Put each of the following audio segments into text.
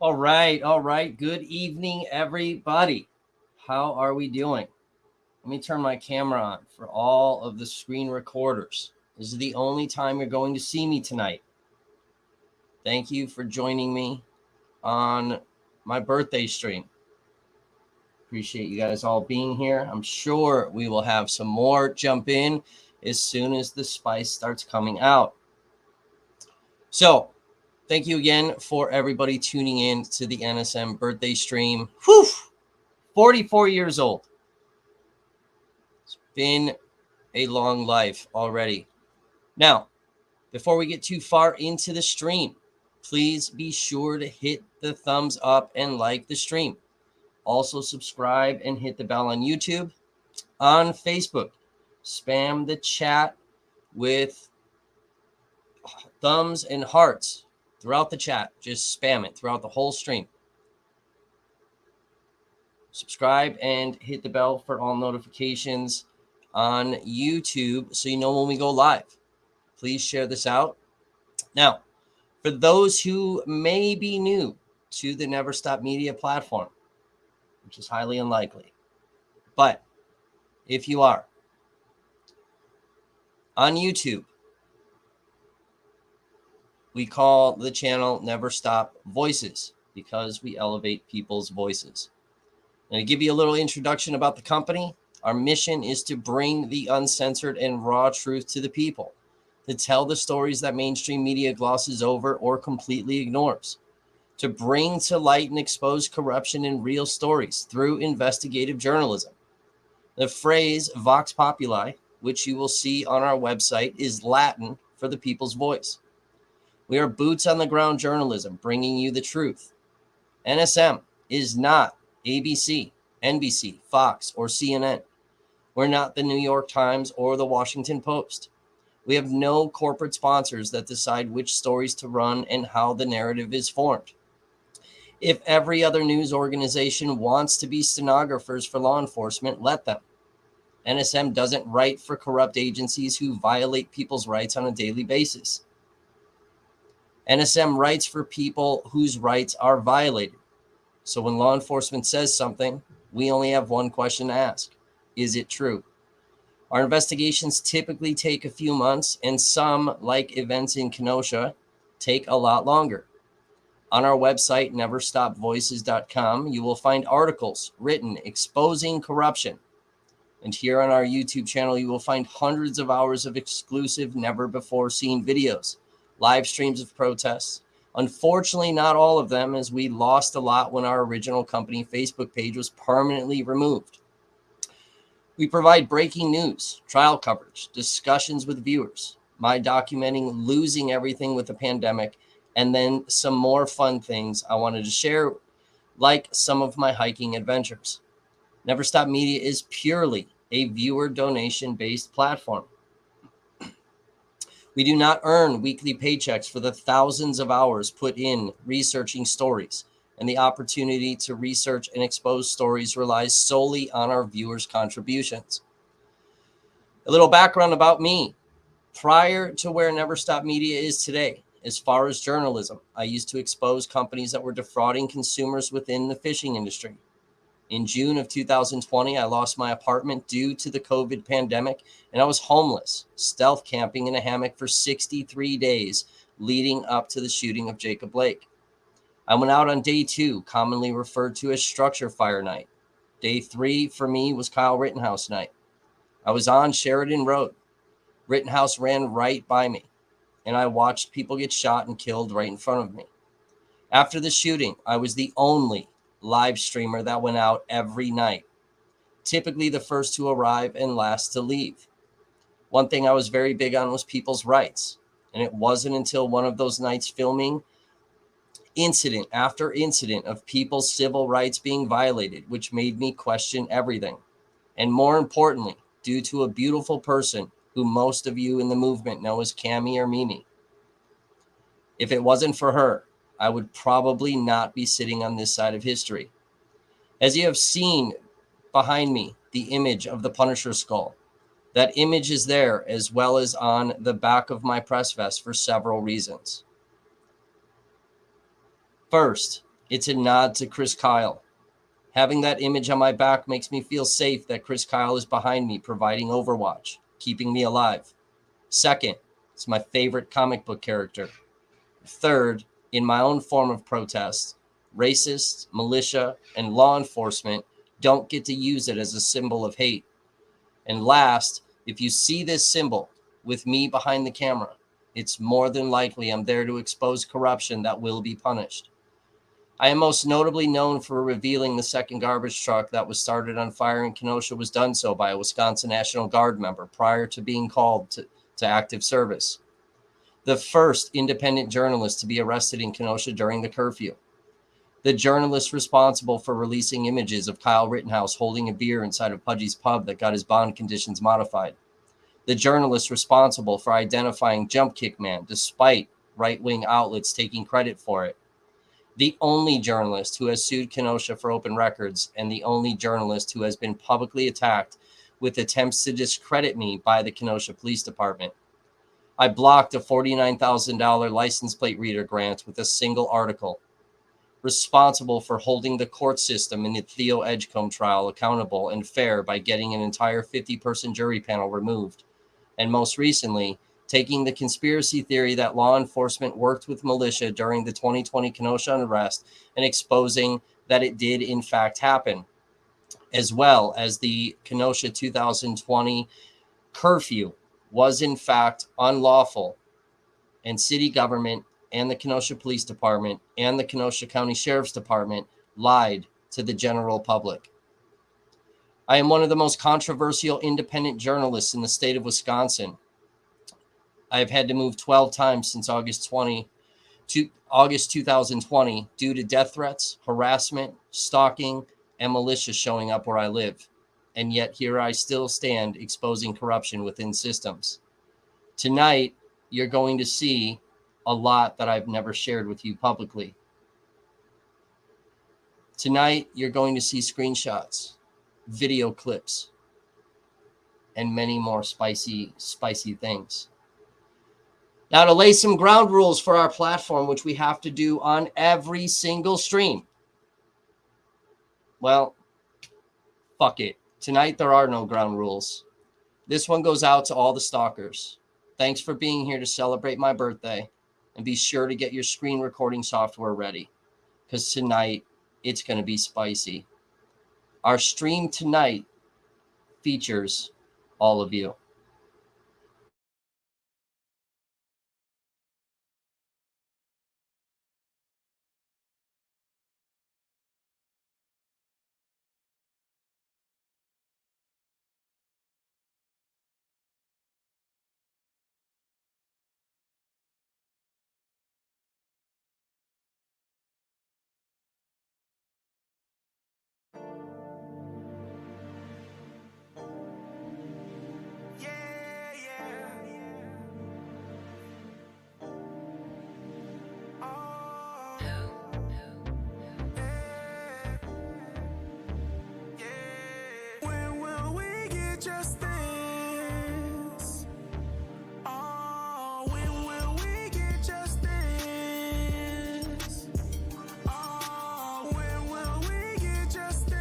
All right, all right. Good evening, everybody. How are we doing? Let me turn my camera on for all of the screen recorders. This is the only time you're going to see me tonight. Thank you for joining me on my birthday stream. Appreciate you guys all being here. I'm sure we will have some more jump in as soon as the spice starts coming out. So, thank you again for everybody tuning in to the NSM birthday stream. Whew! 44 years old. It's been a long life already. Now, before we get too far into the stream, please be sure to hit the thumbs up and like the stream. Also, subscribe and hit the bell on YouTube. On Facebook, spam the chat with thumbs and hearts throughout the chat. Just spam it throughout the whole stream. Subscribe and hit the bell for all notifications on YouTube so you know when we go live. Please share this out. Now, for those who may be new to the Never Stop Media platform, which is highly unlikely, but if you are on YouTube, we call the channel Never Stop Voices because we elevate people's voices. And to give you a little introduction about the company, our mission is to bring the uncensored and raw truth to the people, to tell the stories that mainstream media glosses over or completely ignores, to bring to light and expose corruption in real stories through investigative journalism. The phrase Vox Populi, which you will see on our website, is Latin for the people's voice. We are boots on the ground journalism, bringing you the truth. NSM is not ABC, NBC, Fox, or CNN. We're not the New York Times or the Washington Post. We have no corporate sponsors that decide which stories to run and how the narrative is formed. If every other news organization wants to be stenographers for law enforcement, let them. NSM doesn't write for corrupt agencies who violate people's rights on a daily basis. NSM writes for people whose rights are violated. So when law enforcement says something, we only have one question to ask. Is it true? Our investigations typically take a few months, and some, like events in Kenosha, take a lot longer. On our website, neverstopvoices.com, you will find articles written exposing corruption. And here on our YouTube channel, you will find hundreds of hours of exclusive, never-before-seen videos, live streams of protests. Unfortunately, not all of them, as we lost a lot when our original company Facebook page was permanently removed. We provide breaking news, trial coverage, discussions with viewers, my documenting losing everything with the pandemic, and then some more fun things I wanted to share, like some of my hiking adventures. Never Stop Media is purely a viewer donation-based platform. We do not earn weekly paychecks for the thousands of hours put in researching stories, and the opportunity to research and expose stories relies solely on our viewers' contributions. A little background about me. Prior to where Never Stop Media is today, as far as journalism, I used to expose companies that were defrauding consumers within the fishing industry. In June of 2020, I lost my apartment due to the COVID pandemic, and I was homeless, stealth camping in a hammock for 63 days leading up to the shooting of Jacob Blake. I went out on day 2, commonly referred to as structure fire night. Day 3 for me was Kyle Rittenhouse night. I was on Sheridan Road. Rittenhouse ran right by me, and I watched people get shot and killed right in front of me. After the shooting, I was the only live streamer that went out every night, typically the first to arrive and last to leave. One thing I was very big on was people's rights, and it wasn't until one of those nights filming incident after incident of people's civil rights being violated, which made me question everything. And more importantly, due to a beautiful person who most of you in the movement know as Cami or Mimi. If it wasn't for her, I would probably not be sitting on this side of history. As you have seen behind me, the image of the Punisher skull. That image is there as well as on the back of my press vest for several reasons. First, It's a nod to Chris Kyle. Having that image on my back makes me feel safe that Chris Kyle is behind me, providing overwatch, keeping me alive. Second, it's my favorite comic book character. Third, in my own form of protest, racists, militia, and law enforcement don't get to use it as a symbol of hate. And last, if you see this symbol with me behind the camera, it's more than likely I'm there to expose corruption that will be punished. I am most notably known for revealing the second garbage truck that was started on fire in Kenosha was done so by a Wisconsin National Guard member prior to being called to active service. The first independent journalist to be arrested in Kenosha during the curfew. The journalist responsible for releasing images of Kyle Rittenhouse holding a beer inside of Pudgy's pub that got his bond conditions modified. The journalist responsible for identifying Jump Kick Man, despite right-wing outlets taking credit for it. The only journalist who has sued Kenosha for open records, and the only journalist who has been publicly attacked with attempts to discredit me by the Kenosha Police Department. I blocked a $49,000 license plate reader grant with a single article. Responsible for holding the court system in the Theo Edgecombe trial accountable and fair by getting an entire 50-person jury panel removed. And most recently, taking the conspiracy theory that law enforcement worked with militia during the 2020 Kenosha unrest and exposing that it did in fact happen, as well as the Kenosha 2020 curfew was in fact unlawful, and city government and the Kenosha Police Department and the Kenosha County Sheriff's Department lied to the general public. I am one of the most controversial independent journalists in the state of Wisconsin. I have had to move 12 times since August 2020 due to death threats, harassment, stalking, and militia showing up where I live. And yet here I still stand exposing corruption within systems. Tonight, you're going to see a lot that I've never shared with you publicly. Tonight, you're going to see screenshots, video clips, and many more spicy things. Now, to lay some ground rules for our platform, which we have to do on every single stream. Well, fuck it. Tonight, there are no ground rules. This one goes out to all the stalkers. Thanks for being here to celebrate my birthday. And be sure to get your screen recording software ready, because tonight, it's going to be spicy. Our stream tonight features all of you. Justice. Oh, when will we get justice? Oh, when will we get justice?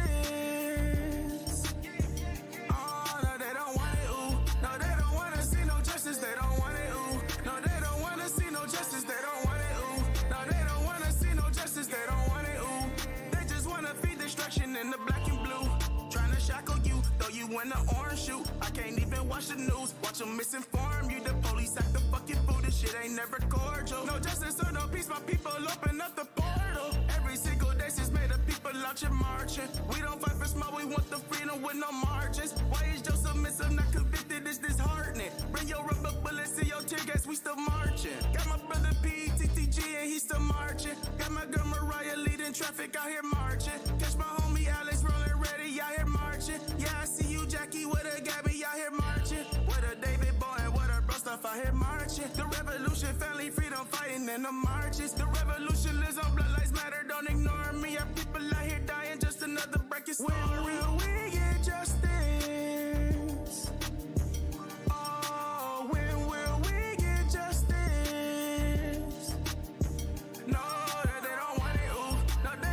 Oh, no, they don't want it, ooh. No, they don't want to see no justice, they don't want it, ooh. No, they don't want to see no justice, they don't want it, ooh. No, they don't want to see no justice, they don't want it, ooh. They just want to feed destruction in the black and blue. Trying to shackle you, throw you in the orange shoe. I can't even watch the news, watch them misinform you. The police act the fucking fool, this shit ain't never cordial. No justice or no peace, my people open up the portal. Every single day since made the people out here marching. We don't fight for small, we want the freedom with no margins. Why is Joe submissive, not convicted, it's disheartening. Bring your rubber bullets to your tear gas, we still marching. Got my brother PTTG and he still marching. Got my girl Mariah leading traffic out here marching. Catch my homie Alex rolling ready, out here marching. Yeah, I see you Jackie with a Gabby out here marching. With a David Boy and with a bro stuff out here marching. The revolution, family, freedom, fighting in the marches. The revolution lives on, blood lives matter, don't ignore me. Our people out here dying, just another breaking story. When will we get justice? Oh, when will we get justice? No, they don't want it, ooh. No, they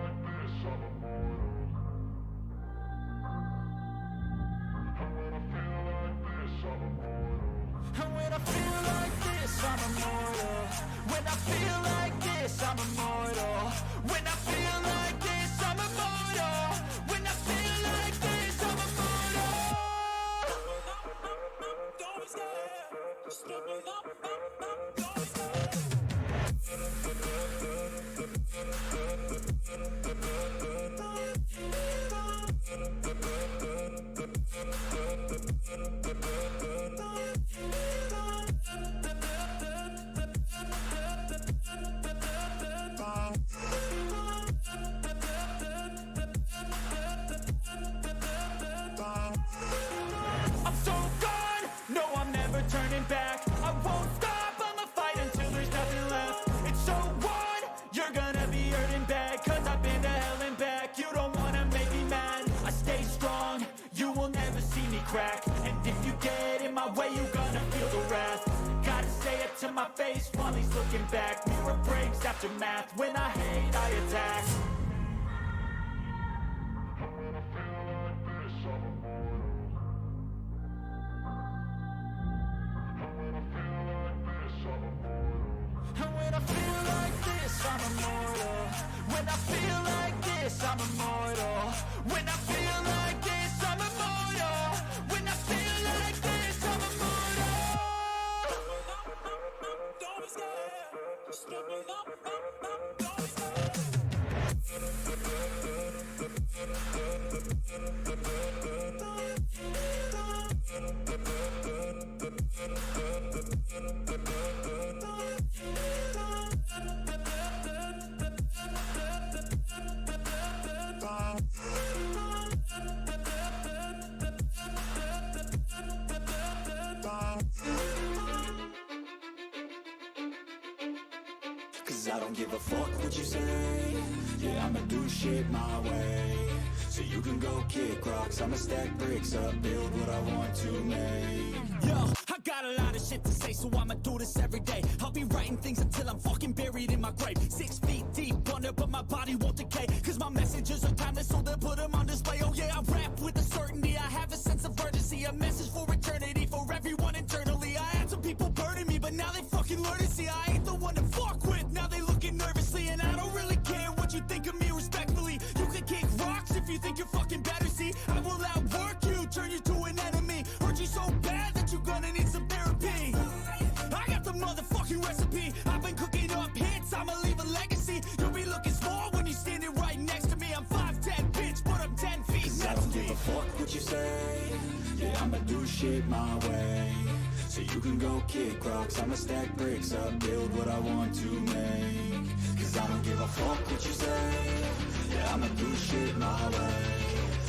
like this, I'm immortal. And when I feel like When I feel like this, I'm immortal. When I feel like this, I'm immortal. When I feel like this, I'm immortal. Don't be scared. Just give me the don't be scared. I'm so gone, no I'm never turning back. I won't stop, I'ma fight until there's nothing left. It's so on, you're gonna be hurting bad. Cause I've been to hell and back. You don't wanna make me mad, I stay strong, you will never see me crack. And if you get in my way, you're gonna feel the wrath. Gotta say it to my face while he's looking back. Mirror breaks after math, when I hate I attack. And when I feel like this, I'm immortal. When I feel like this, I'm immortal. When I feel like this, I'm immortal. When I feel like this, I'm immortal. Don't be scared. Just give me the don't be scared. Cause I don't give a fuck what you say. Yeah, I'ma do shit my way. So you can go kick rocks, I'ma stack bricks up, build what I want to make. Yo, I got a lot of shit to say, so I'ma do this every day. I'll be writing things until I'm fucking buried in my grave. 6 feet deep under, but my body won't decay. Cause my messages are timeless, so they'll put them on display. Oh yeah, I rap with a certainty, I have a sense of urgency. A message for eternity, for everyone internally. I had some people burning me, but now they fucking learn to see I ain't the one to fuck with. Now they looking nervously, and I don't really care what you think of me respectfully. You can kick rocks if you think you're fucking better. See, I will outwork you, turn you to an enemy. Hurt you so bad that you're gonna need some therapy. I got the motherfucking recipe. I've been cooking up hits, I'ma leave a legacy. You'll be looking small when you're standing right next to me. I'm 5'10", bitch, but I'm 10 feet next to me. I don't give a fuck what you say. Yeah, I'ma do shit my way. So you can go kick rocks, I'ma stack bricks up, build what I want to make. Cause I don't give a fuck what you say. Yeah, I'ma do shit my way.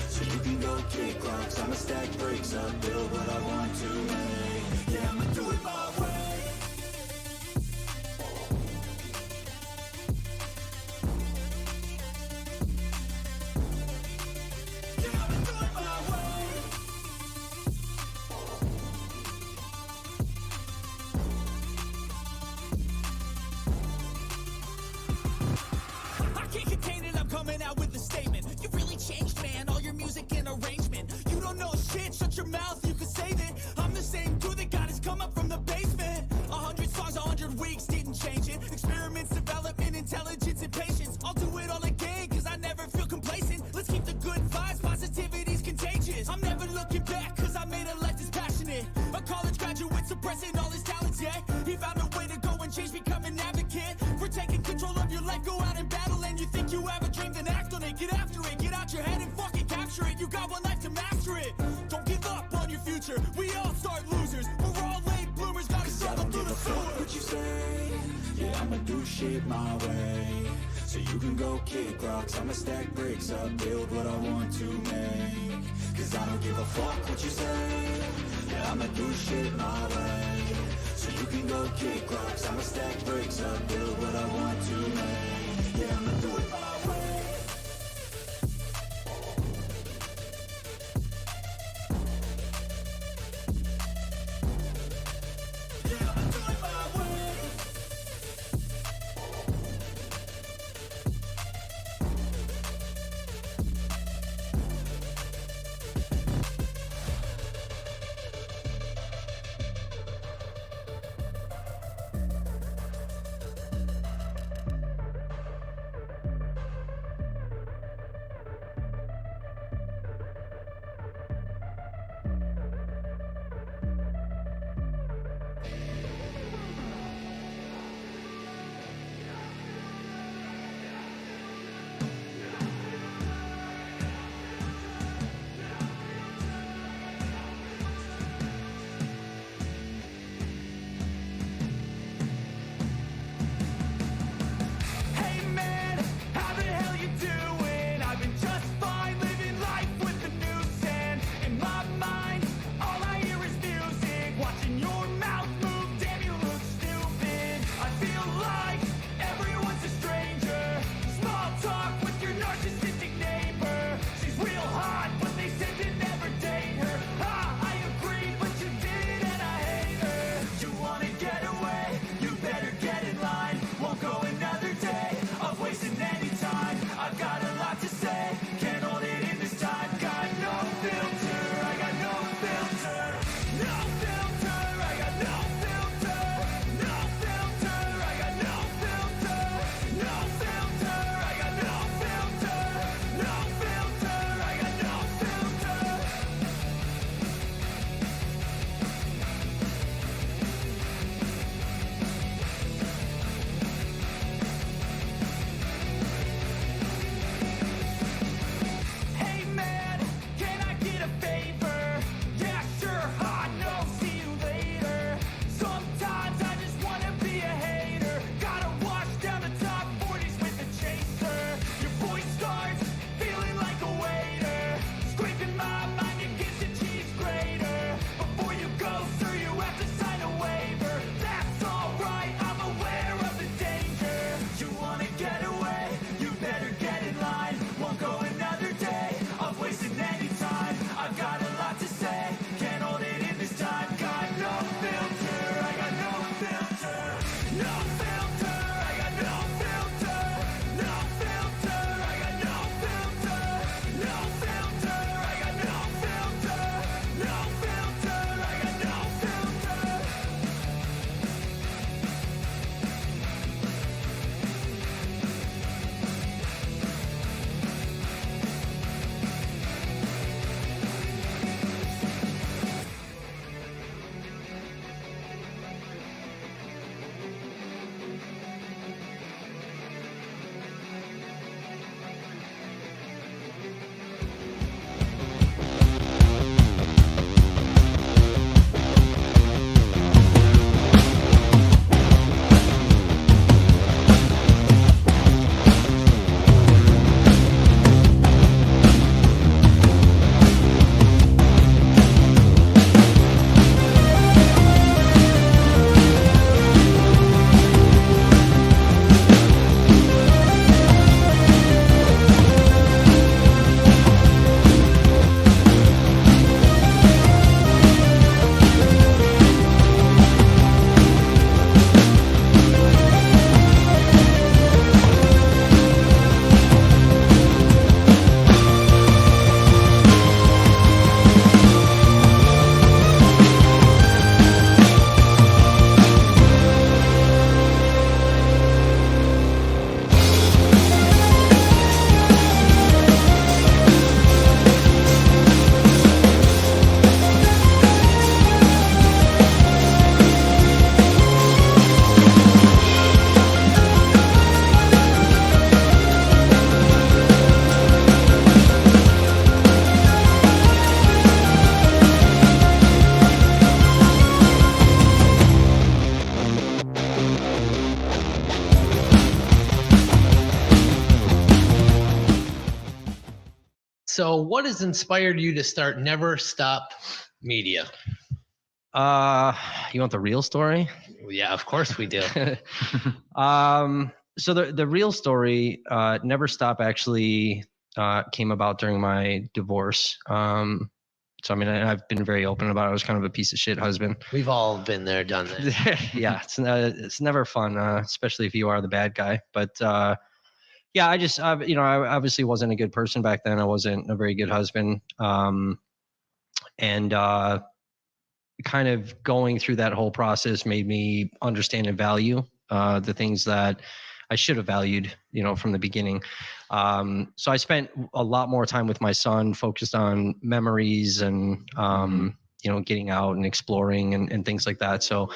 So you can go kick rocks, I'ma stack bricks up, build what I want to make. Yeah, I'ma do it my way. Yeah, I'ma do it my way. I can't contain it, I'm coming out with a statement. You really changed, man, all your music and arrangement. You don't know shit, shut your mouth, you can save it. I'm the same dude that got his come up from the basement. 100 songs, 100 weeks, didn't change it. Experiments, development, intelligence, and patience. I'll do it all again, cause I never feel complacent. Let's keep the good vibes, positivity's contagious. I'm never looking back, cause I made a life that's passionate. A college graduate suppressing all his talents, yeah. He found a way to go and change, become an advocate. For taking control of your life, go out and battle. And you think you have a dream, then act on it. Get after it, get out your head and fucking capture it. You got one life to master it. Don't give up on your future, we all start losers. We're all late bloomers, gotta struggle through the sewer. What you say? Yeah, I'ma do shit my way. So you can go kick rocks, I'ma stack bricks up, build what I want to make. Cause I don't give a fuck what you say. Yeah, I'ma do shit my way. So you can go kick rocks, I'ma stack bricks up, build what I want to make. Yeah, I'ma do it my way. Yeah, I'ma do it my way. So what has inspired you to start Never Stop Media? You want the real story? Yeah, of course we do. So the real story, Never Stop actually came about during my divorce. So I mean, I've been very open about it. I was kind of a piece of shit husband. We've all been there, done that. Yeah, it's never fun, especially if you are the bad guy. But yeah, I obviously wasn't a good person back then. I wasn't a very good husband. And kind of going through that whole process made me understand and value the things that I should have valued, from the beginning. So I spent a lot more time with my son, focused on memories and, getting out and exploring and things like that. So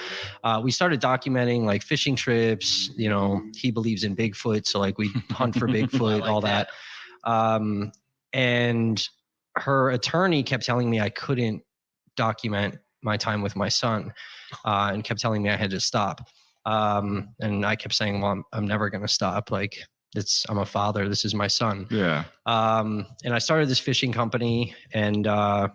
we started documenting like fishing trips. He believes in Bigfoot. So like we hunt for Bigfoot, like all that. And her attorney kept telling me I couldn't document my time with my son and kept telling me I had to stop. And I kept saying, well, I'm never going to stop. Like I'm a father. This is my son. Yeah. And I started this fishing company and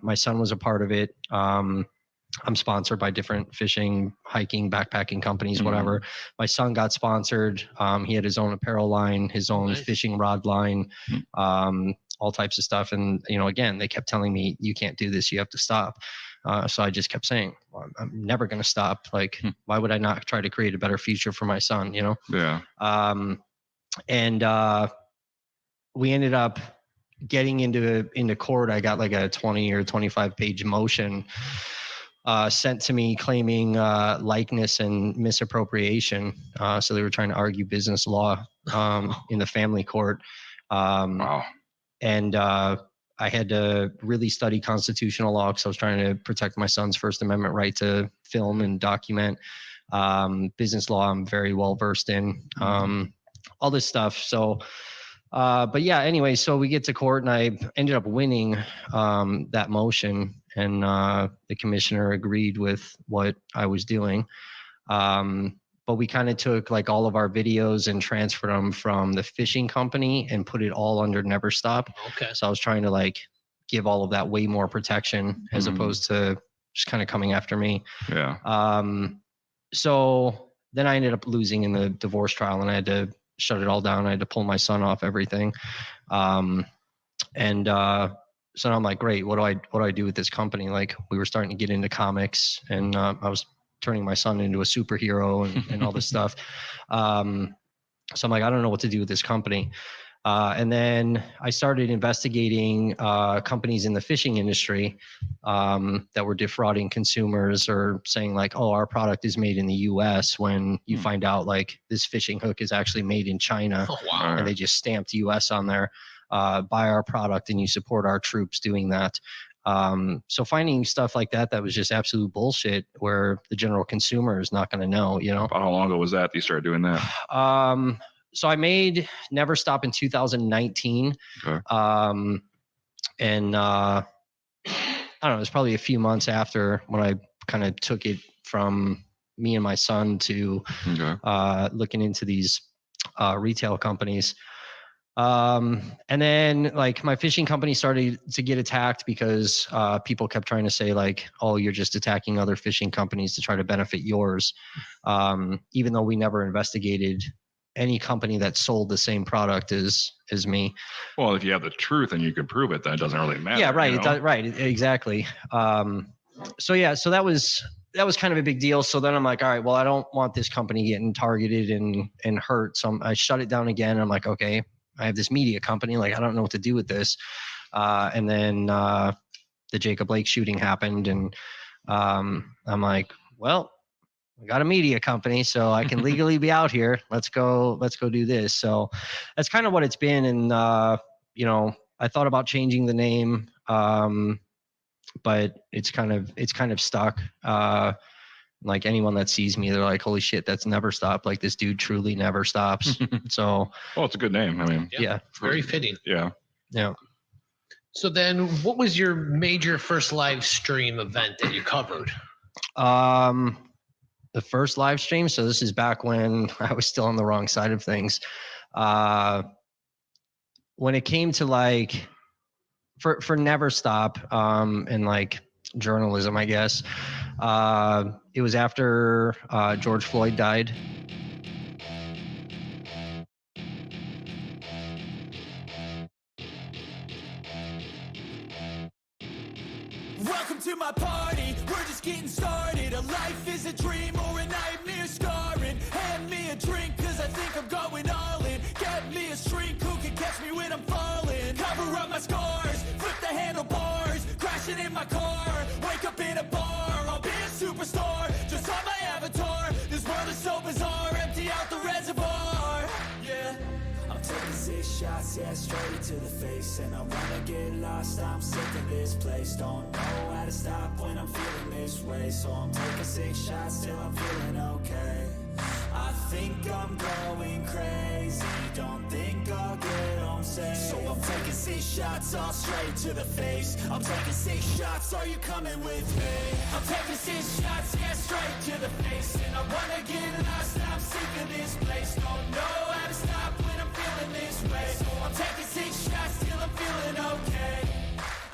my son was a part of it. I'm sponsored by different fishing, hiking, backpacking companies, whatever. My son got sponsored. He had his own apparel line, his own fishing rod line, all types of stuff. And, again, they kept telling me, you can't do this. You have to stop. So I just kept saying, well, I'm never going to stop. Like, why would I not try to create a better future for my son, Yeah. And we ended up getting into court. I got like a 20 or 25 page motion sent to me claiming likeness and misappropriation. So they were trying to argue business law in the family court. Wow. And I had to really study constitutional law because I was trying to protect my son's First Amendment right to film and document. Business law, I'm very well versed in. All this stuff. So, but yeah, anyway, so we get to court and I ended up winning that motion, and the commissioner agreed with what I was doing. But we kind of took like all of our videos and transferred them from the fishing company and put it all under Never Stop. Okay. So I was trying to like give all of that way more protection as opposed to just kind of coming after me. Yeah. So then I ended up losing in the divorce trial and I had to shut it all down. I had to pull my son off everything. So now I'm like, great, what do I do with this company? Like we were starting to get into comics and I was turning my son into a superhero and all this stuff. So I'm like, I don't know what to do with this company. And then I started investigating companies in the fishing industry that were defrauding consumers or saying like, oh, our product is made in the US when you find out like this fishing hook is actually made in China. Oh, wow. And they just stamped US on there. Buy our product and you support our troops doing that. So finding stuff like that was just absolute bullshit where the general consumer is not going to know, About how long ago was that you started doing that? So I made Never Stop in 2019. Okay. And I don't know, it was probably a few months after when I kind of took it from me and my son to looking into these retail companies. And then like my fishing company started to get attacked because people kept trying to say like, oh, you're just attacking other fishing companies to try to benefit yours. Even though we never investigated any company that sold the same product as me. Well, if you have the truth and you can prove it, then it doesn't really matter. Yeah, right. Right. Exactly. So that was kind of a big deal. So then I'm like, all right, well, I don't want this company getting targeted and hurt. So I shut it down again. I'm like, okay, I have this media company. Like, I don't know what to do with this. And then the Jacob Blake shooting happened. And I'm like, well, I got a media company, so I can legally be out here. Let's go do this. So that's kind of what it's been. And, I thought about changing the name, but it's kind of stuck. Like anyone that sees me, they're like, holy shit, that's Never Stop. Like this dude truly never stops. So, well, it's a good name. I mean, yeah. Very fitting. Yeah. Yeah. So then what was your major first live stream event that you covered? The first live stream. So this is back when I was still on the wrong side of things. When it came to like for Never Stop, and like journalism, I guess. It was after George Floyd died. Welcome to my party, we're just getting started. A life is a dream or a nightmare scarring. Hand me a drink cause I think I'm going all in. Get me a shrink who can catch me when I'm falling. Cover up my scars, flip the handlebars. Crashing in my car, wake up in a bar. I'll be a superstar, just on my avatar. This world is so bizarre, empty out the reservoir. Yeah, I'm taking 6 shots, yeah, straight to the face. And I wanna get lost, I'm sick of this place. Don't know how to stop when I'm feeling this way. So I'm taking 6 shots till I'm feeling okay. I think I'm going crazy, don't think I'll get home safe. So I'm taking 6 shots all straight to the face. I'm taking 6 shots, are you coming with me? I'm taking 6 shots, yeah, straight to the face. And I wanna get lost, I'm sick of this place. Don't know how to stop when I'm feeling this way. So I'm taking 6 shots till I'm feeling okay.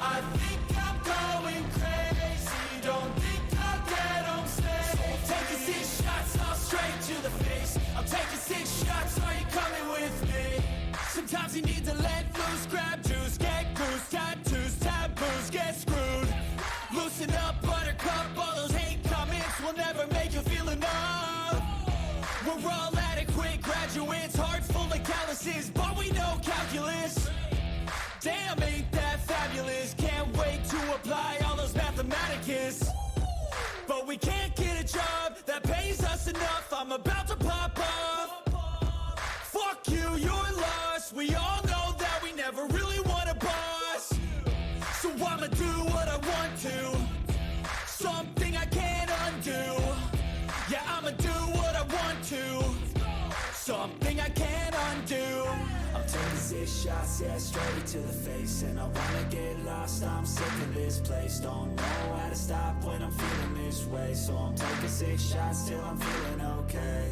I think I'm going crazy, don't think I'll get home safe. So I'm taking 6 shots all straight to the face. I'm taking 6 shots, are you coming with me? Sometimes you need to let loose, grab juice, get goose, tattoos, taboos, get screwed. Loosen up, buttercup, all those hate comments will never make you feel enough. We're all adequate graduates, hearts full of calluses, but we know calculus. Damn, ain't that fabulous? Can't wait to apply all those mathematicus. But we can't get a job that pays us enough. I'm about to pop off. Fuck you, you're lost. We all know that we never really want a boss. So I'ma do what I want to. Something I can't undo. Yeah, I'ma do what I want to. Something I can't undo. I'm taking 6 shots, yeah, straight to the face. And I wanna get lost, I'm sick of this place. Don't know how to stop when I'm feeling this way. So I'm taking 6 shots till I'm feeling okay.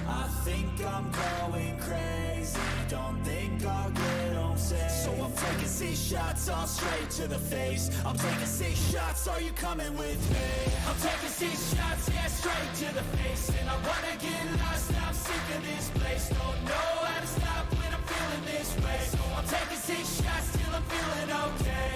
I think I'm going crazy, don't think I'll get home safe. So I'm taking 6 shots all straight to the face. I'm taking 6 shots, are you coming with me? I'm taking 6 shots, yeah, straight to the face. And I wanna get lost, I'm sick of this place. Don't know how to stop when I'm feeling this way. So I'm taking 6 shots till I'm feeling okay.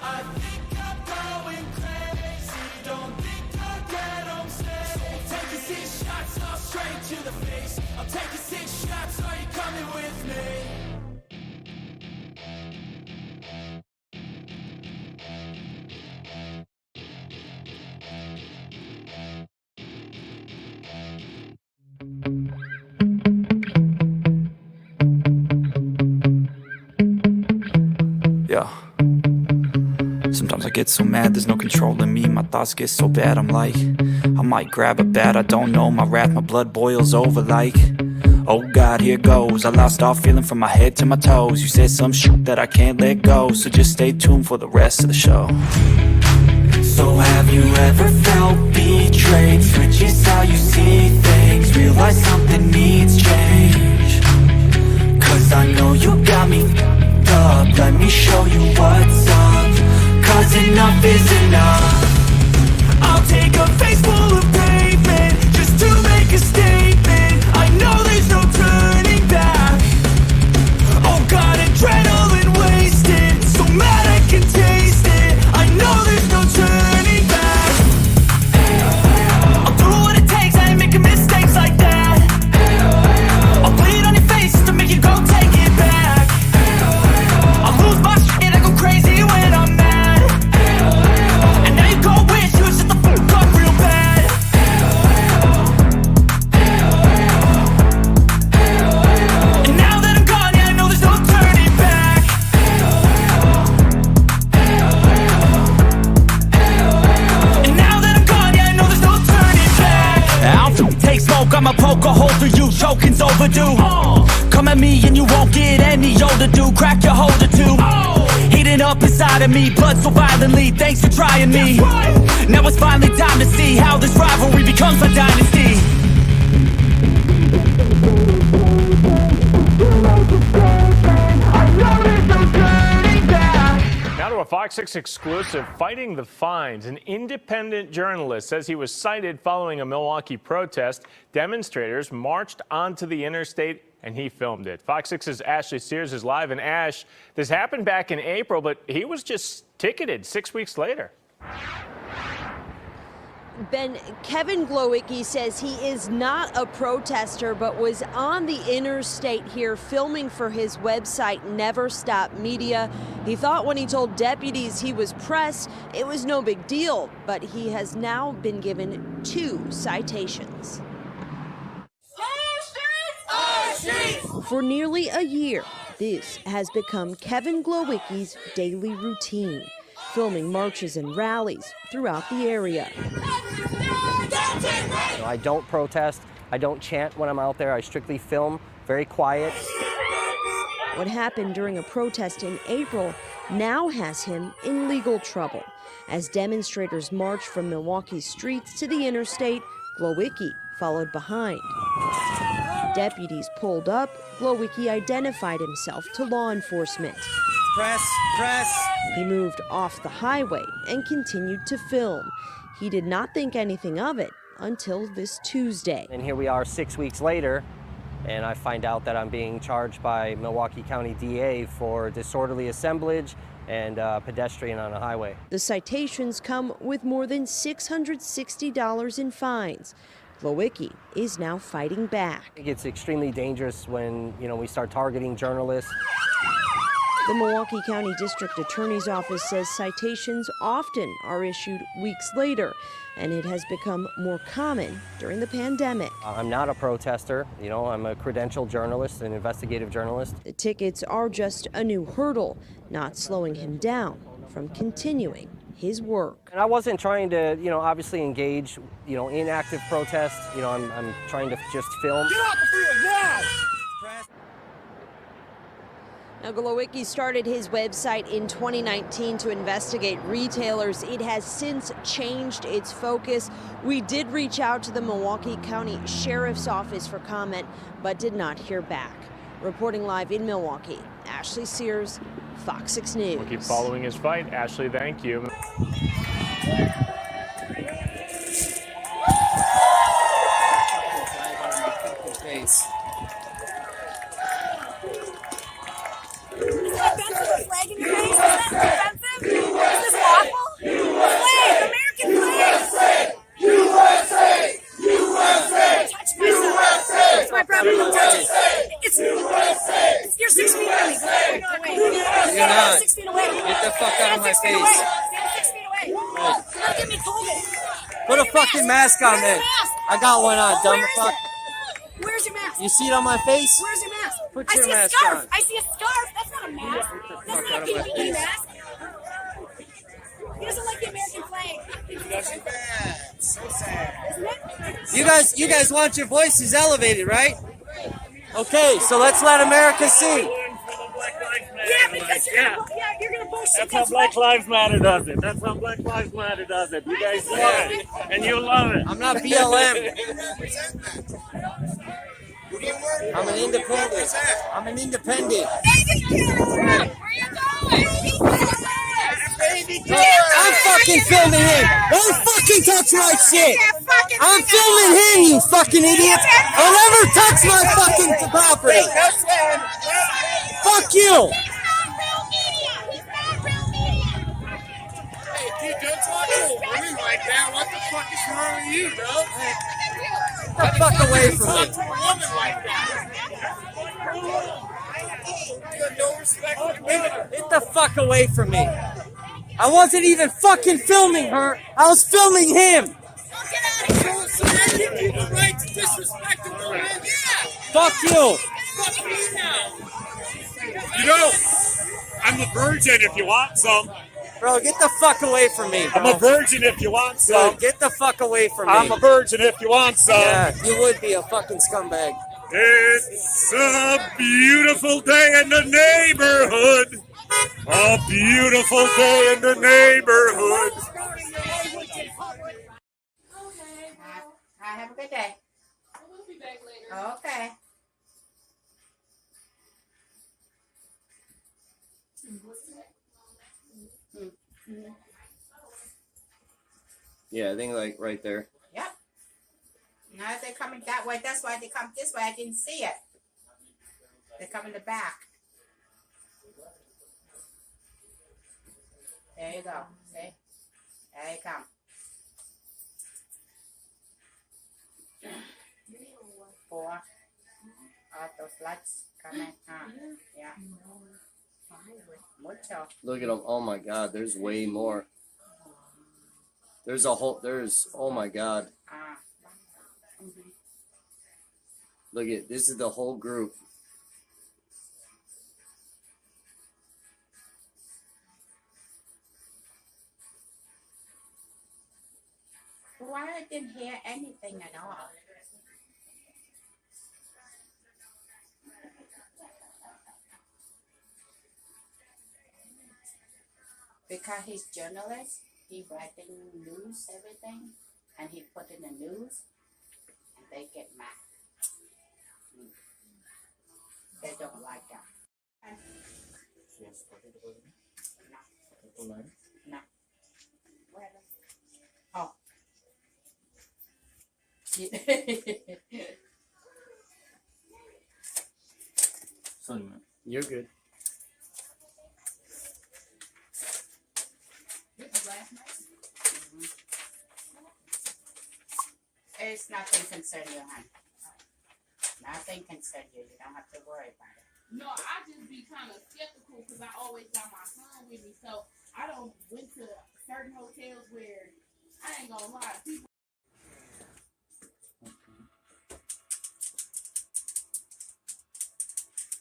I think I'm going crazy, don't think I'll get home safe. So I'm taking 6 shots all straight to the face. I'm taking 6 shots, are you coming with me? Yeah. Sometimes I get so mad, there's no controlling me. My thoughts get so bad, I'm like, I might grab a bat, I don't know. My wrath, my blood boils over like, oh God, here goes. I lost all feeling from my head to my toes. You said some shit that I can't let go, so just stay tuned for the rest of the show. So have you ever felt betrayed? Switches how you see things, realize something needs change. Cause I know you got me up, let me show you what's up. Cause enough is enough. I'll take a face full of pavement just to make a statement. I know there's no turning back. Oh God, adrenaline wasted, so mad I can taste it. I know there's no turning back. I'll do what it takes, I ain't making mistakes like that. I'll bleed on your face to make you go take it back. I'll lose my shit, I go crazy when I'm mad. And now you go wish you would shut the fuck up real bad. And now that I'm gone, yeah, I know there's no turning back. And now that I'm gone, yeah, I know there's no turning back. I'll take smoke, I'ma poke a hole through you, choking's overdue. Come at me and you won't get any older, dude. Crack your holder too. Heating up inside of me, blood so violently. Thanks for trying me. Now it's finally time to see how this rivalry becomes a dynasty. I know there's no turning back. Fox 6 exclusive, fighting the fines. An independent journalist says he was cited following a Milwaukee protest. Demonstrators marched onto the interstate and he filmed it. Fox 6's Ashley Sears is live. And Ash, this happened back in April, but he was just ticketed 6 weeks later. Ben, Kevin Glowicki says he is not a protester, but was on the interstate here filming for his website, Never Stop Media. He thought when he told deputies he was press, it was no big deal, but he has now been given 2 citations. For nearly a year, this has become Kevin Glowicki's daily routine, filming marches and rallies throughout the area. I don't protest. I don't chant when I'm out there. I strictly film, very quiet. What happened during a protest in April now has him in legal trouble. As demonstrators marched from Milwaukee's streets to the interstate, Glowicki followed behind. Deputies pulled up. Glowicki identified himself to law enforcement. Press, press. He moved off the highway and continued to film. He did not think anything of it until this Tuesday. And here we are 6 weeks later, and I find out that I'm being charged by Milwaukee County DA for disorderly assemblage and pedestrian on a highway. The citations come with more than $660 in fines. Glowicki is now fighting back. I think it's extremely dangerous when, we start targeting journalists. The Milwaukee County District Attorney's Office says citations often are issued weeks later, and it has become more common during the pandemic. I'm not a protester. I'm a credentialed journalist, an investigative journalist. The tickets are just a new hurdle, not slowing him down from continuing his work. And I wasn't trying to, obviously engage, in active protest. I'm trying to just film. Get off the field now! Now, Glowicki started his website in 2019 to investigate retailers. It has since changed its focus. We did reach out to the Milwaukee County Sheriff's Office for comment, but did not hear back. Reporting live in Milwaukee, Ashley Sears, Fox 6 News. We'll keep following his fight. Ashley, thank you. Flag in your face? Is that offensive? Is this lawful? Flag! American flag! USA! USA! Touch myself. It's my property. Don't touch it. It's USA! You're 6 feet away. You're not. 6 feet away. Get the fuck out of my face. Stand 6 feet away. Don't get me COVID. Put a fucking mask on then. I got one on, dumb fuck. Where's your mask? You see it on my face? Where's your mask? Put your I see a mask scarf. on. I see a scarf. That's not a mask. That's not a PPE mask. He doesn't like the American flag. So sad. Isn't it? You guys want your voices elevated, right? Okay, so let's let America see. Yeah, because you're gonna bullshit. That's how Black Lives Matter does it. That's how Black Lives Matter does it. You guys love it, and you love it. I'm not BLM. I'm an independent. I'm an independent. I'm fucking filming him. Don't fucking touch my shit. I'm filming him, you fucking idiot. I'll never touch my fucking property. Fuck you. What the fuck is wrong with you, bro? Get the fuck away from me. Talk to a woman like that. You have no respect for the women. Get the fuck away from me. I wasn't even fucking filming her. I was filming him. So I give you the right to disrespect a woman? Yeah. Fuck you. Fuck me now. I'm a virgin if you want some. Bro, get the fuck away from me, bro. I'm a virgin if you want some. Bro, get the fuck away from me. I'm a virgin if you want some. Yeah, you would be a fucking scumbag. It's a beautiful day in the neighborhood. A beautiful day in the neighborhood. Have a good day. We'll be back later. Okay. Yeah, I think like right there. Yep. Now they're coming that way. That's why they come this way. I didn't see it. They come in the back. There you go. See? There you come. Four. Those lights coming. Yeah. Mucho. Look at them. Oh my God, there's way more. There's a whole, oh my God. Look at, this is the whole group. Why I didn't hear anything at all? Because he's journalist, he writing news, everything, and he put in the news, and they get mad. They don't like that. And no. Oh. Sorry, man. You're good. It's nothing concern you, hon. Nothing concern you. You don't have to worry about it. No, I just be kind of skeptical because I always got my son with me, so I don't went to certain hotels where I ain't gonna lie, people.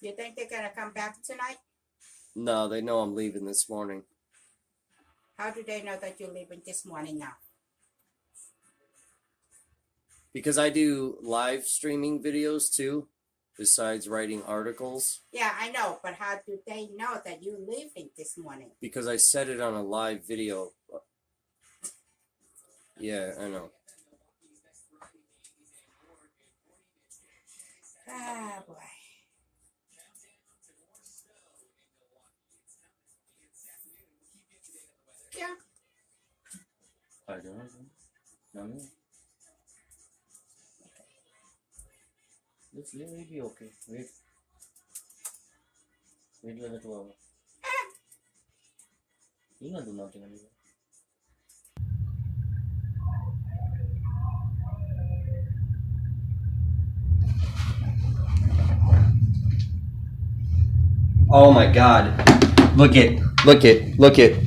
You think they're gonna come back tonight? No, they know I'm leaving this morning. How do they know that you're leaving this morning now? Because I do live streaming videos too, besides writing articles. Yeah, I know, but how do they know that you're leaving this morning? Because I said it on a live video. Yeah, I know. Ah, boy. Yeah. I don't know. This will be okay. Wait. Wait another 2 hours. You're not doing nothing anymore. Oh my God. Look it. Look it. Look it.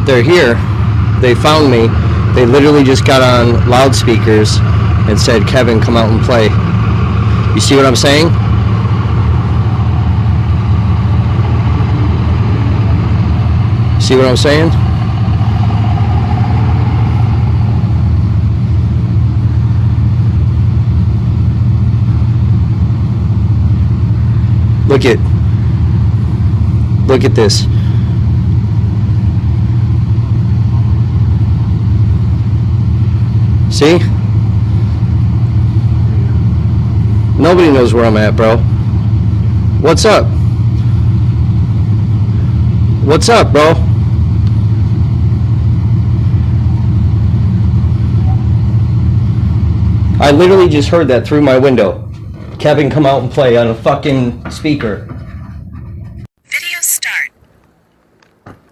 They're here. They found me. They literally just got on loudspeakers and said, Kevin, come out and play. You see what I'm saying? See what I'm saying? Look at this. See? Nobody knows where I'm at, bro. What's up? What's up, bro? I literally just heard that through my window. Kevin, come out and play on a fucking speaker. Video start.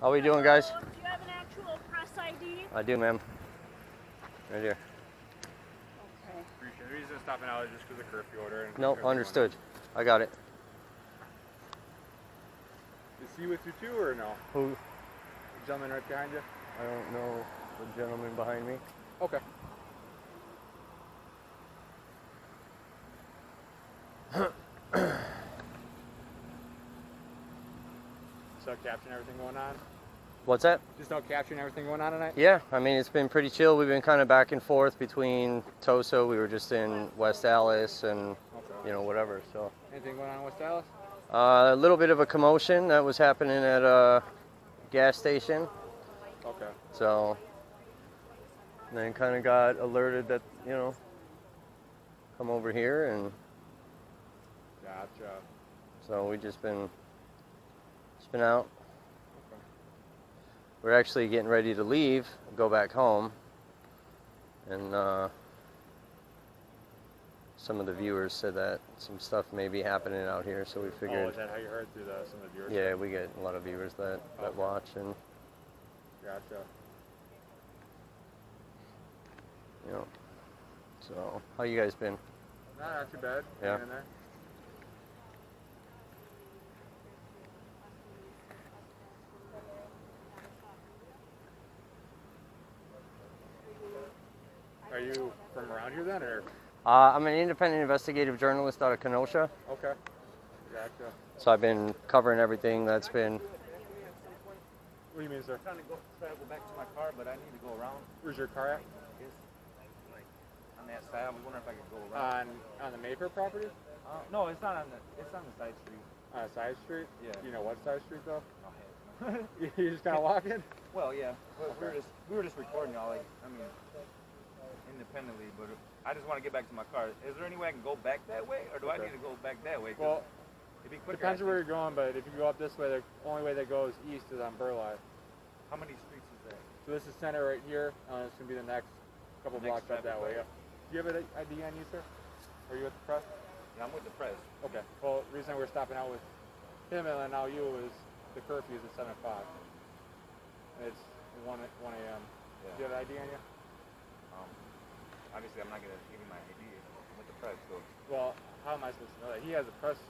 How we doing, guys? Do you have an actual press ID? I do, ma'am. Right here. Okay. Appreciate it. He's just stopping out just because of curfew order. No, understood. I got it. Is he with you too, or no? Who? The gentleman right behind you? I don't know the gentleman behind me. Okay. So capturing everything going on? What's that? Just no capturing everything going on tonight? Yeah, I mean, it's been pretty chill. We've been kind of back and forth between Toso. We were just in West Allis and, you know, whatever, so. Anything going on in West Dallas? A little bit of a commotion that was happening at a gas station. Okay. So, and then kind of got alerted that, you know, come over here, and Gotcha. so we just been been out. We're actually getting ready to leave, go back home, and some of the viewers said that some stuff may be happening out here, so we figured. Oh, is that how you heard through some of the viewers? Yeah, we get a lot of viewers that watch, and Gotcha. you know. So, how you guys been? Not too bad. Yeah. Hanging in there. Are you from around here then, or? I'm an independent investigative journalist out of Kenosha. Okay. Gotcha. So I've been covering everything that's been. What do you mean, sir? Trying to go back to my car, but I need to go around. Where's your car at? It's like on that side. I'm wondering if I could go around. On the Mayfair property? No, it's not on the. It's on the side street. Side street? Yeah. Do you know what side street though? No, You just kind of walking? well, yeah. We were just recording y'all. Like, I mean, independently, but I just want to get back to my car. Is there any way I can go back that way, or do I need to go back that way? Well, it'd be quicker, depends on where you're going, but if you go up this way, the only way that goes east is on Burleigh. How many streets is that? So this is center right here. It's going to be the next couple blocks up that way. Yeah. Do you have an ID on you, sir? Are you with the press? Yeah, I'm with the press. Okay. Well, the reason we're stopping out with him and then now you is the curfew is at 7 o'clock. It's 1 a.m. Yeah. Do you have an ID on you? Obviously, I'm not going to give you my ID. I'm with the press, so. Well, how am I supposed to know that? He has a press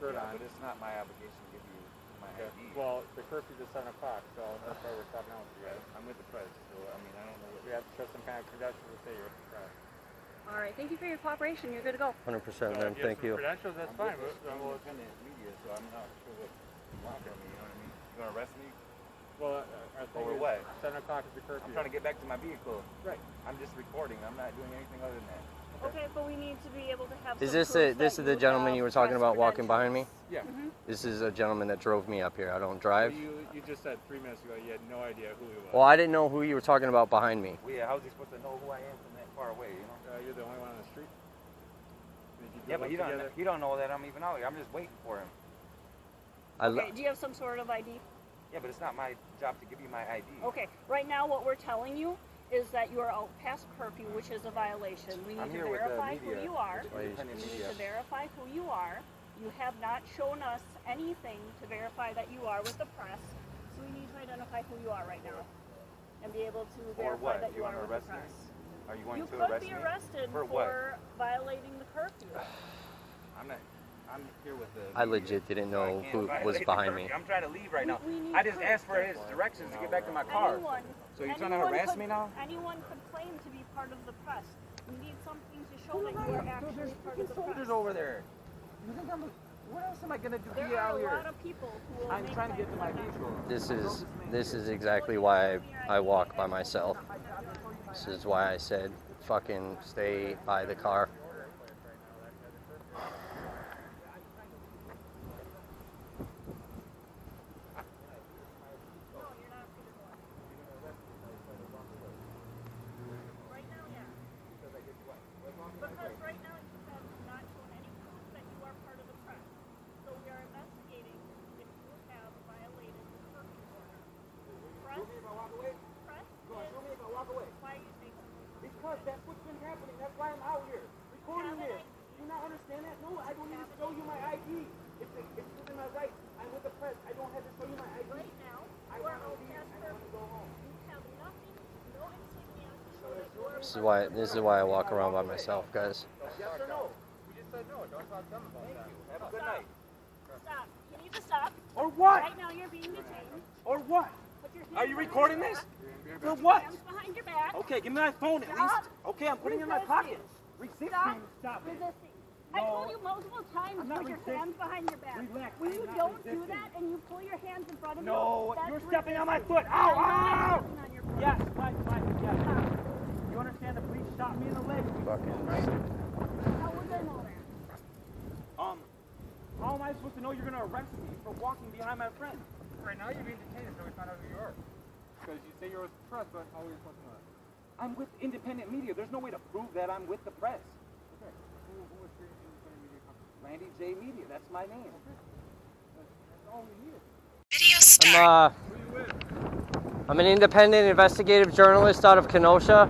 shirt on. But it's not my obligation to give you my ID. Well, the curfew is at 7 o'clock, so that's why we're stopping out with you guys. I'm with the press, so I mean, I don't know what. We have to show some kind of credentials to say you're with the press. All right, thank you for your cooperation. You're good to go. 100%, So man. if you have Thank some you. Credentials, that's I'm fine. with But, well, independent media, so I'm not sure what you want from me. You know what I mean? You gonna arrest me? our thing Or is what? 7 o'clock is the curfew. I'm trying to get back to my vehicle. Right. I'm just recording. I'm not doing anything other than that. Okay, but we need to be able to have. Is some this proof this that is the you gentleman have you were talking press about walking behind me? Yeah. This is a gentleman that drove me up here. I don't drive. You just said 3 minutes ago you had no idea who he was. Well, I didn't know who you were talking about behind me. Well, yeah, how's he supposed to know who I am from that far away? You know? You're the only one on the street. Yeah, but he don't know that I'm even out here. I'm just waiting for him. Okay, do you have some sort of ID? Yeah, but it's not my job to give you my ID. Okay, right now what we're telling you is that you are out past curfew, which is a violation. We need I'm to here with the verify who media. you are. We Independent need media. to verify who you are. You have not shown us anything to verify that you are with the press, so we need to identify who you are right now and be able to For verify what? that You you want are to with the arrest me? press. Are you going You to could arrest be me? arrested For for what? violating the curfew. I'm not. I'm here with the. I legit didn't know who was behind me. I'm trying to leave right now. We need I just proof. asked for his directions to get back to my car. So you're trying to harass me now? Anyone could claim to be part of the press. We need something to show that you are actually part of the Soldiers press. over there. You think I'm? What else am I gonna do There here are out a here? lot of people who will I'm make trying to get to my claims vehicle. This is exactly why I walk by myself. This is why I said fucking stay by the car. Because right now you have not shown any proof that you are part of the press. So we are investigating if you have violated the curfew order. Press? Press? Show me if I walk away. Why are you saying something? Because that's what's been happening. That's why I'm out here recording this. Do you not understand that? No, I don't need to show you my ID. It's within my rights. I'm with the press. I don't have to show you my ID. Right now, you are out past curfew. You have nothing, no insignia to show that you are This is why I walk around by myself, guys. Yes or no? We just said no. Don't talk to them about that. Have a good night. Stop. You need to stop. Or what? Right now you're being detained. Or what? Put your hands Are you behind recording your this? back. For what? Hands behind your back. Okay, give me my phone at Stop. least. Okay, I'm putting it in my pocket. Resisting. Stop resisting. I told you multiple times, I'm not put your resisting. hands behind your back. Relax, When I'm you not don't do resisting. that and you pull your hands in front of No, you, that's you're stepping on my resisting. foot. Ow, I'm not ow! stepping on your foot. Yes, right, yes. You understand the police shot me in the leg? Right? How would they know that? How am I supposed to know you're gonna arrest me for walking behind my friend? Right now you're being detained until we find out who you are. Because you say you're with the press, but how are you supposed to know that? I'm with independent media. There's no way to prove that I'm with the press. Okay. Who is your independent media company? Randy J. Media, that's my name. That's all we need. I'm an independent investigative journalist out of Kenosha,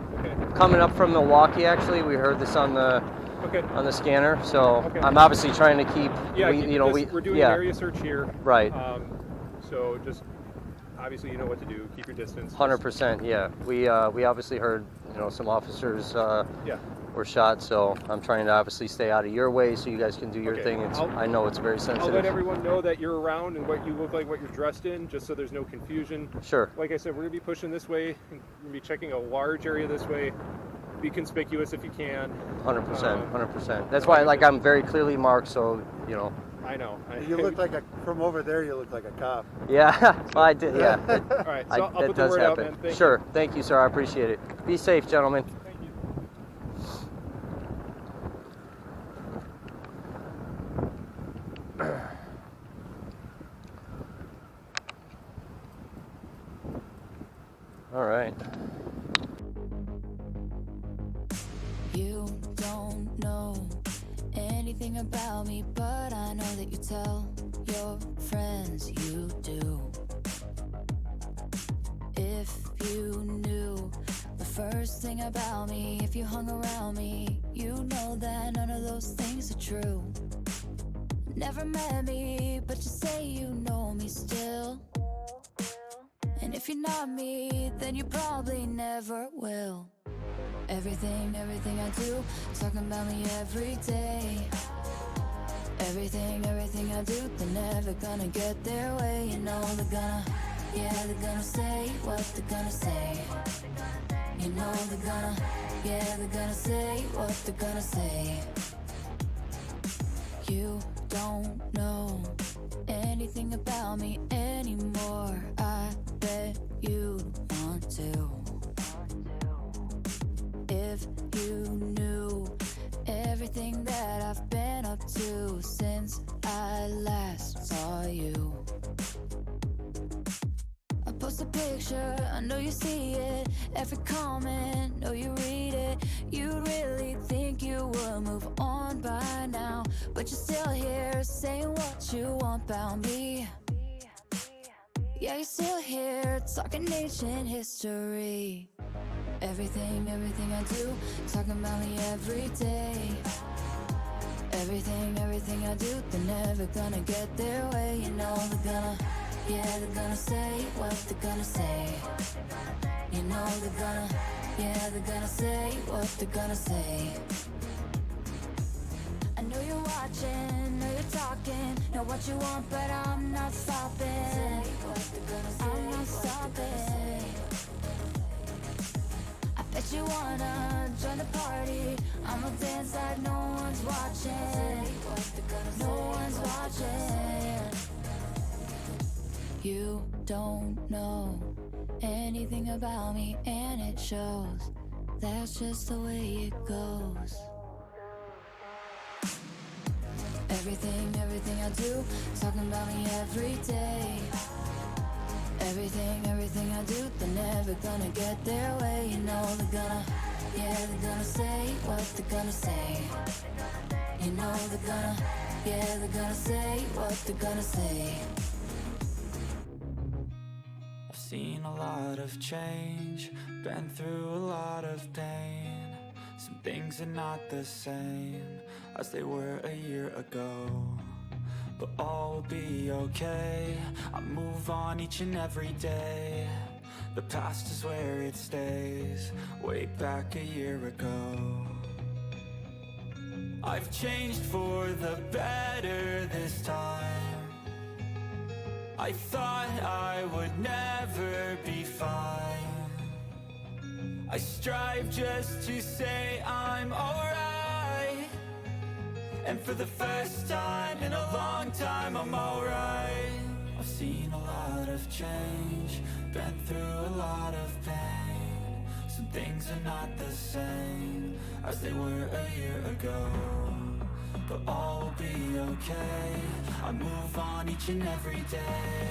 coming up from Milwaukee. Actually, we heard this on the scanner, so I'm obviously trying to keep. We're doing an area search here. Right. So just obviously you know what to do. Keep your distance. 100%. Yeah. We obviously heard some officers were shot, so I'm trying to obviously stay out of your way so you guys can do your thing. I know it's very sensitive. I'll let everyone know that you're around and what you look like, what you're dressed in, just so there's no confusion. Sure. Like I said, we're going to be pushing this way. We're going to be checking a large area this way. Be conspicuous if you can. 100%. 100%. That's why, I'm very clearly marked, so, I know. You look like from over there, you look like a cop. Yeah, well, I did, yeah. All right, so I'll put the word out, man. Sure. Thank you, sir. I appreciate it. Be safe, gentlemen. All right. You don't know anything about me, but I know that you tell your friends you do. If you knew the first thing about me, if you hung around me, you know that none of those things are true. Never met me, but you say you know me still. And if you're not me, then you probably never will. Everything I do, talking about me every day. Everything I do, they're never gonna get their way. You know they're gonna say what they're gonna say. You know they're gonna say what they're gonna say. You don't know anything about me anymore. I bet you want to. If you knew everything that I've been up to since I last saw you. I post a picture, I know you see it. Every comment, know you read it. You really think you would move on by now, but you're still here saying what you want about me. Yeah, you're still here talking ancient history. Everything I do, talking about me every day. Everything I do, they're never gonna get their way. You know they're gonna say what they're gonna say. You know they're gonna say what they're gonna say. I know you're watching, know you're talking, know what you want, but I'm not stopping. I'm not stopping. Bet you wanna join the party, I'ma dance like no one's watching. No one's watching. You don't know anything about me and it shows. That's just the way it goes. Everything I do, talking about me every day. Everything I do, they're never gonna get their way. You know they're gonna say what they're gonna say. You know they're gonna say what they're gonna say. I've seen a lot of change, been through a lot of pain. Some things are not the same as they were a year ago, but all will be okay. I move on each and every day. The past is where it stays, way back a year ago. I've changed for the better this time. I thought I would never be fine. I strive just to say I'm alright. And for the first time in a long time, I'm alright. I've seen a lot of change, been through a lot of pain. Some things are not the same as they were a year ago, but all will be okay. I move on each and every day.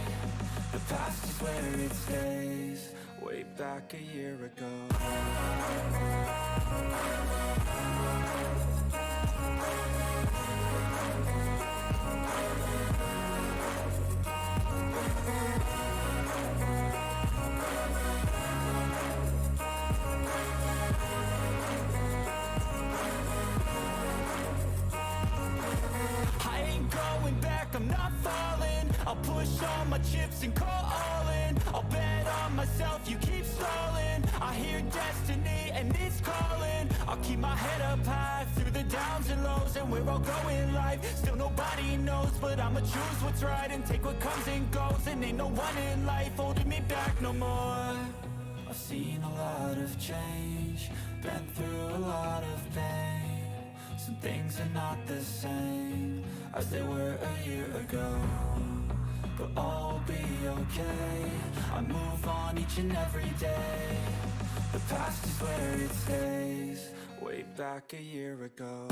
The past is where it stays, way back a year ago. chips and call all in. I'll bet on myself, you keep stalling. I hear destiny and it's calling. I'll keep my head up high through the downs and lows, and where I'll go in life, still nobody knows. But I'ma choose what's right and take what comes and goes, and ain't no one in life holding me back no more. I've seen a lot of change, been through a lot of pain. Some things are not the same as they were a year ago, but all will be okay. I move on each and every day. The past is where it stays, way back a year ago.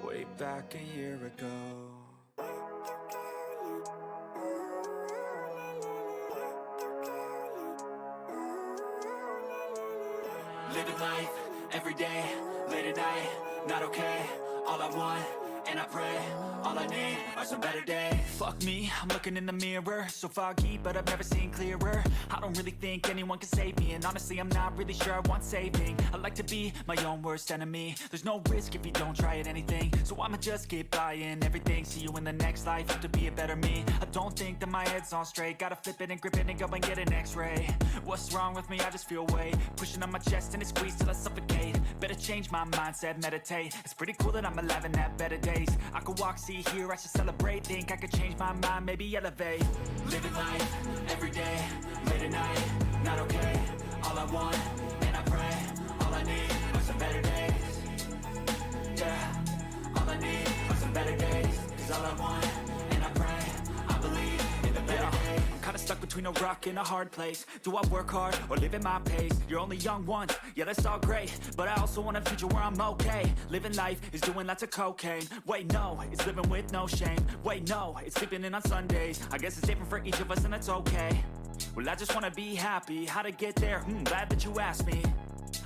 Way back a year ago. Living life, every day, late at night, not okay. All I want, and I pray, all I need are some better days. Fuck me, I'm looking in the mirror, so foggy, but I've never seen clearer. I don't really think anyone can save me, and honestly I'm not really sure I want saving. I like to be my own worst enemy. There's no risk if you don't try at anything, so I'ma just keep buying everything. See you in the next life, have to be a better me. I don't think that my head's on straight, gotta flip it and grip it and go and get an x-ray. What's wrong with me? I just feel weight pushing on my chest and it squeezes till I suffocate. Better change my mindset, meditate. It's pretty cool that I'm alive and have better days. I could walk, see, hear, I should celebrate. Think I could change my mind, maybe elevate. Living life, every day, late at night, not okay. All I want, and I pray, all I need are some better days. Yeah, all I need are some better days. Cause all I want, and I pray, I believe in the better days. I'm kinda stuck between a rock and a hard place. Do I work hard or live at my pace? You're only young once, yeah that's all great, but I also want a future where I'm okay. Living life is doing lots of cocaine. Wait no, it's living with no shame. Wait no, it's sleeping in on Sundays. I guess it's different for each of us and that's okay. Well I just wanna be happy, how to get there? Glad that you asked me.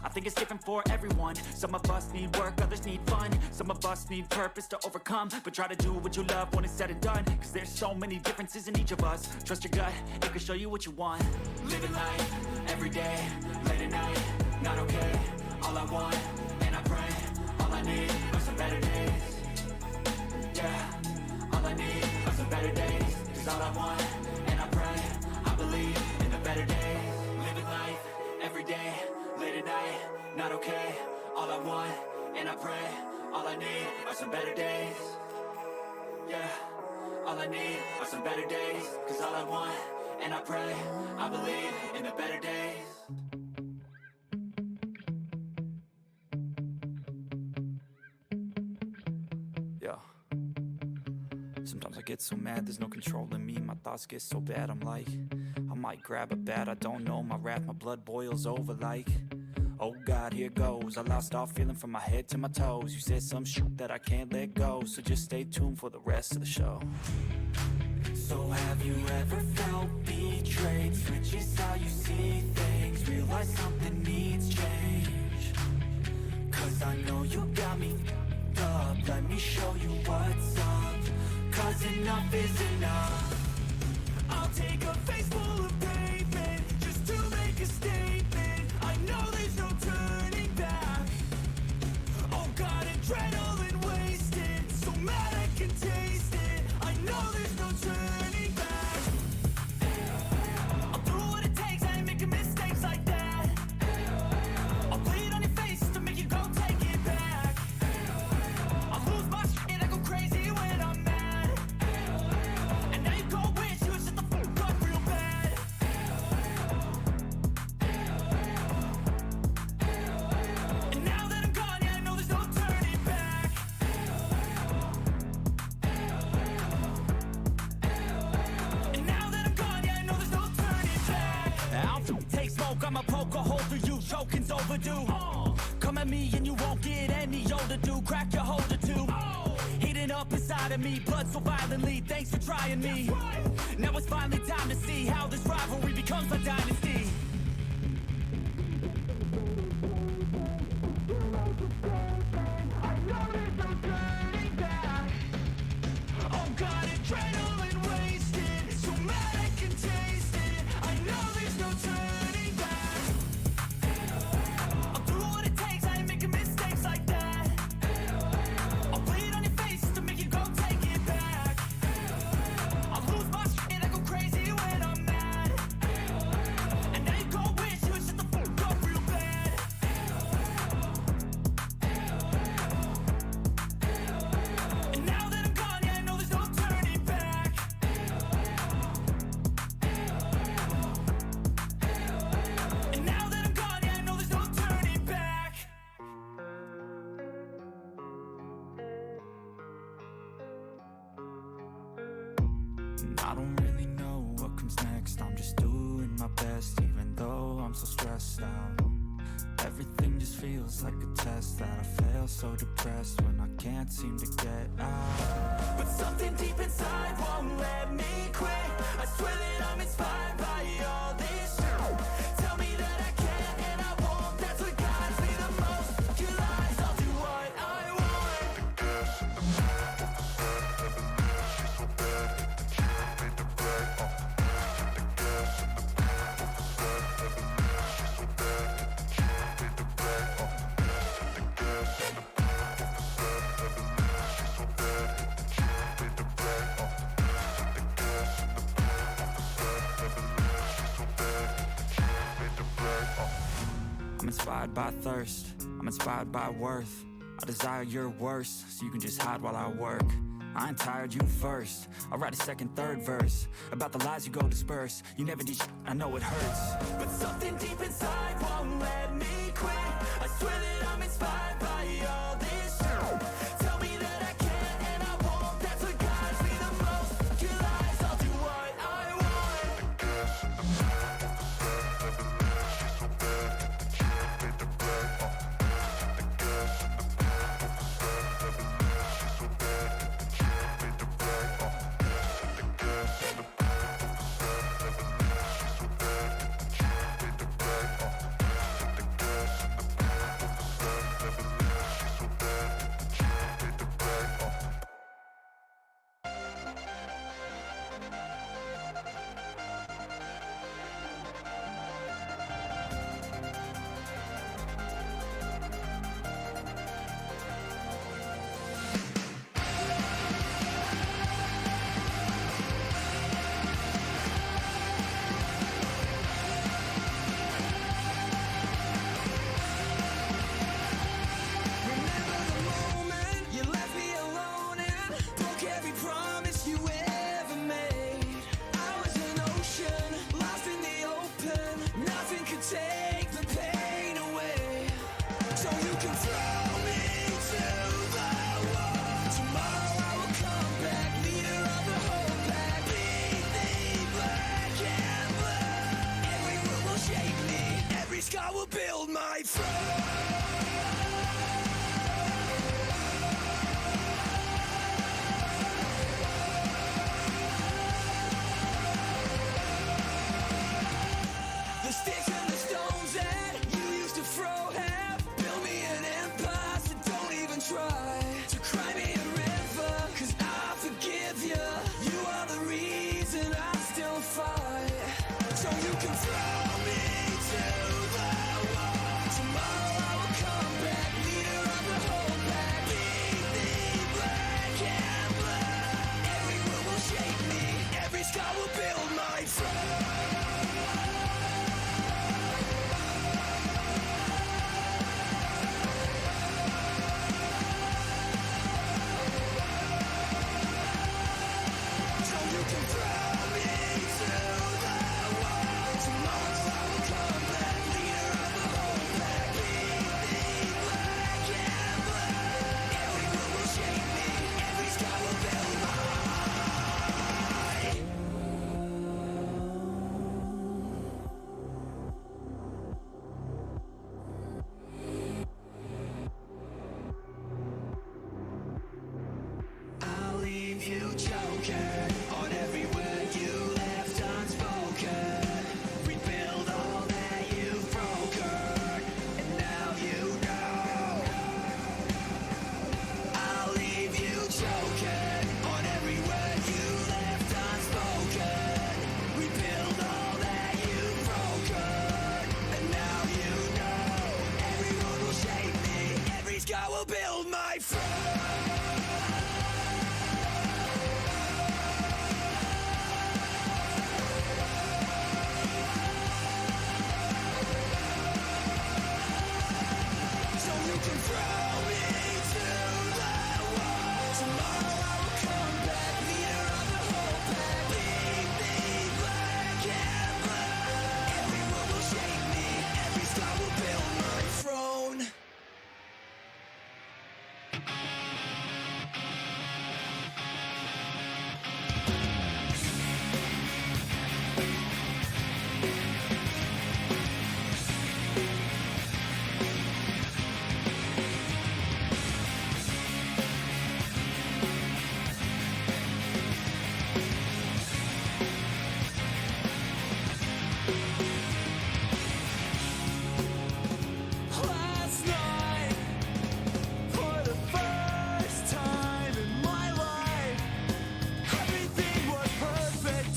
I think it's different for everyone. Some of us need work, others need fun. Some of us need purpose to overcome, but try to do what you love when it's said and done. Cause there's so many differences in each of us. Trust your gut, it can show you what you want. Living life, every day, late at night, not okay. All I want, and I pray, all I need are some better days. Yeah, all I need are some better days. Cause all I want, and I pray, I believe in the better days. Living life, every day, late at night, not okay. All I want, and I pray, all I need are some better days. Yeah, all I need are some better days. Cause all I want, and I pray, I believe in the better days. Yeah. Sometimes I get so mad, there's no controlling me. My thoughts get so bad, I'm like, I might grab a bat, I don't know. My wrath, my blood boils over like, oh God, here goes. I lost all feeling from my head to my toes. You said some shit that I can't let go, so just stay tuned for the rest of the show. So have you ever felt betrayed? Switches how you see things, realize something needs change. Cause I know you got me f***ed up. Let me show you what's up. Cause enough is enough. I'll take a face full of pavement just to make a statement. I know there's no turning back. Oh God, adrenaline wasted, so mad I can taste it. I know there's no turning back. I'll do what it takes, I ain't making mistakes like that. I'll bleed on your face to make you go take it back. I'll lose my shit and I go crazy when I'm mad. And now you go wish you would shut the fuck up real bad. And now that I'm gone, yeah I know there's no turning back. And now that I'm gone, yeah I know there's no turning back. I'll take smoke, I'ma poke a hole through you. choking's overdue. Come at me and you won't get any older, dude. Crack your holder too. Heating up inside of me, blood so violently. Thanks for trying me. Now it's finally time to see how this rivalry becomes a dynasty. Oh God, adrenaline wasted, so mad I can taste it. I know there's no turning back. I'll do what it takes, I ain't making mistakes like that. I'll bleed on your face to make you go take it back. I'll lose my shit, I go crazy when I'm mad. And now you gon' wish you would shut the fuck up real bad. And now that I'm gone, yeah, I know there's no turning back. And now that I'm gone, yeah, I know there's no turning back. I don't really know what comes next. I'm just doing my best, even though I'm so stressed out. Everything just feels like a test that I fail, so depressed when I can't seem to get out. But something deep inside won't let me quit. I swear that I'm inspired by all this shit. Tell me that I can and I won't. That's what guides me the most. Your lies, I'll do what I want. I'm inspired by thirst, I'm inspired by worth. I desire your worst, so you can just hide while I work. I ain't tired, you first. I'll write a second, third verse about the lies you go disperse. You never did shit, I know it hurts. But something deep inside won't let me quit. I swear that I'm inspired by all this shit. Tell me that I can and I won't. That's what guides me the most. Your lies, I'll do what I want. choking on every word you left unspoken. Rebuild all that you've broken, and now you know. I'll leave you choking on every word you left unspoken. Rebuild all that you've broken, and now you know. Every road will shape me, every scar will build my throne. So you can throw me to the wall. Tomorrow I will come back, leader of the whole pack. Leave me black and blue. Every word will shape me, every scar will build my throne. Last night, for the first time in my life, everything was perfect.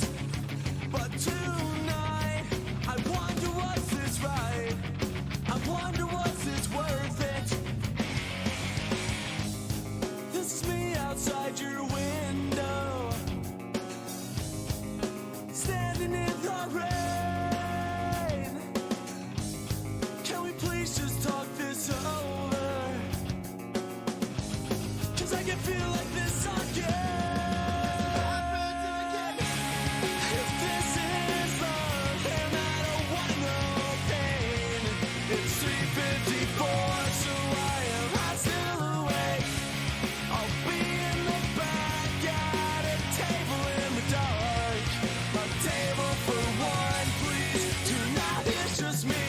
But tonight, I wonder was this right? I wonder was this worth it? This is me outside your window, standing in the rain. Can we please just talk this over? 'Cause I can feel like this again. If this is love, and I don't want no pain. It's 3:54, so I am high still awake. I'll be in the back at a table in the dark. A table for one, please. Tonight it's just me.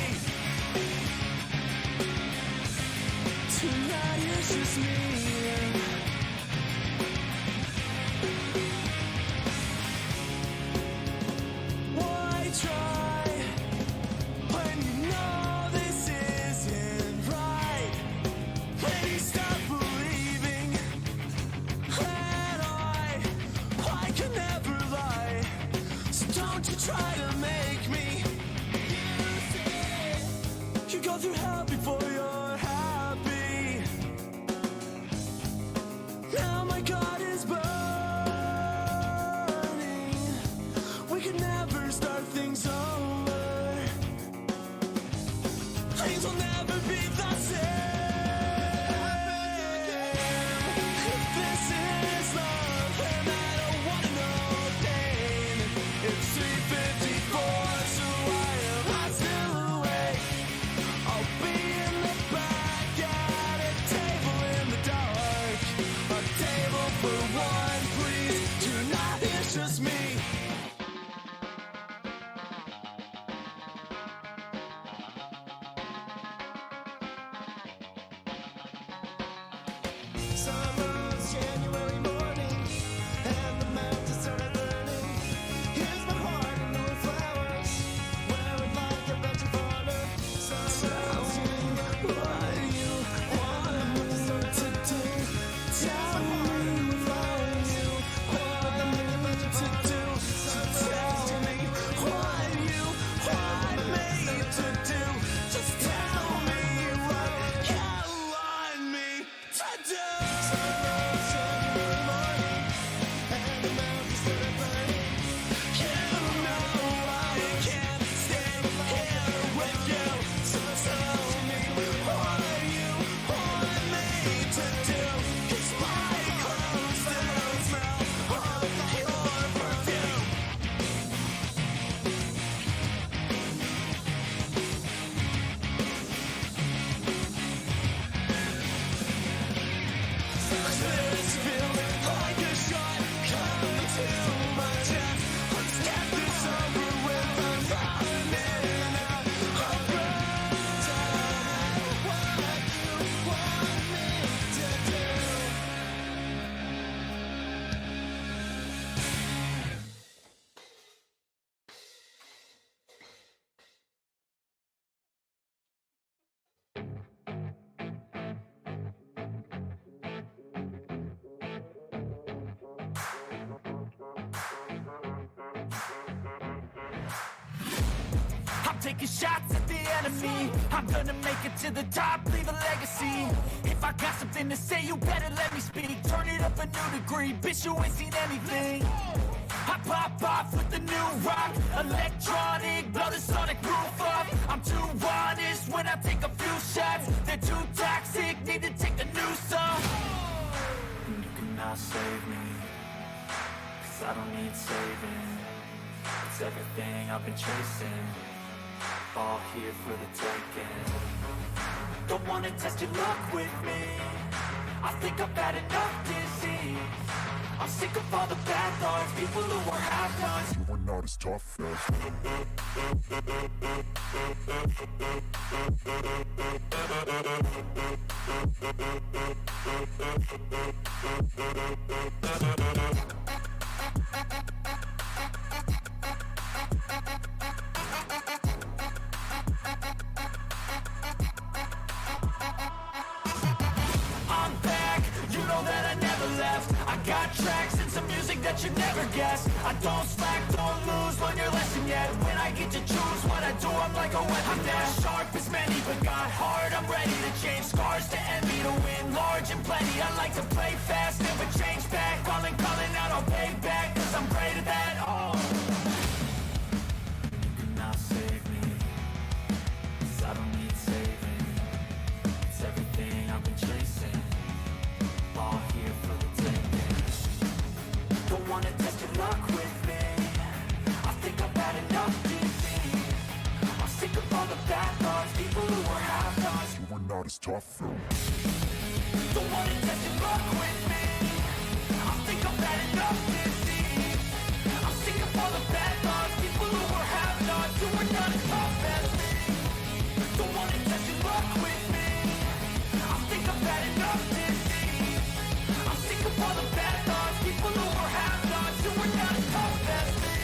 Tonight it's just me. Why try when you know this isn't right? Maybe stop believing that I can never lie. So don't you try to make me. You go through hell before you're happy. Now my God is burning. We could never start things over. Things will never be the same. If this is love, and I don't want no pain. It's 3:50. taking shots at the enemy. I'm gonna make it to the top, leave a legacy. If I got something to say, you better let me speak. Turn it up a new degree, bitch, you ain't seen anything. I pop off with the new rock, electronic, blow the sonic roof up. I'm too honest when I take a few shots. They're too toxic, need to take the noose off. And you cannot save me, 'cause I don't need saving. It's everything I've been chasing, all here for the taking. Don't wanna test your luck with me, I think I've had enough disease. I'm sick of all the bad thoughts, people who were half-nots. You were not as tough as I'm back, you know that I never left. I got tracks and some music that you never guessed. I don't slack, don't lose, learn your lesson yet. When I get to choose what I do, I'm like a weapon. I'm not sharp as many, but got hard. I'm ready to change scars to envy, to win large and plenty. I like to play fast, never change back. Calling out, I'll pay back, 'cause I'm great at that. Oh, you cannot save me, 'cause I don't need saving. It's everything I've been chasing, all here for the taking. Don't wanna test your luck with me, I think I've had enough disease. I'm sick of all the bad thoughts, people who were half-nots. You were not as tough though. Don't wanna test your luck with me, I think I've had enough disease. I'm sick of all the bad thoughts, people who were half-nots. You were not as tough as me. Don't wanna test your luck with me, I think I've had enough disease. I'm sick of all the bad thoughts, people who were half-nots. You were not as tough as me.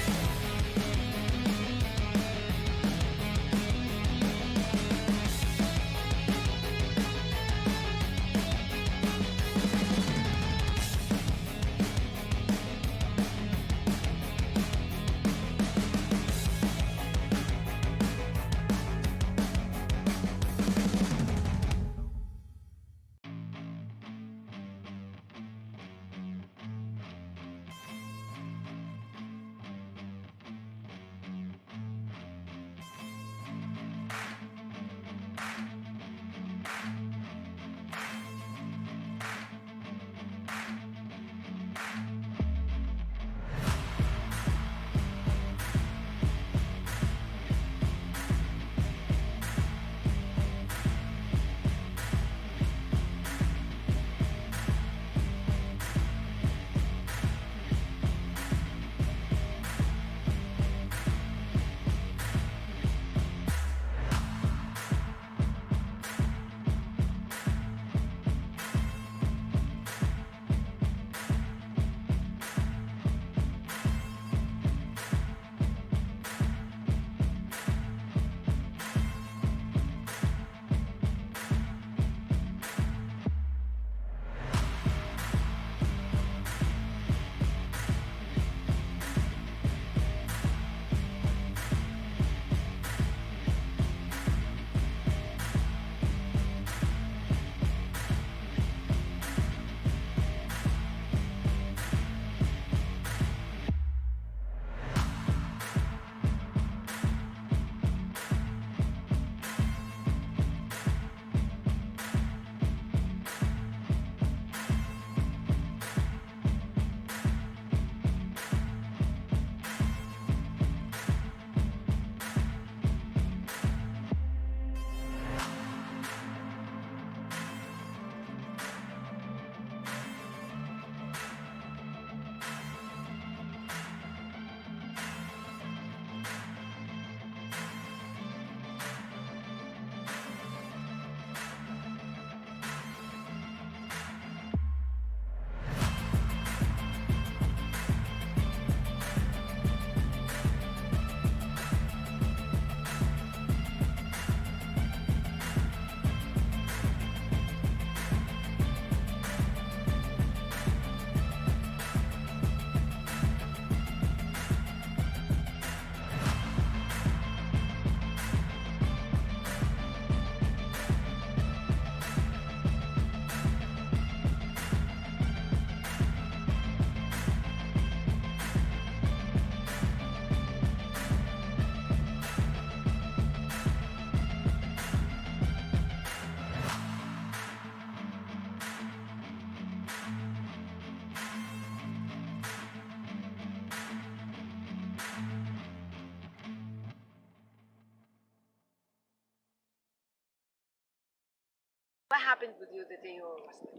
What happened with you the day you were arrested?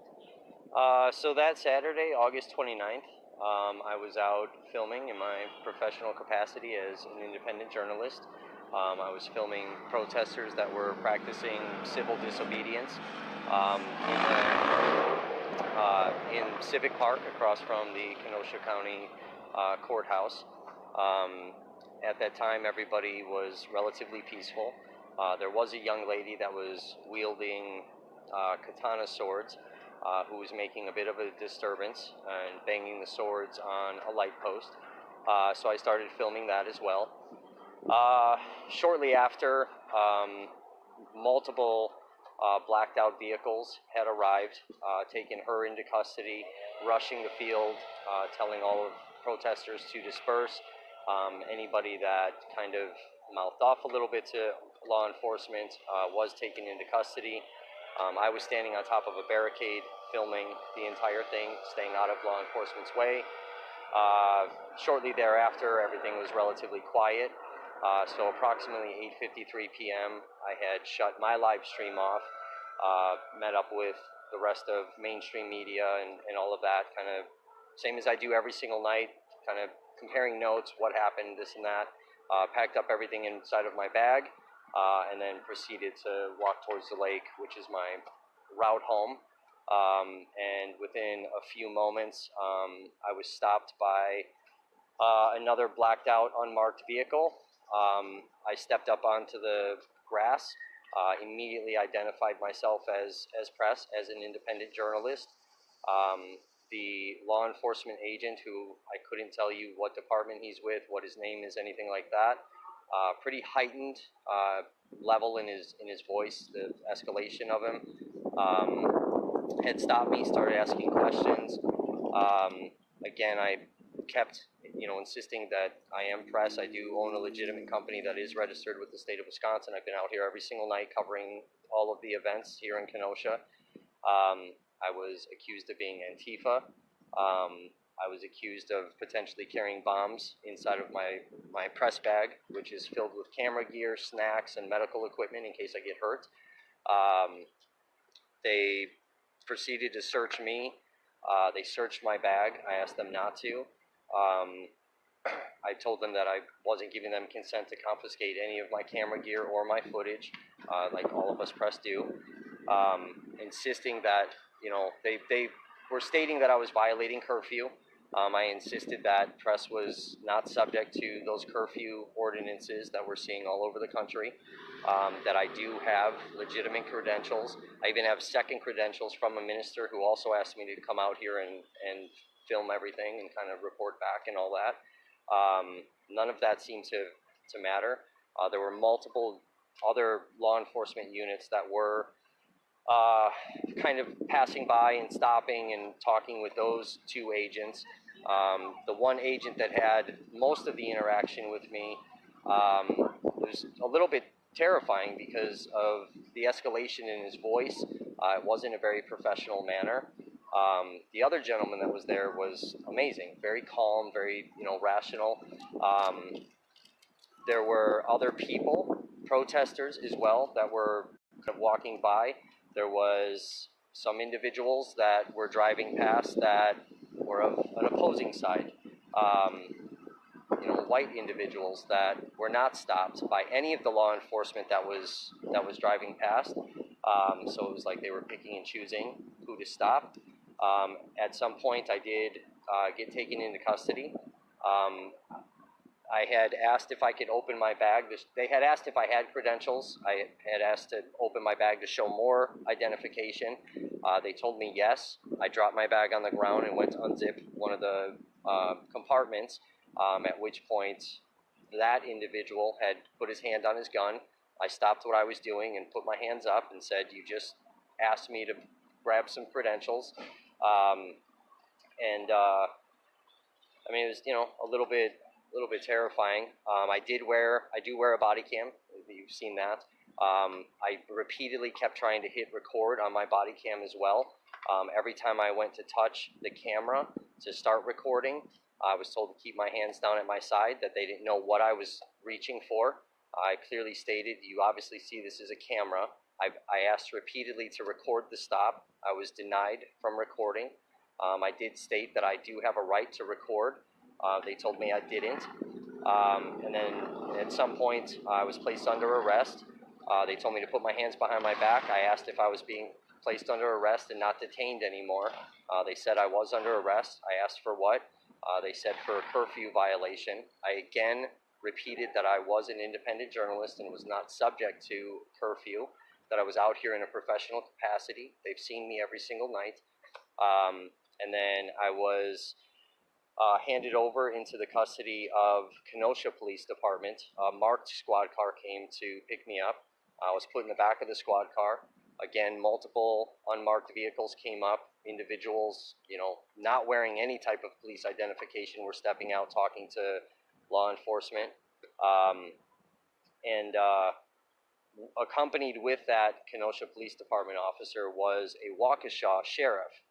So that Saturday, August 29th, I was out filming in my professional capacity as an independent journalist. I was filming protesters that were practicing civil disobedience in Civic Park across from the Kenosha County courthouse. At that time, everybody was relatively peaceful. There was a young lady that was wielding katana swords who was making a bit of a disturbance and banging the swords on a light post. So I started filming that as well. Shortly after, multiple blacked out vehicles had arrived, taking her into custody, rushing the field, telling all of protesters to disperse. Anybody that kind of mouthed off a little bit to law enforcement was taken into custody. I was standing on top of a barricade filming the entire thing, staying out of law enforcement's way. Shortly thereafter, everything was relatively quiet. So approximately 8:53 p.m., I had shut my live stream off, met up with the rest of mainstream media and all of that, kind of same as I do every single night, kind of comparing notes, what happened, this and that, packed up everything inside of my bag, and then proceeded to walk towards the lake, which is my route home. And within a few moments, I was stopped by another blacked out, unmarked vehicle. I stepped up onto the grass, immediately identified myself as press, as an independent journalist. The law enforcement agent, who I couldn't tell you what department he's with, what his name is, anything like that, pretty heightened level in his voice, the escalation of him, had stopped me, started asking questions. Again, I kept insisting that I am press. I do own a legitimate company that is registered with the state of Wisconsin. I've been out here every single night covering all of the events here in Kenosha. I was accused of being Antifa. I was accused of potentially carrying bombs inside of my press bag, which is filled with camera gear, snacks, and medical equipment in case I get hurt. They proceeded to search me. They searched my bag. I asked them not to. I told them that I wasn't giving them consent to confiscate any of my camera gear or my footage, like all of us press do, insisting that, they were stating that I was violating curfew. I insisted that press was not subject to those curfew ordinances that we're seeing all over the country, that I do have legitimate credentials. I even have second credentials from a minister who also asked me to come out here and film everything and kind of report back and all that. None of that seemed to matter. There were multiple other law enforcement units that were kind of passing by and stopping and talking with those two agents. The one agent that had most of the interaction with me was a little bit terrifying because of the escalation in his voice. It wasn't a very professional manner. The other gentleman that was there was amazing, very calm, very rational. There were other people, protesters as well, that were kind of walking by. There was some individuals that were driving past that were of an opposing side. White individuals that were not stopped by any of the law enforcement that was driving past. So it was like they were picking and choosing who to stop. At some point, I did get taken into custody. I had asked if I could open my bag. They had asked if I had credentials. I had asked to open my bag to show more identification. They told me yes. I dropped my bag on the ground and went to unzip one of the compartments, at which point that individual had put his hand on his gun. I stopped what I was doing and put my hands up and said, "You just asked me to grab some credentials." It was, a little bit terrifying. I do wear a body cam. You've seen that. I repeatedly kept trying to hit record on my body cam as well. Every time I went to touch the camera to start recording, I was told to keep my hands down at my side, that they didn't know what I was reaching for. I clearly stated, you obviously see this as a camera. I asked repeatedly to record the stop. I was denied from recording. I did state that I do have a right to record. They told me I didn't. And then at some point, I was placed under arrest. They told me to put my hands behind my back. I asked if I was being placed under arrest and not detained anymore. They said I was under arrest. I asked for what? They said for a curfew violation. I again repeated that I was an independent journalist and was not subject to curfew, that I was out here in a professional capacity. They've seen me every single night. And then I was handed over into the custody of Kenosha Police Department. A marked squad car came to pick me up. I was put in the back of the squad car. Again, multiple unmarked vehicles came up. Individuals, not wearing any type of police identification were stepping out, talking to law enforcement. Accompanied with that Kenosha Police Department officer was a Waukesha sheriff.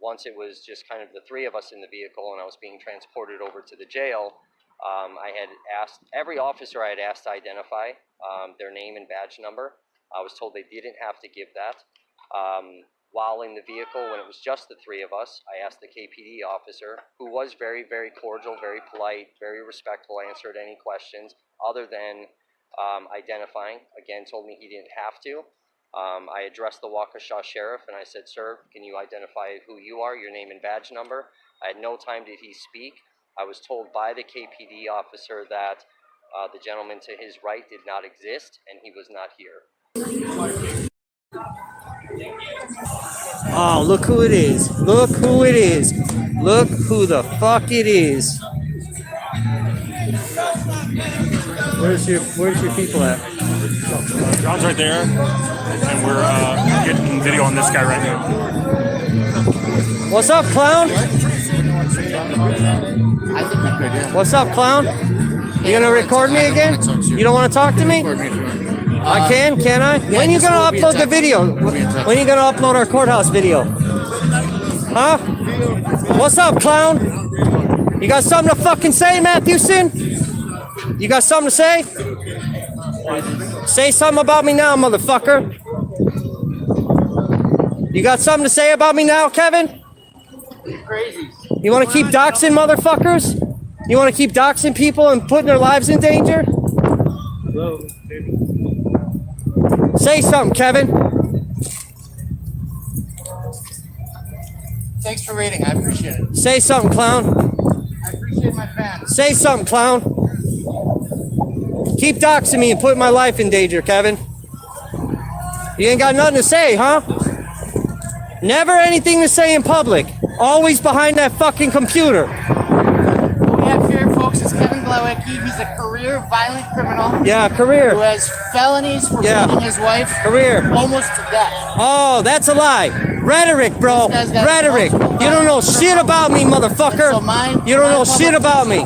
Once it was just kind of the three of us in the vehicle and I was being transported over to the jail, I had asked every officer I had asked to identify their name and badge number. I was told they didn't have to give that. While in the vehicle, when it was just the three of us, I asked the KPD officer, who was very, very cordial, very polite, very respectful, answered any questions other than identifying. Again, told me he didn't have to. I addressed the Waukesha sheriff and I said, "Sir, can you identify who you are, your name and badge number?" I had no time did he speak. I was told by the KPD officer that the gentleman to his right did not exist and he was not here. Oh, look who it is. Look who it is. Look who the fuck it is. Where's your people at? John's right there, and we're getting video on this guy right now. What's up, clown? What's up, clown? You gonna record me again? You don't want to talk to me? I can I? When you gonna upload the video? When you gonna upload our courthouse video? Huh? What's up, clown? You got something to fucking say, Matthewson? You got something to say? Say something about me now, motherfucker. You got something to say about me now, Kevin? Crazy. You want to keep doxing motherfuckers? You want to keep doxing people and putting their lives in danger? Say something, Kevin. Thanks for rating. I appreciate it. Say something, clown. I appreciate my fans. Say something, clown. Keep doxing me and putting my life in danger, Kevin. You ain't got nothing to say, huh? Never anything to say in public. Always behind that fucking computer. What we have here, folks, is Kevin Glowicki. He's a career violent criminal. Yeah, career. Who has felonies for beating his wife. Career. Almost to death. Oh, that's a lie. Rhetoric, bro. Rhetoric. You don't know shit about me, motherfucker. You don't know shit about me.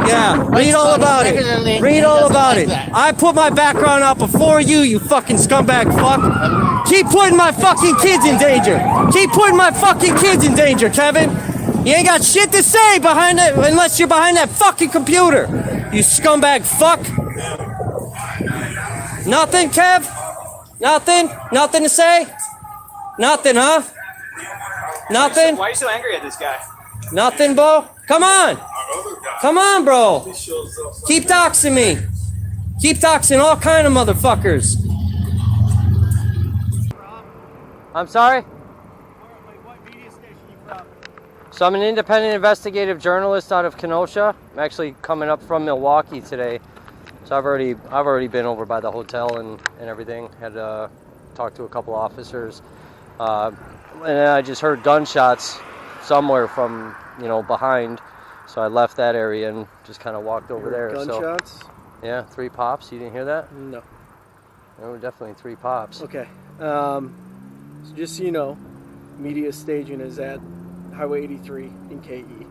Yeah, read all about it. Read all about it. I put my background out before you, you fucking scumbag fuck. Keep putting my fucking kids in danger. Keep putting my fucking kids in danger, Kevin. You ain't got shit to say behind that unless you're behind that fucking computer. You scumbag fuck. Nothing, Kev? Nothing? Nothing to say? Nothing, huh? Nothing? Why are you so angry at this guy? Nothing, bro? Come on. Come on, bro. Keep doxing me. Keep doxing all kind of motherfuckers. I'm sorry? So I'm an independent investigative journalist out of Kenosha. I'm actually coming up from Milwaukee today. So I've already been over by the hotel and everything. Had talked to a couple officers. And then I just heard gunshots somewhere from, behind. So I left that area and just kind of walked over there. Gunshots? So, yeah, 3 pops. You didn't hear that? No. There were definitely 3 pops. Okay. So just so you know, media staging is at Highway 83 in KE.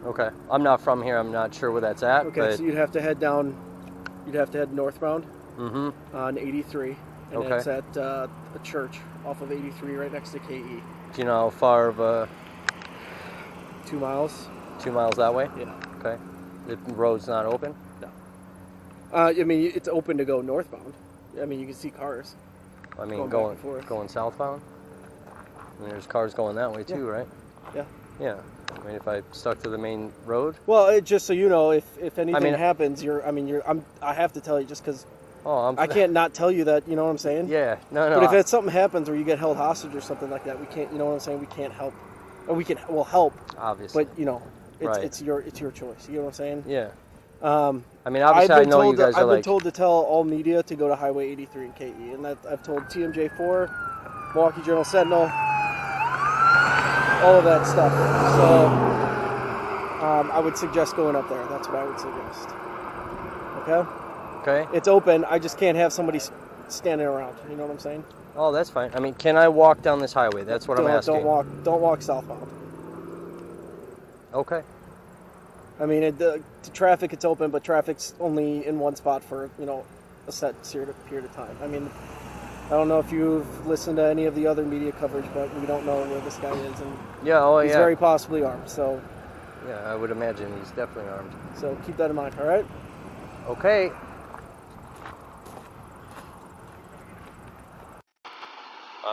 Okay. I'm not from here. I'm not sure where that's at. Okay, but... so you'd have to head down. You'd have to head northbound on 83. And okay. it's at a church off of 83 right next to KE. Do you know how far of 2 miles. 2 miles that way? Yeah. Okay. The road's not open? No. I mean, it's open to go northbound. I mean, you can see cars. I mean, Going back and forth. going southbound. I mean, there's cars going that way too, right? Yeah. Yeah. I mean, if I stuck to the main road. Well, just so you know, if anything mean- happens, I have to tell you just because Oh, I can't not tell you that. You know what I'm saying? Yeah. No. But if it's something happens or you get held hostage or something like that, we can't. You know what I'm saying? We can't help. Or we'll help. Obviously. But you know, Right. it's your choice. You know what I'm saying? Yeah. I mean, obviously, I know you guys are I've been like. told to tell all media to go to Highway 83 and KE, and that I've told TMJ4, Milwaukee Journal Sentinel, all of that stuff. So I would suggest going up there. That's what I would suggest. Okay. Okay. It's open. I just can't have somebody standing around. You know what I'm saying? Oh, that's fine. I mean, can I walk down this highway? That's what I'm asking. Don't walk southbound. Okay. I mean, the traffic, it's open, but traffic's only in one spot for, a set period of time. I mean, I don't know if you've listened to any of the other media coverage, but we don't know where this guy is, and he's very possibly armed, so... Yeah, I would imagine he's definitely armed. So keep that in mind, all right? Okay.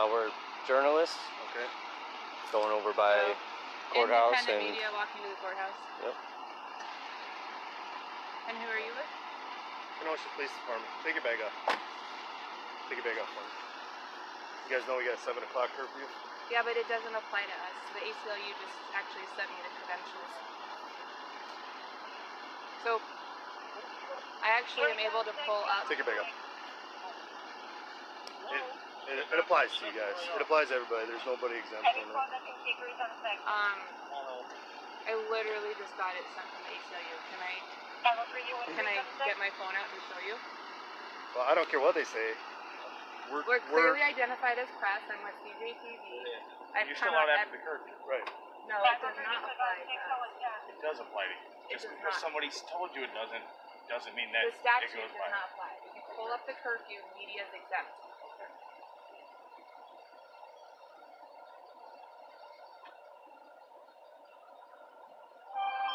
We're journalists. Okay. Going over by courthouse Independent media walking to the courthouse. Yep. And who are you with? Kenosha Police Department. Take your bag up. Take your bag up for me. You guys know we got a 7 o'clock curfew? Yeah, but it doesn't apply to us. The ACLU just actually sent me the credentials. So, I actually am able to pull up. Take your bag up. It applies to you guys. It applies to everybody. There's nobody exempt from it. I literally just got it sent from the ACLU. Can I get my phone out and show you? Well, I don't care what they say. We're clearly identified as press. I'm with CJTV. You're still not after the curfew, right? No, it does not apply to us. It does apply to you. Just because somebody's told you it doesn't mean that The statute it goes does by. not apply. If you pull up the curfew, media is exempt.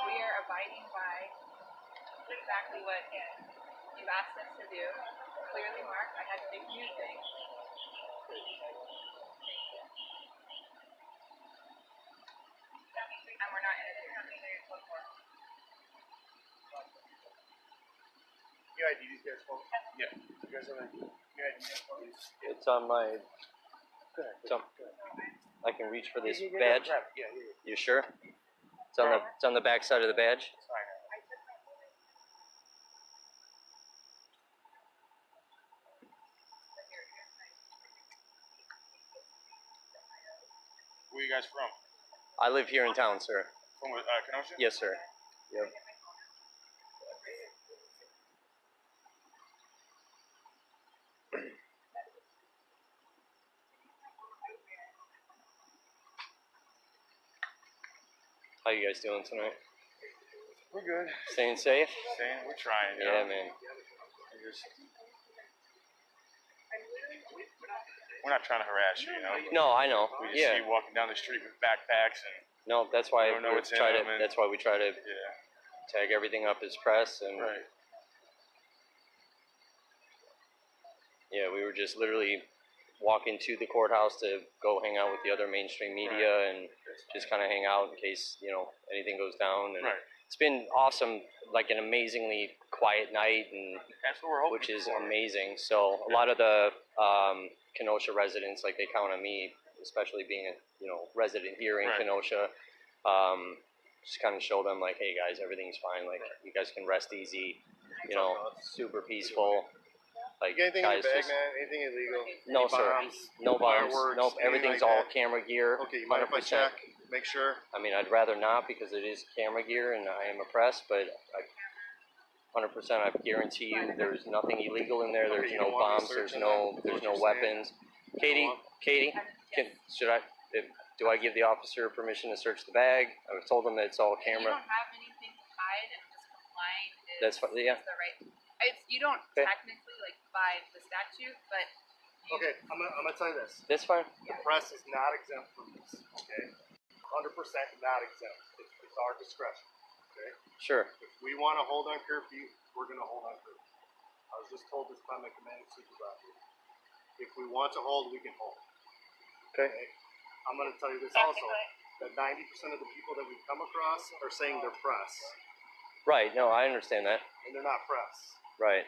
We are abiding by exactly what you've asked us to do. Clearly marked. I had to do a few things. And we're not interfering. You ID these guys, folks? Yeah. You guys have any? You ID these folks? It's on my. I can reach for this badge. Yeah. You sure? It's on the back side of the badge. Where are you guys from? I live here in town, sir. From Kenosha? Yes, sir. Yep. How you guys doing tonight? We're good. Staying safe? We're trying. you Yeah, know? man. We're not trying to harass you, you know? No, I know. We just Yeah. see you walking down the street with backpacks and No, that's why We don't know we what's in try to. them and- That's why we try to yeah. tag everything up as press and. Right. Yeah, we were just literally walking to the courthouse to go hang out with the other mainstream media and just kind of hang out in case anything goes down. And Right. it's been awesome, like an amazingly quiet night, and That's what we're hoping which is for. amazing. So a lot of the Kenosha residents, like they count on me, especially being a resident here in Right. Kenosha. Just kind of show them like, hey guys, everything's fine. Like you guys can rest easy. Super peaceful. Like You got anything guys, in your bag, just, man? Anything illegal? no Any sir, bombs? no bombs, Fireworks? nope. anything Everything's like all that? camera gear. Okay, you mind if I 100%. check? Make sure. I mean, I'd rather not because it is camera gear and I am a press, but 100% I guarantee you there's nothing illegal in there. Okay, There's you no don't want me to bombs. search There's in no that? there's What no you're saying? weapons. Katie, do I give the officer permission to search the bag? I've told them that it's all You camera. don't have anything to hide, and just complying is, That's fine, yeah. is the right. You don't Okay. technically by the statute, but Okay, I'm gonna tell you this. That's fine. The press is not exempt from this. Okay, 100% not exempt. It's our discretion. Okay. Sure. If we want to hold on curfew, we're gonna hold on curfew. I was just told this by my commanding supervisor. If we want to hold, we can hold. Okay. I'm going to tell you this also, that 90% of the people that we've come across are saying they're press, Right. No, I understand that. and they're not press. Right.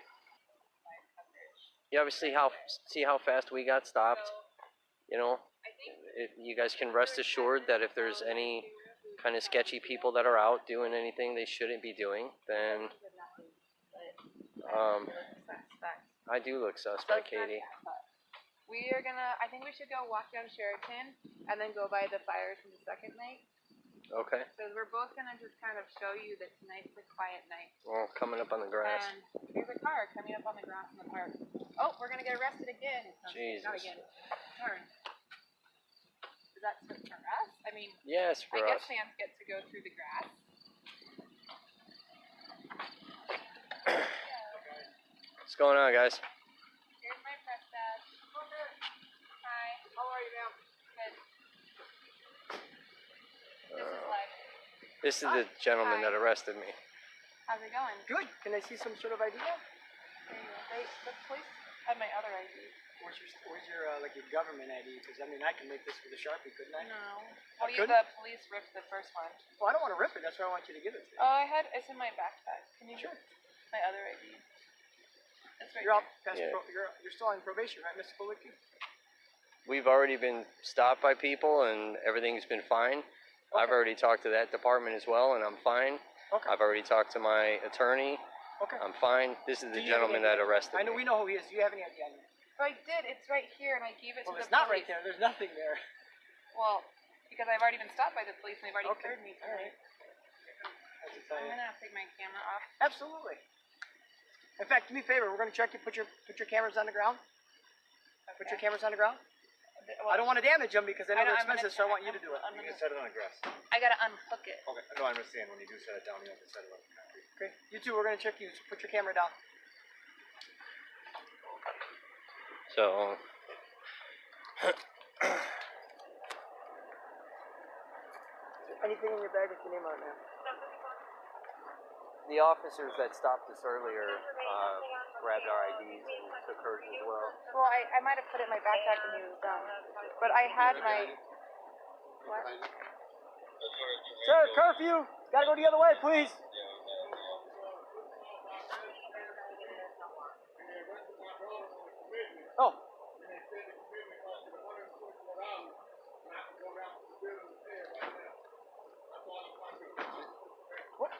You obviously see how fast we got stopped. You know, you guys can rest assured that if there's any kind of sketchy people that are out doing anything they shouldn't be doing, then I do look suspect, Katie. We are gonna, I think we should go walk down Sheraton and then go by the fires from the second night. Okay. So we're both gonna just kind of show you that tonight's a quiet night. Well, coming up on the grass. And there's a car coming up on the grass in the park. Oh, we're gonna get arrested again. Jesus. Not again. Turn. Is that for us? I mean, Yes, for I guess us. fans get to go through the grass. What's going on, guys? Here's my press badge. Hi. How are you, ma'am? Good. This is live. This is the gentleman that arrested me. How's it going? Good. Can I see some sort of ID? The police have my other ID. Where's your like your government ID? Because I mean, I can make this with a Sharpie, couldn't I? No. I Well, couldn't? the police ripped the first one. Well, I don't want to rip it. That's why I want you to give it to me. Oh, it's in my backpack. Can you? Sure. My other ID. It's right You're out here. past you're still on probation, right, Mr. Policki? We've already been stopped by people and everything's been fine. I've already talked to that department as well and I'm fine. Okay. I've already talked to my attorney. Okay. I'm fine. This is Do the you have any gentleman that idea? arrested I know me. we know who he is. Do you have any idea? Oh, I did. It's right here, and I gave it Well, to it's the not right police. there. There's nothing there. Well, because I've already been stopped by the police, and they've already Okay. cleared me tonight. I'm gonna have to take my camera off. Absolutely. In fact, do me a favor. We're gonna check you. Put your cameras on the ground. Put your cameras on the ground. I don't want to damage them because I know they're expensive, so I want you to do it. You can set it on the grass. I gotta unhook it. Okay. No, I understand. When you do set it down, you have to set it on the concrete. Okay. You two, we're gonna check you. So put your camera down. So Anything in your bag with your name on it, man? the officers that stopped us earlier grabbed our IDs and took hers as well. Well, I might have put it in my backpack when he was done, but I had my. What? Sir, curfew. Gotta go the other way, please. Oh. What?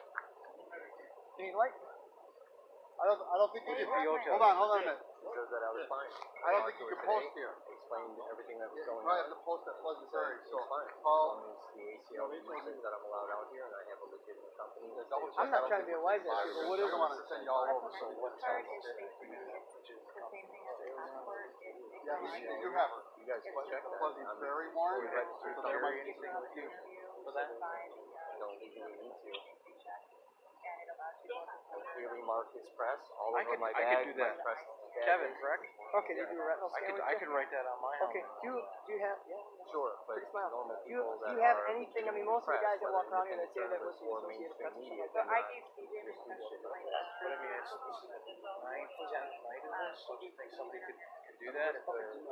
You need light? I don't think you can. Hold on a minute. Says that I was fine. I don't think you can post here. Explained everything that was going I on. have to post at Pleasant So Prairie, it's so fine. call. As long as the ACL says that I'm allowed out here and I have a legitimate company. I'm not trying to be a wise ass, but what I is don't want to send you all over. So what? Card is basically the same thing as a passport. Yeah, you do have it. You guys check that. Pleasant I'm Prairie one. fully registered So there might here. be anything with you for that. Don't legally need to. Clearly marked his press all over my bag. I could do that. My press badge. Kevin, correct? Okay, did you do a retinal scan with I you? could write that on my. Okay, do you have, yeah, Sure, but pretty smile. normal Do you, people do that you have are anything, I mean, most of the guys that walk around here that say that was the or Associated Press mainstream or media, something But I like gave CJ the question But I mean, it's 9% light in this, so do you think somebody could do that if they're as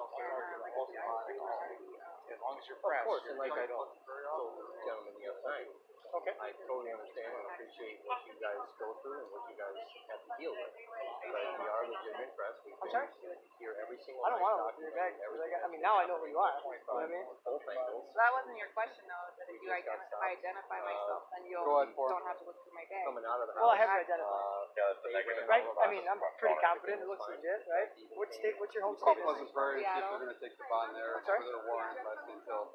long as you're Of pressed? course, and you're like I good. told the gentleman the other night, Okay. I totally understand and appreciate what you guys go through and what you guys have to deal with. But we are legitimate press. We've I'm sorry? been here every single I don't night want to look through your bag. documenting I mean, now I know who you are. You know what I mean? both angles. So that wasn't your question though, that if you if I identify myself, then you'll Go ahead, Ford. don't have to look through my bag. Coming out of the Well, I house. have to identify. Right? I mean, I'm pretty confident. It looks legit, right? Which state? What's your home Call state? Pleasant Prairie, see if Seattle. they're going to take the bond there. I'm sorry? For their warrant, but until.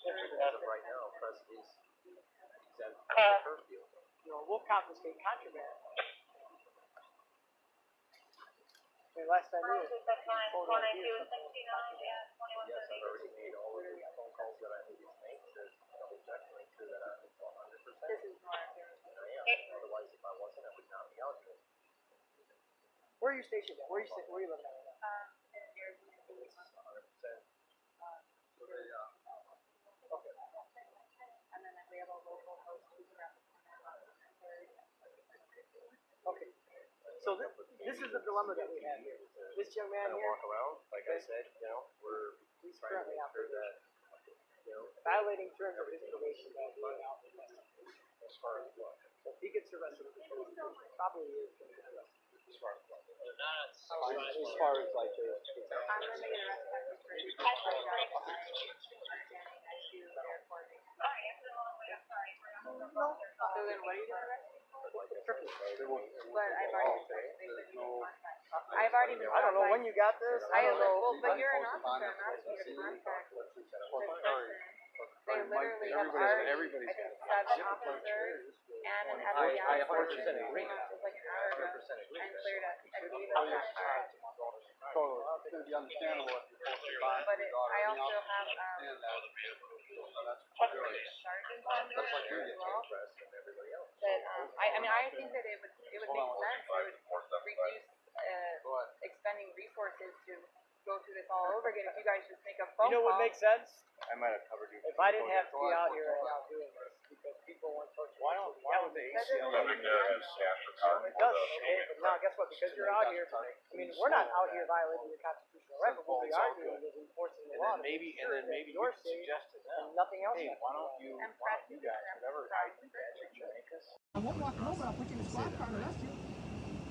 As of right now, press is exempt from the curfew. You know, we'll confiscate contraband. I mean, last I knew, Yes, I've already made all of the phone calls that I needed to make to double check to make sure that I'm 100%. This is more. And I am. Otherwise, if I wasn't, I would not be out here. where are you stationed at? Where are you living at right now? 100%. And then we have a local host who's around the corner. is the dilemma that we have here. This young man here. Walk around, like I said, we're He's trying to currently make out sure there. that, Violating terms of his probation that we out as far as what? if he gets arrested, probably is going to get arrested. As far as what? As far as like the I'm gonna get arrested for standing next to the airport. So then what are you doing arrested? But I've already been I've already been I don't know when you got this. I don't know. Well, but you're an officer. I'm asking you to contact this person. They literally have already, I think, 7 officers and an FBI. I 100% agree. Like an hour ago, and cleared up. I gave up that car. So it's going to be understandable if you're supposed to buy. But I also have sergeants on there as well. That I mean, I think that it would make sense. It would reduce expending resources to go through this all over again. If you guys just make a phone You know what call. makes sense? I might have covered you. If I didn't have to be out here right now doing this because people weren't tortured. Why don't the ACL? It does. Okay, but now guess what? Because you're out here, I mean, we're not out here violating your constitutional right, but what we are doing is enforcing the law. And then maybe you you're can safe suggest to them, and nothing else. hey, why don't you guys, whatever ID badge you make us. I won't walk over. I'll put you in a squad car and arrest you.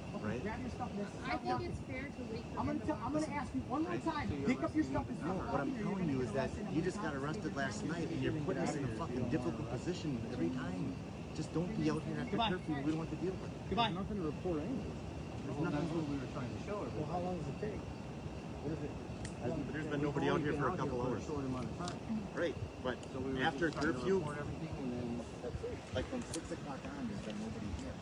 Okay, grab your stuff. I think it's fair to wait for I'm gonna ask you one more time. Pick up your stuff and start What I'm walking, or you're telling gonna you get is that arrested. you just got arrested last night and you're putting us in a fucking difficult position every time. Just don't be out here after curfew. We don't want to deal with it. Goodbye. There's nothing to report anyway. That's what we were trying to show everybody. Well, how long does it take? What is it? There's been nobody out here for a couple hours. Right, but after curfew, like from 6 o'clock on, there's been nobody here.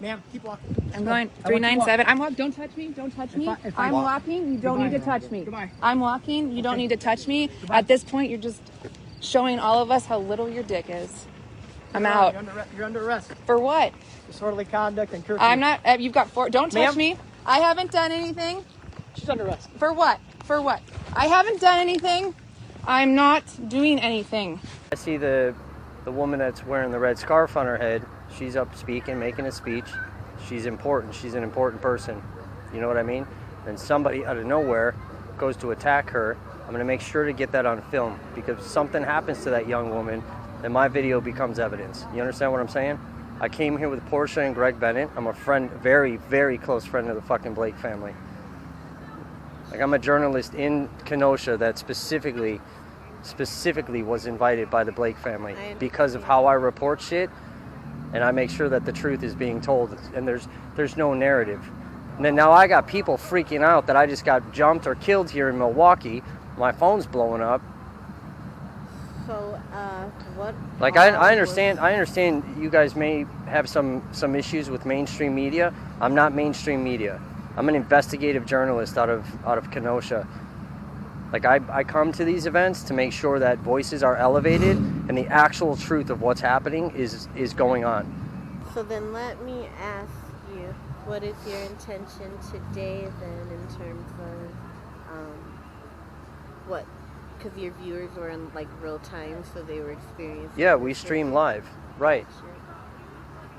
Ma'am, keep walking. I'm going 397. I'm walking. Don't touch me. Don't touch me. I'm walking. You don't need to touch me. Goodbye. I'm walking. You don't need to touch me. At this point, you're just showing all of us how little your dick is. I'm out. You're under arrest. For what? Disorderly conduct and curfew. I'm not. You've got 4. Don't touch Ma'am? me. I haven't done anything. She's under arrest. For what? For what? I haven't done anything. I'm not doing anything. I see the woman that's wearing the red scarf on her head. She's up speaking, making a speech. She's important. She's an important person. You know what I mean? And somebody out of nowhere goes to attack her. I'm going to make sure to get that on film because something happens to that young woman and my video becomes evidence. You understand what I'm saying? I came here with Portia and Greg Bennett. I'm a friend, very, very close friend of the fucking Blake family. Like I'm a journalist in Kenosha that specifically was invited by the Blake family because of how I report shit. And I make sure that the truth is being told, and there's no narrative. And then now I got people freaking out that I just got jumped or killed here in Milwaukee. My phone's blowing up. So, what? Like I understand you guys may have some issues with mainstream media. I'm not mainstream media. I'm an investigative journalist out of Kenosha. Like I come to these events to make sure that voices are elevated and the actual truth of what's happening is going on. So then let me ask you, what is your intention today then in terms of what? Because your viewers were in like real time, so they were experiencing. Yeah, we stream live, right?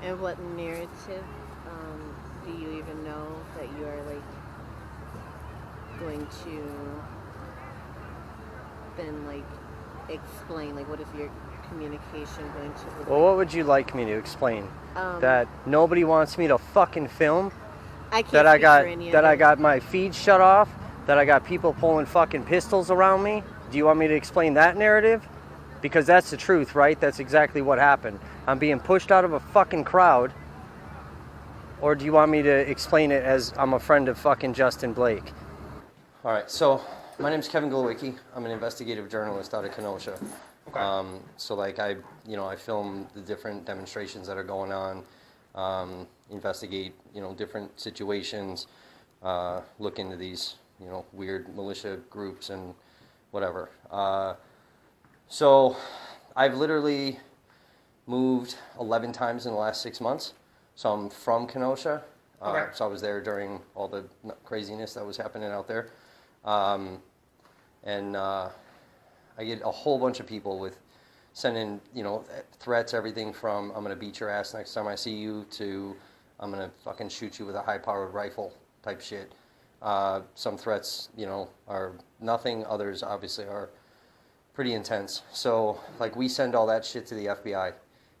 And what narrative do you even know that you are like going to then like explain? Like, what is your communication going to look Well, what would you like me to explain? like? That nobody wants me to fucking film? I can't That I speak got for any of that I it. got my feed shut off? That I got people pulling fucking pistols around me? Do you want me to explain that narrative? Because that's the truth, right? That's exactly what happened. I'm being pushed out of a fucking crowd. Or do you want me to explain it as I'm a friend of fucking Justin Blake? All right, so my name's Kevin Glowicki. I'm an investigative journalist out of Kenosha. Okay. So like I film the different demonstrations that are going on, investigate, different situations, look into these, weird militia groups and whatever. So I've literally moved 11 times in the last 6 months. So I'm from Kenosha. Okay. So I was there during all the craziness that was happening out there. I get a whole bunch of people with sending, threats, everything from I'm going to beat your ass next time I see you to I'm going to fucking shoot you with a high-powered rifle, type shit. Some threats, you know, are nothing. Others obviously are pretty intense. So like we send all that shit to the FBI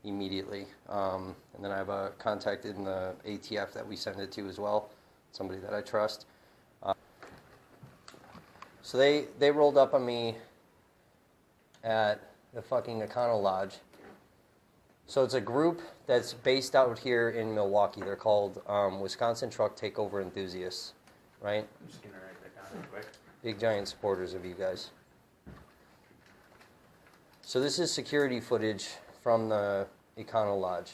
immediately. And then I have a contact in the ATF that we send it to as well, somebody that I trust. So they rolled up on me at the fucking Econo Lodge. So it's a group that's based out here in Milwaukee. They're called Wisconsin Truck Takeover Enthusiasts, right? I'm just gonna write that down real quick. Big giant supporters of you guys. So this is security footage from the Econo Lodge.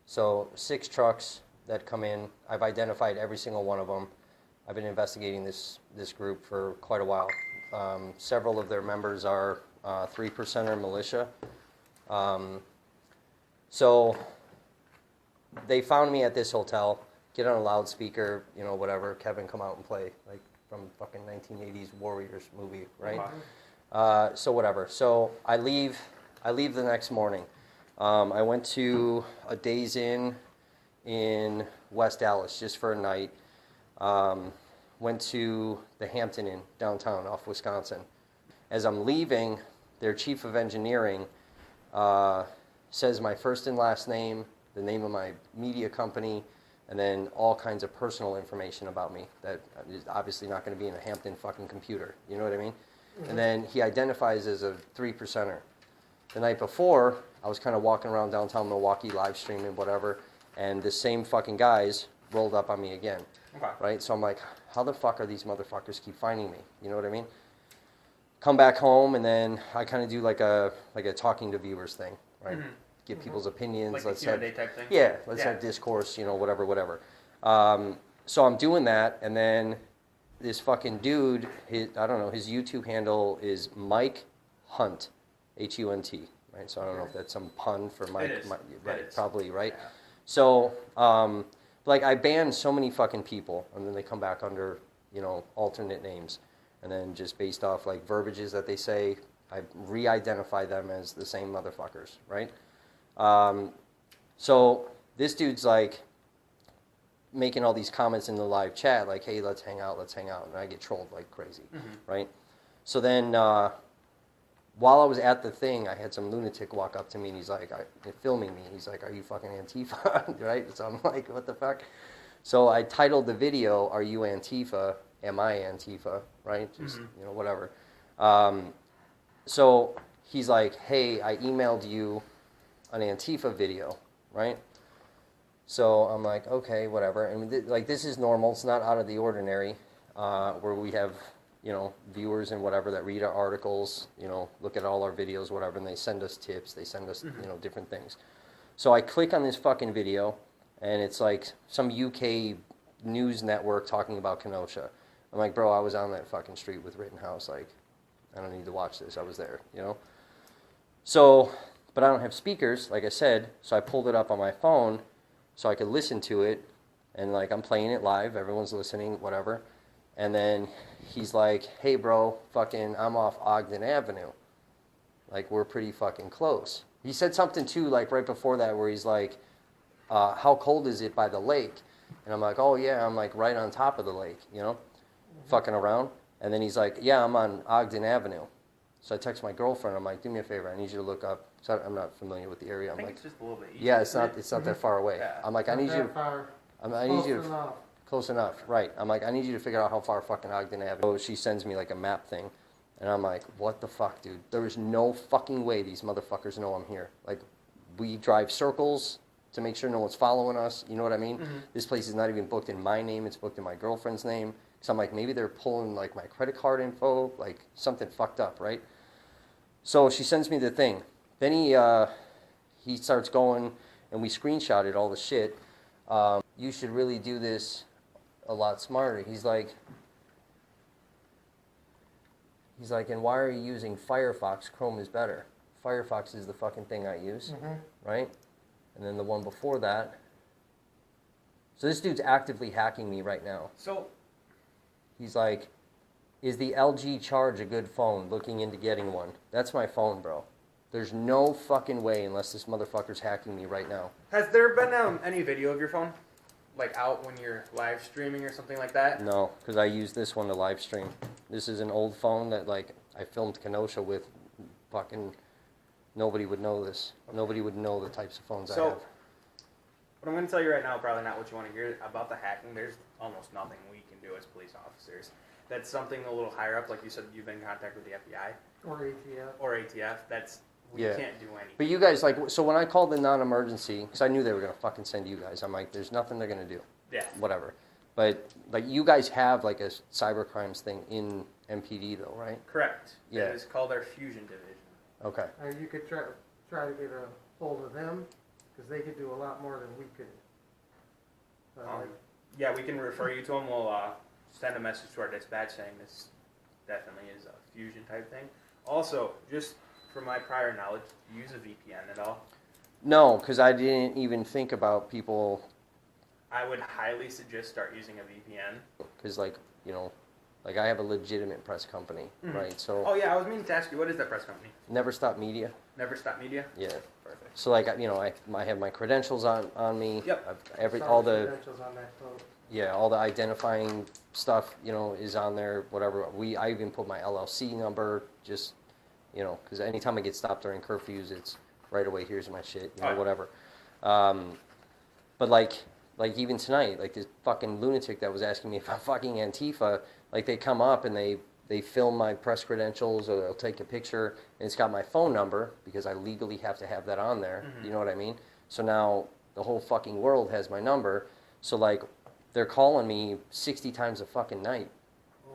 So 6 trucks that come in. I've identified every single one of them. I've been investigating this group for quite a while. Several of their members are 3%er militia. So they found me at this hotel, get on a loudspeaker, you know, whatever, Kevin, come out and play, like from fucking 1980s Warriors movie, right? So whatever. So I leave the next morning. I went to a Days Inn in West Dallas just for a night. Went to the Hampton Inn downtown off Wisconsin. As I'm leaving, their chief of engineering says my first and last name, the name of my media company, and then all kinds of personal information about me that is obviously not going to be in a Hampton fucking computer. You know what I mean? And then he identifies as a 3%er. The night before, I was kind of walking around downtown Milwaukee, live streaming, whatever, and the same fucking guys rolled up on me again. Okay. Right? So I'm like, how the fuck are these motherfuckers keep finding me? You know what I mean? Come back home, and then I kind of do like a talking to viewers thing, right? Mhm. Get people's opinions. Like let's the Q&A have type thing? Yeah, let's Yeah. have discourse. You know, whatever. So I'm doing that, and then this fucking dude, I don't know, his YouTube handle is Mike Hunt, Hunt, right? So I don't know if that's some pun for Mike. It is. Right, It is. probably, right? So, like, I banned so many fucking people, and then they come back under, you know, alternate names. And then just based off, like, verbiages that they say, I re-identify them as the same motherfuckers, right? So this dude's, like, making all these comments in the live chat, like, hey, let's hang out. And I get trolled like crazy, right? So then while I was at the thing, I had some lunatic walk up to me, and he's like, filming me. He's like, are you fucking Antifa, right? So I'm like, what the fuck? So I titled the video, Are You Antifa? Am I Antifa, right? Just, you know, whatever. So he's like, hey, I emailed you an Antifa video, right? So I'm like, okay, whatever. And like, this is normal. It's not out of the ordinary, where we have, you know, viewers and whatever that read our articles, you know, look at all our videos, whatever, and they send us tips. They send us, you know, different things. So I click on this fucking video, and it's like some UK news network talking about Kenosha. I'm like, bro, I was on that fucking street with Rittenhouse. Like, I don't need to watch this. I was there, you know? So, but I don't have speakers, like I said, so I pulled it up on my phone so I could listen to it, and like, I'm playing it live, everyone's listening, whatever. And then he's like, hey, bro, fucking, I'm off Ogden Avenue. Like, we're pretty fucking close. He said something too, like right before that, where he's like, how cold is it by the lake? And I'm like, oh yeah, I'm like right on top of the lake, you know, fucking around. And then he's like, yeah, I'm on Ogden Avenue. So I text my girlfriend, I'm like, do me a favor, I need you to look up. So I'm not familiar with the area. I'm like, it's just a little bit easier. yeah, it's not that far away. Yeah. I'm like, I need you to, I need you to, close enough, right. I'm like, I need you to figure out how far fucking Ogden Avenue. So she sends me like a map thing. And I'm like, what the fuck, dude? There is no fucking way these motherfuckers know I'm here. Like, we drive circles to make sure no one's following us. You know what I mean? This place is not even booked in my name. It's booked in my girlfriend's name. So I'm like, maybe they're pulling like my credit card info, like something fucked up, right? So she sends me the thing. Then he starts going, and we screenshotted all the shit. You should really do this a lot smarter. He's like, and why are you using Firefox? Chrome is better. Firefox is the fucking thing I use, right? And then the one before that. So this dude's actively hacking me right now. So he's like, is the LG Charge a good phone? Looking into getting one. That's my phone, bro. There's no fucking way unless this motherfucker's hacking me right now. has there been any video of your phone? like out when you're live streaming or something like that? No, because I use this one to live stream. This is an old phone that like I filmed Kenosha with. Fucking nobody would know this. Nobody would know the types of phones I have. What I'm going to tell you right now, probably not what you want to hear about the hacking. There's almost nothing we can do as police officers. That's something a little higher up, like you said, you've been in contact with the FBI. Or ATF. We can't do anything. But you guys, like, so when I called the non-emergency, because I knew they were going to fucking send you guys, I'm like, there's nothing they're going to do. Yeah. Whatever. But, like, you guys have, like, a cyber crimes thing in MPD, though, right? Correct. Yeah. It is called our Fusion Division. Okay. You could try to get a hold of them, because they could do a lot more than we could. Yeah, we can refer you to them. We'll send a message to our dispatch saying this definitely is a Fusion type thing. Also, just from my prior knowledge, do you use a VPN at all? No, because I didn't even think about people. I would highly suggest start using a VPN. Because, like, you know, like I have a legitimate press company, right? So. Oh yeah, I was meaning to ask you, what is that press company? Never Stop Media. Never Stop Media. Yeah. Perfect. So like you know, I have my credentials on me. Yep. All the. Credentials on that phone. Yeah, all the identifying stuff, you know, is on there. Whatever. I even put my LLC number, just, you know, because anytime I get stopped during curfews, it's right away. Here's my shit, you know, whatever. But like even tonight, like this fucking lunatic that was asking me about fucking Antifa, like they come up and they film my press credentials or they'll take a picture and it's got my phone number because I legally have to have that on there. You know what I mean? So now the whole fucking world has my number. So like they're calling me 60 times a fucking night.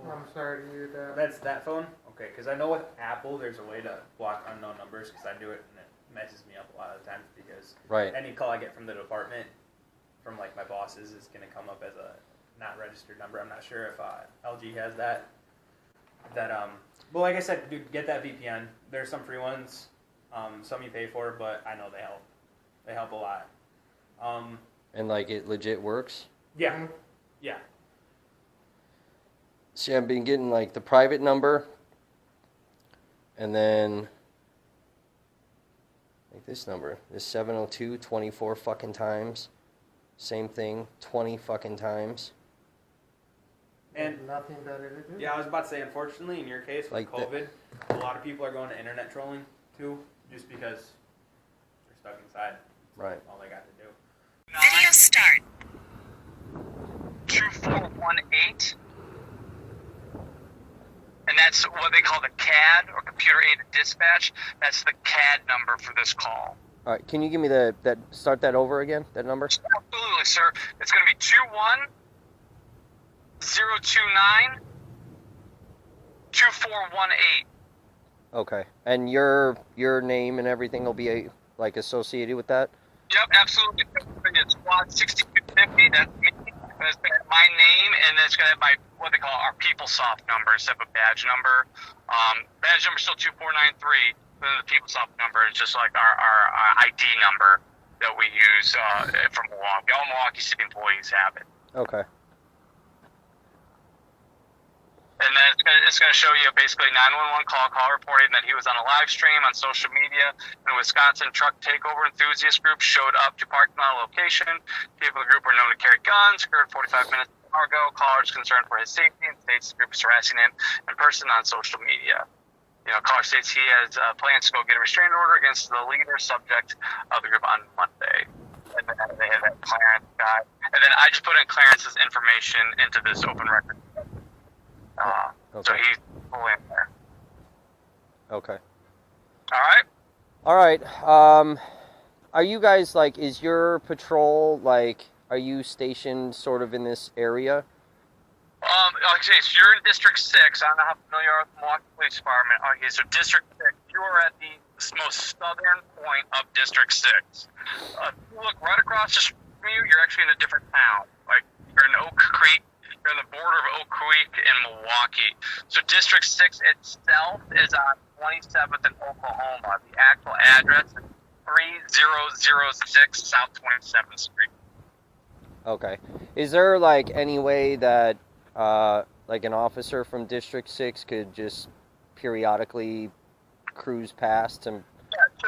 I'm sorry to hear that. That's that phone? Okay, because I know with Apple there's a way to block unknown numbers because I do it and it messes me up a lot of the times because any call I get from the department from like my bosses is going to come up as a not registered number. I'm not sure if LG has that. Well, like I said, dude, get that VPN. There's some free ones, some you pay for, but I know they help. They help a lot. And like it legit works? Yeah. Yeah. See, I've been getting like the private number and then like this number, this 702 24 fucking times. Same thing, 20 fucking times. And nothing better to do. Yeah, I was about to say, unfortunately, in your case with Like COVID, a lot of people are going to internet trolling too, just because they're stuck inside. Right. All they got to do. Video start. 2418. And that's what they call the CAD, or Computer Aided Dispatch. That's the CAD number for this call. All right, can you give me start that over again, that number? Absolutely, sir. It's going to be 21029 2418. Okay, and your name and everything will be like associated with that? Yep, absolutely. It's Squad 6250. That's me. That's going to have my name, and then it's going to have my, what they call our PeopleSoft number instead of a badge number. Badge number is still 2493. Then the PeopleSoft number is just like our ID number that we use from Milwaukee. All Milwaukee City employees have it. Okay. And then it's going to show you basically 911 call reporting that he was on a live stream on social media. And a Wisconsin truck takeover enthusiast group showed up to parking lot location. People in the group were known to carry guns. Occurred 45 minutes ago. Caller is concerned for his safety and states the group is harassing him in person on social media. You know, caller states he has plans to go get a restraining order against the leader subject of the group on Monday. And then they have that Clarence guy. And then I just put in Clarence's information into this open record. Okay. So he's fully in there. Okay. All right. Are you guys like, is your patrol like, are you stationed sort of in this area? Like I say, so you're in District 6. I don't know how familiar you are with the Milwaukee Police Department. Okay, so District 6, you are at the most southern point of District 6. If you look right across the street from you, you're actually in a different town. Like, you're in Oak Creek. You're on the border of Oak Creek and Milwaukee. So District 6 itself is on 27th in Oklahoma. The actual address is 3006 South 27th Street. Okay. Is there like any way that like an officer from District 6 could just periodically cruise past and... Yeah, so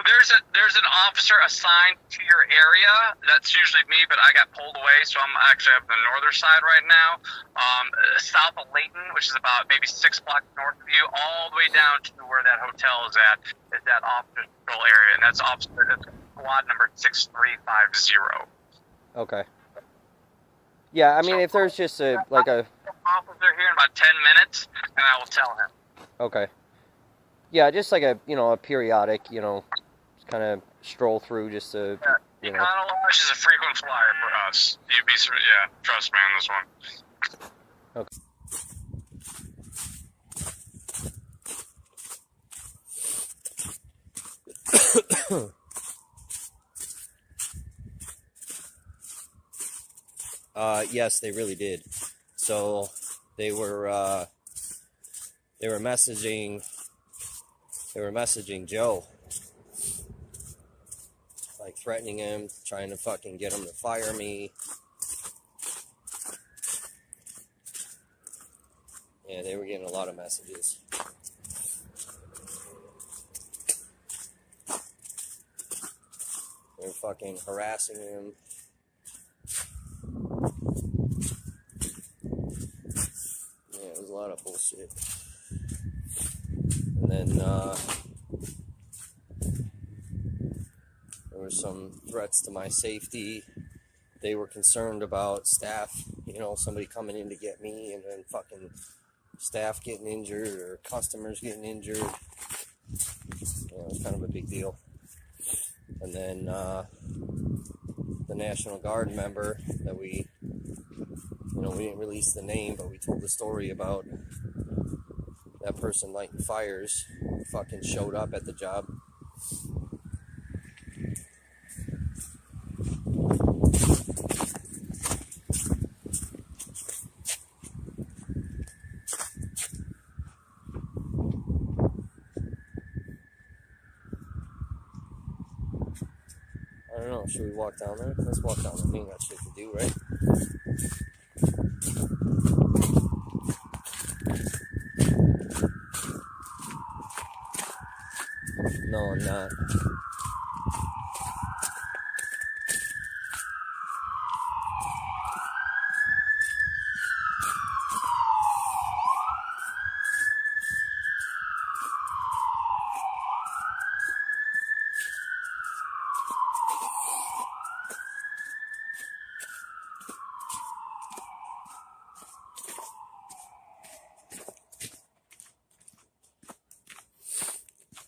there's there's an officer assigned to your area, that's usually me, but I got pulled away, so I'm actually up the northern side right now. South of Layton, which is about maybe 6 blocks north of you, all the way down to where that hotel is at, is that officer patrol area, and that's squad number 6350. Okay. Yeah, I mean, if there's just a officer here in about 10 minutes, and I will tell him. Okay. Yeah, just like a, you know, a periodic, you know, just kind of stroll through just to, you know. Econo-Lodge is a frequent flyer for us. You'd be, yeah, trust me on this one. Okay. Yes, they really did. So they were messaging Joe, like threatening him, trying to fucking get him to fire me. Yeah, they were getting a lot of messages. They were fucking harassing him. Yeah, it was a lot of bullshit. And then there were some threats to my safety. They were concerned about staff, you know, somebody coming in to get me and then fucking staff getting injured or customers getting injured. You know, it was kind of a big deal. And then the National Guard member that we didn't release the name, but we told the story about that person lighting fires, fucking showed up at the job. I don't know, should we walk down there? Let's walk down there. We ain't got shit to do, right? No, I'm not.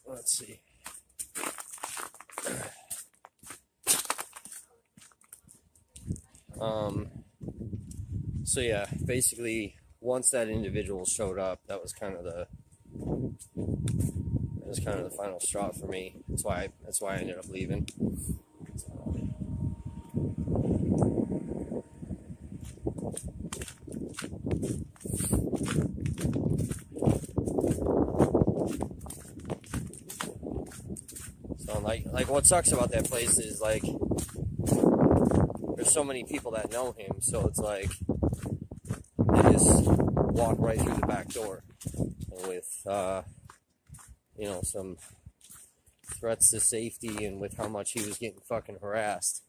Let's see. So yeah, basically once that individual showed up, that was kind of the final straw for me. That's why I ended up leaving. So like what sucks about that place is like there's so many people that know him, so it's like they just walk right through the back door, and with you know, some threats to safety and with how much he was getting fucking harassed,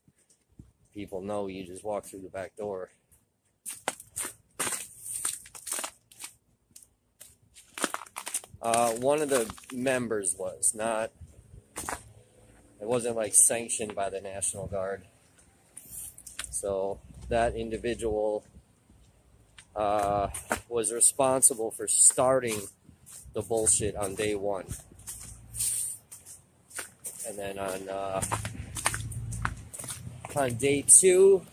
people know you just walk through the back door. One of the members was not, it wasn't like sanctioned by the National Guard. So that individual was responsible for starting the bullshit on day one. And then on day two,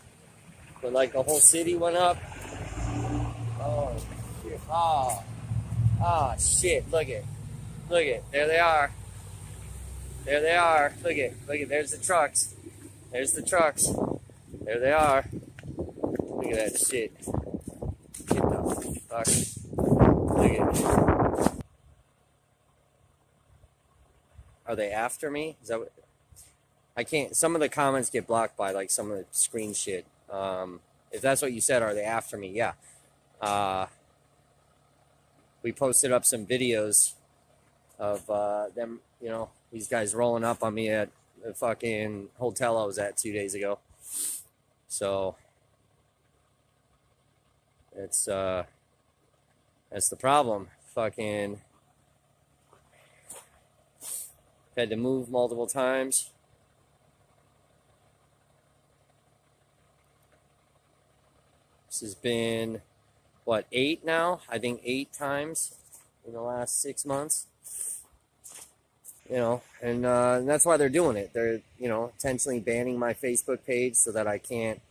when like the whole city went up, oh shit, shit, look it, there they are, look it, there's the trucks, there they are, look at that shit, get the fuck, look at it. Are they after me? Is that what? I can't. Some of the comments get blocked by like some of the screen shit. If that's what you said, are they after me? Yeah. We posted up some videos of them. You know, these guys rolling up on me at the fucking hotel I was at 2 days ago. So it's that's the problem. Fucking had to move multiple times. This has been what, 8 now? I think 8 times in the last 6 months. You know, and that's why they're doing it. They're, you know, intentionally banning my Facebook page so that I can't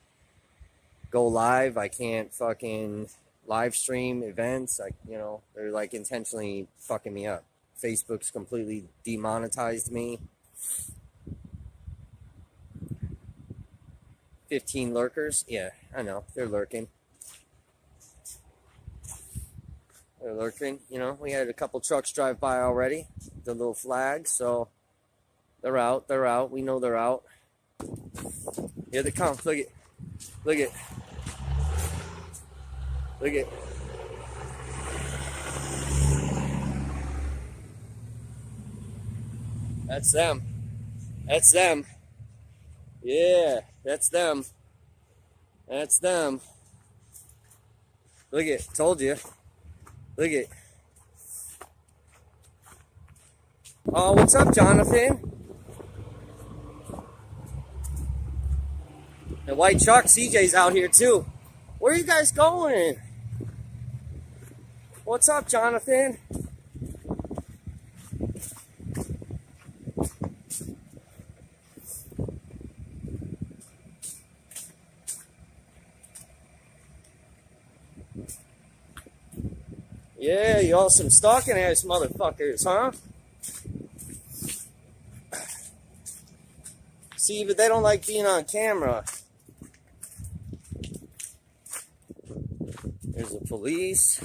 go live. I can't fucking live stream events. You know, they're like intentionally fucking me up. Facebook's completely demonetized me. 15 lurkers. Yeah, I know. They're lurking. They're lurking. You know, we had a couple trucks drive by already. The little flag, so they're out. They're out. We know they're out. Here they come. Look it. Look it. Look it. That's them. That's them. Yeah, that's them. That's them. Look it. Told you. Look it. Oh, what's up, Jonathan? The white truck, CJ's out here too. Where are you guys going? What's up, Jonathan? Yeah, y'all some stalking ass motherfuckers, huh? See, but they don't like being on camera. There's the police.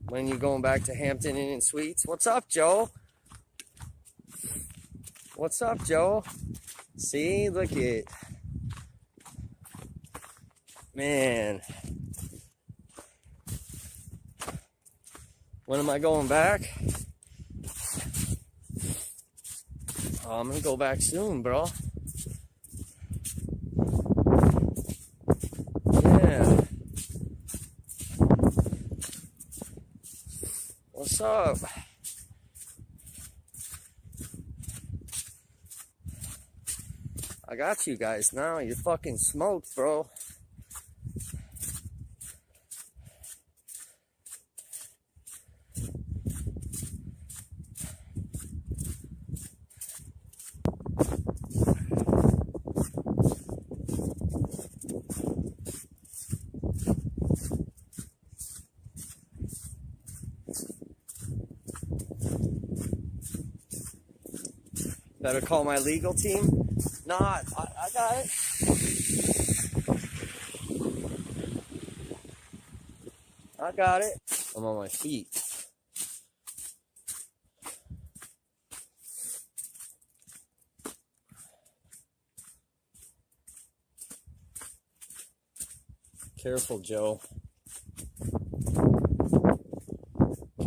When you going back to Hampton Inn and Suites? What's up, Joe? What's up, Joe? See, look at man. When am I going back? Oh, I'm gonna go back soon, bro. Yeah. What's up? I got you guys now. You're fucking smoked, bro. Better call my legal team. Nah, I got it. I got it. I'm on my feet. Careful, Joe.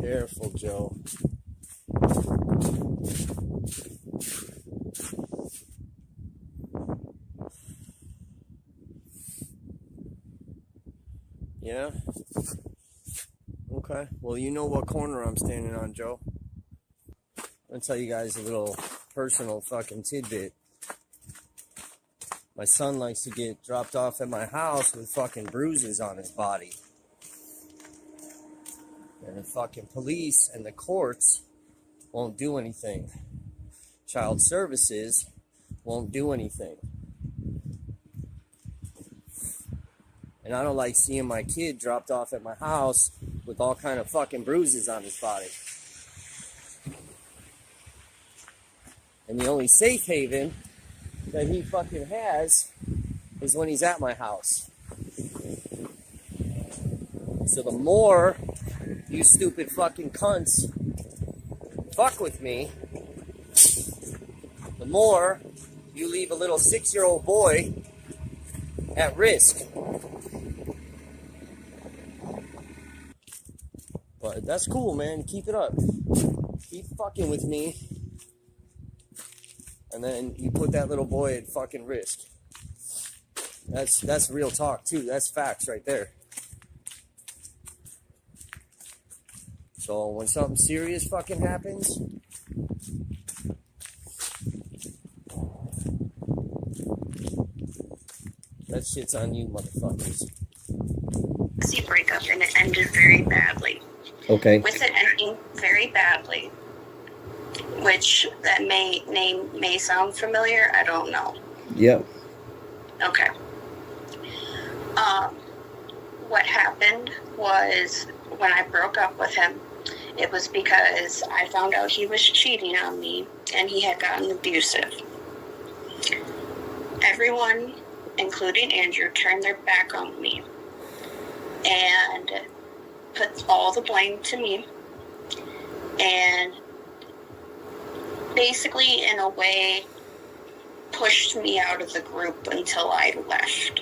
Careful, Joe. Yeah? Okay. Well, you know what corner I'm standing on, Joe. I'm gonna tell you guys a little personal fucking tidbit. My son likes to get dropped off at my house with fucking bruises on his body. And the fucking police and the courts won't do anything. Child services won't do anything. And I don't like seeing my kid dropped off at my house with all kind of fucking bruises on his body. And the only safe haven that he fucking has is when he's at my house. So the more you stupid fucking cunts fuck with me, the more you leave a little 6-year-old boy at risk. But But that's cool, man. Keep it up. Keep fucking with me. And then you put that little boy at fucking risk. That's real talk too. That's facts right there. So when something serious fucking happens, that shit's on you, motherfuckers. Breakup, and it ended very badly. Okay. With it ending very badly, which that name may sound familiar. I don't know. Yep. Okay. What happened was when I broke up with him, it was because I found out he was cheating on me and he had gotten abusive. Everyone, including Andrew, turned their back on me and put all the blame to me, and basically in a way pushed me out of the group until I left.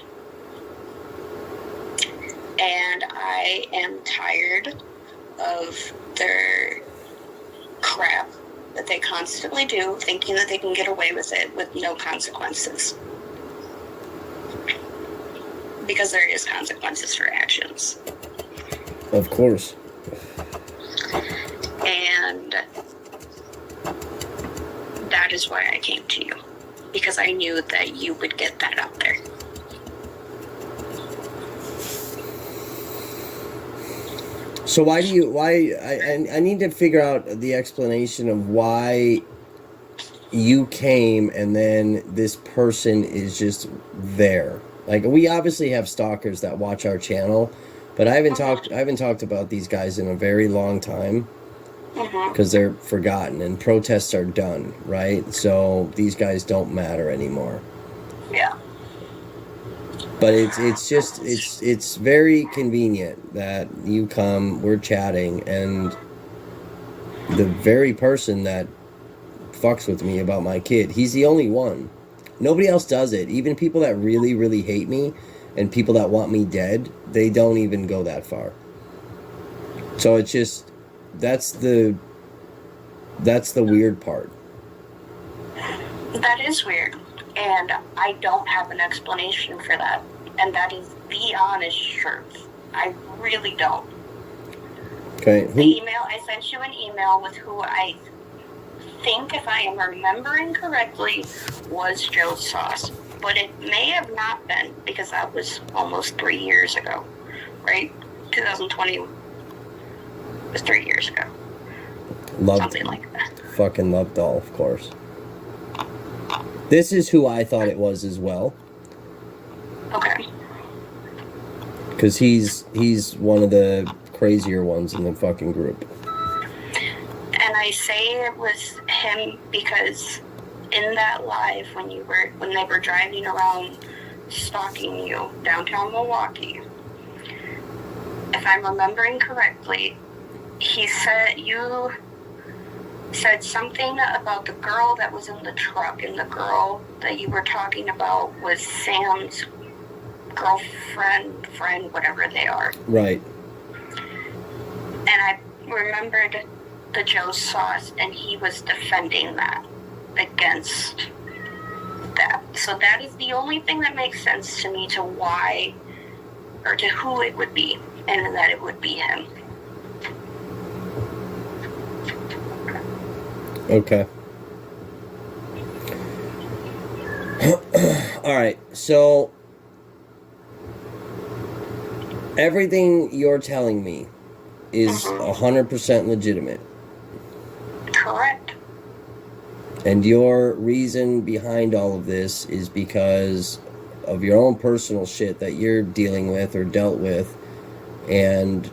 And I am tired of their crap that they constantly do, thinking that they can get away with it with no consequences. Because there is consequences for actions. Of course. And that is why I came to you. Because I knew that you would get that out there. So I need to figure out the explanation of why you came and then this person is just there. Like, we obviously have stalkers that watch our channel, but I haven't talked about these guys in a very long time because they're forgotten and protests are done, right? So these guys don't matter anymore. Yeah. But it's very convenient that you come, we're chatting, and the very person that fucks with me about my kid, he's the only one. Nobody else does it. Even people that really, really hate me and people that want me dead, they don't even go that far. So it's just, that's the weird part. That is weird. And I don't have an explanation for that. And that is the honest truth. I really don't. Okay. I sent you an email with who I think, if I am remembering correctly, was Joe Sauce. But it may have not been, because that was almost 3 years ago. Right? 2020 was 3 years ago. Something like that. Fucking Love Doll, of course. This is who I thought it was as well. Okay. Because he's one of the crazier ones in the fucking group. And I say it was him because in that live when they were driving around stalking you downtown Milwaukee, if I'm remembering correctly, you said something about the girl that was in the truck, and the girl that you were talking about was Sam's girlfriend, friend, whatever they are. Right. And I remembered the Joe Sauce, and he was defending that against that. So that is the only thing that makes sense to me to why, or to who it would be, and that it would be him. Okay. All right. So everything you're telling me is 100% legitimate. Correct. And your reason behind all of this is because of your own personal shit that you're dealing with or dealt with, and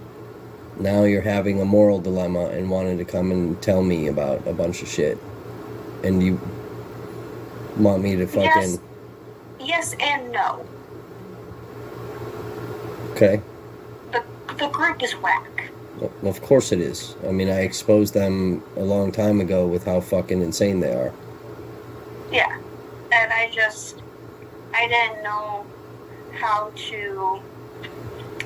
now you're having a moral dilemma and wanting to come and tell me about a bunch of shit. And you want me to fucking... Yes and no. Okay. The group is whack. Well, of course it is. I mean, I exposed them a long time ago with how fucking insane they are. Yeah. And I didn't know how to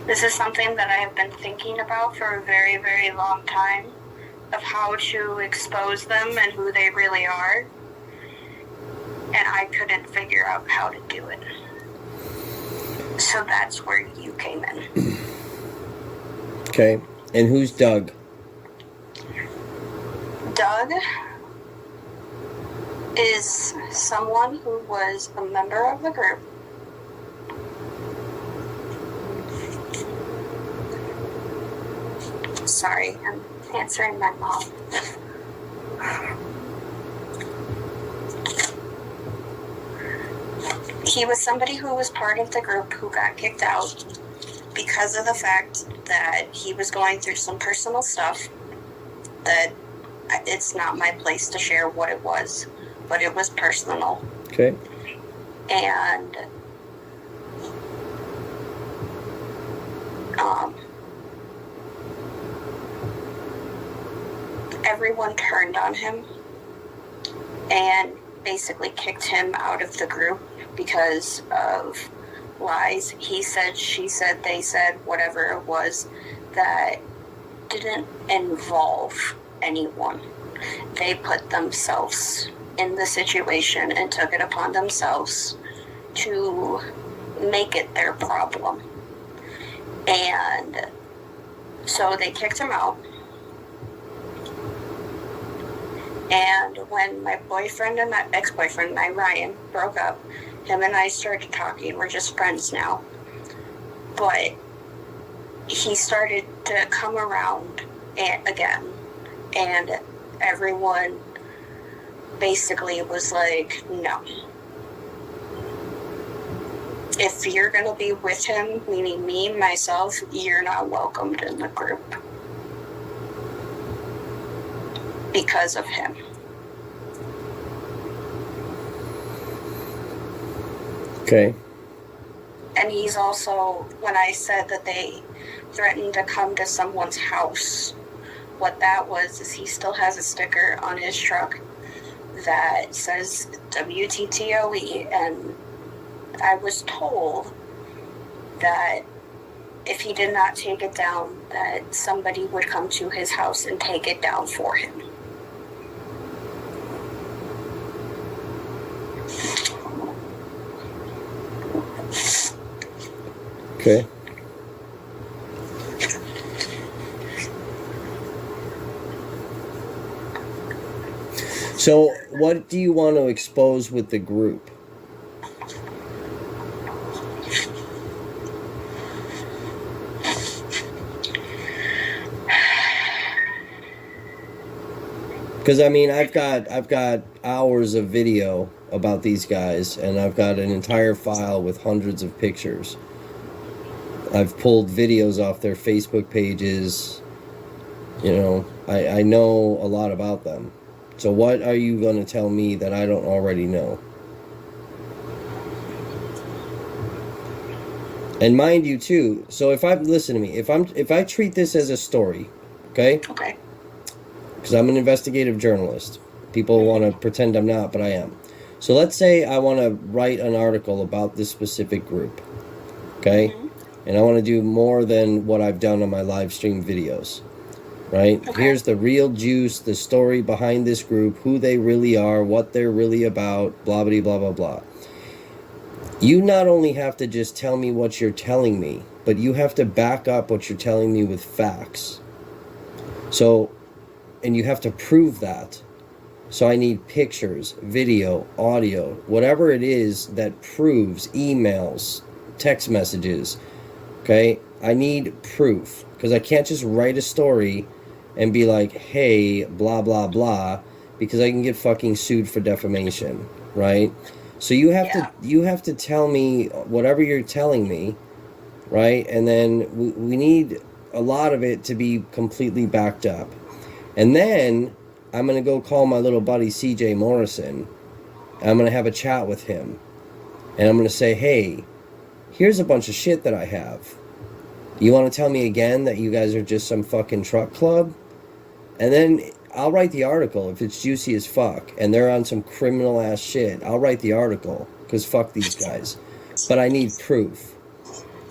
This is something that I have been thinking about for a very, very long time, of how to expose them and who they really are. And I couldn't figure out how to do it. So that's where you came in. Okay. And who's Doug? Doug is someone who was a member of the group. Sorry, I'm answering my mom. He was somebody who was part of the group who got kicked out because of the fact that he was going through some personal stuff that it's not my place to share what it was, but it was personal. Okay. And everyone turned on him and basically kicked him out of the group because of lies. He said, she said, they said, whatever it was, that didn't involve anyone. They put themselves in the situation and took it upon themselves to make it their problem. And so they kicked him out. And when my boyfriend and my ex-boyfriend, my Ryan, broke up, him and I started talking. We're just friends now. But he started to come around again. And everyone basically was like, no. If you're going to be with him, meaning me, myself, you're not welcomed in the group. Because of him. Okay. And he's also, when I said that they threatened to come to someone's house, what that was is he still has a sticker on his truck that says WTTOE, and I was told that if he did not take it down, that somebody would come to his house and take it down for him. Okay. So, what do you want to expose with the group? Because I mean, I've got hours of video about these guys, and I've got an entire file with hundreds of pictures. I've pulled videos off their Facebook pages. You know, I know a lot about them. So what are you going to tell me that I don't already know? And mind you too, so if listen to me, if I treat this as a story, okay? Okay. Because I'm an investigative journalist. People want to pretend I'm not, but I am. So let's say I want to write an article about this specific group, okay? Mm-hmm. And I want to do more than what I've done on my live stream videos, right? Okay. Here's the real juice, the story behind this group, who they really are, what they're really about, blah, blah, blah, blah, blah. You not only have to just tell me what you're telling me, but you have to back up what you're telling me with facts. So, and you have to prove that. So I need pictures, video, audio, whatever it is that proves, emails, text messages, okay? I need proof, because I can't just write a story and be like, hey, blah, blah, blah, because I can get fucking sued for defamation, right? So you have to tell me whatever you're telling me, right? And then we need a lot of it to be completely backed up. And then I'm going to go call my little buddy CJ Morrison. And I'm going to have a chat with him. And I'm going to say, hey, here's a bunch of shit that I have. You want to tell me again that you guys are just some fucking truck club? And then I'll write the article if it's juicy as fuck and they're on some criminal ass shit. I'll write the article because fuck these guys. But I need proof.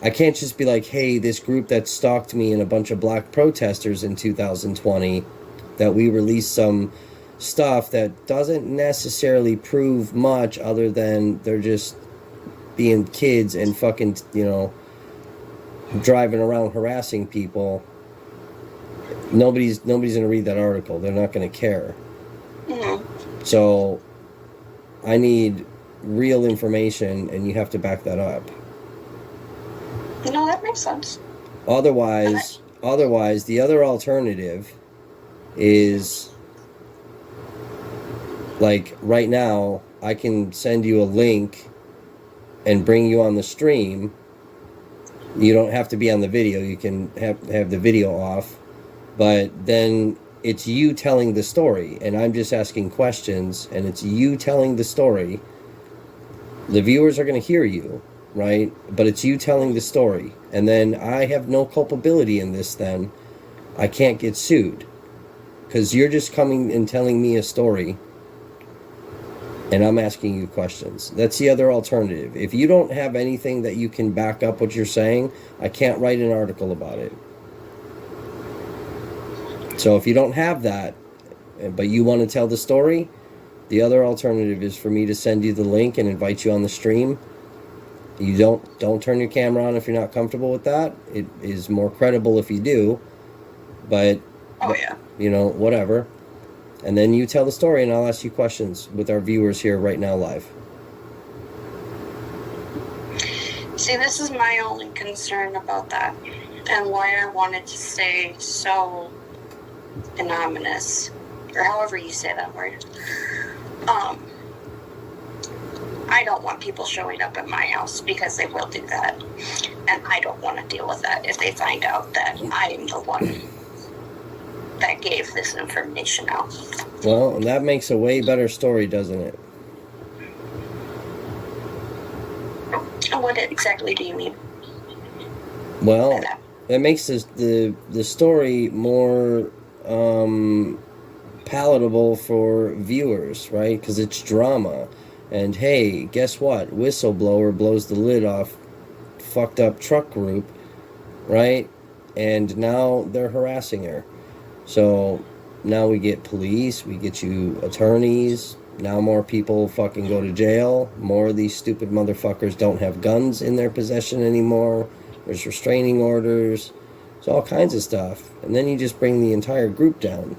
I can't just be like, hey, this group that stalked me and a bunch of black protesters in 2020, that we released some stuff that doesn't necessarily prove much other than they're just being kids and fucking, you know, driving around harassing people. Nobody's gonna read that article. They're not gonna care. So I need real information, and you have to back that up. No, that makes sense. Otherwise, the other alternative is, like, right now, I can send you a link and bring you on the stream. You don't have to be on the video. You can have the video off. But then it's you telling the story, and I'm just asking questions, and it's you telling the story. The viewers are going to hear you, right? But it's you telling the story. And then I have no culpability in this then. I can't get sued. Because you're just coming and telling me a story, and I'm asking you questions. That's the other alternative. If you don't have anything that you can back up what you're saying, I can't write an article about it. So if you don't have that, but you want to tell the story, the other alternative is for me to send you the link and invite you on the stream. You don't turn your camera on if you're not comfortable with that. It is more credible if you do, but you know, whatever. And then you tell the story, and I'll ask you questions with our viewers here right now live. See, this is my only concern about that, and why I wanted to stay so anonymous, or however you say that word. I don't want people showing up at my house, because they will do that, and I don't want to deal with that if they find out that I am the one that gave this information out. Well, that makes a way better story, doesn't it? What exactly do you mean? Well, that makes the story more palatable for viewers, right? Because it's drama. And hey, guess what? Whistleblower blows the lid off fucked up truck group, right? And now they're harassing her. So now we get police, we get you attorneys. Now more people fucking go to jail. More of these stupid motherfuckers don't have guns in their possession anymore. There's restraining orders. There's all kinds of stuff. And then you just bring the entire group down.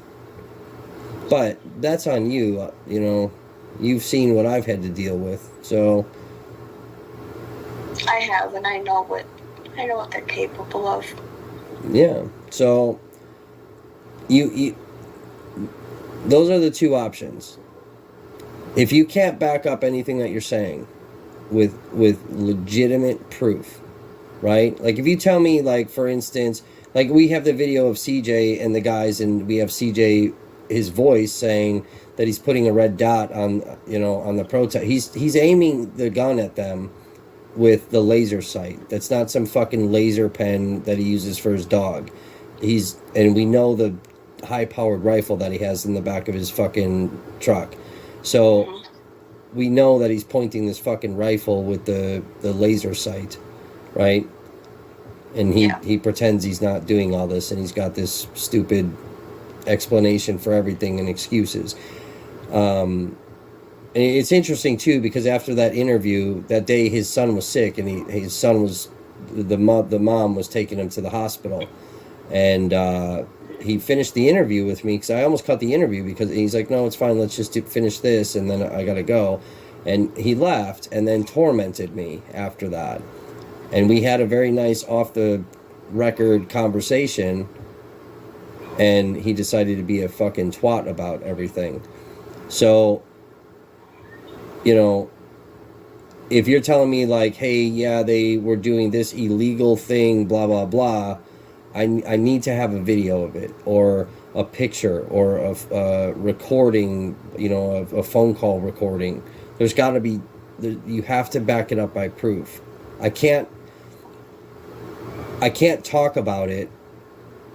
But that's on you. You know, you've seen what I've had to deal with. So I have, and I know what they're capable of. Yeah. So you those are the two options. If you can't back up anything that you're saying with legitimate proof, right? Like if you tell me, like, for instance, like we have the video of CJ and the guys, and we have CJ, his voice saying that he's putting a red dot on, you know, on the protest. He's aiming the gun at them with the laser sight. That's not some fucking laser pen that he uses for his dog. And we know the high-powered rifle that he has in the back of his fucking truck. So we know that he's pointing this fucking rifle with the laser sight, right? And he pretends he's not doing all this, and he's got this stupid explanation for everything and excuses. And it's interesting too, because after that interview that day, his son was sick, and his son was the mom was taking him to the hospital, and he finished the interview with me, because I almost cut the interview, because he's like, no, it's fine, let's just finish this, and then I gotta go. And he left and then tormented me after that, and we had a very nice off the record conversation, and he decided to be a fucking twat about everything. So, you know, if you're telling me like, hey, yeah, they were doing this illegal thing, blah, blah, blah, I need to have a video of it, or a picture, or a recording, you know, a phone call recording. There's got to be, you have to back it up by proof. I can't talk about it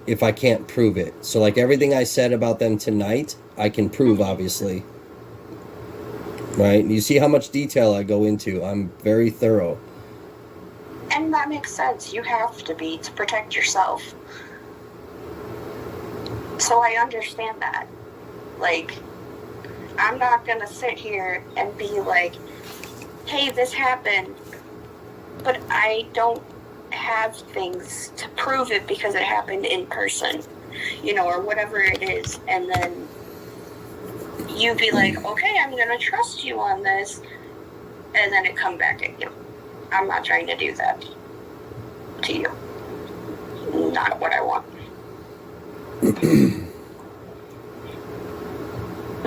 if I can't prove it. So like everything I said about them tonight, I can prove, obviously. Right? You see how much detail I go into. I'm very thorough. And that makes sense. You have to be to protect yourself. So I understand that. Like, I'm not gonna sit here and be like, hey, this happened, but I don't have things to prove it because it happened in person, you know, or whatever it is. And then you be like, okay, I'm gonna trust you on this, and then it come back at you. I'm not trying to do that to you. Not what I want.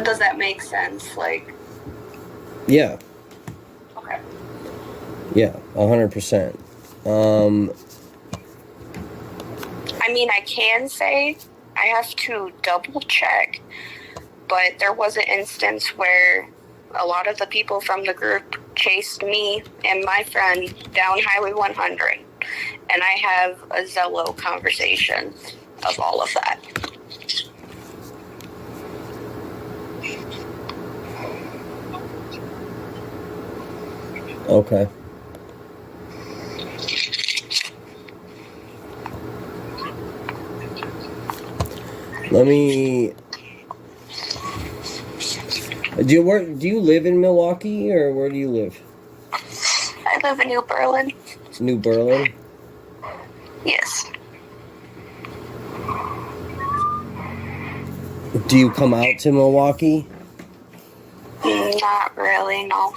Does that make sense? Like, Yeah. okay. Yeah, 100%. I mean, I can say I have to double check, but there was an instance where a lot of the people from the group chased me and my friend down Highway 100, and I have a Zello conversation of all of that. Okay. Let me. Do you live in Milwaukee, or where do you live? I live in New Berlin. New Berlin? Yes. Do you come out to Milwaukee? Not really, no.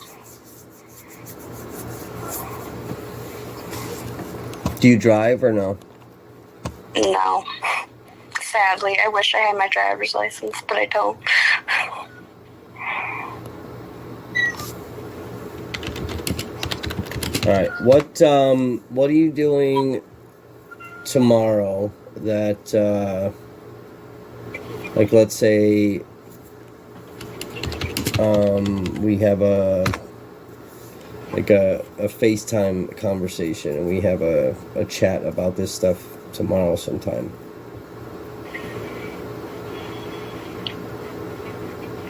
Do you drive or no? No. Sadly, I wish I had my driver's license, but I don't. All right. What are you doing tomorrow that like, let's say we have a FaceTime conversation and we have a chat about this stuff tomorrow sometime?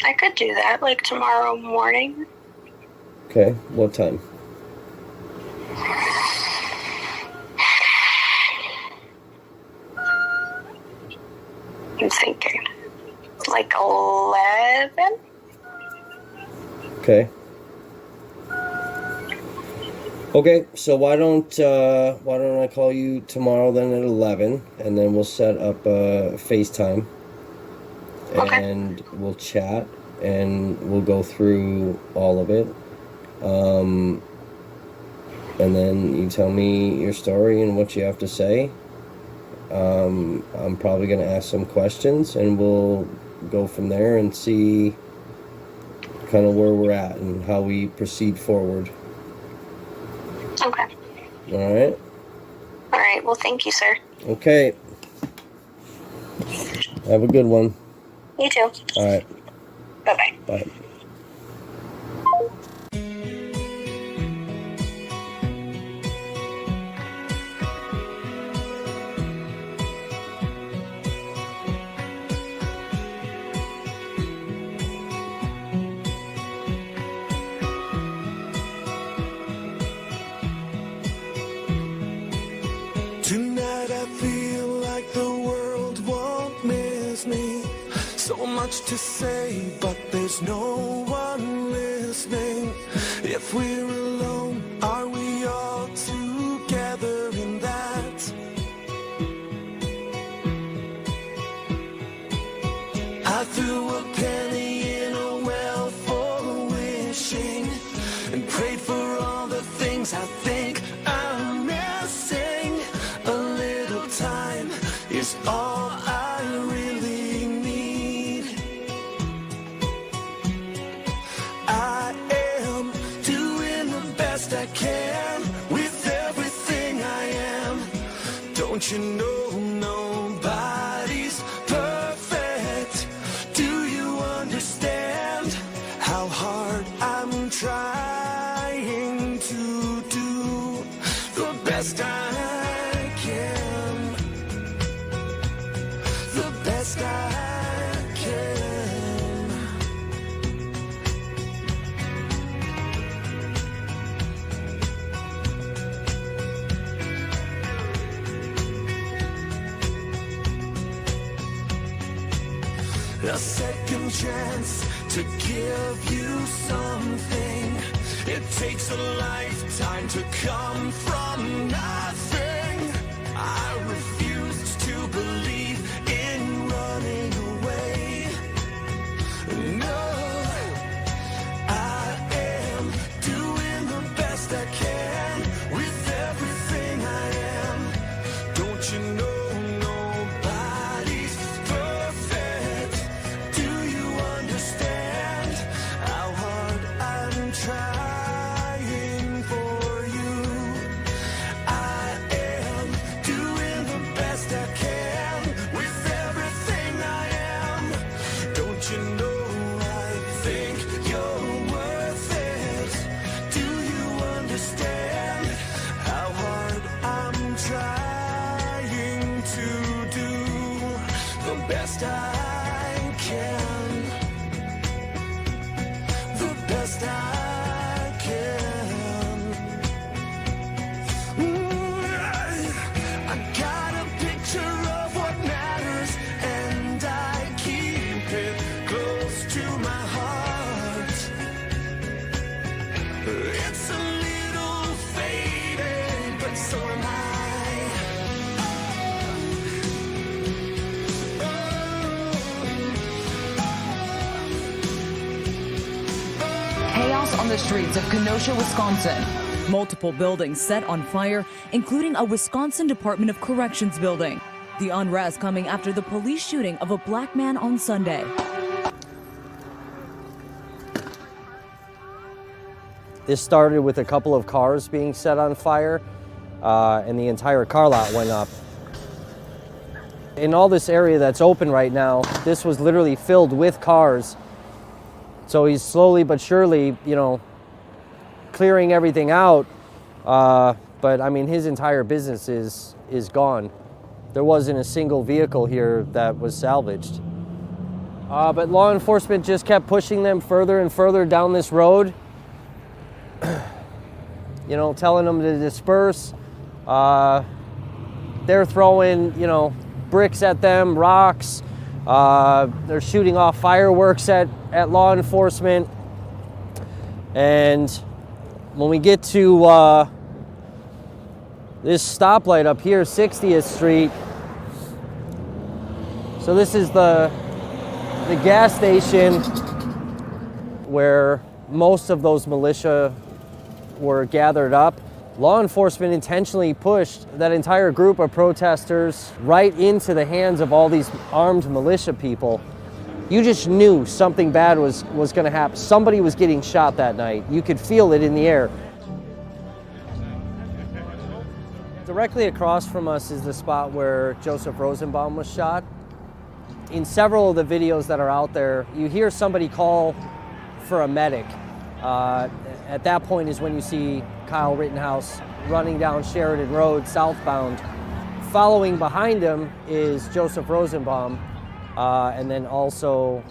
I could do that, like tomorrow morning. Okay. What time? I'm thinking like 11. Okay. Okay, so why don't I call you tomorrow then at 11, and then we'll set up a FaceTime, and we'll chat, and we'll go through all of it, and then you tell me your story and what you have to say. I'm probably going to ask some questions, and we'll go from there and see kind of where we're at and how we proceed forward. Okay. All right. All right. Well, thank you, sir. Okay. Have a good one. You too. All right. Bye-bye. Bye. Tonight I feel like the world won't miss me. So much to say, but there's no one listening. If we're alone, are we all together in that? I threw a penny in a well for wishing and prayed for all the things I think I'm missing. A little time is all I really need. I am doing the best I can with everything I am. Don't you know nobody's perfect? Do you understand how hard I'm trying to do the best I can? The best I can. a second chance to give you something. It takes a lifetime to come from nothing. I refused to believe in running away. No, I am doing the best I can with everything I am. Don't you know? Trying for you. I am doing the best I can with everything I am. Don't you know I think you're worth it? Do you understand how hard I'm trying to do the best I can? The best I it's a little faded, but so am I. Chaos on the streets of Kenosha, Wisconsin. Multiple buildings set on fire, including a Wisconsin Department of Corrections building. The unrest coming after the police shooting of a black man on Sunday. This started with a couple of cars being set on fire, and the entire car lot went up. In all this area that's open right now, this was literally filled with cars. So he's slowly but surely, you know, clearing everything out. But I mean, his entire business is gone. There wasn't a single vehicle here that was salvaged. But law enforcement just kept pushing them further and further down this road. You know, telling them to disperse. They're throwing, you know, bricks at them, rocks. They're shooting off fireworks at law enforcement. And when we get to this stoplight up here, 60th Street. So this is the gas station where most of those militia were gathered up. Law enforcement intentionally pushed that entire group of protesters right into the hands of all these armed militia people. You just knew something bad was going to happen. Somebody was getting shot that night. You could feel it in the air. Directly across from us is the spot where Joseph Rosenbaum was shot. In several of the videos that are out there, you hear somebody call for a medic. At that point is when you see Kyle Rittenhouse running down Sheridan Road southbound. Following behind him is Joseph Rosenbaum, and then also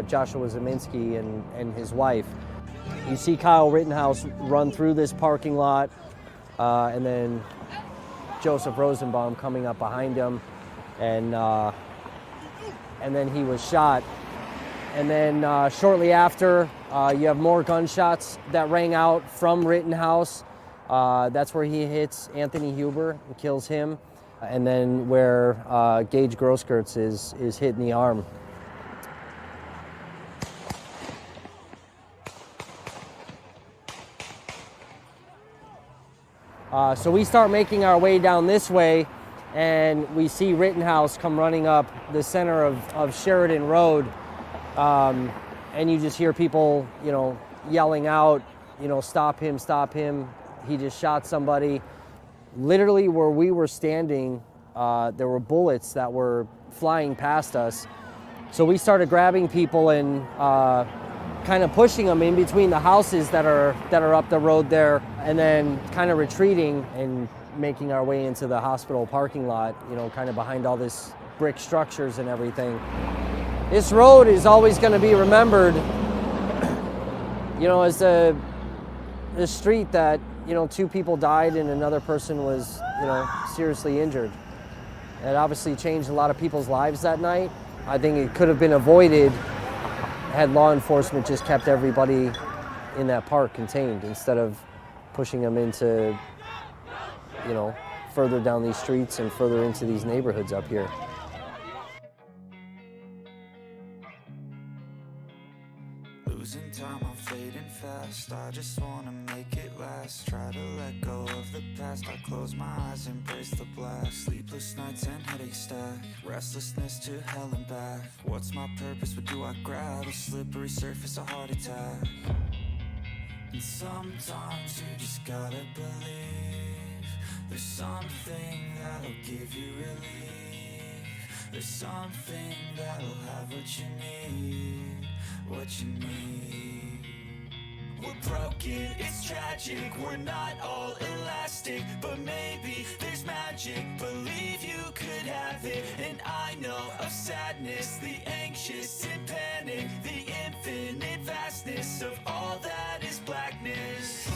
Joshua Zeminski and his wife. You see Kyle Rittenhouse run through this parking lot, and then Joseph Rosenbaum coming up behind him, and then he was shot. And then shortly after, you have more gunshots that rang out from Rittenhouse. That's where he hits Anthony Huber and kills him. And then where Gage Grosskreutz is hit in the arm. So we start making our way down this way, and we see Rittenhouse come running up the center of Sheridan Road. And you just hear people, you know, yelling out, you know, stop him, he just shot somebody. Literally where we were standing, there were bullets that were flying past us. So we started grabbing people and kind of pushing them in between the houses that are up the road there, and then kind of retreating and making our way into the hospital parking lot, you know, kind of behind all this brick structures and everything. This road is always going to be remembered, you know, as the street that, you know, 2 people died and another person was, you know, seriously injured. It obviously changed a lot of people's lives that night. I think it could have been avoided had law enforcement just kept everybody in that park contained instead of pushing them into, you know, further down these streets and further into these neighborhoods up here. Losing time, I'm fading fast. I just wanna make it last. Try to let go of the past. I close my eyes, embrace the black. Sleepless nights and headaches stack. Restlessness to hell and back. What's my purpose? What do I grab? A slippery surface, a heart attack. And sometimes you just gotta believe there's something that'll give you relief. There's something that'll have what you need, what you need. We're broken, it's tragic, we're not all elastic, but maybe there's magic. Believe you could have it, and I know of sadness, the anxious and panic, the infinite vastness of all that is blackness.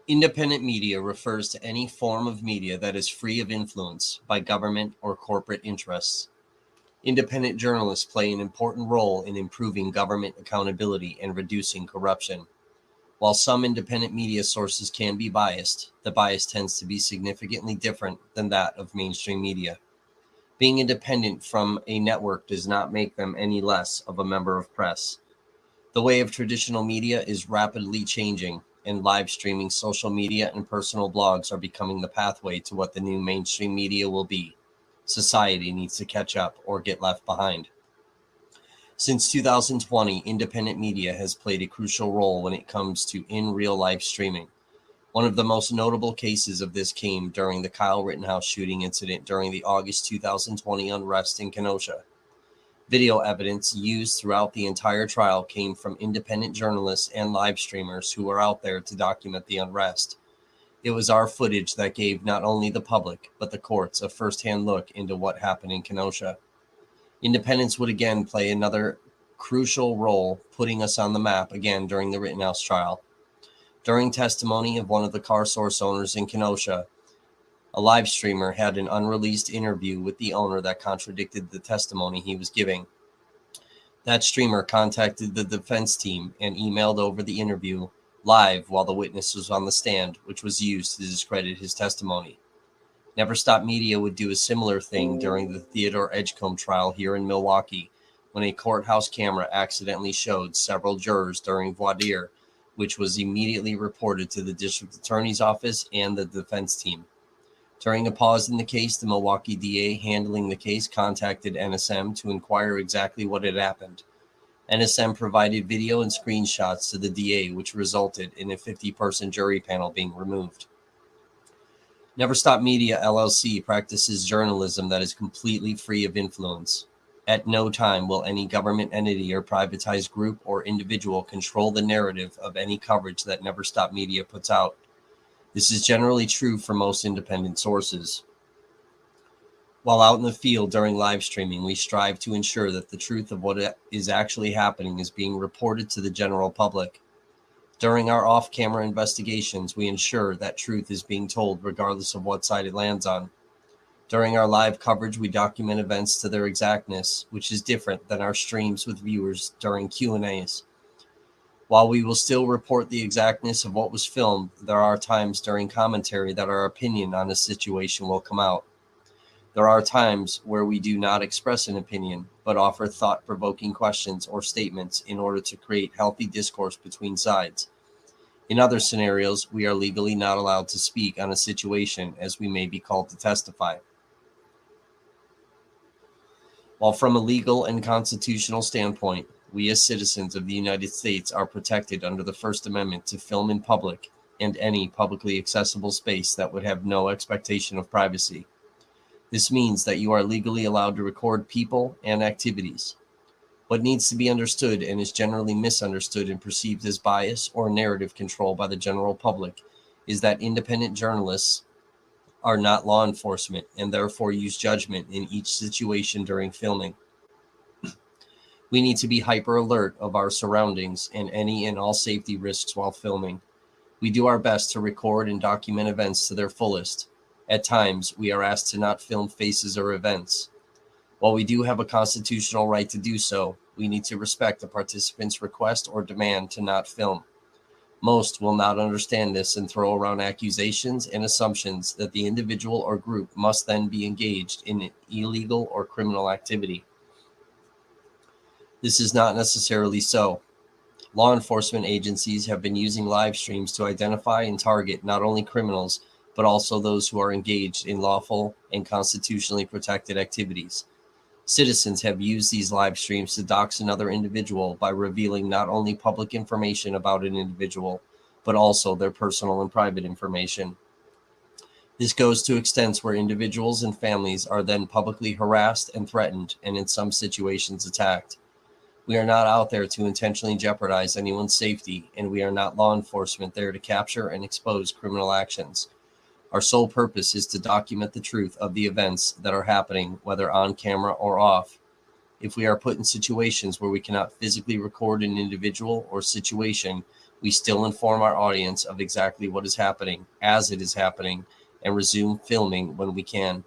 Independent media refers to any form of media that is free of influence by government or corporate interests. Independent journalists play an important role in improving government accountability and reducing corruption. While some independent media sources can be biased, the bias tends to be significantly different than that of mainstream media. Being independent from a network does not make them any less of a member of press. The way of traditional media is rapidly changing, and live streaming, social media, and personal blogs are becoming the pathway to what the new mainstream media will be. Society needs to catch up or get left behind. Since 2020, independent media has played a crucial role when it comes to in real life streaming. One of the most notable cases of this came during the Kyle Rittenhouse shooting incident during the August 2020 unrest in Kenosha. Video evidence used throughout the entire trial came from independent journalists and live streamers who were out there to document the unrest. It was our footage that gave not only the public, but the courts a firsthand look into what happened in Kenosha. Independents would again play another crucial role, putting us on the map again during the Rittenhouse trial. During testimony of one of the car source owners in Kenosha, a live streamer had an unreleased interview with the owner that contradicted the testimony he was giving. That streamer contacted the defense team and emailed over the interview live while the witness was on the stand, which was used to discredit his testimony. Never Stop Media would do a similar thing during the Theodore Edgecombe trial here in Milwaukee, when a courthouse camera accidentally showed several jurors during voir dire, which was immediately reported to the district attorney's office and the defense team. During a pause in the case, the Milwaukee DA handling the case contacted NSM to inquire exactly what had happened. NSM provided video and screenshots to the DA, which resulted in a 50-person jury panel being removed. Never Stop Media LLC practices journalism that is completely free of influence. At no time will any government entity or privatized group or individual control the narrative of any coverage that Never Stop Media puts out. This is generally true for most independent sources. While out in the field during live streaming, we strive to ensure that the truth of what is actually happening is being reported to the general public. During our off-camera investigations, we ensure that truth is being told regardless of what side it lands on. During our live coverage, we document events to their exactness, which is different than our streams with viewers during Q&As. While we will still report the exactness of what was filmed, there are times during commentary that our opinion on a situation will come out. There are times where we do not express an opinion, but offer thought-provoking questions or statements in order to create healthy discourse between sides. In other scenarios, we are legally not allowed to speak on a situation as we may be called to testify. While from a legal and constitutional standpoint, we as citizens of the United States are protected under the First Amendment to film in public and any publicly accessible space that would have no expectation of privacy. This means that you are legally allowed to record people and activities. What needs to be understood and is generally misunderstood and perceived as bias or narrative control by the general public is that independent journalists are not law enforcement and therefore use judgment in each situation during filming. We need to be hyper alert of our surroundings and any and all safety risks while filming. We do our best to record and document events to their fullest. At times, we are asked to not film faces or events. While we do have a constitutional right to do so, we need to respect the participant's request or demand to not film. Most will not understand this and throw around accusations and assumptions that the individual or group must then be engaged in illegal or criminal activity. This is not necessarily so. Law enforcement agencies have been using live streams to identify and target not only criminals, but also those who are engaged in lawful and constitutionally protected activities. Citizens have used these live streams to dox another individual by revealing not only public information about an individual, but also their personal and private information. This goes to extents where individuals and families are then publicly harassed and threatened, and in some situations attacked. We are not out there to intentionally jeopardize anyone's safety, and we are not law enforcement there to capture and expose criminal actions. Our sole purpose is to document the truth of the events that are happening, whether on camera or off. If we are put in situations where we cannot physically record an individual or situation, we still inform our audience of exactly what is happening, as it is happening, and resume filming when we can.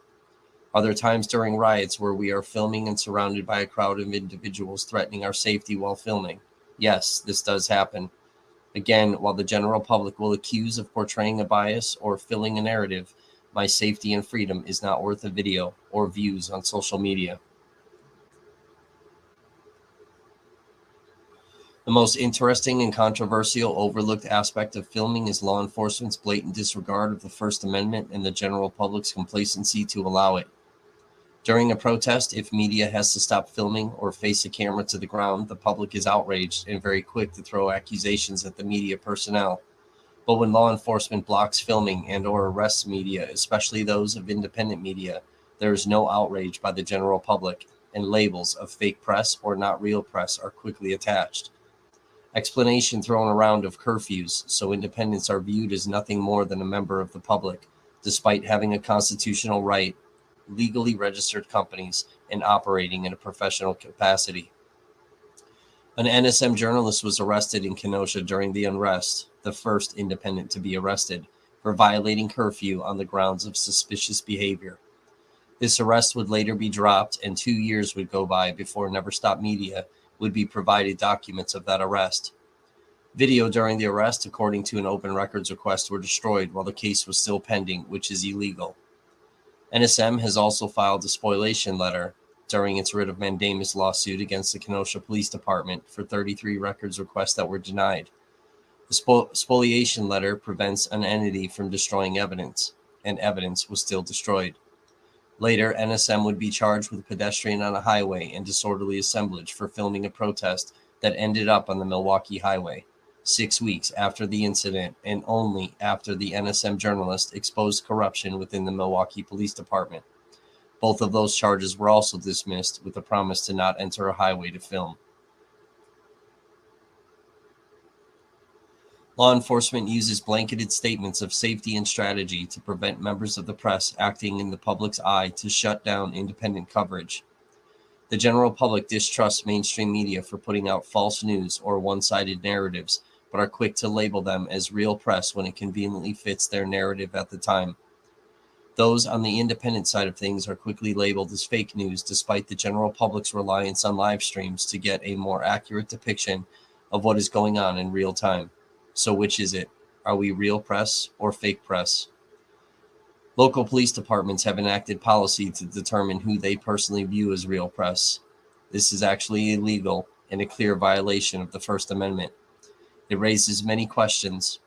Are there times during riots where we are filming and surrounded by a crowd of individuals threatening our safety while filming? Yes, this does happen. Again, while the general public will accuse of portraying a bias or filling a narrative, my safety and freedom is not worth a video or views on social media. The most interesting and controversial overlooked aspect of filming is law enforcement's blatant disregard of the First Amendment and the general public's complacency to allow it. During a protest, if media has to stop filming or face a camera to the ground, the public is outraged and very quick to throw accusations at the media personnel. But when law enforcement blocks filming and or arrests media, especially those of independent media, there is no outrage by the general public, and labels of fake press or not real press are quickly attached. Explanation thrown around of curfews, so independents are viewed as nothing more than a member of the public, despite having a constitutional right, legally registered companies, and operating in a professional capacity. An NSM journalist was arrested in Kenosha during the unrest, the first independent to be arrested, for violating curfew on the grounds of suspicious behavior. This arrest would later be dropped, and 2 years would go by before Never Stop Media would be provided documents of that arrest. Video during the arrest, according to an open records request, were destroyed while the case was still pending, which is illegal. NSM has also filed a spoliation letter during its writ of mandamus lawsuit against the Kenosha Police Department for 33 records requests that were denied. The spoliation letter prevents an entity from destroying evidence, and evidence was still destroyed. Later, NSM would be charged with pedestrian on a highway and disorderly assemblage for filming a protest that ended up on the Milwaukee Highway, 6 weeks after the incident and only after the NSM journalist exposed corruption within the Milwaukee Police Department. Both of those charges were also dismissed with a promise to not enter a highway to film. Law enforcement uses blanketed statements of safety and strategy to prevent members of the press acting in the public's eye to shut down independent coverage. The general public distrusts mainstream media for putting out false news or one-sided narratives, but are quick to label them as real press when it conveniently fits their narrative at the time. Those on the independent side of things are quickly labeled as fake news, despite the general public's reliance on live streams to get a more accurate depiction of what is going on in real time. So which is it? Are we real press or fake press? Local police departments have enacted policy to determine who they personally view as real press. This is actually illegal and a clear violation of the First Amendment. It raises many questions.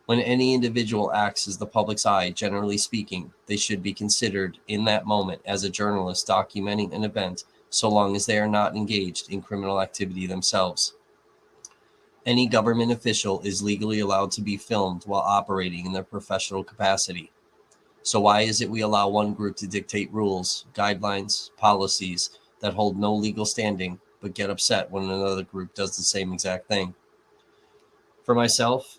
When any individual acts as the public's eye, generally speaking, they should be considered in that moment as a journalist documenting an event, so long as they are not engaged in criminal activity themselves. Any government official is legally allowed to be filmed while operating in their professional capacity. So why is it we allow one group to dictate rules, guidelines, policies that hold no legal standing, but get upset when another group does the same exact thing? For myself,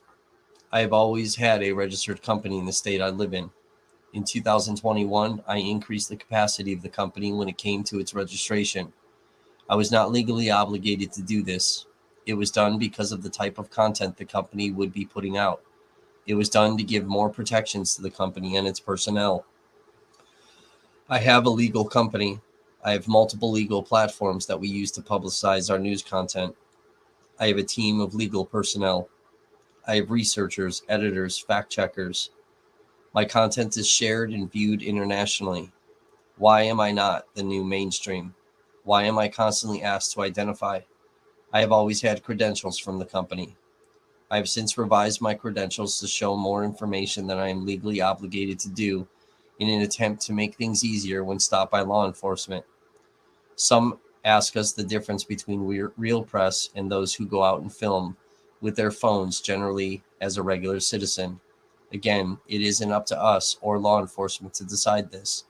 I have always had a registered company in the state I live in. In 2021, I increased the capacity of the company when it came to its registration. I was not legally obligated to do this. It was done because of the type of content the company would be putting out. It was done to give more protections to the company and its personnel. I have a legal company. I have multiple legal platforms that we use to publicize our news content. I have a team of legal personnel. I have researchers, editors, fact checkers. My content is shared and viewed internationally. Why am I not the new mainstream? Why am I constantly asked to identify? I have always had credentials from the company. I have since revised my credentials to show more information than I am legally obligated to do in an attempt to make things easier when stopped by law enforcement. Some ask us the difference between real press and those who go out and film with their phones, generally as a regular citizen. Again, it isn't up to us or law enforcement to decide this.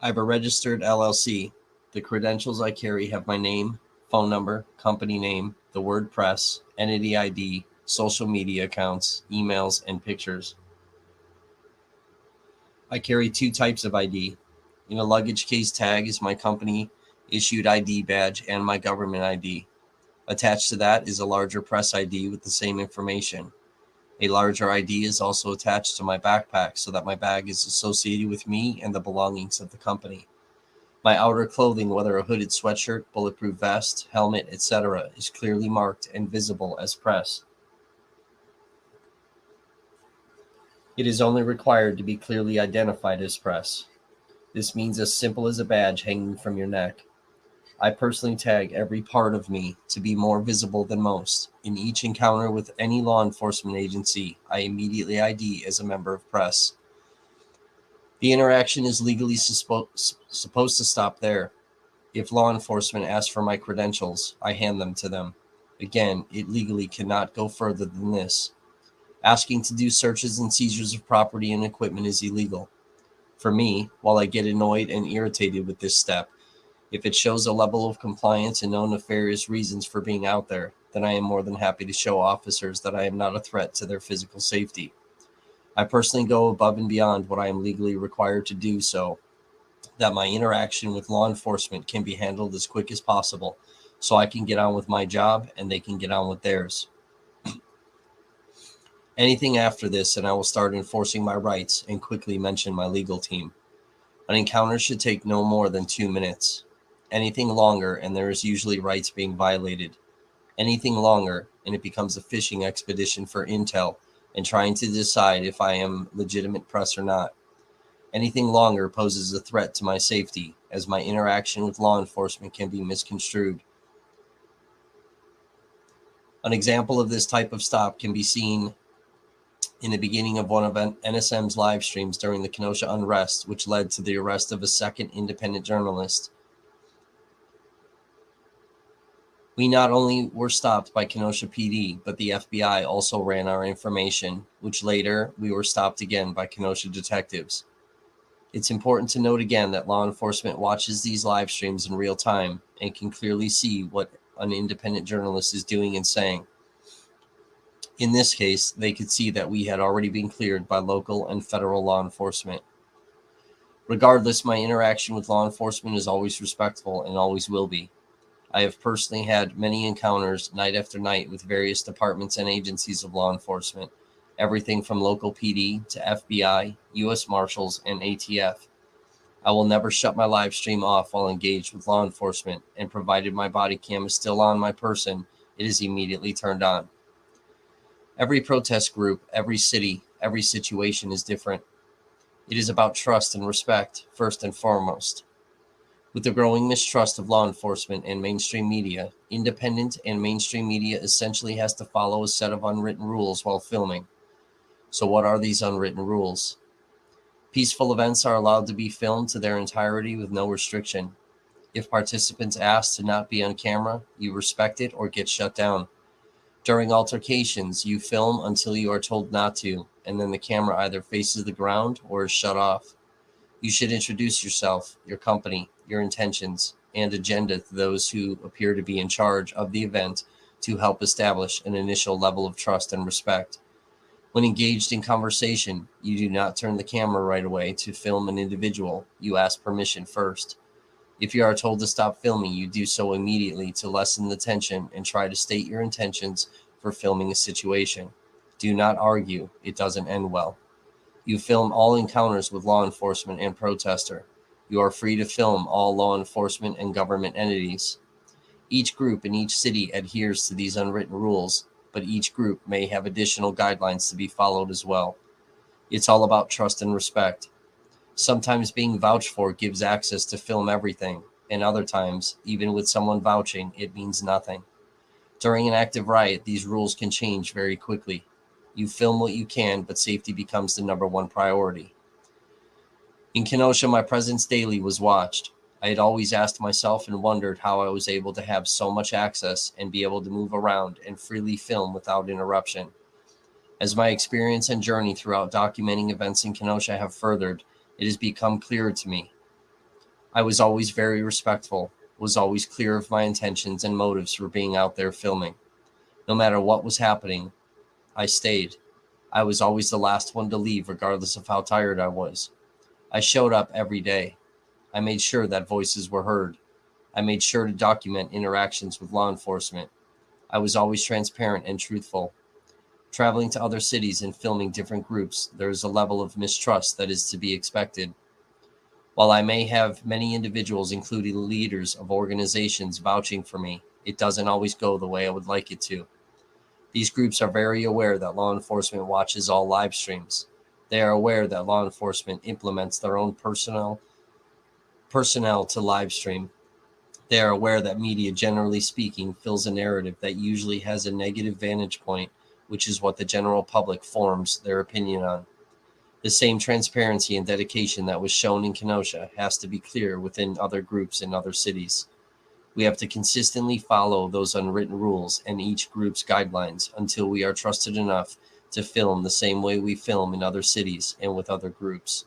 I have a registered LLC. The credentials I carry have my name, phone number, company name, the word press, entity ID, social media accounts, emails, and pictures. I carry two types of ID. In a luggage case tag is my company issued ID badge and my government ID. Attached to that is a larger press ID with the same information. A larger ID is also attached to my backpack so that my bag is associated with me and the belongings of the company. My outer clothing, whether a hooded sweatshirt, bulletproof vest, helmet, etc., is clearly marked and visible as press. It is only required to be clearly identified as press. This means as simple as a badge hanging from your neck. I personally tag every part of me to be more visible than most. In each encounter with any law enforcement agency, I immediately ID as a member of press. The interaction is legally supposed to stop there. If law enforcement asks for my credentials, I hand them to them. Again, it legally cannot go further than this. Asking to do searches and seizures of property and equipment is illegal. For me, while I get annoyed and irritated with this step, if it shows a level of compliance and no nefarious reasons for being out there, then I am more than happy to show officers that I am not a threat to their physical safety. I personally go above and beyond what I am legally required to do so that my interaction with law enforcement can be handled as quick as possible so I can get on with my job and they can get on with theirs. Anything after this and I will start enforcing my rights and quickly mention my legal team. An encounter should take no more than 2 minutes. Anything longer and there is usually rights being violated. Anything longer and it becomes a fishing expedition for intel and trying to decide if I am legitimate press or not. Anything longer poses a threat to my safety, as my interaction with law enforcement can be misconstrued. An example of this type of stop can be seen in the beginning of one of NSM's live streams during the Kenosha unrest, which led to the arrest of a second independent journalist. We not only were stopped by Kenosha PD, but the FBI also ran our information, which later we were stopped again by Kenosha detectives. It's important to note again that law enforcement watches these live streams in real time and can clearly see what an independent journalist is doing and saying. In this case, they could see that we had already been cleared by local and federal law enforcement. Regardless, my interaction with law enforcement is always respectful and always will be. I have personally had many encounters night after night with various departments and agencies of law enforcement, everything from local PD to FBI, U.S. Marshals, and ATF. I will never shut my live stream off while engaged with law enforcement, and provided my body cam is still on my person, it is immediately turned on. Every protest group, every city, every situation is different. It is about trust and respect, first and foremost. With the growing mistrust of law enforcement and mainstream media, independent and mainstream media essentially has to follow a set of unwritten rules while filming. So what are these unwritten rules? Peaceful events are allowed to be filmed to their entirety with no restriction. If participants ask to not be on camera, you respect it or get shut down. During altercations, you film until you are told not to, and then the camera either faces the ground or is shut off. You should introduce yourself, your company, your intentions, and agenda to those who appear to be in charge of the event to help establish an initial level of trust and respect. When engaged in conversation, you do not turn the camera right away to film an individual. You ask permission first. If you are told to stop filming, you do so immediately to lessen the tension and try to state your intentions for filming a situation. Do not argue. It doesn't end well. You film all encounters with law enforcement and protester. You are free to film all law enforcement and government entities. Each group in each city adheres to these unwritten rules, but each group may have additional guidelines to be followed as well. It's all about trust and respect. Sometimes being vouched for gives access to film everything, and other times, even with someone vouching, it means nothing. During an active riot, these rules can change very quickly. You film what you can, but safety becomes the number one priority. In Kenosha, my presence daily was watched. I had always asked myself and wondered how I was able to have so much access and be able to move around and freely film without interruption. As my experience and journey throughout documenting events in Kenosha have furthered, it has become clearer to me. I was always very respectful, was always clear of my intentions and motives for being out there filming. No matter what was happening, I stayed. I was always the last one to leave, regardless of how tired I was. I showed up every day. I made sure that voices were heard. I made sure to document interactions with law enforcement. I was always transparent and truthful. Traveling to other cities and filming different groups, there is a level of mistrust that is to be expected. While I may have many individuals, including leaders of organizations, vouching for me, it doesn't always go the way I would like it to. These groups are very aware that law enforcement watches all live streams. They are aware that law enforcement implements their own personnel to live stream. They are aware that media, generally speaking, fills a narrative that usually has a negative vantage point, which is what the general public forms their opinion on. The same transparency and dedication that was shown in Kenosha has to be clear within other groups in other cities. We have to consistently follow those unwritten rules and each group's guidelines until we are trusted enough to film the same way we film in other cities and with other groups.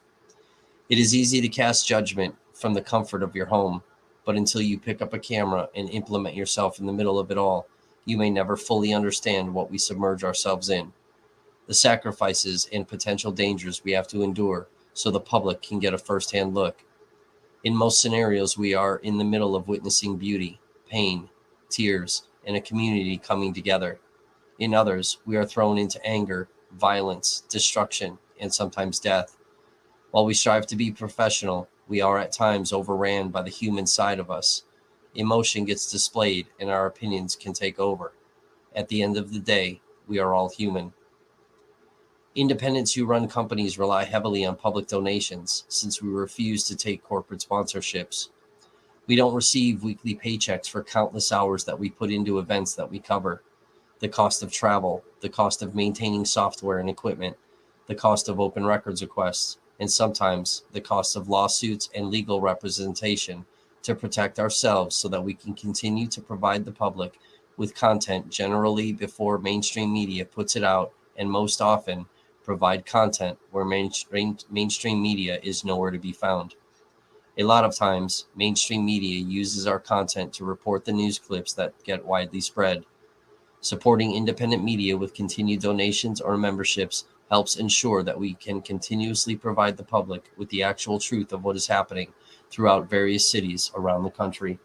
It is easy to cast judgment from the comfort of your home, but until you pick up a camera and implement yourself in the middle of it all, you may never fully understand what we submerge ourselves in, the sacrifices and potential dangers we have to endure so the public can get a first-hand look. In most scenarios, we are in the middle of witnessing beauty, pain, tears, and a community coming together. In others, we are thrown into anger, violence, destruction, and sometimes death. While we strive to be professional, we are at times overran by the human side of us. Emotion gets displayed and our opinions can take over. At the end of the day, we are all human. Independents who run companies rely heavily on public donations since we refuse to take corporate sponsorships. We don't receive weekly paychecks for countless hours that we put into events that we cover. The cost of travel, the cost of maintaining software and equipment, the cost of open records requests, and sometimes the cost of lawsuits and legal representation to protect ourselves so that we can continue to provide the public with content generally before mainstream media puts it out, and most often provide content where mainstream media is nowhere to be found. A lot of times, mainstream media uses our content to report the news clips that get widely spread. Supporting independent media with continued donations or memberships helps ensure that we can continuously provide the public with the actual truth of what is happening throughout various cities around the country.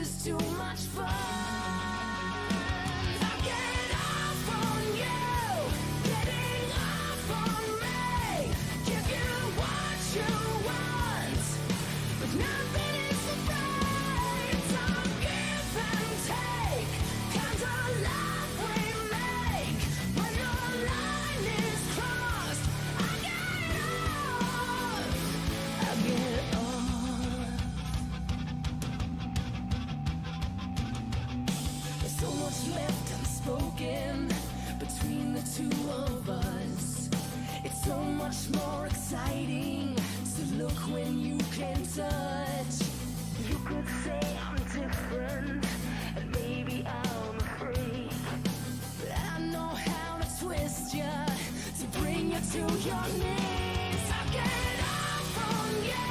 is too much fun. I get off on you, getting off on me. Give you what you want, but nothing is for free. It's all give and take, kind of love we make. When the line is crossed, I get off. I get off. There's so much left unspoken between the two of us. It's so much more exciting to look when you can touch. You could say I'm different, and maybe I'm a freak, but I know how to twist you to bring you to your knees. I get off on you,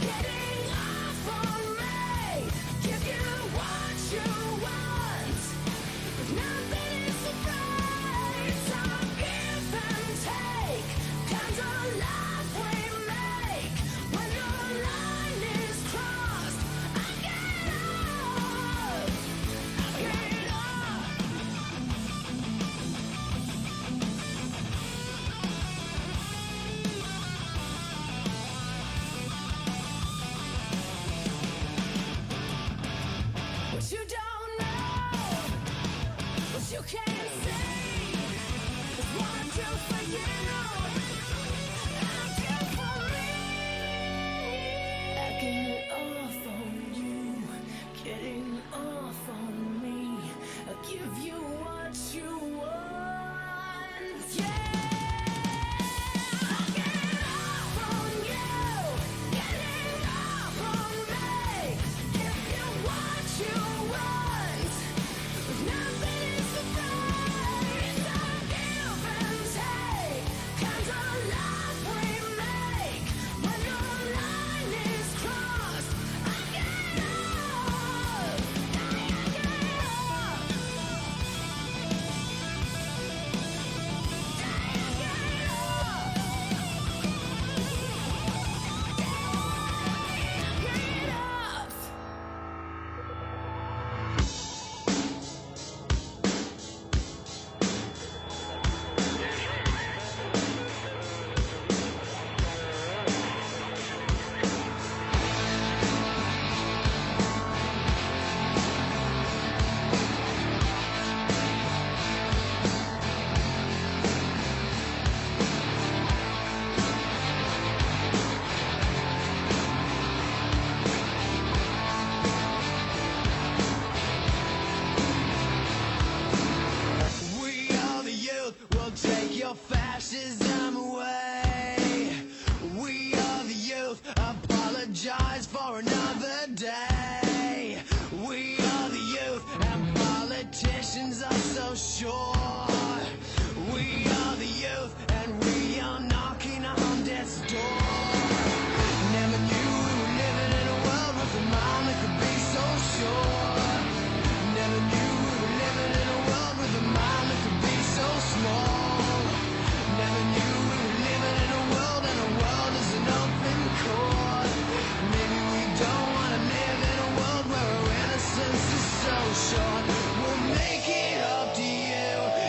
getting off on me. Give you what you want, but nothing is for free. It's all give and take, kind of love we make. When the line is crossed, I get off. I get off. What you don't know, what you can't see, is what I do for you, I do for me. I get off on you, getting off on me. I give you what you want, yeah. I get off on you, getting off on me. Give you what you want, but nothing is for free. It's all give and take, kind of love we make. When the line is crossed, I get off. I get off. Get off. We are the youth, we'll take your fascism away. We are the youth, apologize for another day. We are the youth, and politicians are so sure. We are the youth, and we are knocking on death's door. Never knew we were living in a world with a mind that could be so sure. Never knew we were living in a world with a mind that could be so small. Never knew we were living in a world, and a world is an open court. Maybe we don't want to live in a world where our innocence is so short. We'll make it up to you.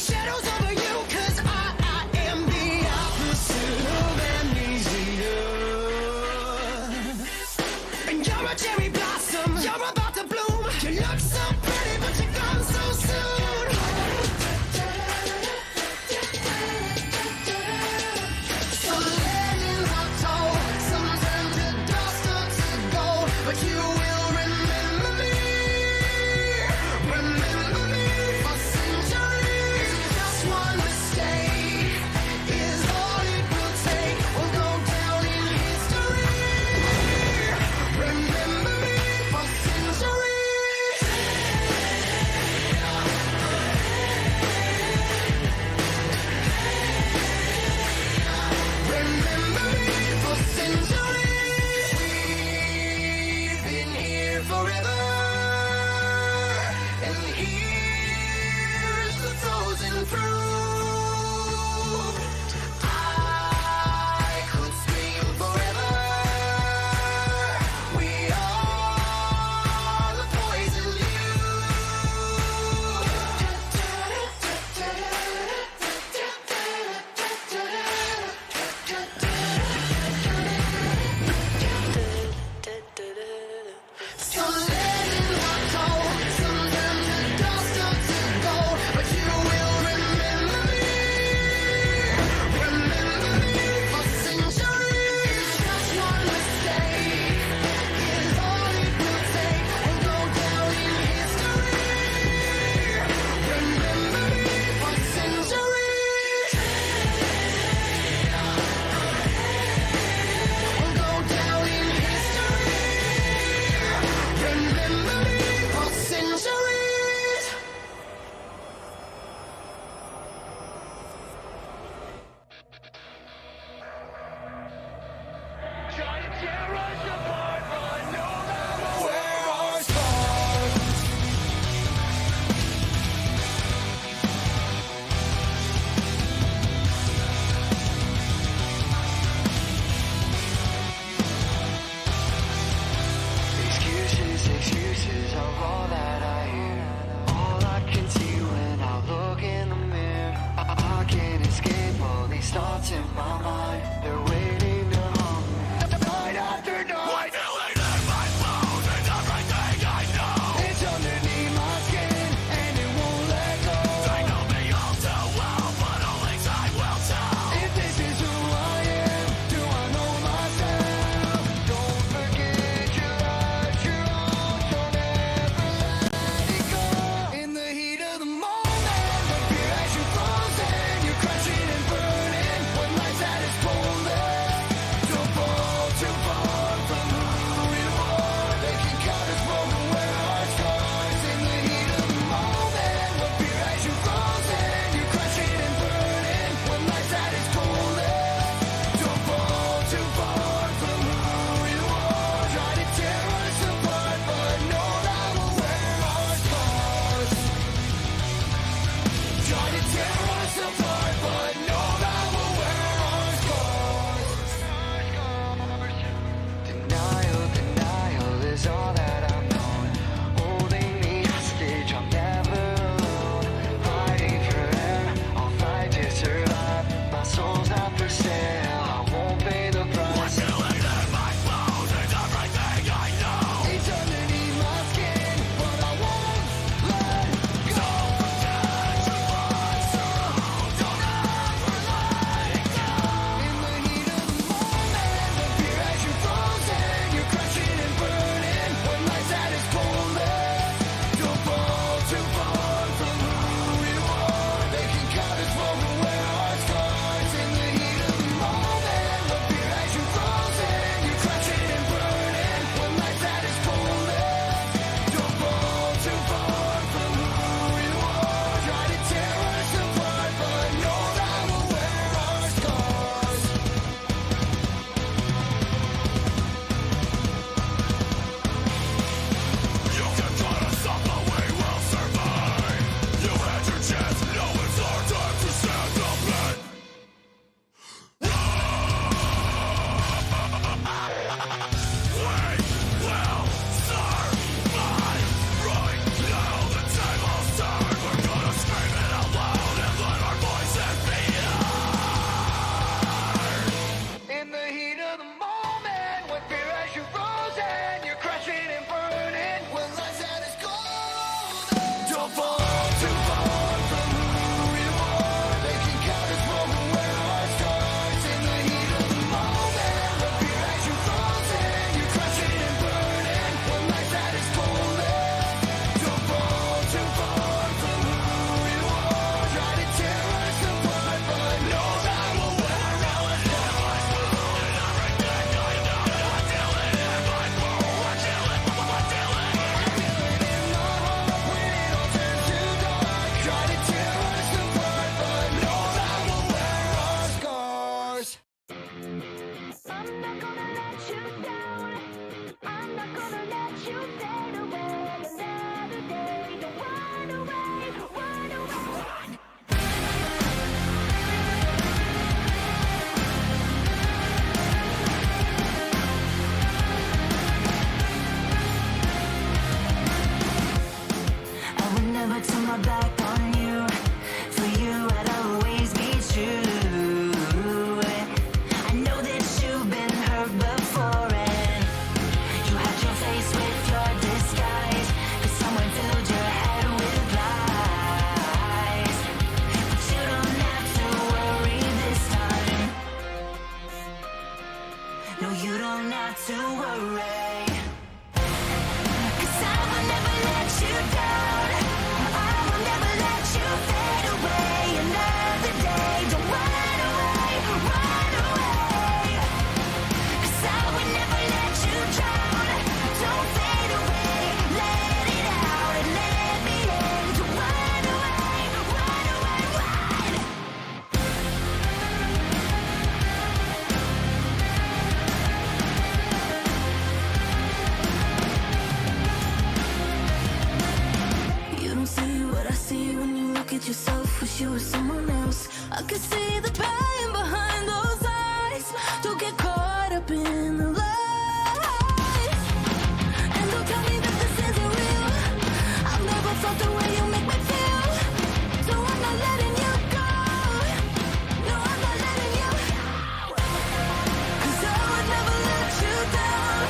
shadows over you, 'cause I am the opposite of amnesia. And you're a cherry blossom, you're about to bloom. You look so pretty, but you're gone so soon. So legends are told, some turn to dust or to gold, but you will remember me. Remember me for centuries. Just one mistake is all it will take. We'll go down in history. Remember me for centuries. Remember me for centuries. We've been here forever, and here's the frozen fruit. I could scream forever. We are the poison So legends are told, some turn to dust or to gold, but you will remember me. Remember me for centuries. Just one mistake is all it will take. We'll go down in history. Remember me for centuries. We'll go down in history. Remember me for centuries. Where are stars? Excuses are all that I hear. All I can see when I look in the mirror. I can't escape all these thoughts in my mind. They're waiting to haunt me. Night after night. Why feeling in my bones and everything I know? It's underneath my skin and it won't let go. They know me all too well, but only time will tell. If this is who I am, do I know myself? Don't forget your life, you're on. Don't ever let it go. In the heat of the moment, the fear has you frozen. You're crashing and burning when life's at its full I can see the pain behind those eyes. Don't get caught up in the lies. And don't tell me that this isn't real. I've never felt the way you make me feel. So I'm not letting you go. No, I'm not letting you. 'Cause I would never let you down.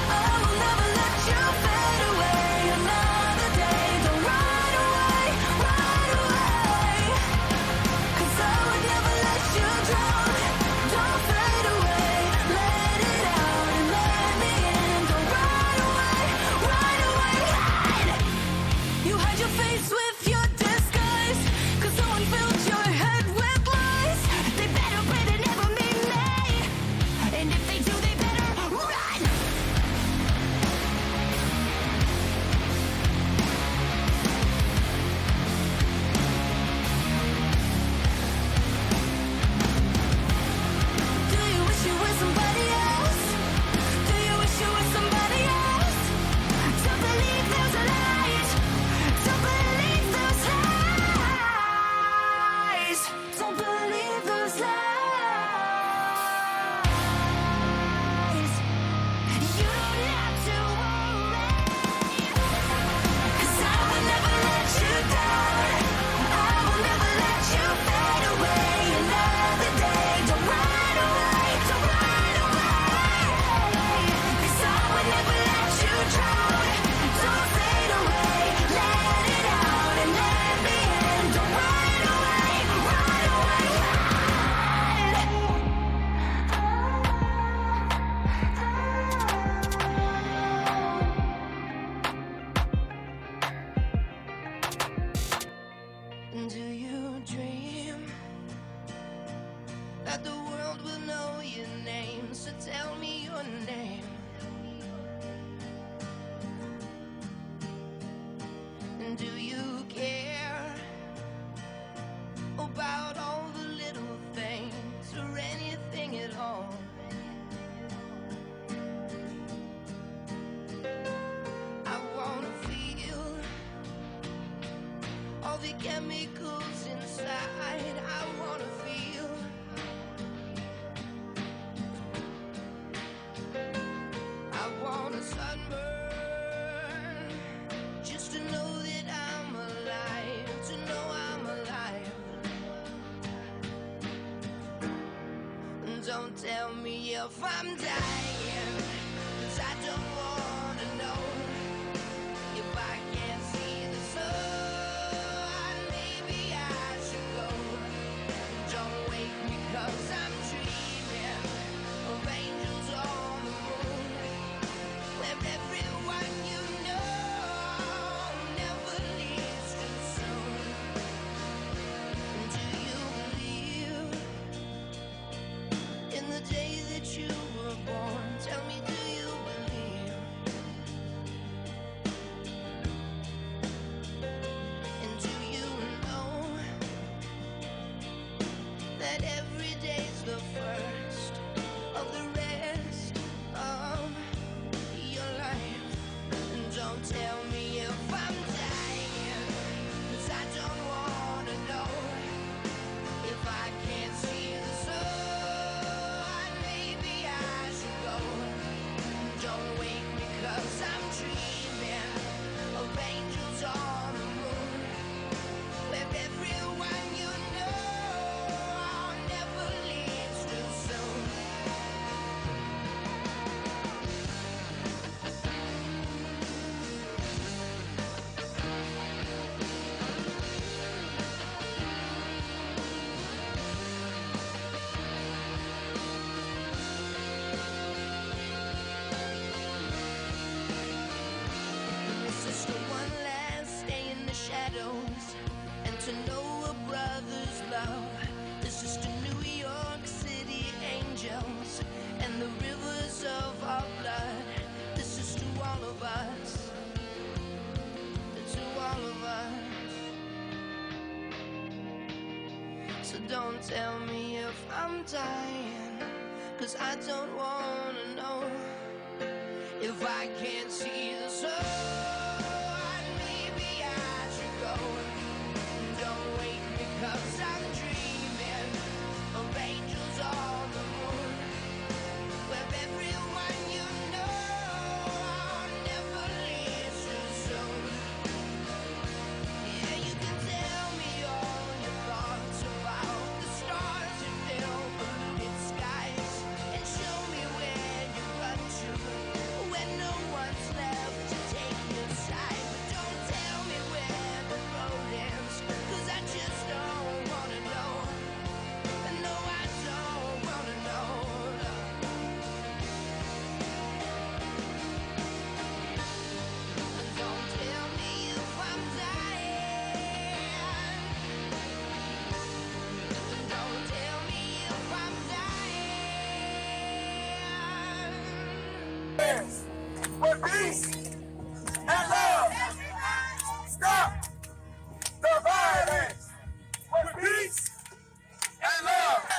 I will never let you fade away another day. Don't run away, run away. 'Cause I would never let you drown. Don't fade away, let it out and let me in. Don't run away, hide. You hide your face with your disguise. 'Cause someone filled your head with lies. They better pray to never meet me. And if they do, they better run. Do you wish you were somebody else? Do you wish you were somebody else? Don't believe there's a light. Don't believe those lies. Don't believe those lies. You don't have to worry. 'Cause I will never let you down. I will never let you fade away another day. Don't run away, don't run away. 'Cause I would never let you drown. Don't fade away, let it out and let me in. Don't run away, run away. Do you dream that the world will know your name? So tell me your name. And do you care about all the little things or anything at all? I wanna feel all the chemicals inside. I wanna feel. I wanna sunburn just to know that I'm alive, to know I'm alive. Don't tell me if I'm dying, 'cause I don't wanna know. If I can't see the sun, maybe I should go. Don't wake me 'cause I'm dreaming of angels on the moon, where everyone you know never leaves too soon. Do you believe in the day that you were born? Tell me, do you believe? And do you know that every day's the first of the rest of your life? And don't tell me if I'm dying, 'cause I don't wanna know. If I can't see the sun, maybe I should go. Don't wake me 'cause I'm dreaming of angels on the moon, where everyone you know never leaves too soon. It's just the one last day in the shadows, and to know a brother's love. This is to New York City angels and the rivers of our blood. This is to all of us, to all of us. So don't tell me if I'm dying, 'cause I don't wanna know. If I can't see the sun, maybe I should go. Don't wake me 'cause I'm dreaming peace and love. Stop the violence with peace and love.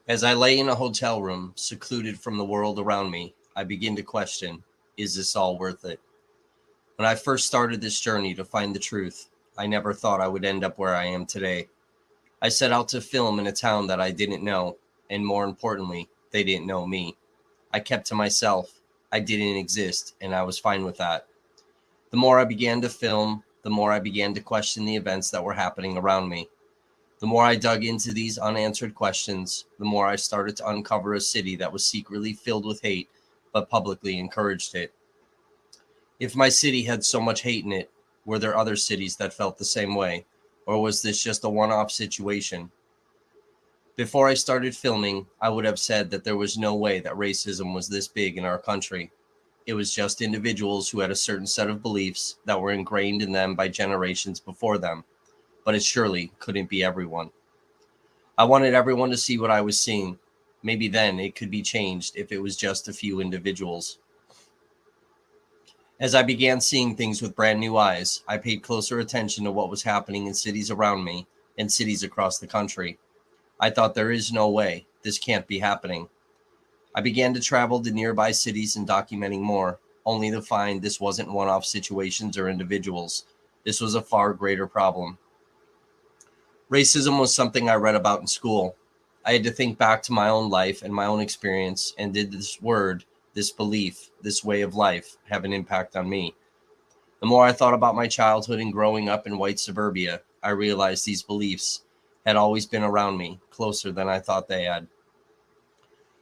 As I lay in a hotel room, secluded from the world around me, I begin to question, is this all worth it? When I first started this journey to find the truth, I never thought I would end up where I am today. I set out to film in a town that I didn't know, and more importantly, they didn't know me. I kept to myself. I didn't exist, and I was fine with that. The more I began to film, the more I began to question the events that were happening around me. The more I dug into these unanswered questions, the more I started to uncover a city that was secretly filled with hate, but publicly encouraged it. If my city had so much hate in it, were there other cities that felt the same way? Or was this just a one-off situation? Before I started filming, I would have said that there was no way that racism was this big in our country. It was just individuals who had a certain set of beliefs that were ingrained in them by generations before them. But it surely couldn't be everyone. I wanted everyone to see what I was seeing. Maybe then it could be changed if it was just a few individuals. As I began seeing things with brand new eyes, I paid closer attention to what was happening in cities around me and cities across the country. I thought, there is no way. This can't be happening. I began to travel to nearby cities and documenting more, only to find this wasn't one-off situations or individuals. This was a far greater problem. Racism was something I read about in school. I had to think back to my own life and my own experience, and did this word, this belief, this way of life have an impact on me? The more I thought about my childhood and growing up in white suburbia, I realized these beliefs had always been around me, closer than I thought they had.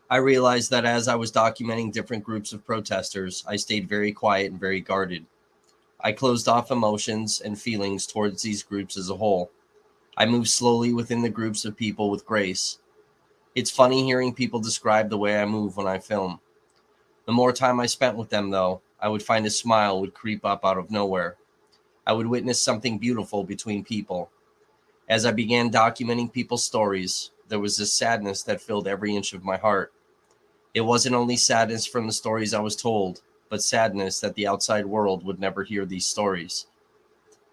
I realized that as I was documenting different groups of protesters, I stayed very quiet and very guarded. I closed off emotions and feelings towards these groups as a whole. I moved slowly within the groups of people with grace. It's funny hearing people describe the way I move when I film. The more time I spent with them, though, I would find a smile would creep up out of nowhere. I would witness something beautiful between people. As I began documenting people's stories, there was this sadness that filled every inch of my heart. It wasn't only sadness from the stories I was told, but sadness that the outside world would never hear these stories.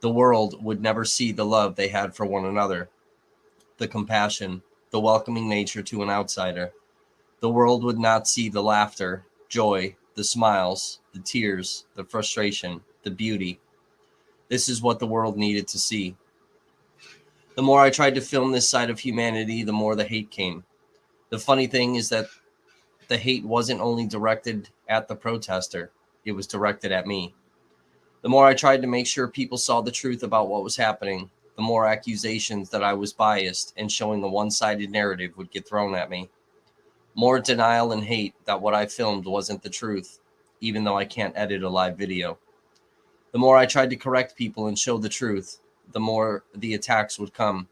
The world would never see the love they had for one another, the compassion, the welcoming nature to an outsider. The world would not see the laughter, joy, the smiles, the tears, the frustration, the beauty. This is what the world needed to see. The more I tried to film this side of humanity, the more the hate came. The funny thing is that the hate wasn't only directed at the protester, it was directed at me. The more I tried to make sure people saw the truth about what was happening, the more accusations that I was biased and showing a one-sided narrative would get thrown at me. More denial and hate that what I filmed wasn't the truth, even though I can't edit a live video. The more I tried to correct people and show the truth, the more the attacks would come.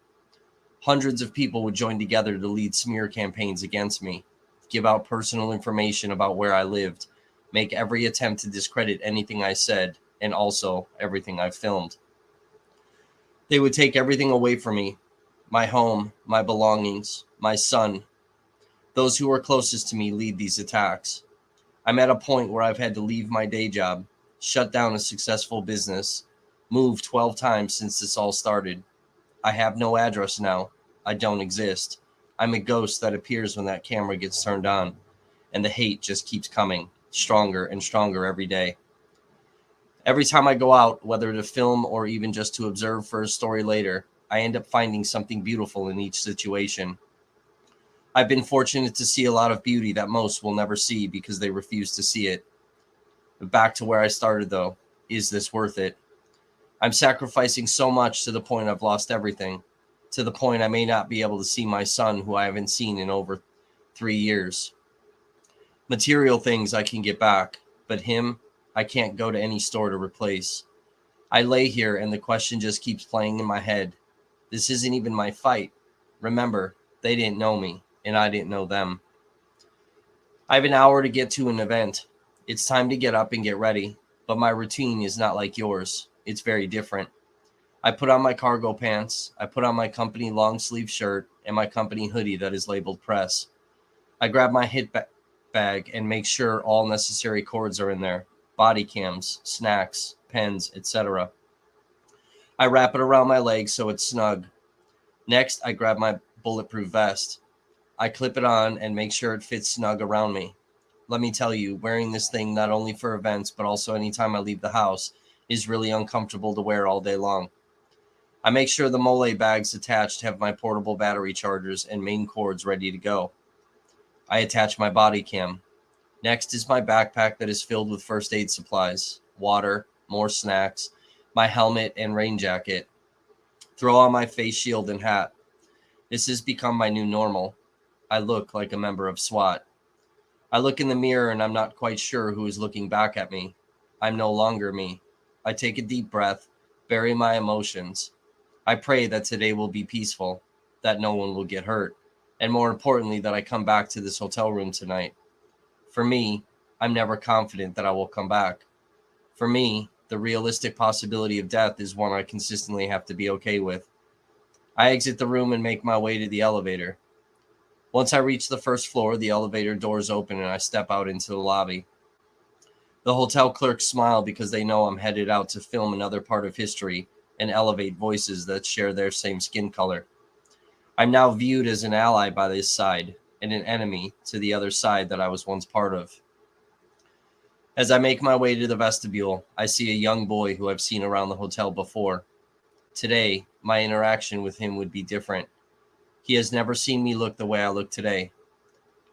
Hundreds of people would join together to lead smear campaigns against me, give out personal information about where I lived, make every attempt to discredit anything I said, and also everything I filmed. They would take everything away from me, my home, my belongings, my son. Those who were closest to me lead these attacks. I'm at a point where I've had to leave my day job, shut down a successful business, move 12 times since this all started. I have no address now. I don't exist. I'm a ghost that appears when that camera gets turned on, and the hate just keeps coming, stronger and stronger every day. Every time I go out, whether to film or even just to observe for a story later, I end up finding something beautiful in each situation. I've been fortunate to see a lot of beauty that most will never see because they refuse to see it. But back to where I started though, is this worth it? I'm sacrificing so much to the point I've lost everything, to the point I may not be able to see my son who I haven't seen in over 3 years. Material things I can get back, but him, I can't go to any store to replace. I lay here and the question just keeps playing in my head. This isn't even my fight. Remember, they didn't know me, and I didn't know them. I have an hour to get to an event. It's time to get up and get ready, but my routine is not like yours. It's very different. I put on my cargo pants, I put on my company long sleeve shirt, and my company hoodie that is labeled press. I grab my hit bag and make sure all necessary cords are in there. Body cams, snacks, pens, etc. I wrap it around my legs so it's snug. Next, I grab my bulletproof vest. I clip it on and make sure it fits snug around me. Let me tell you, wearing this thing not only for events, but also anytime I leave the house, is really uncomfortable to wear all day long. I make sure the mole bags attached have my portable battery chargers and main cords ready to go. I attach my body cam. Next is my backpack that is filled with first aid supplies, water, more snacks, my helmet and rain jacket. Throw on my face shield and hat. This has become my new normal. I look like a member of SWAT. I look in the mirror and I'm not quite sure who is looking back at me. I'm no longer me. I take a deep breath, bury my emotions. I pray that today will be peaceful, that no one will get hurt, and more importantly, that I come back to this hotel room tonight. For me, I'm never confident that I will come back. For me, the realistic possibility of death is one I consistently have to be okay with. I exit the room and make my way to the elevator. Once I reach the first floor, the elevator doors open and I step out into the lobby. The hotel clerks smile because they know I'm headed out to film another part of history and elevate voices that share their same skin color. I'm now viewed as an ally by this side and an enemy to the other side that I was once part of. As I make my way to the vestibule, I see a young boy who I've seen around the hotel before. Today, my interaction with him would be different. He has never seen me look the way I look today.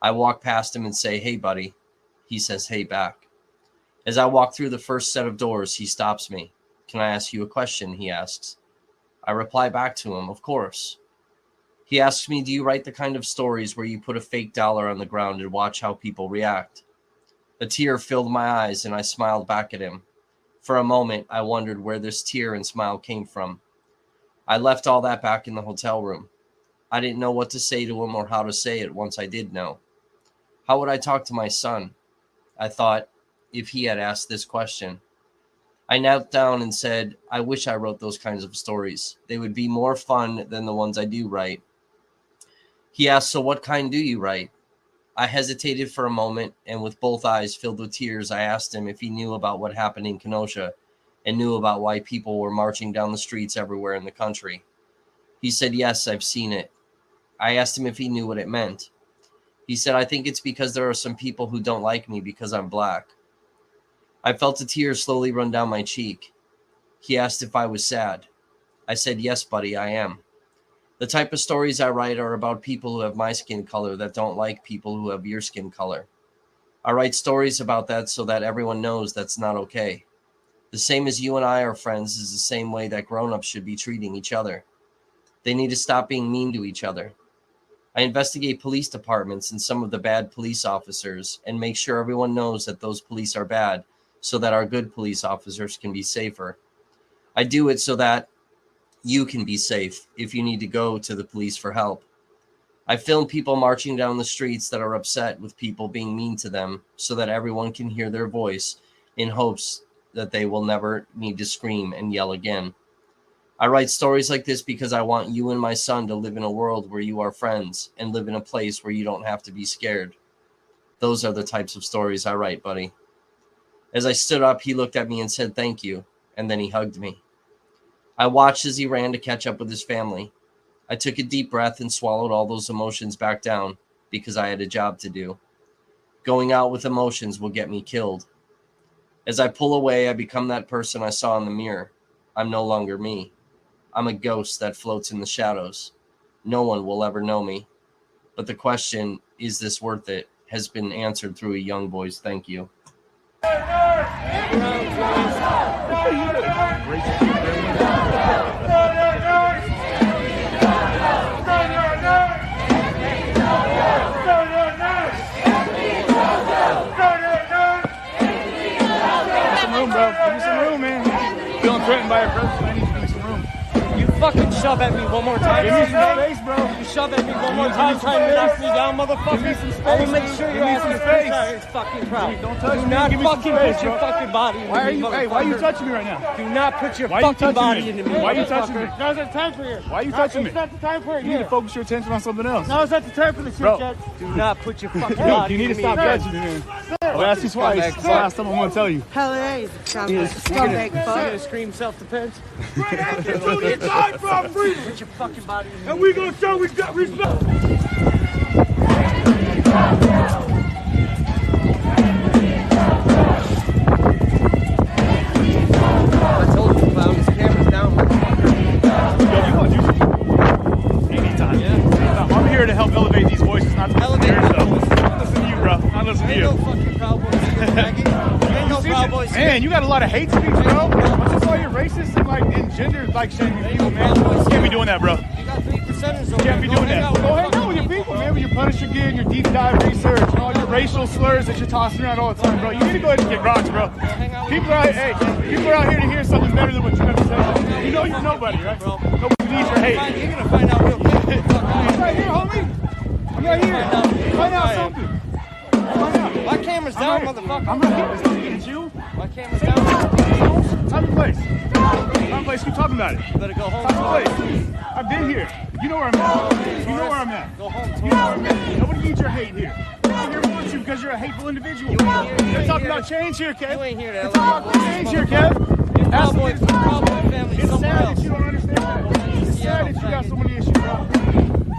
I walk past him and say, "Hey, buddy." He says, "Hey," back. As I walk through the first set of doors, he stops me. "Can I ask you a question?" he asks. I reply back to him, "Of course." He asks me, "Do you write the kind of stories where you put a fake dollar on the ground and watch how people react?" A tear filled my eyes and I smiled back at him. For a moment, I wondered where this tear and smile came from. I left all that back in the hotel room. I didn't know what to say to him or how to say it once I did know. How would I talk to my son? I thought, if he had asked this question. I knelt down and said, "I wish I wrote those kinds of stories. They would be more fun than the ones I do write." He asked, "So what kind do you write?" I hesitated for a moment, and with both eyes filled with tears, I asked him if he knew about what happened in Kenosha and knew about why people were marching down the streets everywhere in the country. He said, "Yes, I've seen it." I asked him if he knew what it meant. He said, "I think it's because there are some people who don't like me because I'm black." I felt a tear slowly run down my cheek. He asked if I was sad. I said, "Yes, buddy, I am. The type of stories I write are about people who have my skin color that don't like people who have your skin color. I write stories about that so that everyone knows that's not okay. The same as you and I are friends is the same way that grown-ups should be treating each other. They need to stop being mean to each other. I investigate police departments and some of the bad police officers and make sure everyone knows that those police are bad so that our good police officers can be safer. I do it so that you can be safe if you need to go to the police for help. I film people marching down the streets that are upset with people being mean to them so that everyone can hear their voice in hopes that they will never need to scream and yell again. I write stories like this because I want you and my son to live in a world where you are friends and live in a place where you don't have to be scared. Those are the types of stories I write, buddy. As I stood up, he looked at me and said, "Thank you," and then he hugged me. I watched as he ran to catch up with his family. I took a deep breath and swallowed all those emotions back down because I had a job to do. Going out with emotions will get me killed. As I pull away, I become that person I saw in the mirror. I'm no longer me. I'm a ghost that floats in the shadows. No one will ever know me. But the question, is this worth it, has been answered through a young boy's thank you. bro. Give me some room, man. Feeling threatened by a president. I need to give me some room. You fucking shove at me one more time. Give me some space, bro. You shove at me one more time, trying to knock me down, motherfucker. Give me some space. I will make sure your ass some is space. It's fucking proud. Don't touch Do me. not Give me some fucking space, put your bro. fucking body into Why are me, you? Hey, why are you motherfucker. touching me right now? Do not put your Why are you fucking touching body me? into me. Why are you touching me? motherfucker. Now's not the time for you. Why are you touching me? It's not the time for it. You need to focus your attention on something else. Now's not the time for the shit, Bro. Jack. Do not put your fucking Hey, body you need to into stop me. touching me, man. I'll ask you twice. It's the last time I'm gonna tell you. Hell yeah, he's a You're scumbag gonna fuck. scream self-defense. Right after Tony died for our freedom. Put your fucking body into And me. we gonna show we got respect. I told you about his camera's down, motherfucker. Yo, you want to do something? Anytime. Yeah. I'm here to help elevate these voices, not to elevate yourself. Not listen to you, bro. Not listen to Ain't you. no fucking Proud Boys here, faggot. Ain't no Proud Boys here. Man, you got a lot of hate speech, bro. What's this all your racist and like and gender like shaming people, man? You can't be doing that, bro. You got 3%ers over You can't be there. doing hang that. out with Go them hang out with your people, man. With your Punisher gear and your deep dive research and all your racial slurs that you're tossing around all the time, bro. You need to go ahead and get rocks, bro. People are people are out here to hear something better than what you have to say. You know you're nobody, right? Nobody needs your hate. You're gonna find out real quick. I'm right here, homie. I'm right here. Find out something. Find out. My camera's down, motherfucker. I'm right here. It's not against you. My camera's down. Time and place. Time and place. Keep talking about it. You better go home. Time and place. I've been here. You know where I'm at. You know where I'm at. Go home. You know where I'm at. Nobody needs your hate here. Nobody here wants you because you're a hateful individual. They're talking about change here, Kev. You ain't here to They're talking about change here, Kev. Proud Boys family. It's Somewhere sad else. that you don't understand that. It's sad that you got so many issues, bro.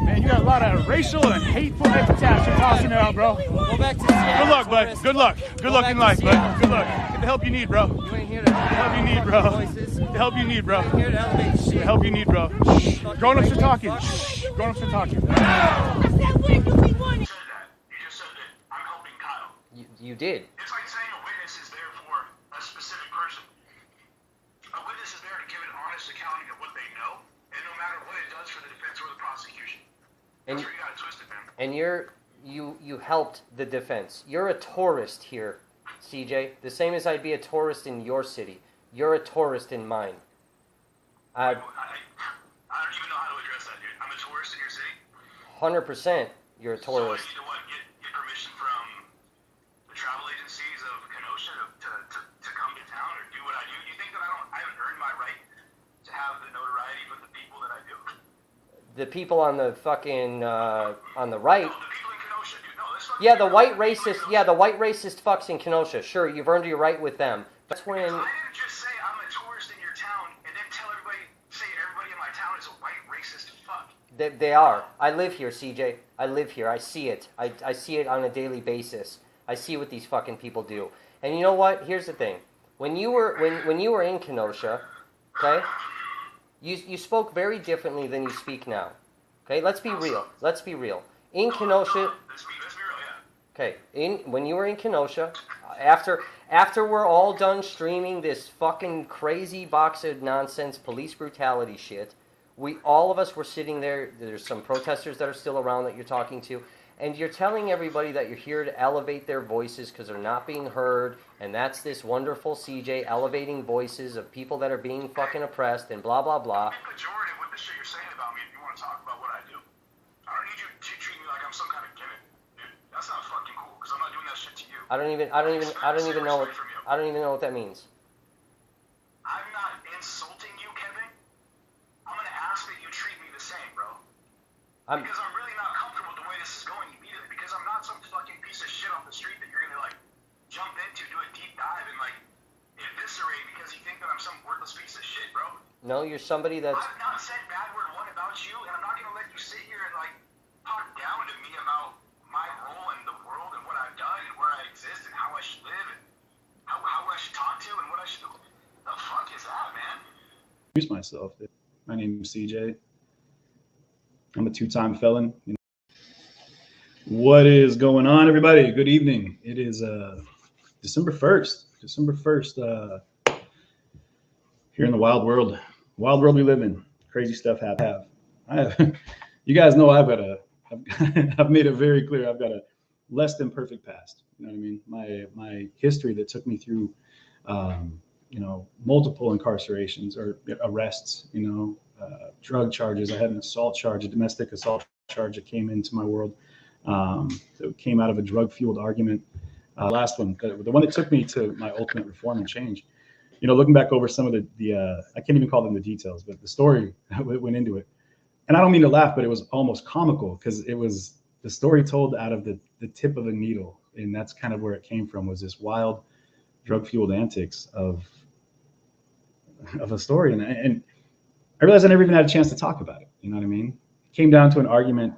Man, you got a lot of racial and hateful epithets you're tossing out, bro. Go back to Seattle. Good luck, bud. Good luck. Good luck in life, bud. Good luck. Get the help you need, bro. You ain't here to The help you need, bro. The help you need, bro. here to elevate The shit. help you need, bro. Grown-ups are talking. Grown-ups are talking. You did. It's like saying a witness is there for a specific person. A witness is there to give an honest accounting of what they know, and no matter what it does for the defense or the prosecution. And That's where you gotta twist it, man. and you helped the defense. You're a tourist here, CJ. The same as I'd be a tourist in your city. You're a tourist in mine. I don't even know how to address that, dude. I'm a tourist in your city. 100%. You're a So I tourist. need to get permission from the travel agencies of Kenosha to come to town or do what I do. Do you think that I haven't earned my right to have the notoriety with the people that I do? The people on the fucking on the right. Yeah, the white racist. Yeah, the white racist fucks in Kenosha. Sure, you've earned your right with them. That's when. I didn't just say I'm a tourist in your town and then say everybody in my town is a white racist fuck. They are. I live here, CJ. I live here. I see it. I see it on a daily basis. I see what these fucking people do. And you know what? Here's the thing. When you were in Kenosha, okay, you spoke very differently than you speak now. Okay, let's be real. Let's be real. In Kenosha. Okay, when you were in Kenosha, after we're all done streaming this fucking crazy box of nonsense police brutality shit, all of us were sitting there. There's some protesters that are still around that you're talking to, and you're telling everybody that you're here to elevate their voices because they're not being heard, and that's this wonderful CJ elevating voices of people that are being fucking oppressed and blah blah blah. Be pejorative with the shit you're saying about me if you want to talk about what I do. I don't need you to treat me like I'm some kind of gimmick, dude. That's not fucking cool because I'm not doing that shit to you. I don't even know what that means. I'm not insulting you, Kevin. I'm gonna ask that you treat me the same, bro. Because I'm really not comfortable with the way this is going immediately. Because I'm not some fucking piece of shit off the street that you're gonna like jump into, do a deep dive, and like eviscerate because you think that I'm some worthless piece of shit, bro. No, you're somebody that's. I've not said bad word one about you, and I'm not gonna let you sit here and like talk down to me about my role in the world and what I've done and where I exist and how I should live and how I should talk to and what I should do. The fuck is that, man? Introduce myself. My name is CJ. I'm a two-time felon. What is going on, everybody? Good evening. It is December 1st. December 1st. Here in the wild world we live in. Crazy stuff happen. You guys know I've made it very clear. I've got a less than perfect past. You know what I mean? My history that took me through multiple incarcerations or arrests, drug charges. I had an assault charge, a domestic assault charge that came into my world. That came out of a drug-fueled argument. Last one, the one that took me to my ultimate reform and change. Looking back over some of the I can't even call them the details, but the story that went into it. And I don't mean to laugh, but it was almost comical because it was the story told out of the tip of a needle. And that's kind of where it came from, was this wild drug-fueled antics of a story. And I realized I never even had a chance to talk about it. You know what I mean? It came down to an argument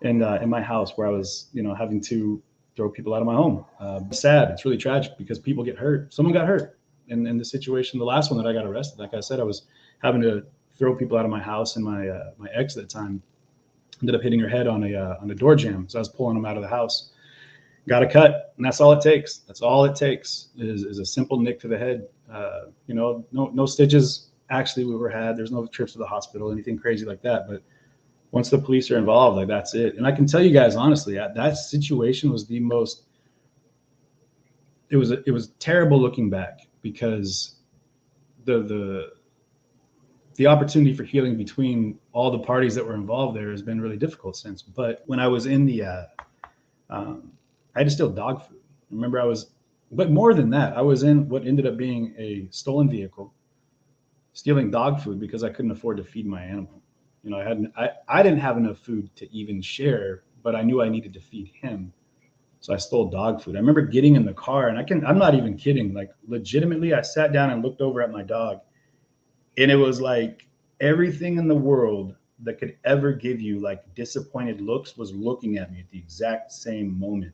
in my house where I was, having to throw people out of my home. It's sad. It's really tragic because people get hurt. Someone got hurt in the situation. The last one that I got arrested, like I said, I was having to throw people out of my house, and my ex at the time ended up hitting her head on a door jamb. So I was pulling them out of the house. Got a cut, and that's all it takes. That's all it takes is a simple nick to the head. No stitches actually we were had. There's no trips to the hospital, anything crazy like that. But once the police are involved, like, that's it. And I can tell you guys honestly, that situation was the most. It was terrible looking back, because the opportunity for healing between all the parties that were involved there has been really difficult since. But when I was in the, I had to steal dog food. Remember, but more than that, I was in what ended up being a stolen vehicle, stealing dog food because I couldn't afford to feed my animal. I didn't have enough food to even share, but I knew I needed to feed him. So I stole dog food. I remember getting in the car, and I'm not even kidding. Like, legitimately, I sat down and looked over at my dog, and it was like everything in the world that could ever give you like disappointed looks was looking at me at the exact same moment.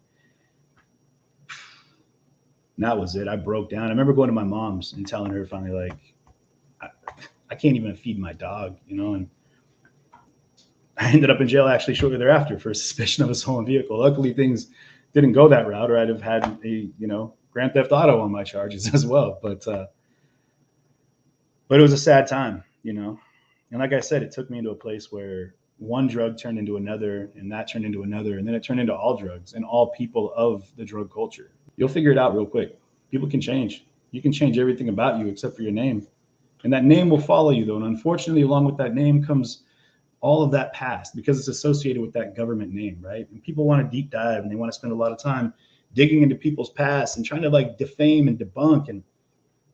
And that was it. I broke down. I remember going to my mom's and telling her finally, like, I can't even feed my dog, and I ended up in jail actually shortly thereafter for suspicion of a stolen vehicle. Luckily, things didn't go that route, or I'd have had a, grand theft auto on my charges as well. But it was a sad time, And like I said, it took me into a place where one drug turned into another, and that turned into another, and then it turned into all drugs and all people of the drug culture. You'll figure it out real quick. People can change. You can change everything about you except for your name. And that name will follow you, though. And unfortunately, along with that name comes all of that past, because it's associated with that government name, right? And people want to deep dive, and they want to spend a lot of time digging into people's past and trying to like defame and debunk and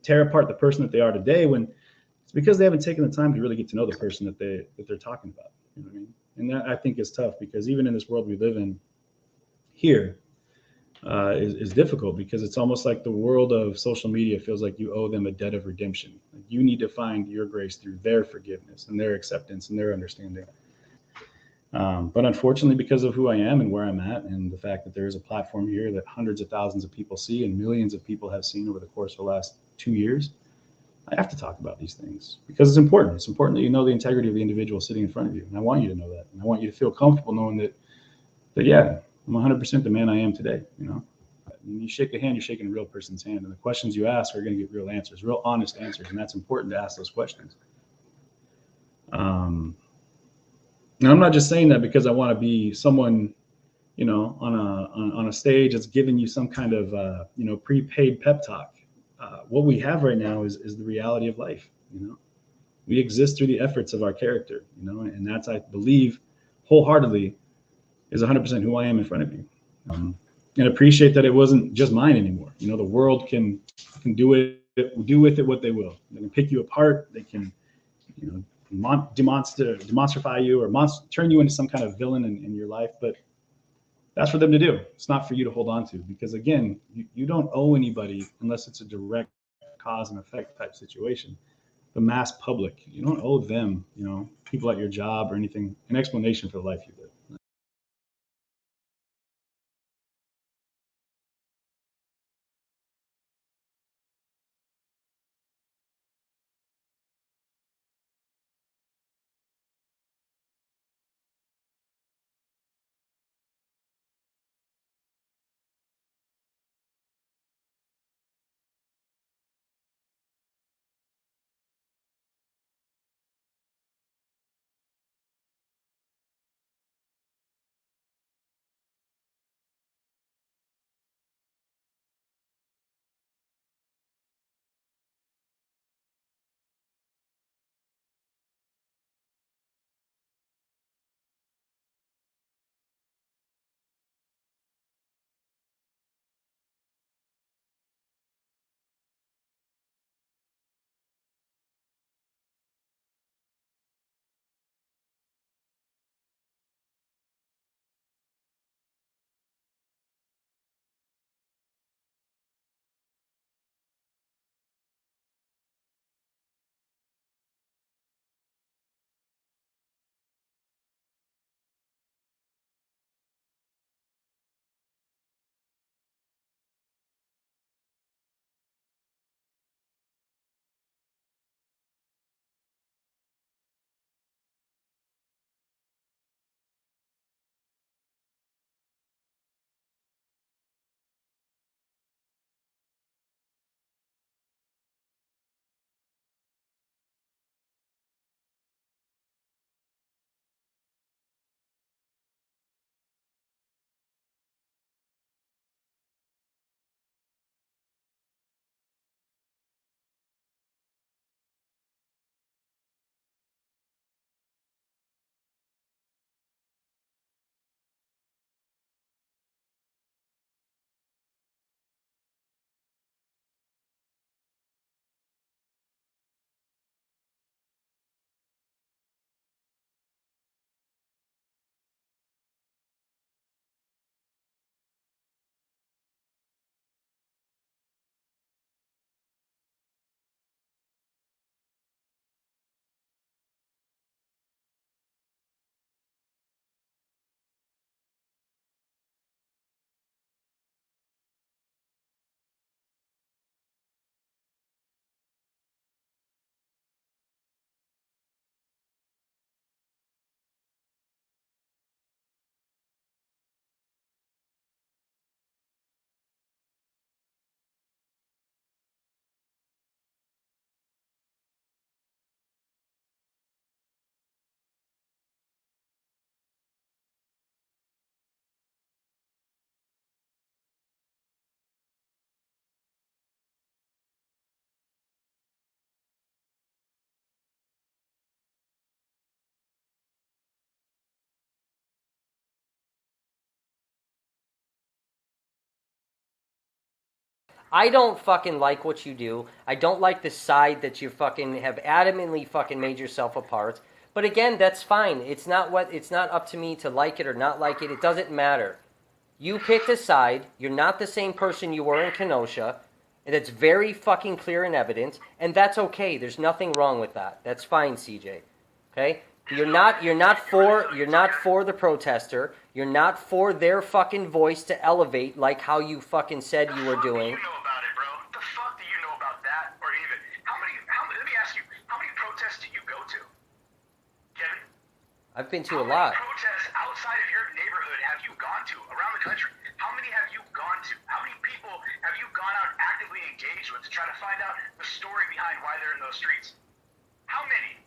tear apart the person that they are today, when it's because they haven't taken the time to really get to know the person that they're talking about. You know what I mean? And that, I think, is tough, because even in this world we live in here, is difficult, because it's almost like the world of social media feels like you owe them a debt of redemption. Like, you need to find your grace through their forgiveness and their acceptance and their understanding. But unfortunately, because of who I am and where I'm at, and the fact that there is a platform here that hundreds of thousands of people see and millions of people have seen over the course of the last 2 years, I have to talk about these things, because it's important. It's important that you know the integrity of the individual sitting in front of you. And I want you to know that. And I want you to feel comfortable knowing that yeah, I'm 100% the man I am today. When you shake a hand, you're shaking a real person's hand. And the questions you ask are going to get real answers, real honest answers. And that's important to ask those questions. And I'm not just saying that because I want to be someone, on a stage that's giving you some kind of, prepaid pep talk. What we have right now is the reality of life. We exist through the efforts of our character, and that's, I believe wholeheartedly, is 100% who I am in front of you. And appreciate that it wasn't just mine anymore. The world can do with it what they will. They can pick you apart. They can, demonstrify you, or turn you into some kind of villain in your life. But that's for them to do. It's not for you to hold on to, because again, you don't owe anybody, unless it's a direct cause and effect type situation. The mass public, you don't owe them, people at your job or anything, an explanation for the life you live. I don't fucking like what you do. I don't like the side that you fucking have adamantly fucking made yourself a part. But again, that's fine. It's not up to me to like it or not like it. It doesn't matter. You picked a side. You're not the same person you were in Kenosha. And it's very fucking clear and evident. And that's okay. There's nothing wrong with that. That's fine, CJ. Okay? You're not for the protester. You're not for their fucking voice to elevate like how you fucking said you were doing. What do you know about it, bro? What the fuck do you know about that? Or even, let me ask you, how many protests do you go to? Kevin? I've been to a lot. How many protests outside of your neighborhood have you gone to around the country? How many have you gone to? How many people have you gone out actively engaged with to try to find out the story behind why they're in those streets? How many?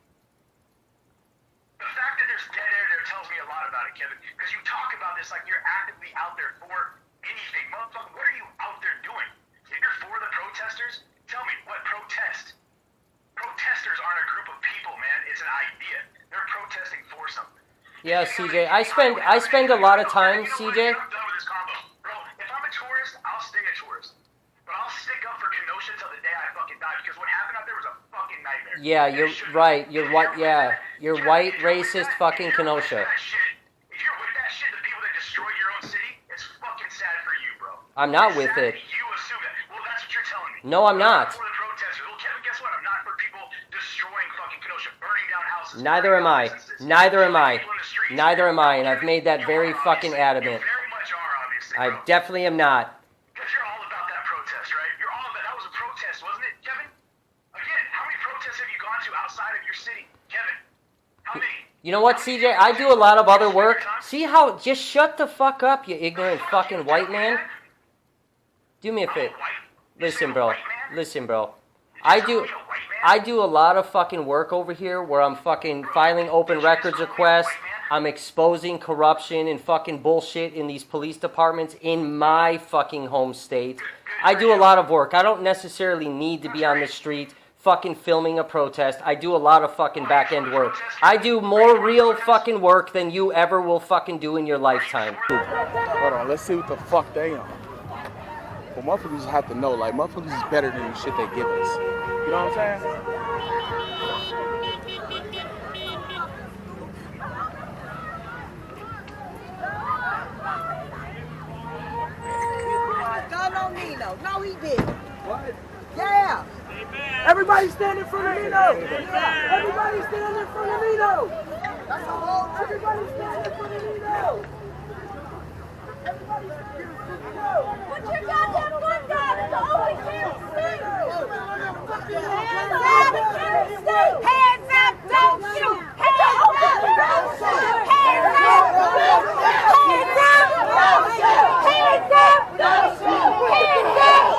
The fact that there's dead air there tells me a lot about it, Kevin, because you talk about this like you're actively out there for anything. Motherfucker, what are you out there doing? If you're for the protesters, tell me, what protest? Protesters aren't a group of people, man. It's an idea. They're protesting for something. Yeah, CJ. I spend a lot of time, CJ. I'm done with this combo. Bro, if I'm a tourist, I'll stay a tourist. But I'll stick up for Kenosha till the day I fucking die, because what happened out there was a fucking nightmare. Yeah, you're right. You're white. Yeah, you're white, racist, fucking Kenosha. If you're with that shit, the people that destroyed your own city, it's fucking sad for you, bro. I'm not with it. You assume that. Well, that's what you're telling me. No, I'm not. For the protesters. Well, Kevin, guess what? I'm not for people destroying fucking Kenosha, burning down houses. Neither am I. Neither am I. Neither am I, and I've made that very fucking adamant. Very much are, obviously. I definitely am not. Because you're all about that protest, right? You're all about that. Was a protest, wasn't it, Kevin? Again, how many protests have you gone to outside of your city, Kevin? How many? You know what, CJ? I do a lot of other work. See how? Just shut the fuck up, you ignorant fucking white man. Do me a favor. Listen, bro. Listen, bro. I do a lot of fucking work over here where I'm fucking filing open records requests. I'm exposing corruption and fucking bullshit in these police departments in my fucking home state. I do a lot of work. I don't necessarily need to be on the street fucking filming a protest. I do a lot of fucking back end work. I do more real fucking work than you ever will fucking do in your lifetime. Hold on, let's see what the fuck they on. Well, motherfuckers just have to know, like, motherfuckers is better than the shit they give us. You know what I'm saying? Gun on Nino. No, he didn't. What? Yeah. Everybody stand in front of Nino. Everybody stand in front of Nino. That's a whole. Everybody stand in front of Nino. Everybody stand in front of Nino. Put your goddamn gun down. It's the only chance to see. Hands up. Hands up. Don't shoot. Hands up. Don't shoot. Hands up. Hands up. Don't shoot. Hands up. Don't shoot. Hands up.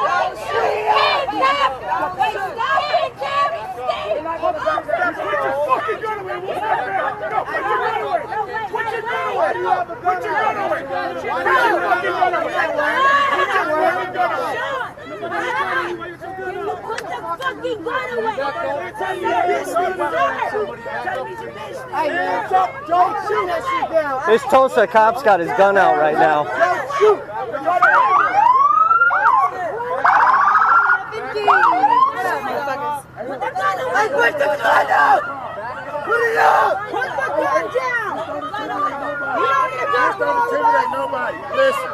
Don't shoot. Hands up. Wait, stop it, Jerry. Stay. Put your fucking gun away. What's that there? No, put your gun away. Put your gun away. Put your gun away. Put your fucking gun away. Put your fucking gun away. Put the fucking gun away. Hey, man, don't shoot that shit down. This Tulsa cop's got his gun out right now. Don't shoot. Put the gun away. Put the gun up. Put it up. Put the gun down. You don't need a gun. Don't intimidate nobody. Listen.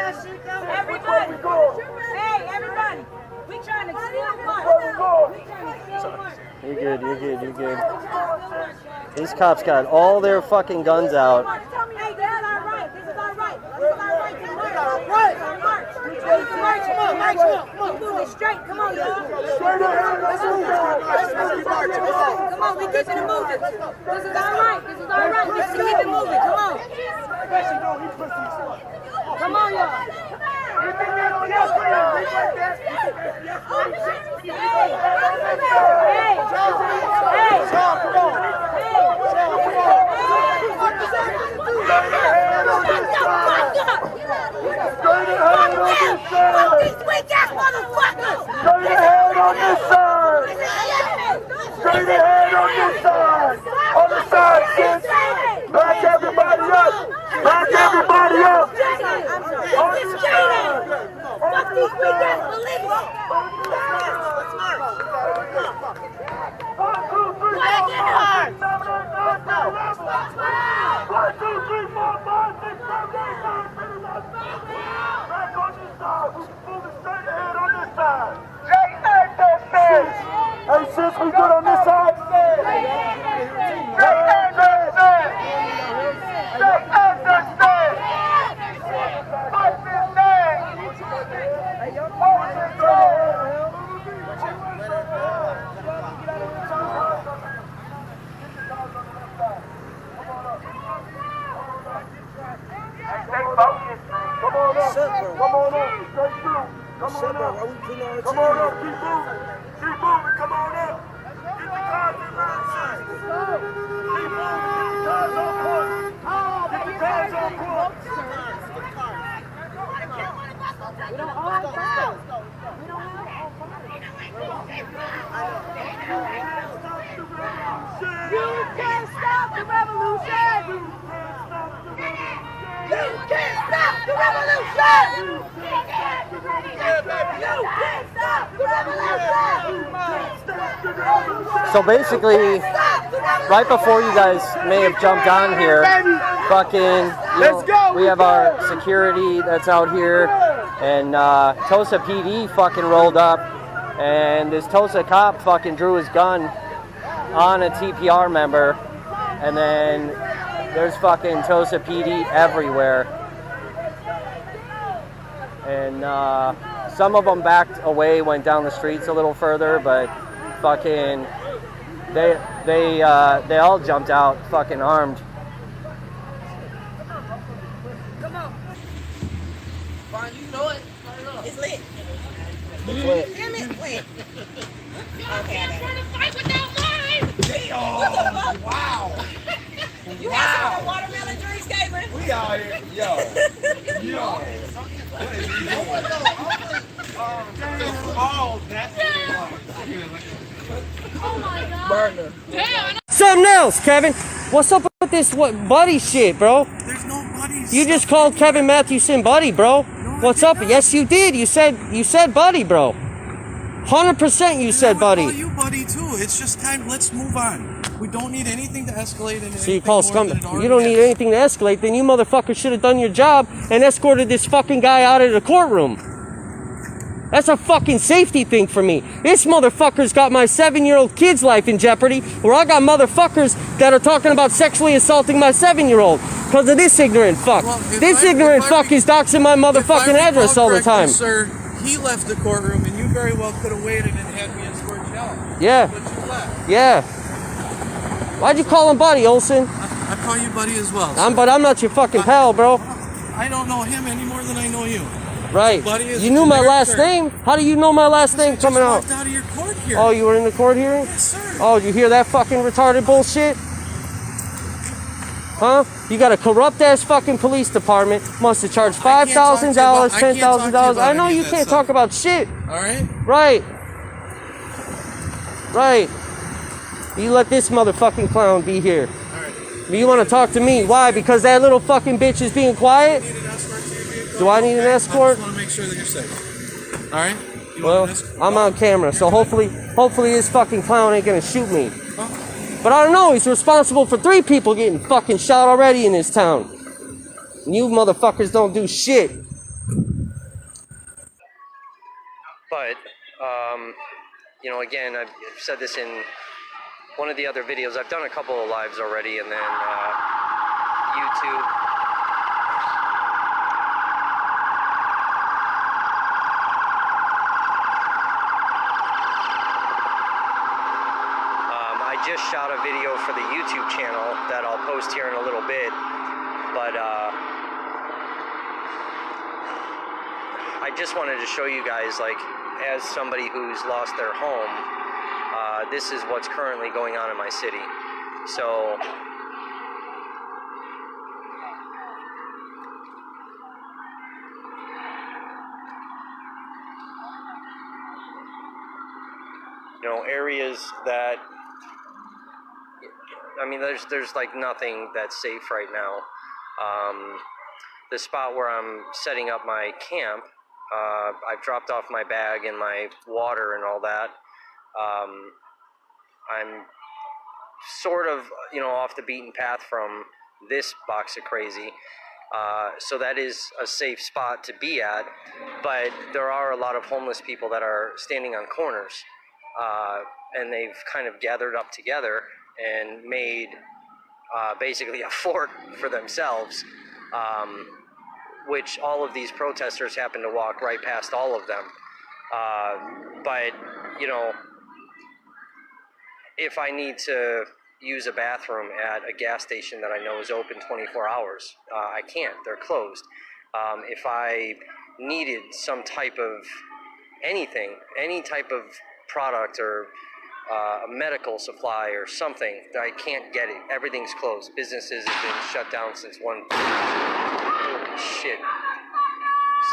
Everybody. Hey, everybody. We trying to steal money. You're good, you're good, you're good. These cops got all their fucking guns out. Hey, this is our right. This is our right. This is our right. This is our right. Come on, march. Come on. Move it straight. Come on, y'all. Let's move. Come on, we keeping it moving. This is our right. This is our right. We just keep it moving. Come on. Come on, y'all. Straight ahead on this side. On the side, kids. Back everybody up. Back everybody up. On this side. Fuck these weak ass police. Black and hard. 1, 2, 3, 4, 5, 6, 7, 8, 9, 10, 11, 12. Back on this side. Moving straight ahead on this side. Hey, sis, we good on this side? Come on up, straight through. Come on up. Come on up, keep moving. Keep moving, come on up. Get the cars in line, sir. Keep moving, get the cars on court. Get the cars on court. We don't all fight. We don't all fight. You can't stop the revolution. You can't stop the revolution. You can't stop the revolution. So basically, right before you guys may have jumped on here, we have our security that's out here, and Tosa PD fucking rolled up, and this Tosa cop fucking drew his gun on a TPR member, and then there's fucking Tosa PD everywhere. And some of them backed away, went down the streets a little further, but fucking they all jumped out fucking armed. Come on. Fine, you know it. It's lit. It's lit. Damn it, lit. Y'all can't try to fight without mine. Damn. Wow. You got some watermelon drinks, Caitlin? We out here. Yo. Oh my God. Burner. Damn. Something else, Kevin. What's up with this buddy shit, bro? There's no buddies. You just called Kevin Mathewson buddy, bro. What's up? Yes, you did. You said buddy, bro. 100% you said buddy. I call you buddy too. It's just time. Let's move on. We don't need anything to escalate. So you call scum. You don't need anything to escalate. Then you motherfuckers should have done your job and escorted this fucking guy out of the courtroom. That's a fucking safety thing for me. This motherfucker's got my 7-year-old kid's life in jeopardy, where I got motherfuckers that are talking about sexually assaulting my 7-year-old because of this ignorant fuck. Well, this ignorant fuck is doxing my motherfucking address all the time. Sir, he left the courtroom, and you very well could have waited and had me escort you out. Yeah. But you left. Yeah. Why'd you call him buddy, Olsen? I call you buddy as well. But I'm not your fucking pal, bro. I don't know him any more than I know you. Right. You knew my last name? How do you know my last name coming out? Out of your court hearing. Oh, you were in the court hearing? Yes, sir. Oh, did you hear that fucking retarded bullshit? Huh? You got a corrupt ass fucking police department. Must have charged $5,000, $10,000. I know you can't talk about shit. Alright? Right. Right. You let this motherfucking clown be here. Alright. You want to talk to me? Why? Because that little fucking bitch is being quiet? Do I need an escort? I just want to make sure that you're safe. Alright? Well, I'm on camera, so hopefully this fucking clown ain't gonna shoot me. But I don't know, he's responsible for 3 people getting fucking shot already in this town. And you motherfuckers don't do shit. But, you know, again, I've said this in one of the other videos. I've done a couple of lives already, and then YouTube. I just shot a video for the YouTube channel that I'll post here in a little bit, but I just wanted to show you guys, like, as somebody who's lost their home, this is what's currently going on in my city. So you know, areas that, I mean, there's like nothing that's safe right now. The spot where I'm setting up my camp, I've dropped off my bag and my water and all that. I'm sort of, you know, off the beaten path from this box of crazy. So that is a safe spot to be at, but there are a lot of homeless people that are standing on corners, and they've kind of gathered up together and made basically a fort for themselves, which all of these protesters happen to walk right past all of them. But, you know, if I need to use a bathroom at a gas station that I know is open 24 hours, I can't. They're closed. If I needed some type of anything, any type of product or a medical supply or something, I can't get it. Everything's closed. Businesses have been shut down since holy shit,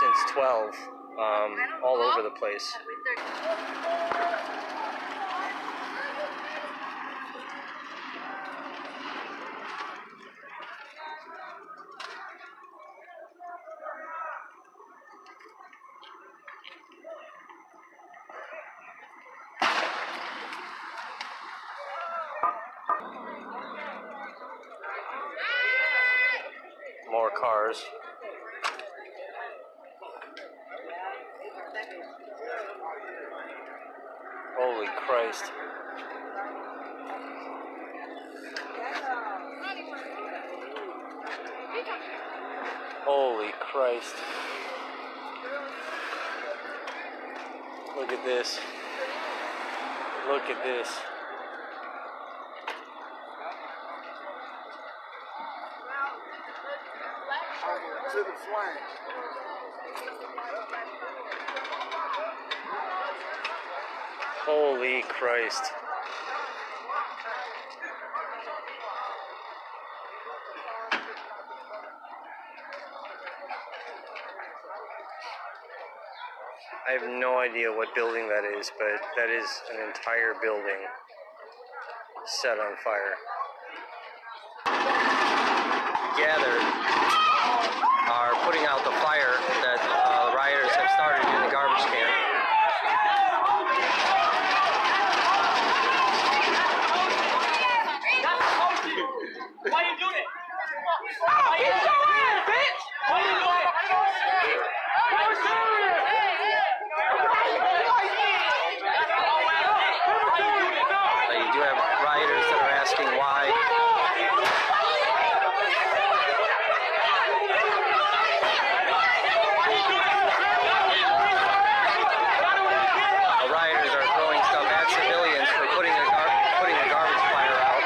since 12, all over the place. More cars. Holy Christ. Holy Christ. Look at this. Look at this. To the flank. Holy Christ. I have no idea what building that is, but that is an entire building set on fire. Gathered are putting out the fire that rioters have started in the garbage can. Why you doing it? Why you doing it, bitch? Why you doing it? You do have rioters that are asking why. The rioters are throwing stuff at civilians for putting the garbage fire out.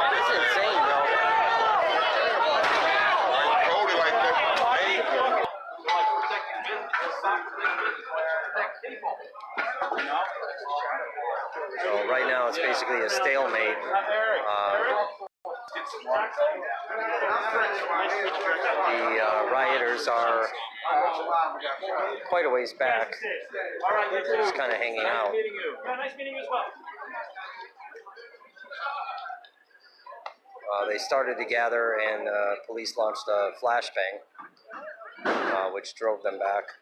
That's insane, bro. So right now it's basically a stalemate. The rioters are quite a ways back, just kind of hanging out. Nice meeting you as well. They started to gather, and police launched a flashbang, which drove them back.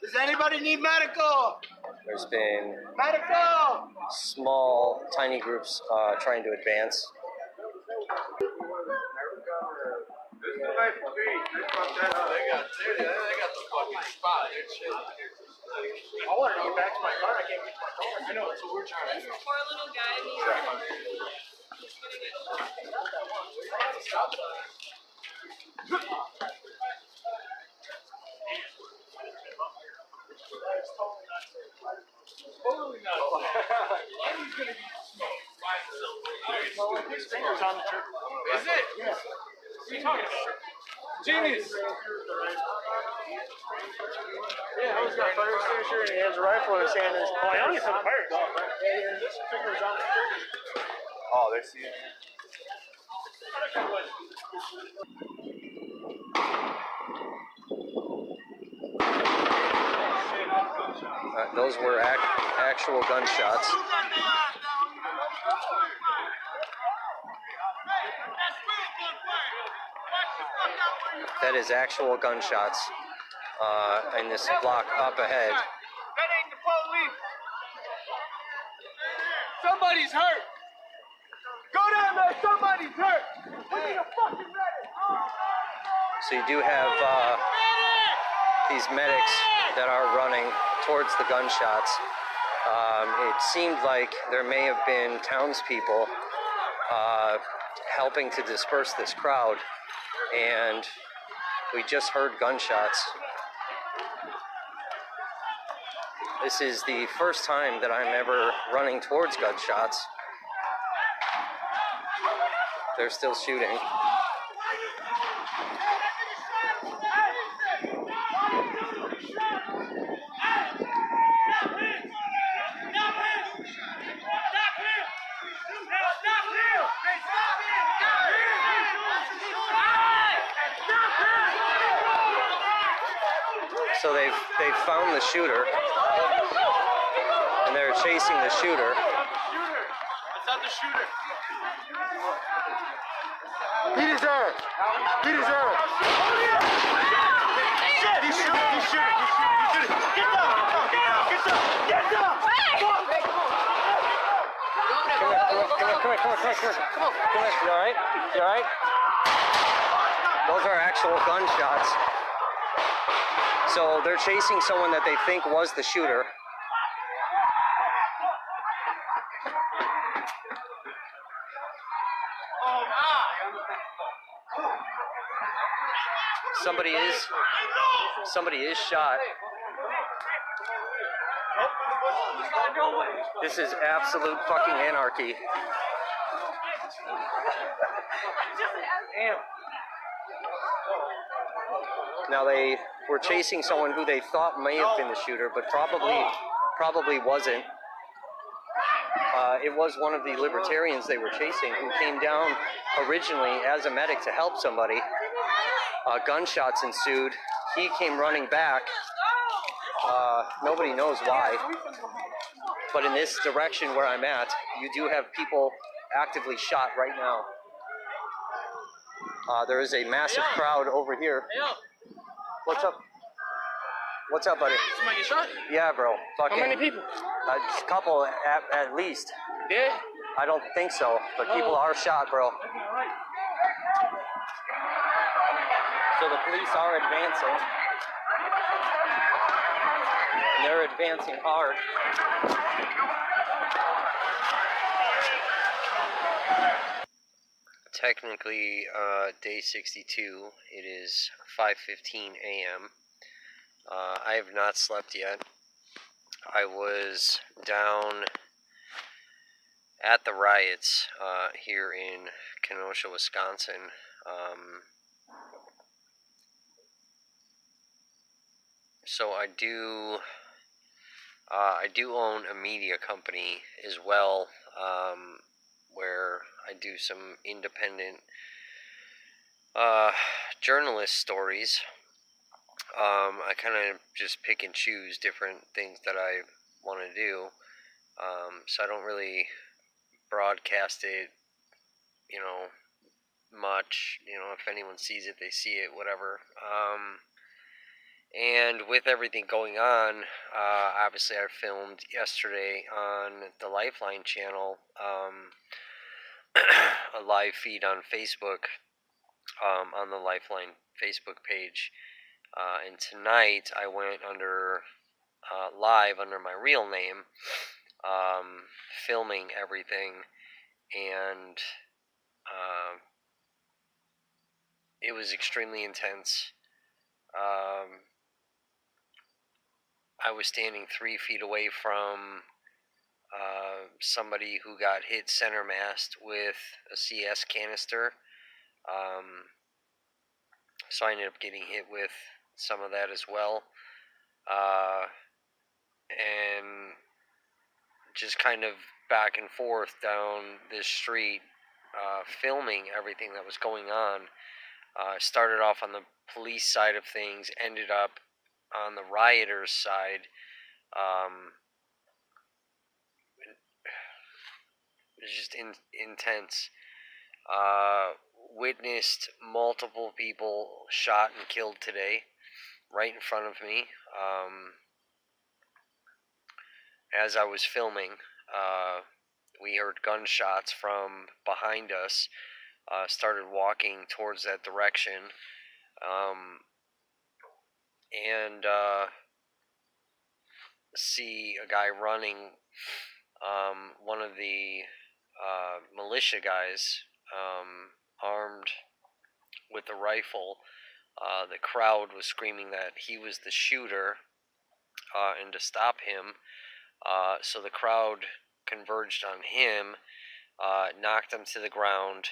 Does anybody need medical? There's been Medical! small, tiny groups trying to advance. the fucking spot. I wanted to get back to my car. I can't get to my car. I know, that's what we're trying to do. Poor little guy. Totally not. And he's gonna be smoked by himself. His fingers on the trigger. Is it? Yeah. What are you talking about? Genius. Yeah, he's got fire extinguisher and he has a rifle in his hand. Oh, I know he's on the fire extinguisher. Yeah, his fingers on the trigger. Oh, they see it. Those were actual gunshots. That is actual gunshots in this block up ahead. That ain't the police. Somebody's hurt. Go down there. Somebody's hurt. We need a fucking medic. So you do have these medics that are running towards the gunshots. It seemed like there may have been townspeople helping to disperse this crowd, and we just heard gunshots. This is the first time that I'm ever running towards gunshots. They're still shooting. So they've found the shooter, and they're chasing the shooter. It's not the shooter. Beat his ass. Beat his ass. Shit, he's shooting. He's shooting. He's shooting. He's shooting. Get down. Get down. Get down. Come here. You all right? You all right? Those are actual gunshots. So they're chasing someone that they think was the shooter. Somebody is shot. This is absolute fucking anarchy. Damn. Now they were chasing someone who they thought may have been the shooter, but probably wasn't. It was one of the libertarians they were chasing who came down originally as a medic to help somebody. Gunshots ensued. He came running back. Nobody knows why. But in this direction where I'm at, you do have people actively shot right now. There is a massive crowd over here. What's up? What's up, buddy? Somebody get shot? Yeah, bro. How many people? A couple at least. Yeah? I don't think so, but people are shot, bro. So the police are advancing. And they're advancing hard. Technically, day 62. It is 5:15 a.m. I have not slept yet. I was down at the riots here in Kenosha, Wisconsin. So I do own a media company as well, where I do some independent journalist stories. I kind of just pick and choose different things that I want to do, so I don't really broadcast it, much. If anyone sees it, they see it, whatever. And with everything going on, obviously I filmed yesterday on the Lifeline channel, a live feed on Facebook, on the Lifeline Facebook page. And tonight I went under live under my real name, filming everything, and it was extremely intense. I was standing 3 feet away from somebody who got hit center mast with a CS canister. So I ended up getting hit with some of that as well. And just kind of back and forth down this street, filming everything that was going on. Started off on the police side of things, ended up on the rioters' side. It was just intense. Witnessed multiple people shot and killed today, right in front of me. As I was filming, we heard gunshots from behind us. Started walking towards that direction, and see a guy running. One of the militia guys, armed with a rifle. The crowd was screaming that he was the shooter, and to stop him. So the crowd converged on him, knocked him to the ground,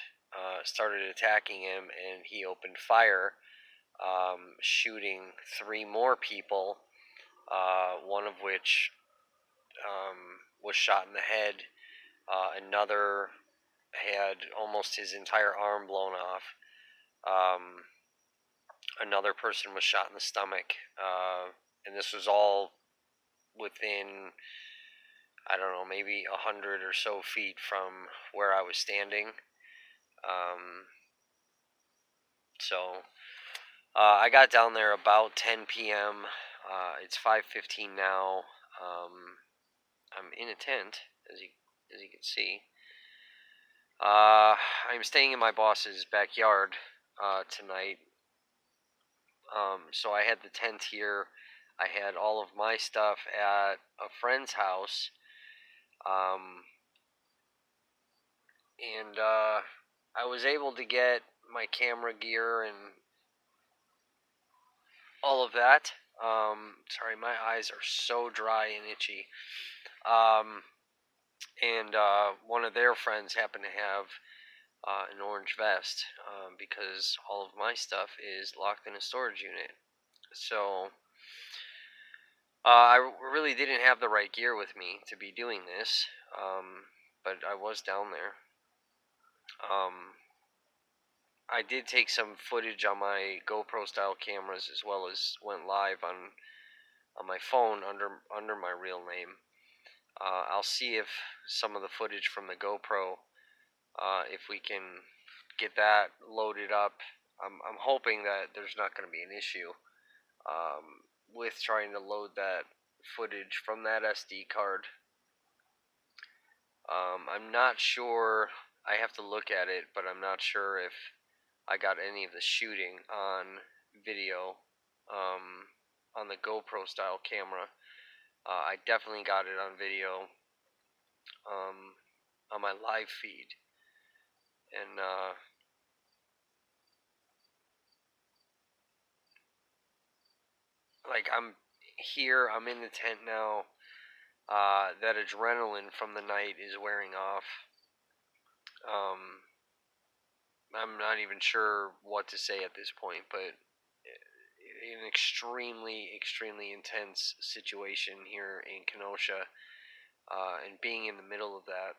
started attacking him, and he opened fire, shooting 3 more people, one of which was shot in the head. Another had almost his entire arm blown off. Another person was shot in the stomach, and this was all within, I don't know, maybe 100 or so feet from where I was standing. So I got down there about 10 p.m. It's 5:15 now. I'm in a tent, as you can see. I'm staying in my boss's backyard tonight. So I had the tent here. I had all of my stuff at a friend's house. And I was able to get my camera gear and all of that. Sorry, my eyes are so dry and itchy. And one of their friends happened to have an orange vest, because all of my stuff is locked in a storage unit. So I really didn't have the right gear with me to be doing this, but I was down there. I did take some footage on my GoPro style cameras, as well as went live on my phone under my real name. I'll see if some of the footage from the GoPro, if we can get that loaded up. I'm hoping that there's not going to be an issue with trying to load that footage from that SD card. I'm not sure. I have to look at it, but I'm not sure if I got any of the shooting on video on the GoPro style camera. I definitely got it on video on my live feed. And like, I'm here, I'm in the tent now. That adrenaline from the night is wearing off. I'm not even sure what to say at this point, but an extremely, extremely intense situation here in Kenosha, and being in the middle of that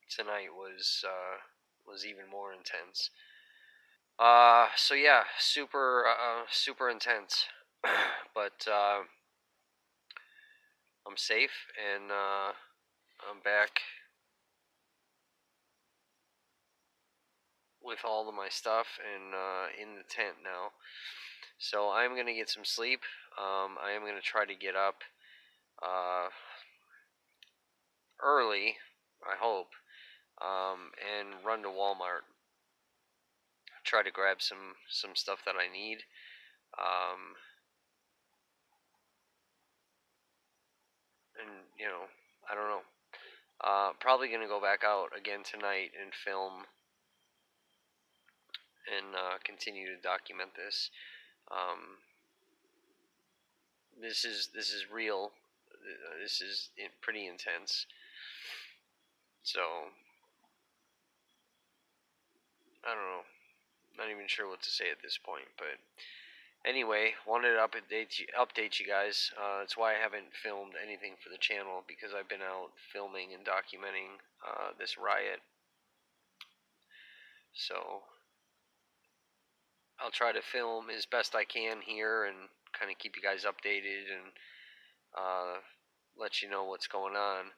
tonight was even more intense. So yeah, super intense, but I'm safe, and I'm back with all of my stuff and in the tent now. So I'm gonna get some sleep. I am gonna try to get up early, I hope, and run to Walmart. try to grab some stuff that I need. And you know, I don't know. Probably gonna go back out again tonight and film and continue to document this. This is real. This is pretty intense. So I don't know. Not even sure what to say at this point, but anyway, wanted to update you guys. That's why I haven't filmed anything for the channel, because I've been out filming and documenting this riot. So I'll try to film as best I can here and kind of keep you guys updated and let you know what's going on.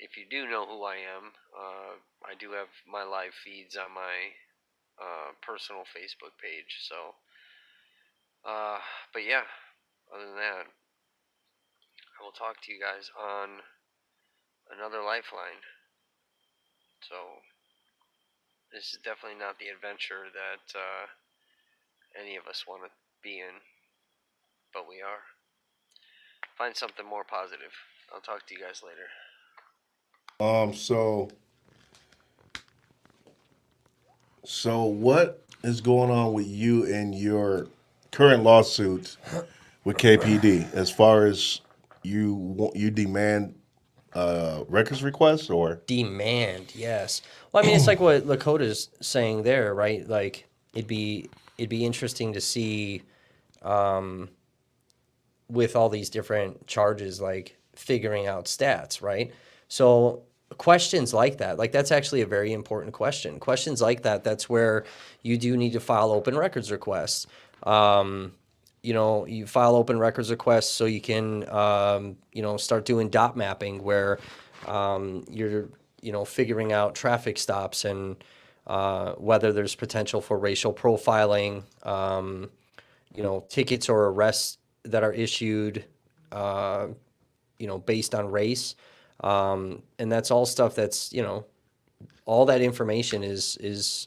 If you do know who I am, I do have my live feeds on my personal Facebook page. So, but yeah, other than that, I will talk to you guys on another Lifeline. So, this is definitely not the adventure that any of us want to be in, but we are. Find something more positive. I'll talk to you guys later. So what is going on with you and your current lawsuit with KPD as far as you demand records requests or demand? Yes. Well, I mean, it's like what Lakota's saying there, right? Like it'd be interesting to see with all these different charges, like figuring out stats, right? So questions like that, like that's actually a very important question. Questions like that, that's where you do need to file open records requests. You know, you file open records requests so you can, you know, start doing dot mapping where you're, you know, figuring out traffic stops and whether there's potential for racial profiling, you know, tickets or arrests that are issued, you know, based on race. And that's all stuff that's, you know, all that information is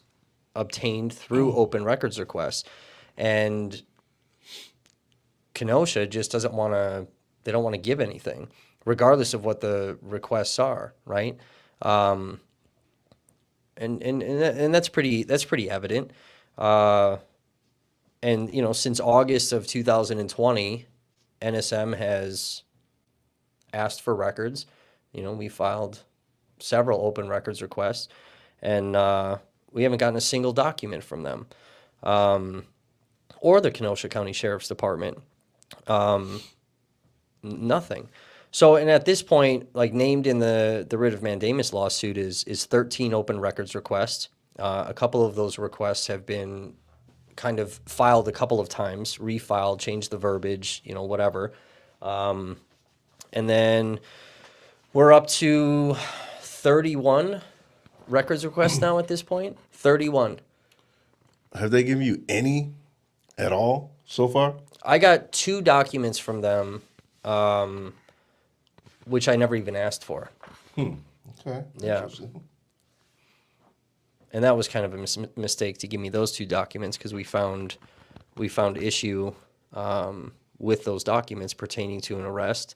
obtained through open records requests. And Kenosha just doesn't want to, they don't want to give anything, regardless of what the requests are, right? And that's pretty evident. And, you know, since August of 2020, NSM has asked for records. You know, we filed several open records requests, and we haven't gotten a single document from them, or the Kenosha County Sheriff's Department. Nothing. So, and at this point, like named in the writ of mandamus lawsuit is 13 open records requests. A couple of those requests have been kind of filed a couple of times, refiled, changed the verbiage, you know, whatever. And then we're up to 31 records requests now at this point. 31. have they given you any at all so far? I got 2 documents from them, which I never even asked for. Okay. Yeah. And that was kind of a mistake to give me those 2 documents, because we found issue with those documents pertaining to an arrest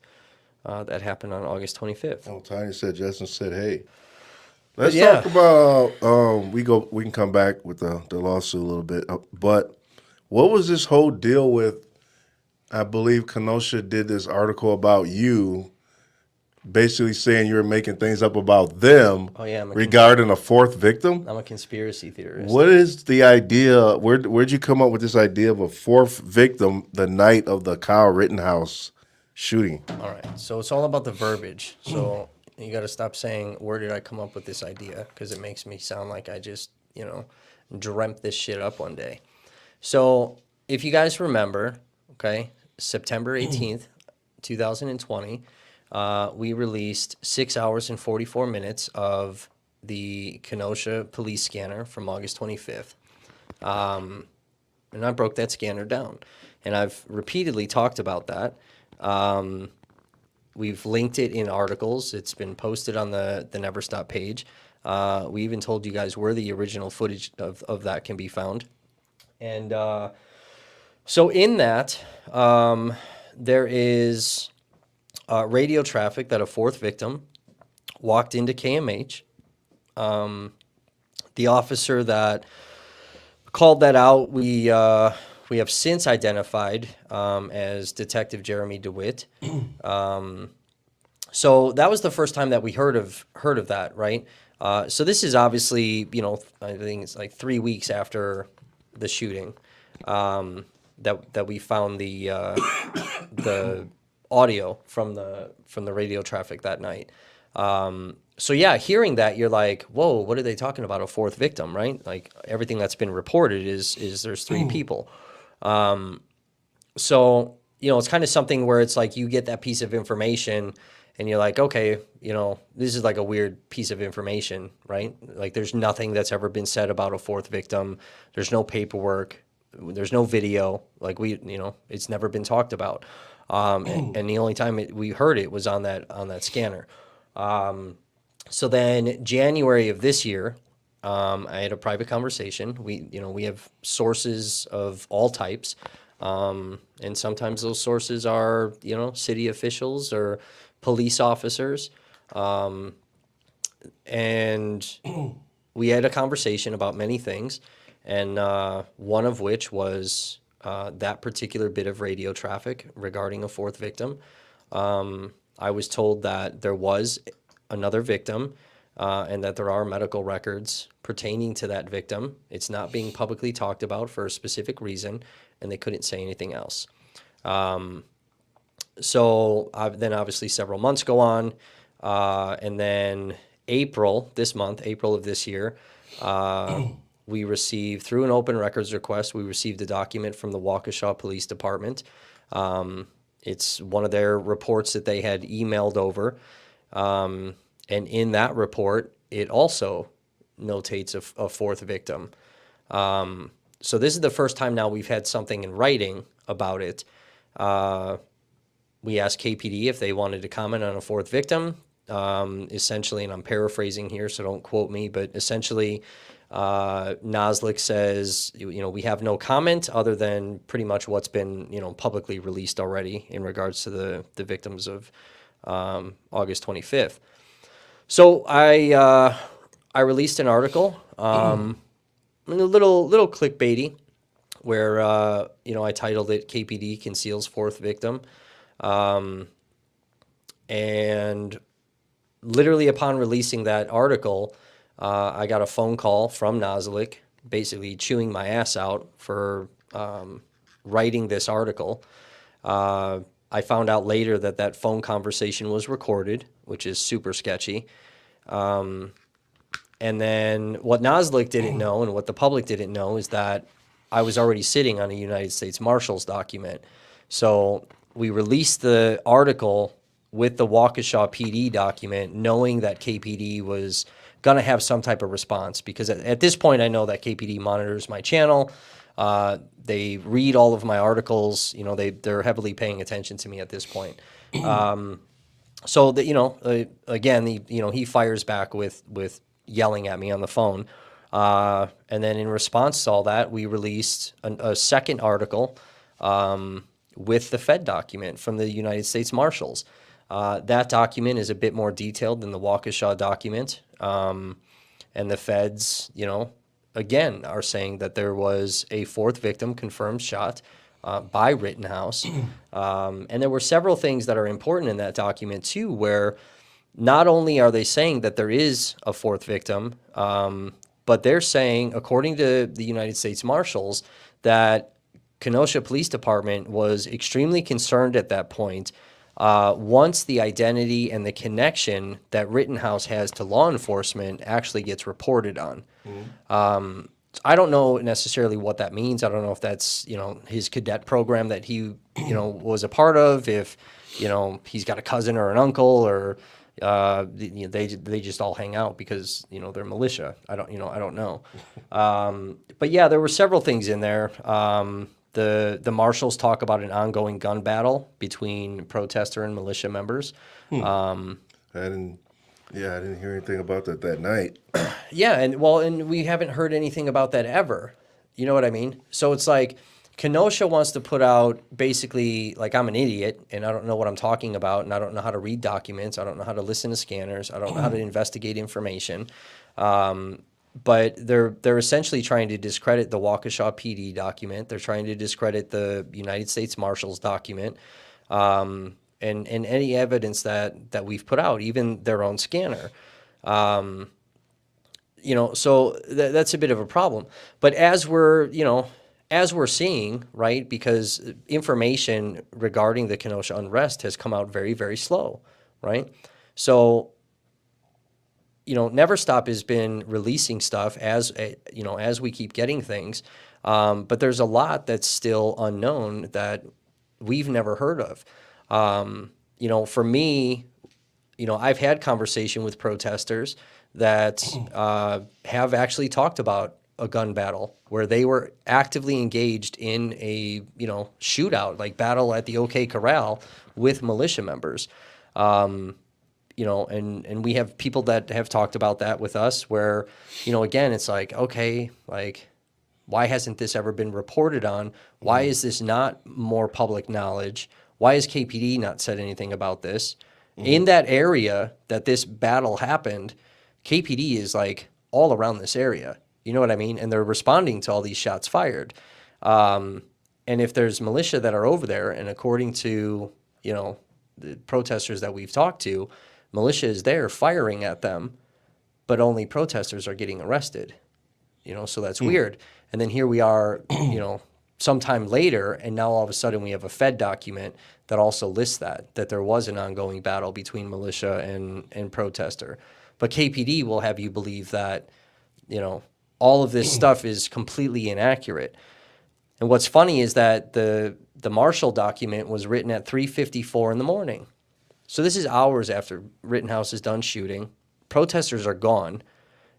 that happened on August 25th. Oh, Tanya said, Justin said, hey, let's talk about, we can come back with the lawsuit a little bit, but what was this whole deal with, I believe Kenosha did this article about you, basically saying you were making things up about them regarding a 4th victim? I'm a conspiracy theorist. What is the idea? Where'd you come up with this idea of a 4th victim the night of the Kyle Rittenhouse shooting? All right. So it's all about the verbiage. So you got to stop saying, where did I come up with this idea? Because it makes me sound like I just, dreamt this shit up one day. So if you guys remember, okay, September 18th, 2020, we released 6 hours and 44 minutes of the Kenosha police scanner from August 25th. And I broke that scanner down. And I've repeatedly talked about that. We've linked it in articles. It's been posted on the Never Stop page. We even told you guys where the original footage of that can be found. And so in that, there is radio traffic that a fourth victim walked into KMH. The officer that called that out, we have since identified as Detective Jeremy DeWitt. So that was the first time that we heard of that, right? So this is obviously, I think it's like 3 weeks after the shooting that we found the audio from the radio traffic that night. So yeah, hearing that, you're like, whoa, what are they talking about? A fourth victim, right? Like everything that's been reported is there's 3 people. So, it's kind of something where it's like you get that piece of information and you're like, okay, this is like a weird piece of information, right? Like there's nothing that's ever been said about a fourth victim. There's no paperwork. There's no video. Like it's never been talked about. And the only time we heard it was on that scanner. So then January of this year, I had a private conversation. We have sources of all types. And sometimes those sources are, city officials or police officers. And we had a conversation about many things. And one of which was that particular bit of radio traffic regarding a fourth victim. I was told that there was another victim and that there are medical records pertaining to that victim. It's not being publicly talked about for a specific reason, and they couldn't say anything else. So then obviously several months go on, and then April of this year, we received, through an open records request, we received a document from the Waukesha Police Department. It's one of their reports that they had emailed over. And in that report, it also notates a fourth victim. So this is the first time now we've had something in writing about it. We asked KPD if they wanted to comment on a fourth victim. Essentially, and I'm paraphrasing here, so don't quote me, but essentially, Noslik says, we have no comment other than pretty much what's been, publicly released already in regards to the victims of August 25th. So I released an article, a little clickbaity, where I titled it "KPD Conceals Fourth Victim," and literally upon releasing that article, I got a phone call from Noslik, basically chewing my ass out for writing this article. I found out later that phone conversation was recorded, which is super sketchy. And then what Noslik didn't know and what the public didn't know is that I was already sitting on a United States Marshals document. So we released the article with the Waukesha PD document, knowing that KPD was going to have some type of response, because at this point I know that KPD monitors my channel. They read all of my articles. They're heavily paying attention to me at this point. So that, again, he fires back with yelling at me on the phone. And then in response to all that, we released a second article with the Fed document from the United States Marshals. That document is a bit more detailed than the Waukesha document. And the Feds, again, are saying that there was a fourth victim confirmed shot by Rittenhouse. And there were several things that are important in that document, too, where not only are they saying that there is a fourth victim, but they're saying, according to the United States Marshals, that Kenosha Police Department was extremely concerned at that point once the identity and the connection that Rittenhouse has to law enforcement actually gets reported on. I don't know necessarily what that means. I don't know if that's, his cadet program that he, was a part of, if, he's got a cousin or an uncle, or they just all hang out because, they're militia. I don't know. But yeah, there were several things in there The marshals talk about an ongoing gun battle between protester and militia members. I didn't hear anything about that night. Yeah, and we haven't heard anything about that ever. You know what I mean? So it's like Kenosha wants to put out basically like I'm an idiot and I don't know what I'm talking about and I don't know how to read documents. I don't know how to listen to scanners. I don't know how to investigate information. But they're essentially trying to discredit the Waukesha PD document. They're trying to discredit the United States Marshals document, and any evidence that we've put out, even their own scanner. So that's a bit of a problem. But as we're seeing, right, because information regarding the Kenosha unrest has come out very, very slow, right? So, Never Stop has been releasing stuff as we keep getting things. But there's a lot that's still unknown that we've never heard of. For me, I've had conversation with protesters that have actually talked about a gun battle where they were actively engaged in a, shootout, like battle at the OK Corral with militia members. And we have people that have talked about that with us where, again, it's like, okay, like, why hasn't this ever been reported on? Why is this not more public knowledge? Why has KPD not said anything about this? In that area that this battle happened, KPD is like all around this area. You know what I mean? And they're responding to all these shots fired. And if there's militia that are over there, and according to, the protesters that we've talked to, militia is there firing at them, but only protesters are getting arrested. So that's weird. And then here we are, sometime later, and now all of a sudden we have a Fed document that also lists that there was an ongoing battle between militia and protester. But KPD will have you believe that, all of this stuff is completely inaccurate. And what's funny is that the Marshall document was written at 3:54 in the morning. So this is hours after Rittenhouse is done shooting. Protesters are gone.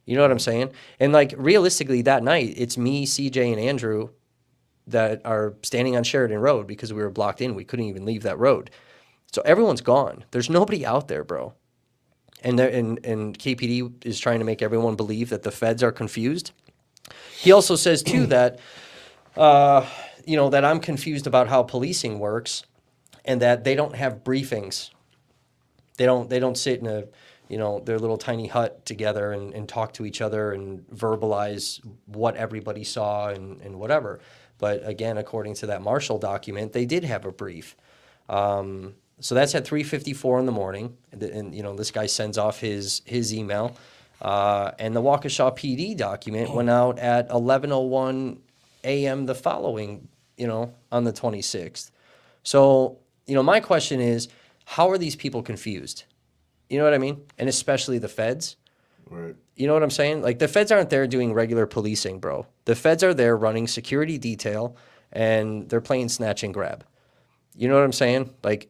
You know what I'm saying? And like realistically that night, it's me, CJ, and Andrew that are standing on Sheridan Road because we were blocked in. We couldn't even leave that road. So everyone's gone. There's nobody out there, bro. And KPD is trying to make everyone believe that the feds are confused. He also says too that that I'm confused about how policing works and that they don't have briefings. They don't sit in their little tiny hut together and talk to each other and verbalize what everybody saw and whatever. But again, according to that Marshall document, they did have a brief. So that's at 3:54 in the morning, and this guy sends off his email, and the Waukesha PD document went out at 11:01 a.m. the following, on the 26th. So my question is, how are these people confused? You know what I mean? And especially the feds. Right. You know what I'm saying? Like the feds aren't there doing regular policing, bro. The feds are there running security detail and they're playing snatch and grab. You know what I'm saying? Like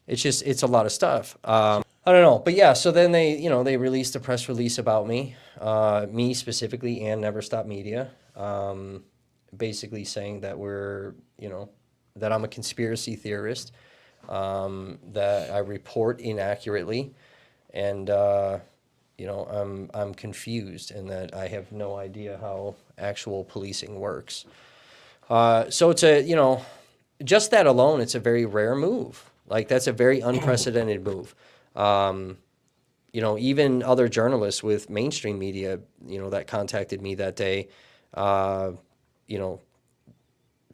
it's a lot of stuff. I don't know. But yeah, so then they released a press release about me specifically and Never Stop Media, basically saying that that I'm a conspiracy theorist, that I report inaccurately, and I'm confused, and that I have no idea how actual policing works. So it's just that alone, it's a very rare move. Like that's a very unprecedented move. Even other journalists with mainstream media, that contacted me that day,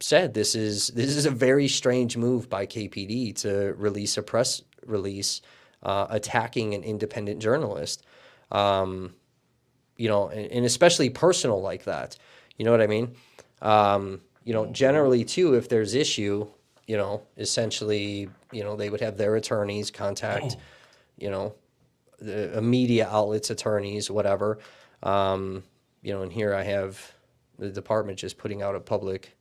said this is a very strange move by KPD to release a press release attacking an independent journalist, and especially personal like that. You know what I mean? Generally too, if there's issue, essentially, they would have their attorneys contact, the media outlets, attorneys, whatever. And here I have the department just putting out a public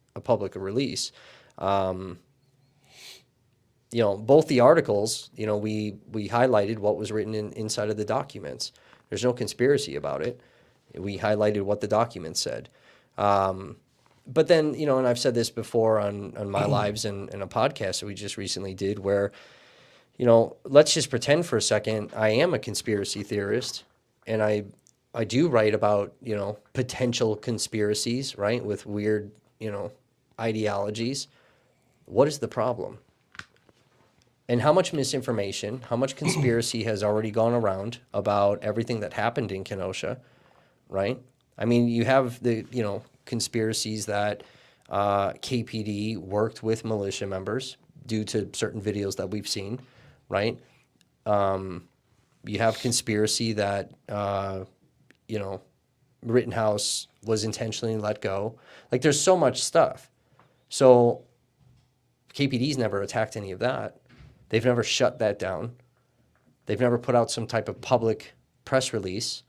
release. Both the articles, we highlighted what was written inside of the documents. There's no conspiracy about it. We highlighted what the documents said. but then, you know, and I've said this before on my lives and a podcast that we just recently did where, you know, let's just pretend for a second I am a conspiracy theorist and I do write about, you know, potential conspiracies, right, with weird, you know, ideologies. What is the problem? And how much misinformation, how much conspiracy has already gone around about everything that happened in Kenosha, right? I mean, you have the, you know, conspiracies that KPD worked with militia members due to certain videos that we've seen, right? You have conspiracy that, you know, Rittenhouse was intentionally let go. Like, there's so much stuff. So KPD's never attacked any of that. They've never shut that down. They've never put out some type of public press release.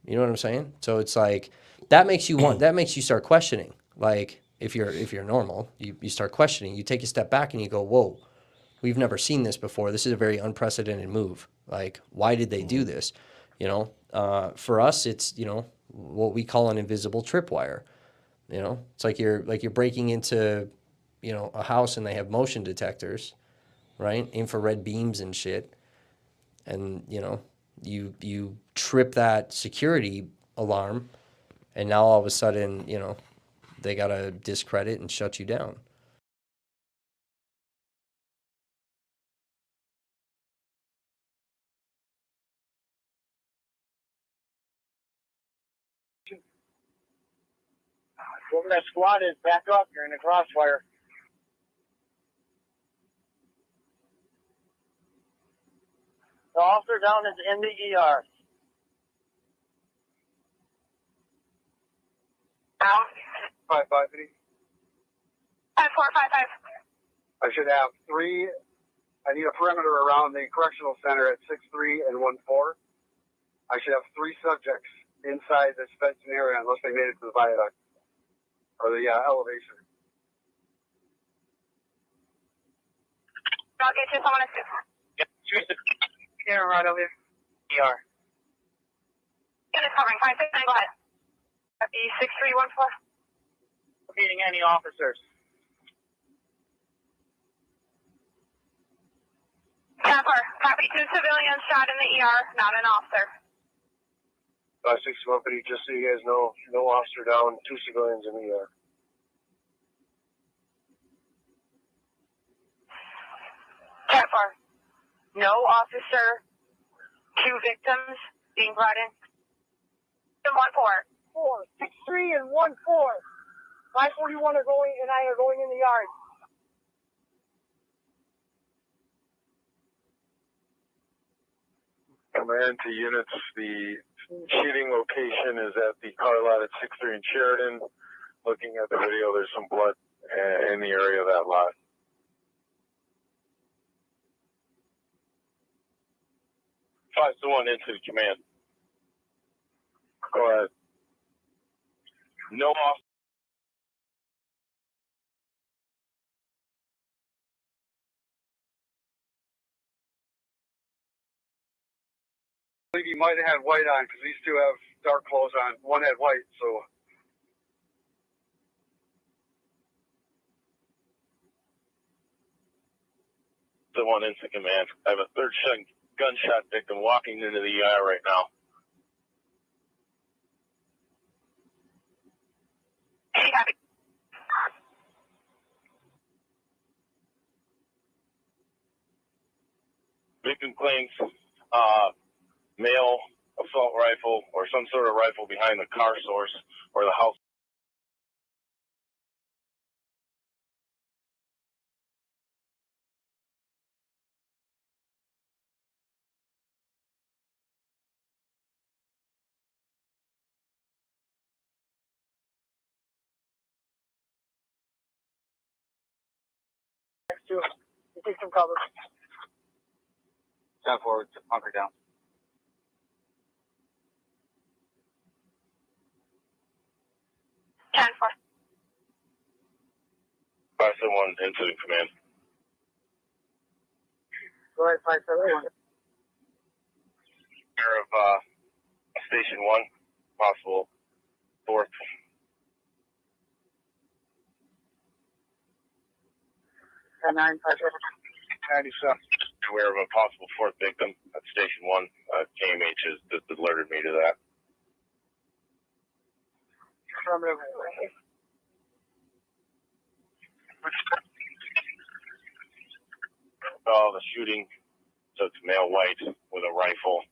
You know what I'm saying? So it's like that makes you start questioning. Like if you're normal, you start questioning. You take a step back and you go, whoa, we've never seen this before. This is a very unprecedented move. Like, why did they do this? You know, for us, it's, you know, what we call an invisible tripwire. You know, it's like you're breaking into, you know, a house and they have motion detectors, right? Infrared beams and shit. And, you know, you trip that security alarm and now all of a sudden, you know, they got to discredit and shut you down. Whoever that squad is, back up. You're in the crossfire. The officer down is in the ER. Down. 553. 5455. I should have 3. I need a perimeter around the correctional center at 63 and 14. I should have 3 subjects inside this fenced area unless they made it to the viaduct or the elevation. I'll get you someone to sit. Yep, here, right over here. ER. Get it covering. 569, go ahead. At the 6314. Repeating any officers. 10-4. Copy. 2 civilians shot in the ER, not an officer. 561, just so you guys know, no officer down, 2 civilians in the ER. Far. No officer, 2 victims being brought in. 1-4. 63 and 14. 541 are going, and I are going in the yard. Command to units, the shooting location is at the car lot at 63 and Sheridan. Looking at the video, there's some blood in the area of that lot. 5-1 into the command. Go ahead. No off. I believe he might have had white on because these 2 have dark clothes on. One had white, so. The one into command. I have a third gunshot victim walking into the ER right now. Victim claims male assault rifle or some sort of rifle behind the car source or the house. You take some cover. 10 forward, bunker down. Ten-4. 5-1 into the command. Go ahead, 571. Care of Station 1, possible 4th. 97. Aware of a possible fourth victim at Station 1. KMH has just alerted me to that. Affirmative. The shooting. So it's male white with a rifle.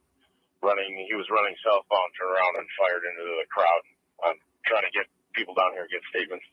He was running southbound, turned around and fired into the crowd. I'm trying to get people down here to get statements.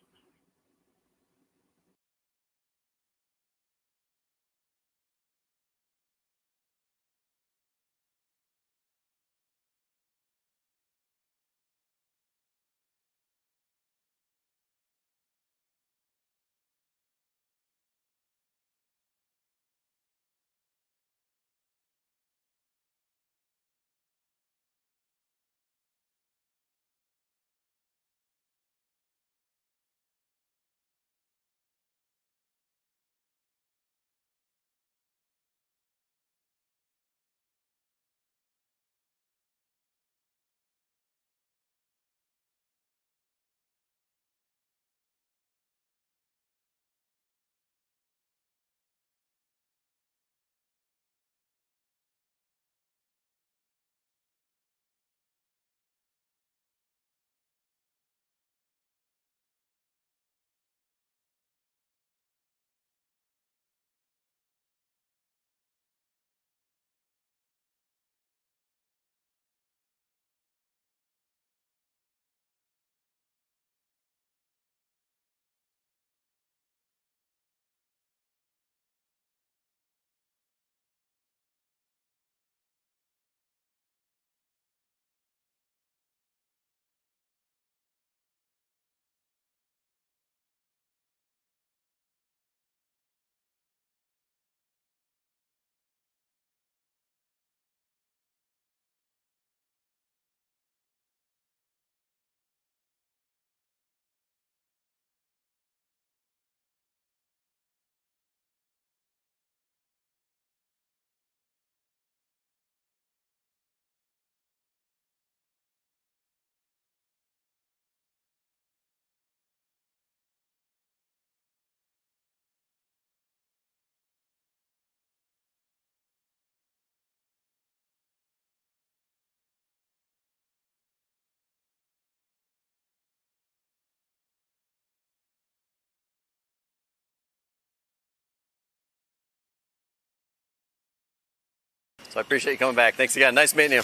So I appreciate you coming back. Thanks again. Nice meeting you.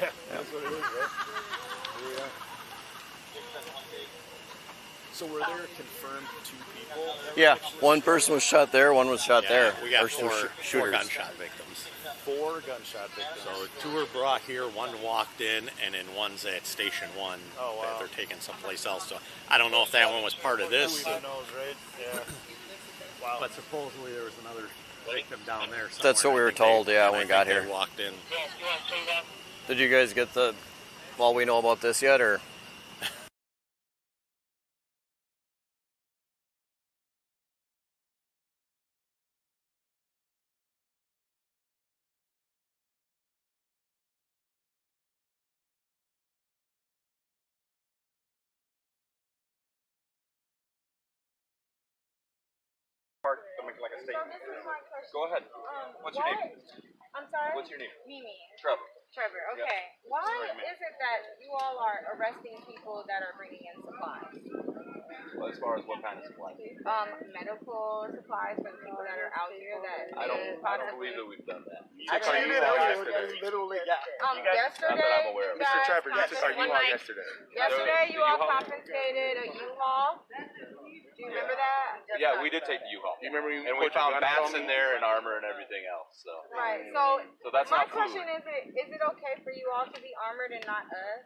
Yeah, that's what it is, right? Here we are. So were there confirmed 2 people? Yeah, one person was shot there, one was shot there. We got Or some four shooters. gunshot victims. 4 gunshot victims. So 2 were brought here, 1 walked in, and then one's at Station 1 Oh, wow. that they're taking someplace else. So I don't know if that one was part of this. Who even knows, right? Yeah. Wow. But supposedly there was another victim down there somewhere. That's what we were told, yeah, when we got here. They walked in. Did you guys get all we know about this yet, or? Like a statement. Go ahead. What's your name? I'm sorry? What's your name? Mimi. Trevor. Trevor, okay. Yep. Why Sorry, ma'am. is it that you all are arresting people that are bringing in supplies? Well, as far as what kind of supplies? Medical supplies for the people that are out here that I don't believe that we've done that. Actually, you did earlier. Literally, yesterday, Not that I'm aware of. Mr. Trevor, you took our U-Haul yesterday. Yesterday, you all U-Haul? confiscated a U-Haul. Do you remember that? Yeah, we did take the U-Haul. You remember and we found bats in there and armor and everything else. So. Right. So that's my not fluid. question is it okay for you all to be armored and not us?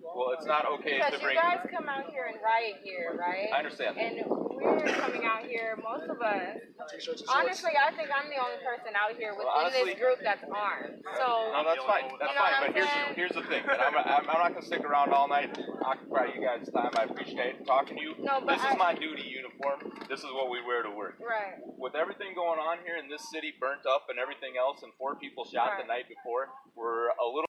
Well, it's not okay Because to bring. you guys come out here and riot here, right? I understand. And we're coming out here, most of us. Honestly, I think I'm the only person out here within this group that's armed. So No, that's fine. That's fine. But here's the thing. And I'm not gonna stick around all night and occupy you guys' time. I appreciate talking to you. No, but this is my duty uniform. This is what we wear to work. Right. With everything going on here in this city, burnt up and everything else, and 4 people shot the night before, we're a little.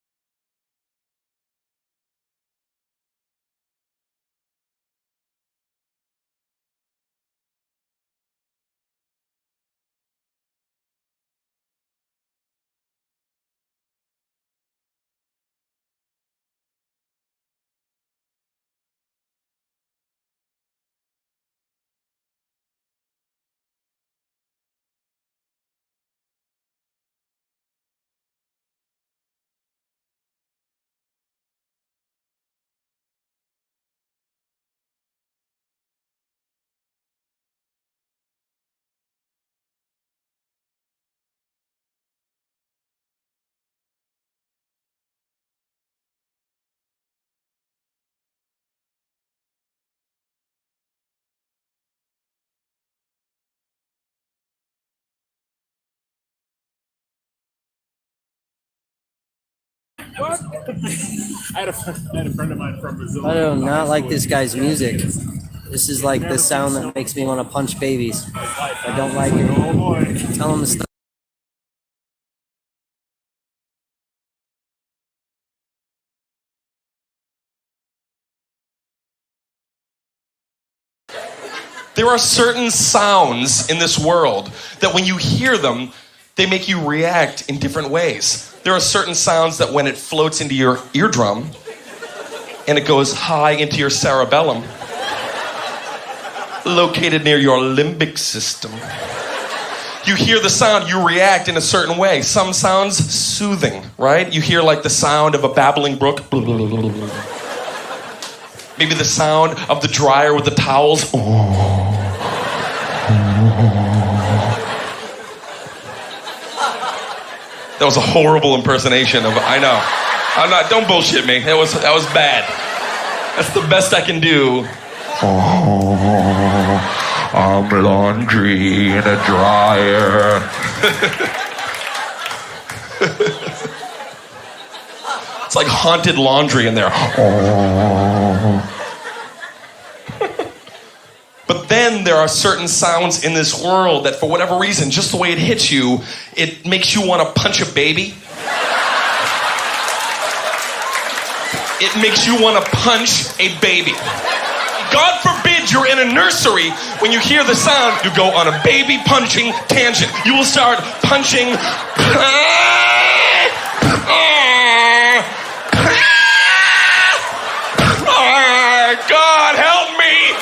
What? I had a friend of mine from Brazil. I do not like this guy's music. This is like the sound that makes me want to punch babies. I don't like it. Oh boy. Tell him to stop. There are certain sounds in this world that when you hear them, they make you react in different ways. There are certain sounds that when it floats into your eardrum and it goes high into your cerebellum, located near your limbic system, you hear the sound, you react in a certain way. Some sounds soothing, right? You hear like the sound of a babbling brook. Maybe the sound of the dryer with the towels. That was a horrible impersonation of, I know. I'm not, don't bullshit me. That was bad. That's the best I can do. I'm laundry in a dryer. It's like haunted laundry in there. But then there are certain sounds in this world that for whatever reason, just the way it hits you, it makes you want to punch a baby. It makes you want to punch a baby. God forbid you're in a nursery. When you hear the sound, you go on a baby punching tangent. You will start punching. God help me!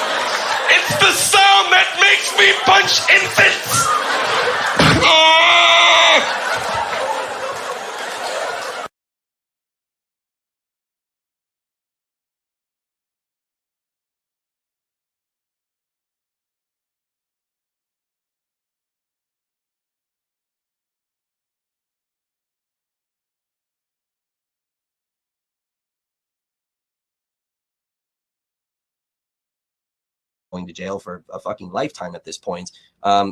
It's the sound that makes me punch infants! Going to jail for a fucking lifetime at this point.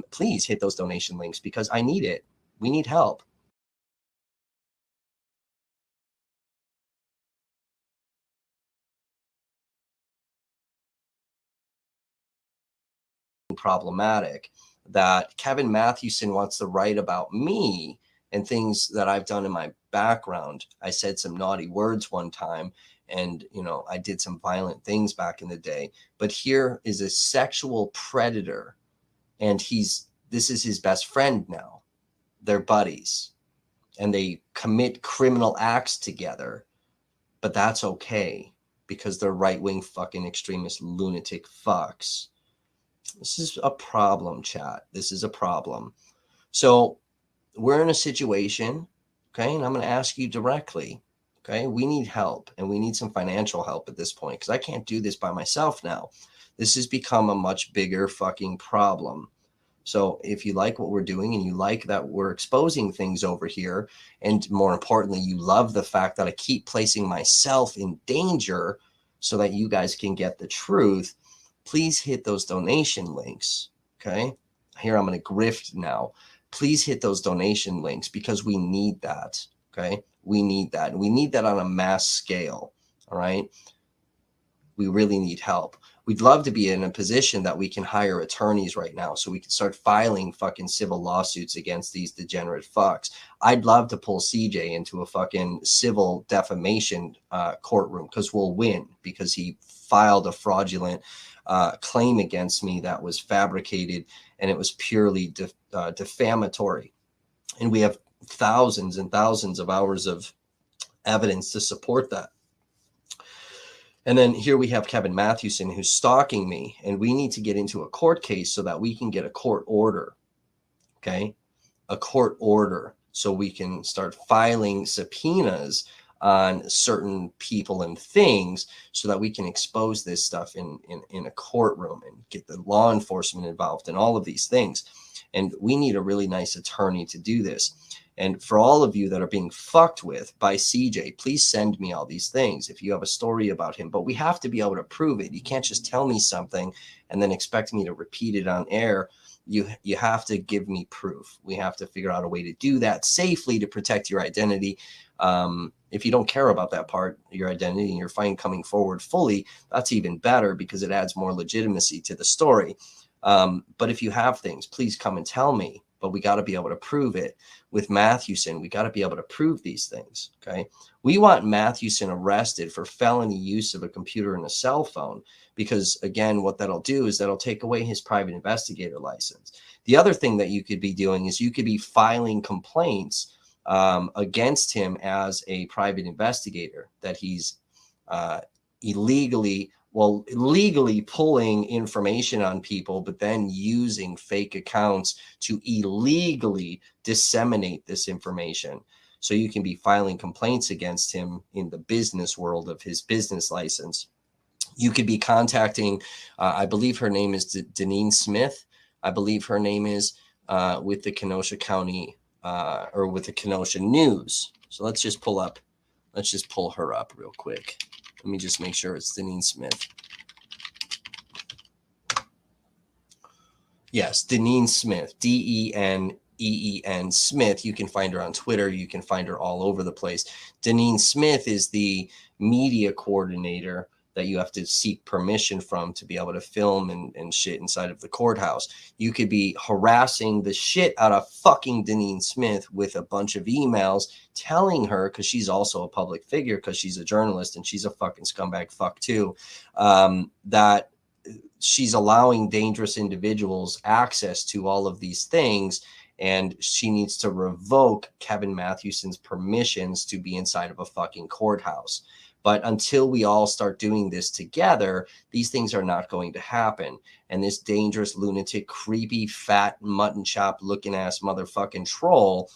Please hit those donation links because I need it. We need help. Problematic that Kevin Mathewson wants to write about me and things that I've done in my background. I said some naughty words one time. And, you know, I did some violent things back in the day. But here is a sexual predator. And this is his best friend now. They're buddies. And they commit criminal acts together. But that's okay. Because they're right-wing fucking extremist lunatic fucks. This is a problem, chat. This is a problem. So we're in a situation, okay? And I'm going to ask you directly. Okay, we need help and we need some financial help at this point because I can't do this by myself now. This has become a much bigger fucking problem. So if you like what we're doing and you like that we're exposing things over here, and more importantly, you love the fact that I keep placing myself in danger so that you guys can get the truth, please hit those donation links. Okay, here I'm going to grift now. Please hit those donation links because we need that. Okay. We need that. We need that on a mass scale. All right. We really need help. We'd love to be in a position that we can hire attorneys right now so we can start filing fucking civil lawsuits against these degenerate fucks. I'd love to pull CJ into a fucking civil defamation courtroom because we'll win because he filed a fraudulent claim against me that was fabricated and it was purely defamatory. And we have thousands and thousands of hours of evidence to support that. And then here we have Kevin Mathewson who's stalking me, and we need to get into a court case so that we can get a court order. Okay, a court order so we can start filing subpoenas on certain people and things so that we can expose this stuff in a courtroom and get the law enforcement involved in all of these things. And we need a really nice attorney to do this. And for all of you that are being fucked with by CJ, please send me all these things if you have a story about him. But we have to be able to prove it. You can't just tell me something and then expect me to repeat it on air. You have to give me proof. We have to figure out a way to do that safely to protect your identity. If you don't care about that part, your identity, and you're fine coming forward fully, that's even better because it adds more legitimacy to the story. But if you have things, please come and tell me. But we got to be able to prove it. With Mathewson, we got to be able to prove these things, okay? We want Mathewson arrested for felony use of a computer and a cell phone because, again, what that'll do is that'll take away his private investigator license. The other thing that you could be doing is you could be filing complaints against him as a private investigator, that he's legally pulling information on people, but then using fake accounts to illegally disseminate this information. So you can be filing complaints against him in the business world of his business license. You could be contacting, I believe her name is Deneen Smith. I believe her name is with the Kenosha County or with the Kenosha News. So let's just pull her up real quick. Let me just make sure it's Deneen Smith. Yes, Deneen Smith, Deneen Smith. You can find her on Twitter. You can find her all over the place. Deneen Smith is the media coordinator that you have to seek permission from to be able to film and shit inside of the courthouse. You could be harassing the shit out of fucking Deneen Smith with a bunch of emails telling her, because she's also a public figure, because she's a journalist and she's a fucking scumbag fuck too, that she's allowing dangerous individuals access to all of these things, and she needs to revoke Kevin Mathewson's permissions to be inside of a fucking courthouse. But until we all start doing this together, these things are not going to happen. And this dangerous, lunatic, creepy, fat, mutton chop looking ass motherfucking troll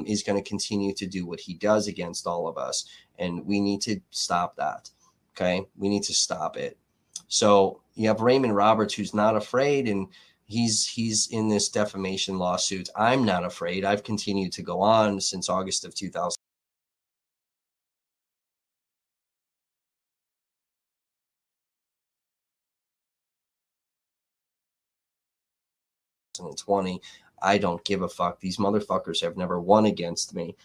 is going to continue to do what he does against all of us. And we need to stop that. Okay? We need to stop it. So you have Raymond Roberts, who's not afraid, and he's in this defamation lawsuit. I'm not afraid. I've continued to go on since August of 2000. I don't give a fuck. These motherfuckers have never won against me.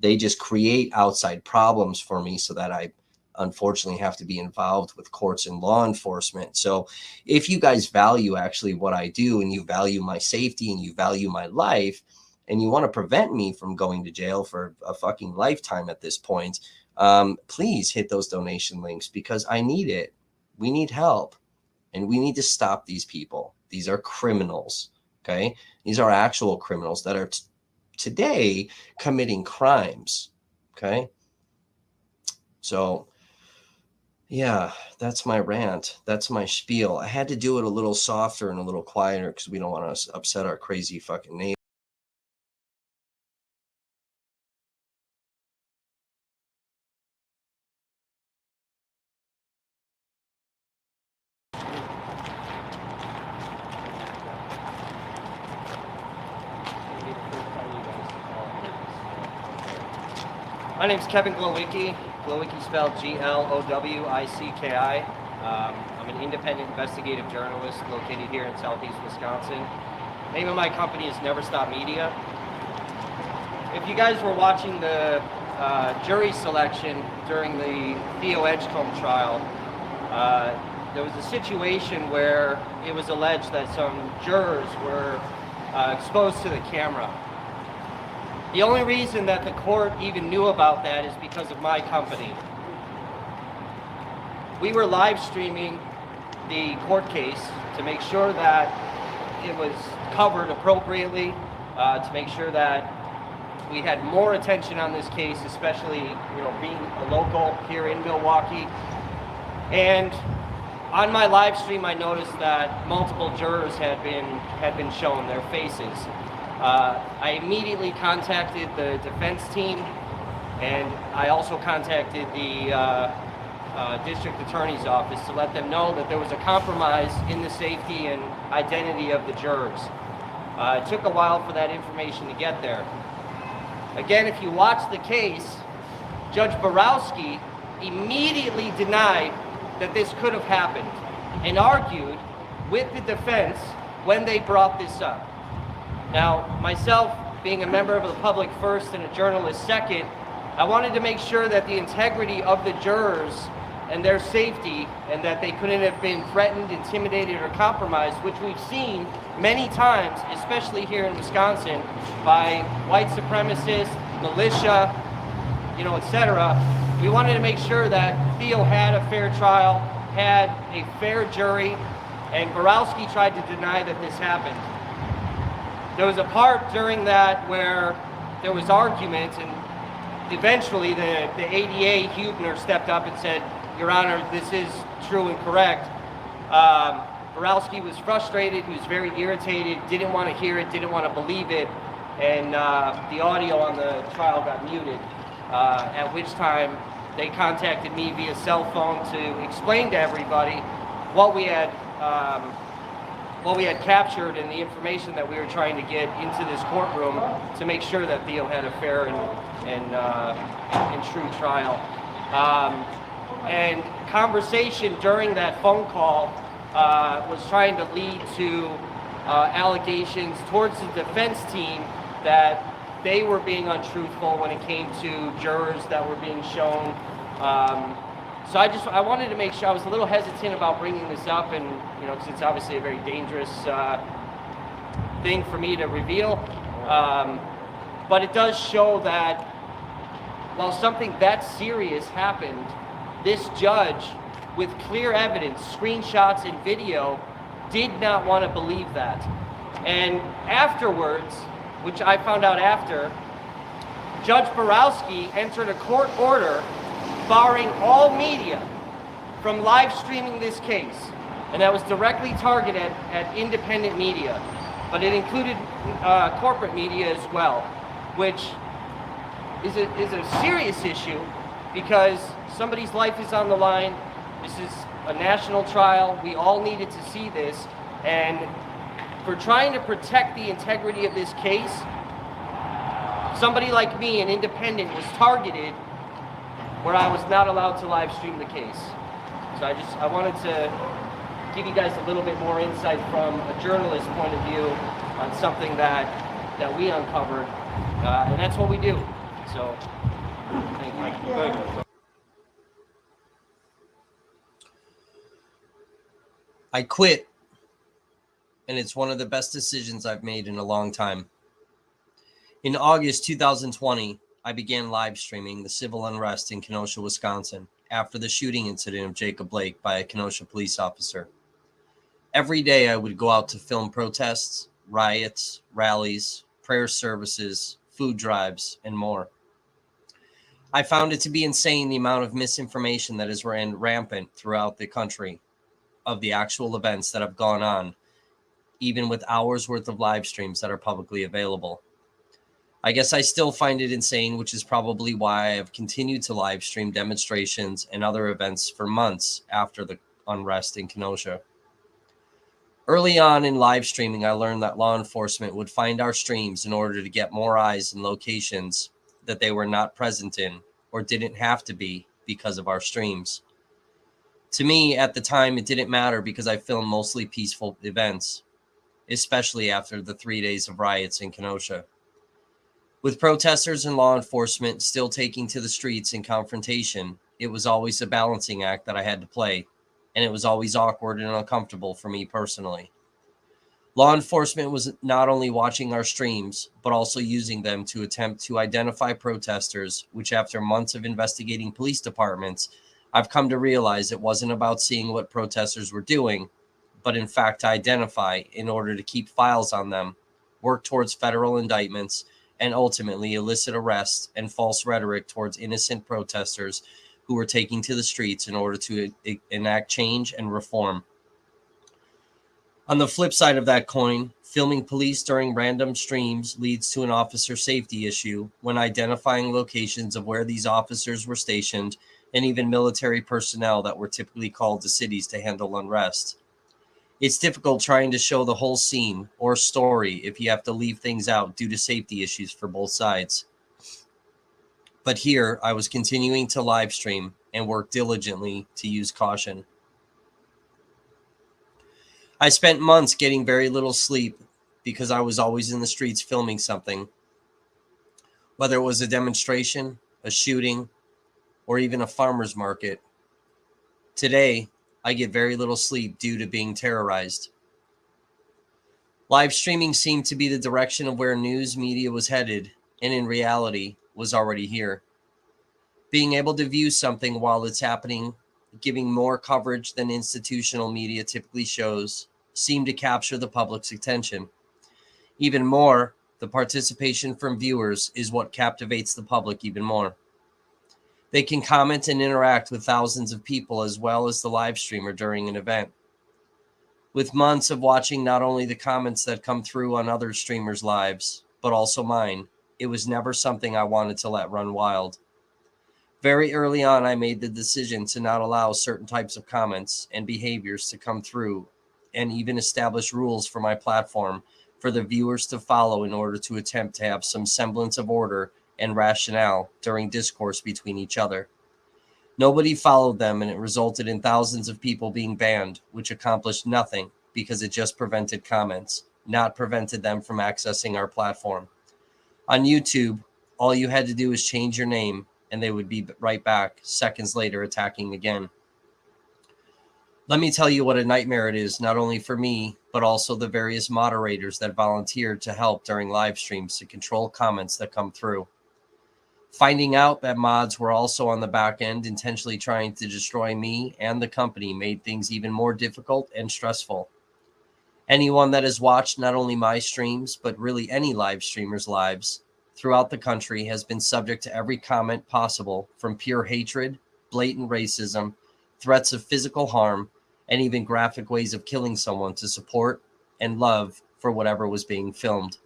They just create outside problems for me so that I unfortunately have to be involved with courts and law enforcement. So if you guys value actually what I do, and you value my safety, and you value my life, and you want to prevent me from going to jail for a fucking lifetime at this point, please hit those donation links, because I need it. We need help, and we need to stop these people. These are criminals, okay? These are actual criminals that are today committing crimes, okay? So, yeah, that's my rant. That's my spiel. I had to do it a little softer and a little quieter because we don't want to upset our crazy fucking neighbors. My name's Kevin Glowicki. Glowicki spelled Glowicki. I'm an independent investigative journalist located here in Southeast Wisconsin. Name of my company is Never Stop Media. If you guys were watching the jury selection during the Theo Edgecombe trial, there was a situation where it was alleged that some jurors were exposed to the camera. The only reason that the court even knew about that is because of my company. We were live streaming the court case to make sure that it was covered appropriately, to make sure that we had more attention on this case, especially, being a local here in Milwaukee. And on my live stream, I noticed that multiple jurors had been shown their faces. I immediately contacted the defense team, and I also contacted the district attorney's office to let them know that there was a compromise in the safety and identity of the jurors. It took a while for that information to get there. Again, if you watch the case, Judge Borowski immediately denied that this could have happened and argued with the defense when they brought this up. Now, myself, being a member of the public first and a journalist second, I wanted to make sure that the integrity of the jurors and their safety, and that they couldn't have been threatened, intimidated, or compromised, which we've seen many times, especially here in Wisconsin, by white supremacists, militia, etc. We wanted to make sure that Theo had a fair trial, had a fair jury, and Borowski tried to deny that this happened. There was a part during that where there was argument, and eventually the ADA, Hubner, stepped up and said, Your Honor, this is true and correct. Borowski was frustrated, he was very irritated, didn't want to hear it, didn't want to believe it, and the audio on the trial got muted, at which time they contacted me via cell phone to explain to everybody what we had captured and the information that we were trying to get into this courtroom to make sure that Theo had a fair and true trial. And conversation during that phone call was trying to lead to allegations towards the defense team that they were being untruthful when it came to jurors that were being shown. So I wanted to make sure. I was a little hesitant about bringing this up, and because it's obviously a very dangerous thing for me to reveal. But it does show that while something that serious happened, this judge, with clear evidence, screenshots and video, did not want to believe that. And afterwards, which I found out after, Judge Borowski entered a court order barring all media from live streaming this case. And that was directly targeted at independent media. But it included corporate media as well, which is a serious issue because somebody's life is on the line. This is a national trial. We all needed to see this. And for trying to protect the integrity of this case, somebody like me, an independent, was targeted where I was not allowed to live stream the case. So I wanted to give you guys a little bit more insight from a journalist point of view on something that we uncovered, and that's what we do. So, thank you. I quit, and it's one of the best decisions I've made in a long time. In August 2020, I began live streaming the civil unrest in Kenosha, Wisconsin, after the shooting incident of Jacob Blake by a Kenosha police officer. Every day I would go out to film protests, riots, rallies, prayer services, food drives, and more. I found it to be insane the amount of misinformation that is ran rampant throughout the country of the actual events that have gone on, even with hours worth of live streams that are publicly available. I guess I still find it insane, which is probably why I have continued to live stream demonstrations and other events for months after the unrest in Kenosha. Early on in live streaming, I learned that law enforcement would find our streams in order to get more eyes in locations that they were not present in or didn't have to be because of our streams. To me, at the time, it didn't matter because I filmed mostly peaceful events, especially after the 3 days of riots in Kenosha. With protesters and law enforcement still taking to the streets in confrontation, it was always a balancing act that I had to play, and it was always awkward and uncomfortable for me personally. Law enforcement was not only watching our streams, but also using them to attempt to identify protesters, which after months of investigating police departments, I've come to realize it wasn't about seeing what protesters were doing, but in fact to identify in order to keep files on them, work towards federal indictments, and ultimately elicit arrests and false rhetoric towards innocent protesters who were taking to the streets in order to enact change and reform. On the flip side of that coin, filming police during random streams leads to an officer safety issue when identifying locations of where these officers were stationed and even military personnel that were typically called to cities to handle unrest. It's difficult trying to show the whole scene or story if you have to leave things out due to safety issues for both sides. But here, I was continuing to live stream and work diligently to use caution. I spent months getting very little sleep because I was always in the streets filming something. Whether it was a demonstration, a shooting, or even a farmer's market. Today, I get very little sleep due to being terrorized. Live streaming seemed to be the direction of where news media was headed, and in reality, was already here. Being able to view something while it's happening, giving more coverage than institutional media typically shows, seemed to capture the public's attention. Even more, the participation from viewers is what captivates the public even more. They can comment and interact with thousands of people as well as the live streamer during an event. With months of watching not only the comments that come through on other streamers' lives, but also mine, it was never something I wanted to let run wild. Very early on, I made the decision to not allow certain types of comments and behaviors to come through, and even establish rules for my platform for the viewers to follow in order to attempt to have some semblance of order and rationale during discourse between each other. Nobody followed them, and it resulted in thousands of people being banned, which accomplished nothing because it just prevented comments, not prevented them from accessing our platform. On YouTube, all you had to do was change your name, and they would be right back seconds later attacking again. Let me tell you what a nightmare it is, not only for me, but also the various moderators that volunteered to help during live streams to control comments that come through. Finding out that mods were also on the back end intentionally trying to destroy me and the company made things even more difficult and stressful. Anyone that has watched not only my streams, but really any live streamers' lives throughout the country has been subject to every comment possible, from pure hatred, blatant racism, threats of physical harm, and even graphic ways of killing someone to support and love for whatever was being filmed.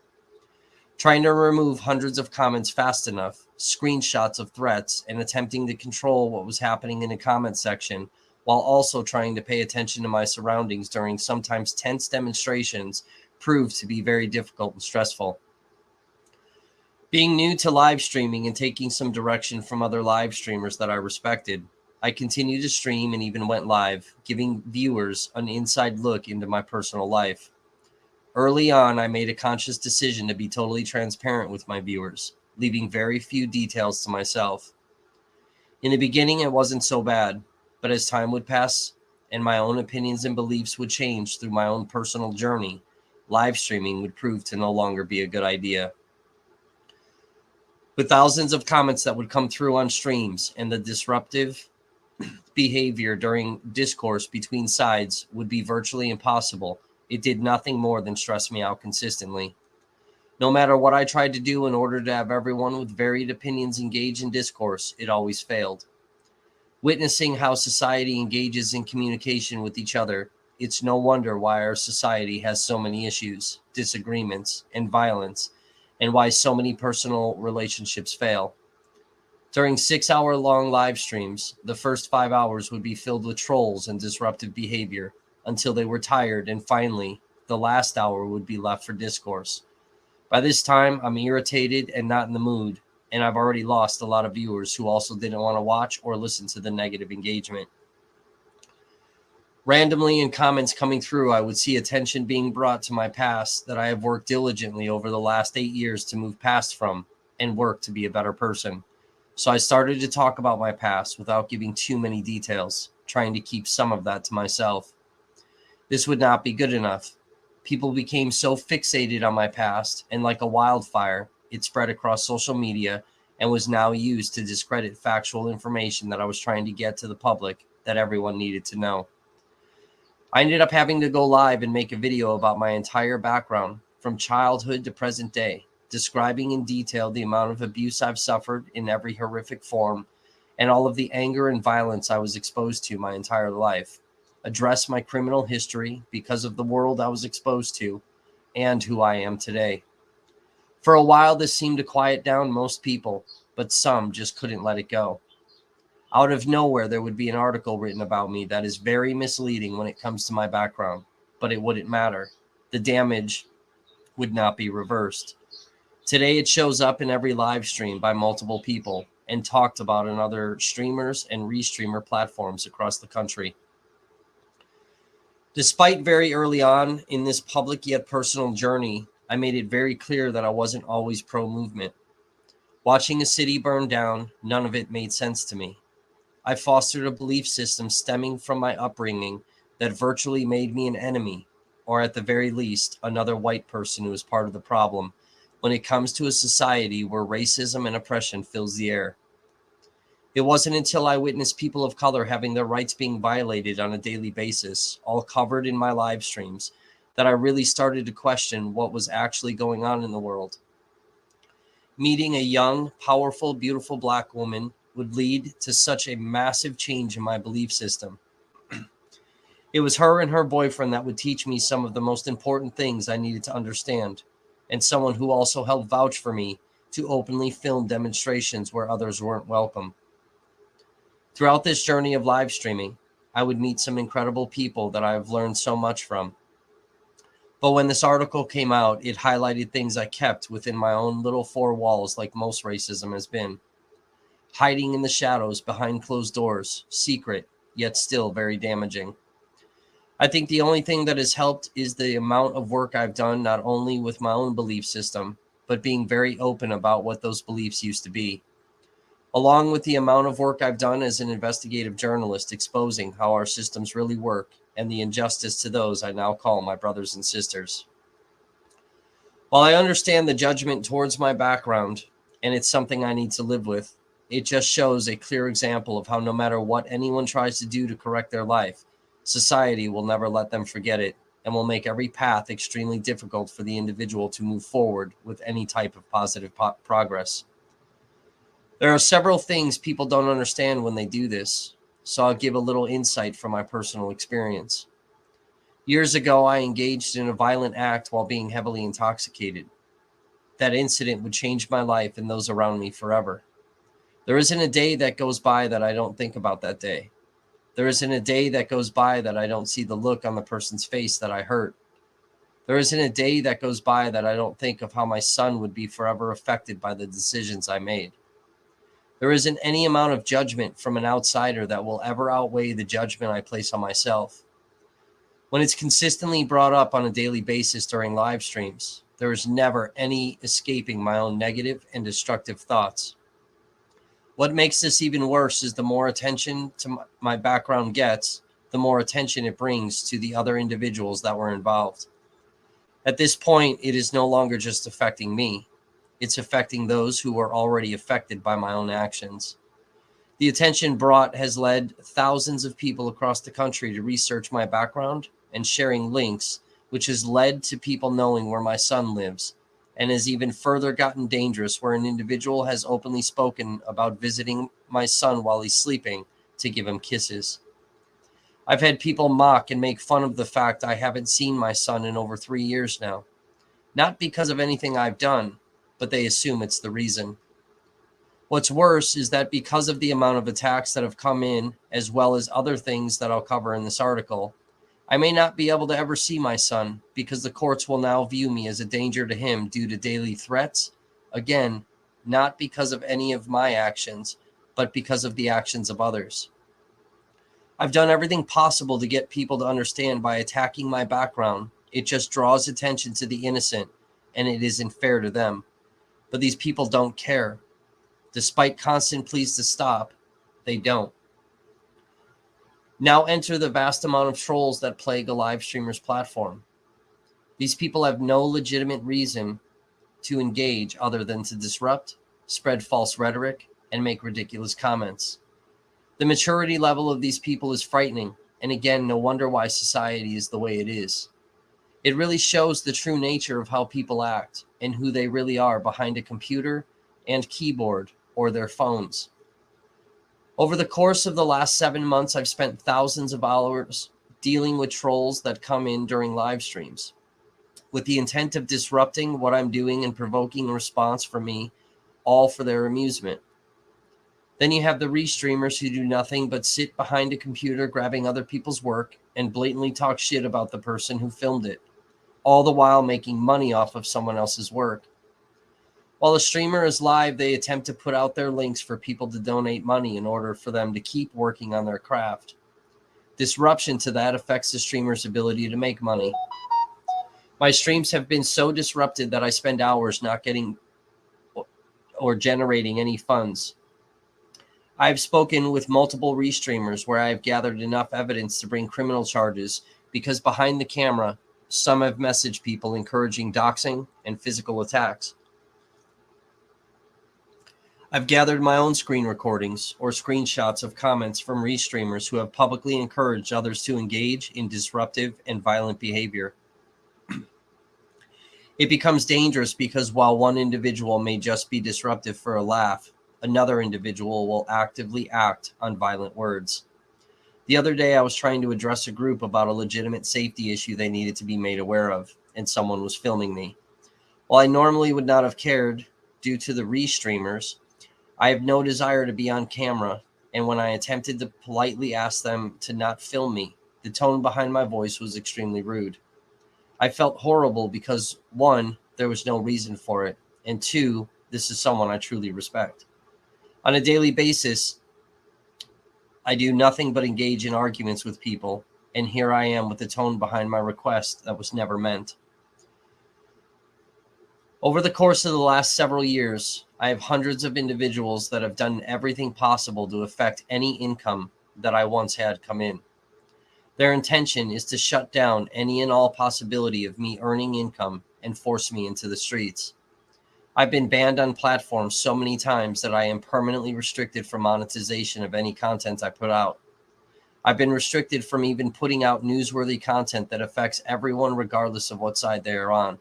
Trying to remove hundreds of comments fast enough, screenshots of threats, and attempting to control what was happening in the comment section, while also trying to pay attention to my surroundings during sometimes tense demonstrations, proved to be very difficult and stressful. Being new to live streaming and taking some direction from other live streamers that I respected, I continued to stream and even went live, giving viewers an inside look into my personal life. Early on, I made a conscious decision to be totally transparent with my viewers, leaving very few details to myself. In the beginning, it wasn't so bad, but as time would pass and my own opinions and beliefs would change through my own personal journey, live streaming would prove to no longer be a good idea. With thousands of comments that would come through on streams and the disruptive behavior during discourse between sides would be virtually impossible, it did nothing more than stress me out consistently. No matter what I tried to do in order to have everyone with varied opinions engage in discourse, it always failed. Witnessing how society engages in communication with each other, it's no wonder why our society has so many issues, disagreements, and violence, and why so many personal relationships fail. During 6-hour-long live streams, the first 5 hours would be filled with trolls and disruptive behavior until they were tired, and finally, the last hour would be left for discourse. By this time, I'm irritated and not in the mood, and I've already lost a lot of viewers who also didn't want to watch or listen to the negative engagement. Randomly in comments coming through, I would see attention being brought to my past that I have worked diligently over the last 8 years to move past from and work to be a better person. So I started to talk about my past without giving too many details, trying to keep some of that to myself. This would not be good enough. People became so fixated on my past, and like a wildfire, it spread across social media and was now used to discredit factual information that I was trying to get to the public that everyone needed to know. I ended up having to go live and make a video about my entire background, from childhood to present day, describing in detail the amount of abuse I've suffered in every horrific form and all of the anger and violence I was exposed to my entire life, address my criminal history because of the world I was exposed to, and who I am today. For a while, this seemed to quiet down most people, but some just couldn't let it go. Out of nowhere, there would be an article written about me that is very misleading when it comes to my background, but it wouldn't matter. The damage would not be reversed. Today, it shows up in every live stream by multiple people, and talked about on other streamers and restreamer platforms across the country. Despite very early on in this public yet personal journey, I made it very clear that I wasn't always pro-movement. Watching a city burn down, none of it made sense to me. I fostered a belief system stemming from my upbringing that virtually made me an enemy, or at the very least, another white person who is part of the problem when it comes to a society where racism and oppression fills the air. It wasn't until I witnessed people of color having their rights being violated on a daily basis, all covered in my live streams, that I really started to question what was actually going on in the world. Meeting a young, powerful, beautiful Black woman would lead to such a massive change in my belief system. It was her and her boyfriend that would teach me some of the most important things I needed to understand, and someone who also helped vouch for me to openly film demonstrations where others weren't welcome. Throughout this journey of live streaming, I would meet some incredible people that I have learned so much from. But when this article came out, it highlighted things I kept within my own little four walls, like most racism has been. Hiding in the shadows behind closed doors, secret, yet still very damaging. I think the only thing that has helped is the amount of work I've done, not only with my own belief system, but being very open about what those beliefs used to be. Along with the amount of work I've done as an investigative journalist exposing how our systems really work and the injustice to those I now call my brothers and sisters. While I understand the judgment towards my background, and it's something I need to live with, it just shows a clear example of how no matter what anyone tries to do to correct their life, society will never let them forget it and will make every path extremely difficult for the individual to move forward with any type of positive progress. There are several things people don't understand when they do this, so I'll give a little insight from my personal experience. Years ago, I engaged in a violent act while being heavily intoxicated. That incident would change my life and those around me forever. There isn't a day that goes by that I don't think about that day. There isn't a day that goes by that I don't see the look on the person's face that I hurt. There isn't a day that goes by that I don't think of how my son would be forever affected by the decisions I made. There isn't any amount of judgment from an outsider that will ever outweigh the judgment I place on myself. When it's consistently brought up on a daily basis during live streams, there is never any escaping my own negative and destructive thoughts. What makes this even worse is the more attention to my background gets, the more attention it brings to the other individuals that were involved. At this point, it is no longer just affecting me. It's affecting those who are already affected by my own actions. The attention brought has led thousands of people across the country to research my background and sharing links, which has led to people knowing where my son lives, and has even further gotten dangerous where an individual has openly spoken about visiting my son while he's sleeping to give him kisses. I've had people mock and make fun of the fact I haven't seen my son in over 3 years now. Not because of anything I've done, but they assume it's the reason. What's worse is that because of the amount of attacks that have come in, as well as other things that I'll cover in this article, I may not be able to ever see my son because the courts will now view me as a danger to him due to daily threats. Again, not because of any of my actions, but because of the actions of others. I've done everything possible to get people to understand by attacking my background. It just draws attention to the innocent, and it isn't fair to them. But these people don't care. Despite constant pleas to stop, they don't. Now enter the vast amount of trolls that plague a live streamer's platform. These people have no legitimate reason to engage other than to disrupt, spread false rhetoric, and make ridiculous comments. The maturity level of these people is frightening, and again, no wonder why society is the way it is. It really shows the true nature of how people act and who they really are behind a computer and keyboard or their phones. Over the course of the last 7 months, I've spent thousands of hours dealing with trolls that come in during live streams with the intent of disrupting what I'm doing and provoking a response from me, all for their amusement. Then you have the restreamers who do nothing but sit behind a computer grabbing other people's work and blatantly talk shit about the person who filmed it, all the while making money off of someone else's work. While a streamer is live, they attempt to put out their links for people to donate money in order for them to keep working on their craft. Disruption to that affects the streamer's ability to make money. My streams have been so disrupted that I spend hours not getting or generating any funds. I've spoken with multiple restreamers where I've gathered enough evidence to bring criminal charges because behind the camera, some have messaged people encouraging doxing and physical attacks. I've gathered my own screen recordings or screenshots of comments from restreamers who have publicly encouraged others to engage in disruptive and violent behavior. It becomes dangerous because while one individual may just be disruptive for a laugh, another individual will actively act on violent words. The other day, I was trying to address a group about a legitimate safety issue they needed to be made aware of, and someone was filming me. While I normally would not have cared due to the restreamers, I have no desire to be on camera, and when I attempted to politely ask them to not film me, the tone behind my voice was extremely rude. I felt horrible because, one, there was no reason for it, and two, this is someone I truly respect. On a daily basis, I do nothing but engage in arguments with people, and here I am with the tone behind my request that was never meant. Over the course of the last several years, I have hundreds of individuals that have done everything possible to affect any income that I once had come in. Their intention is to shut down any and all possibility of me earning income and force me into the streets. I've been banned on platforms so many times that I am permanently restricted from monetization of any content I put out. I've been restricted from even putting out newsworthy content that affects everyone regardless of what side they are on.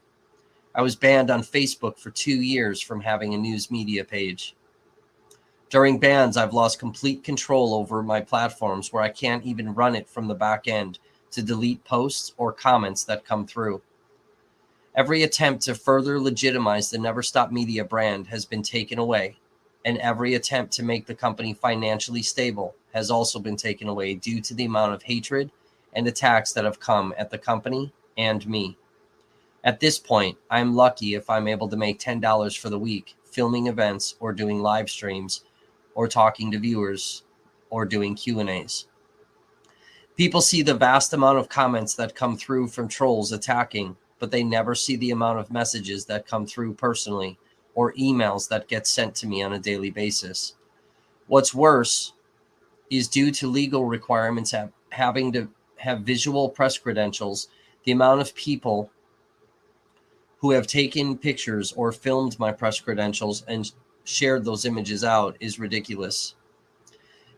I was banned on Facebook for 2 years from having a news media page. During bans, I've lost complete control over my platforms where I can't even run it from the back end to delete posts or comments that come through. Every attempt to further legitimize the Never Stop Media brand has been taken away, and every attempt to make the company financially stable has also been taken away due to the amount of hatred and attacks that have come at the company and me. At this point, I'm lucky if I'm able to make $10 for the week, filming events or doing live streams or talking to viewers or doing Q&As. People see the vast amount of comments that come through from trolls attacking, but they never see the amount of messages that come through personally or emails that get sent to me on a daily basis. What's worse is due to legal requirements having to have visual press credentials, the amount of people who have taken pictures or filmed my press credentials and shared those images out is ridiculous.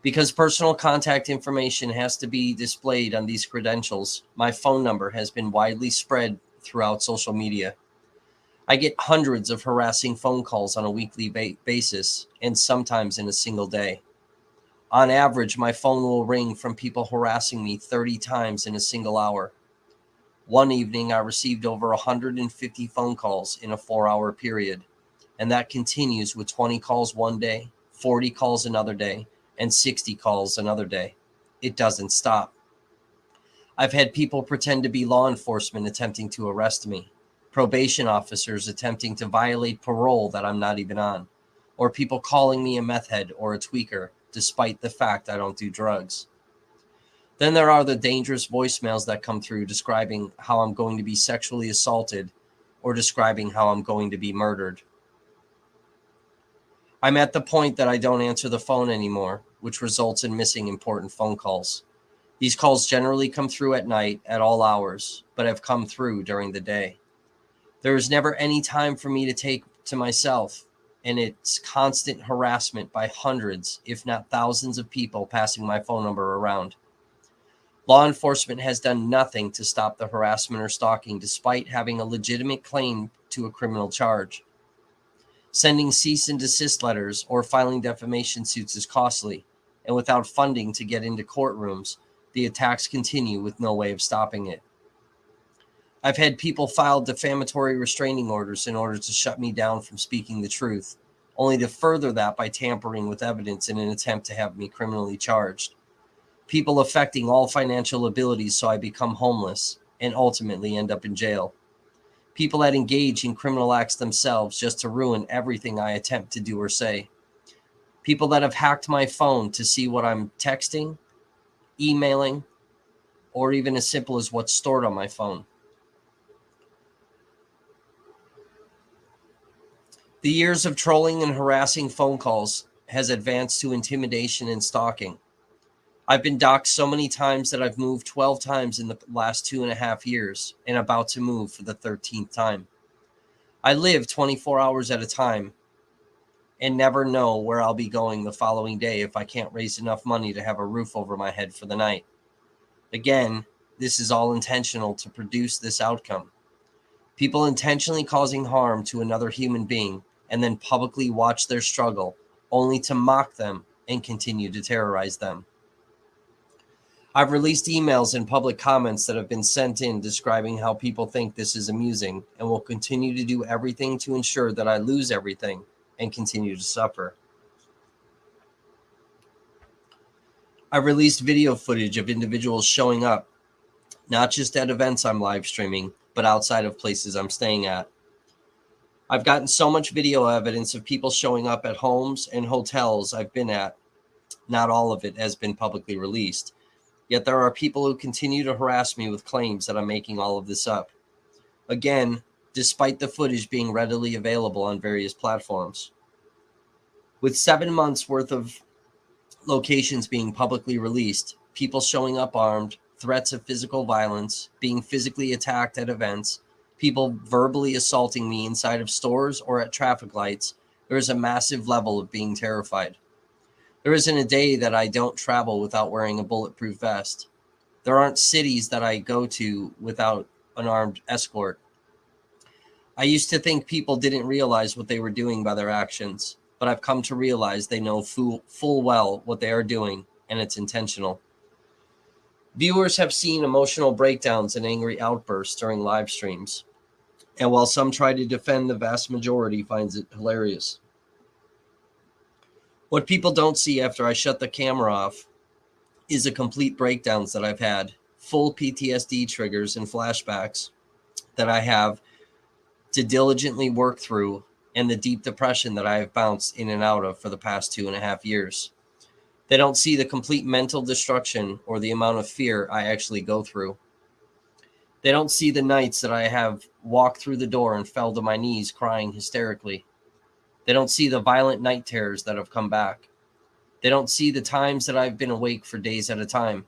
Because personal contact information has to be displayed on these credentials, my phone number has been widely spread throughout social media. I get hundreds of harassing phone calls on a weekly basis and sometimes in a single day. On average, my phone will ring from people harassing me 30 times in a single hour. One evening, I received over 150 phone calls in a 4-hour period, and that continues with 20 calls one day, 40 calls another day, and 60 calls another day. It doesn't stop. I've had people pretend to be law enforcement attempting to arrest me, probation officers attempting to violate parole that I'm not even on, or people calling me a meth head or a tweaker, despite the fact I don't do drugs. Then there are the dangerous voicemails that come through describing how I'm going to be sexually assaulted or describing how I'm going to be murdered. I'm at the point that I don't answer the phone anymore, which results in missing important phone calls. These calls generally come through at night at all hours, but have come through during the day. There is never any time for me to take to myself, and it's constant harassment by hundreds, if not thousands of people passing my phone number around. Law enforcement has done nothing to stop the harassment or stalking, despite having a legitimate claim to a criminal charge. Sending cease and desist letters or filing defamation suits is costly, and without funding to get into courtrooms, the attacks continue with no way of stopping it. I've had people file defamatory restraining orders in order to shut me down from speaking the truth, only to further that by tampering with evidence in an attempt to have me criminally charged. People affecting all financial abilities so I become homeless and ultimately end up in jail. People that engage in criminal acts themselves just to ruin everything I attempt to do or say. People that have hacked my phone to see what I'm texting, emailing, or even as simple as what's stored on my phone. The years of trolling and harassing phone calls has advanced to intimidation and stalking. I've been doxxed so many times that I've moved 12 times in the last 2.5 years and about to move for the 13th time. I live 24 hours at a time and never know where I'll be going the following day if I can't raise enough money to have a roof over my head for the night. Again, this is all intentional to produce this outcome. People intentionally causing harm to another human being and then publicly watch their struggle only to mock them and continue to terrorize them. I've released emails and public comments that have been sent in describing how people think this is amusing and will continue to do everything to ensure that I lose everything and continue to suffer. I've released video footage of individuals showing up, not just at events I'm live streaming, but outside of places I'm staying at. I've gotten so much video evidence of people showing up at homes and hotels I've been at. Not all of it has been publicly released. Yet there are people who continue to harass me with claims that I'm making all of this up. Again, despite the footage being readily available on various platforms. With 7 months worth of locations being publicly released, people showing up armed, threats of physical violence, being physically attacked at events, people verbally assaulting me inside of stores or at traffic lights, there is a massive level of being terrified. There isn't a day that I don't travel without wearing a bulletproof vest. There aren't cities that I go to without an armed escort. I used to think people didn't realize what they were doing by their actions, but I've come to realize they know full well what they are doing, and it's intentional. Viewers have seen emotional breakdowns and angry outbursts during live streams, and while some try to defend, the vast majority finds it hilarious. What people don't see after I shut the camera off is the complete breakdowns that I've had, full PTSD triggers and flashbacks that I have to diligently work through, and the deep depression that I have bounced in and out of for the past 2.5 years. They don't see the complete mental destruction or the amount of fear I actually go through. They don't see the nights that I have walked through the door and fell to my knees crying hysterically. They don't see the violent night terrors that have come back. They don't see the times that I've been awake for days at a time.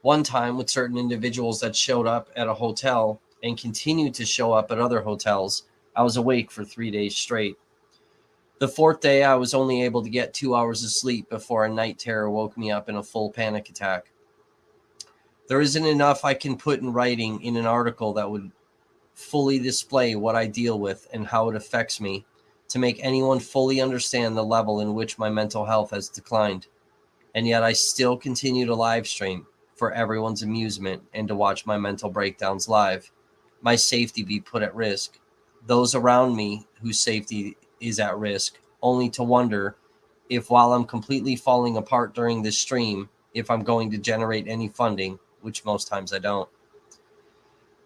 One time with certain individuals that showed up at a hotel and continued to show up at other hotels, I was awake for 3 days straight. The 4th day, I was only able to get 2 hours of sleep before a night terror woke me up in a full panic attack. There isn't enough I can put in writing in an article that would fully display what I deal with and how it affects me to make anyone fully understand the level in which my mental health has declined. And yet I still continue to live stream for everyone's amusement and to watch my mental breakdowns live. My safety be put at risk. Those around me whose safety is at risk, only to wonder if while I'm completely falling apart during this stream, if I'm going to generate any funding, which most times I don't.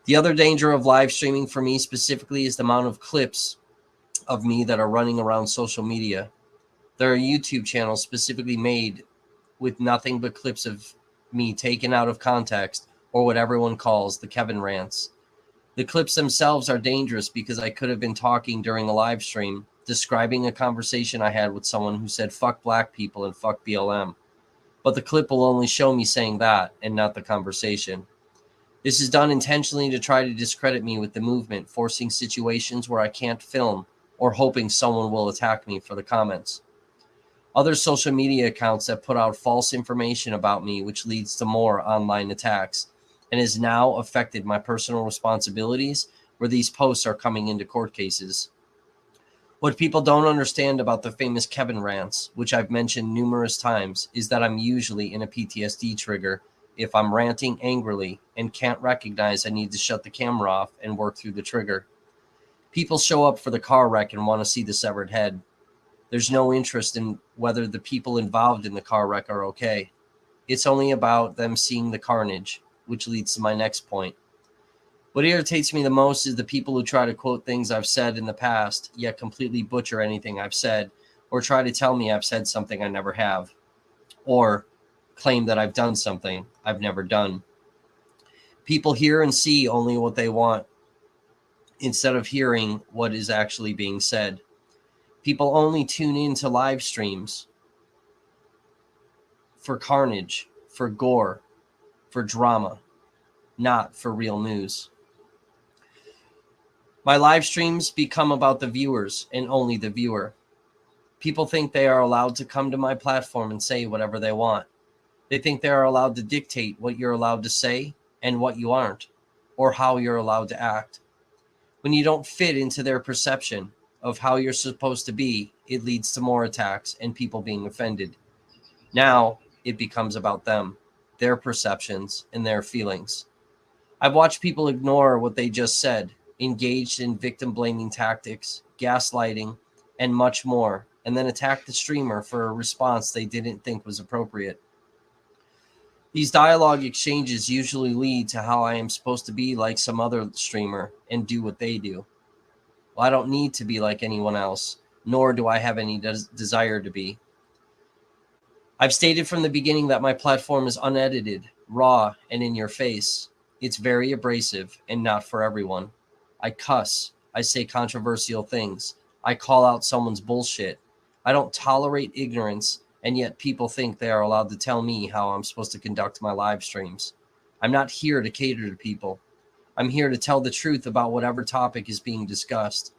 The other danger of live streaming for me specifically is the amount of clips of me that are running around social media. There are YouTube channels specifically made with nothing but clips of me taken out of context, or what everyone calls the Kevin rants. The clips themselves are dangerous because I could have been talking during a live stream, describing a conversation I had with someone who said fuck black people and fuck BLM. But the clip will only show me saying that and not the conversation. This is done intentionally to try to discredit me with the movement, forcing situations where I can't film or hoping someone will attack me for the comments. Other social media accounts that put out false information about me, which leads to more online attacks and has now affected my personal responsibilities where these posts are coming into court cases. What people don't understand about the famous Kevin rants, which I've mentioned numerous times, is that I'm usually in a PTSD trigger if I'm ranting angrily and can't recognize I need to shut the camera off and work through the trigger. People show up for the car wreck and want to see the severed head. There's no interest in whether the people involved in the car wreck are okay. It's only about them seeing the carnage, which leads to my next point. What irritates me the most is the people who try to quote things I've said in the past, yet completely butcher anything I've said, or try to tell me I've said something I never have, or claim that I've done something I've never done. People hear and see only what they want, instead of hearing what is actually being said. People only tune in to live streams for carnage, for gore, for drama, not for real news. My live streams become about the viewers and only the viewer. People think they are allowed to come to my platform and say whatever they want. They think they are allowed to dictate what you're allowed to say and what you aren't, or how you're allowed to act. When you don't fit into their perception of how you're supposed to be, it leads to more attacks and people being offended. Now it becomes about them, their perceptions, and their feelings. I've watched people ignore what they just said, engaged in victim blaming tactics, gaslighting, and much more, and then attack the streamer for a response they didn't think was appropriate. These dialogue exchanges usually lead to how I am supposed to be like some other streamer and do what they do. Well, I don't need to be like anyone else, nor do I have any desire to be. I've stated from the beginning that my platform is unedited, raw, and in your face. It's very abrasive and not for everyone. I cuss. I say controversial things. I call out someone's bullshit. I don't tolerate ignorance, and yet people think they are allowed to tell me how I'm supposed to conduct my live streams. I'm not here to cater to people. I'm here to tell the truth about whatever topic is being discussed.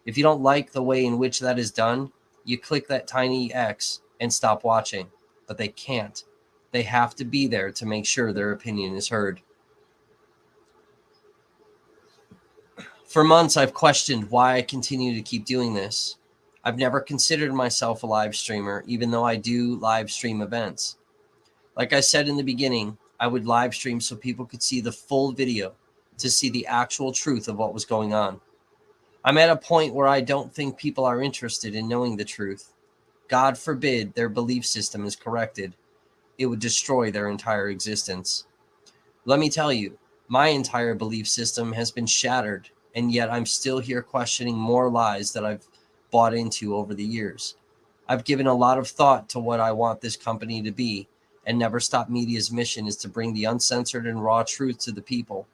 If you don't like the way in which that is done, you click that tiny X and stop watching. But they can't. They have to be there to make sure their opinion is heard. For months, I've questioned why I continue to keep doing this. I've never considered myself a live streamer, even though I do live stream events. Like I said in the beginning, I would live stream so people could see the full video, to see the actual truth of what was going on. I'm at a point where I don't think people are interested in knowing the truth. God forbid their belief system is corrected. It would destroy their entire existence. Let me tell you, my entire belief system has been shattered, and yet I'm still here questioning more lies that I've bought into over the years. I've given a lot of thought to what I want this company to be, and Never Stop Media's mission is to bring the uncensored and raw truth to the people,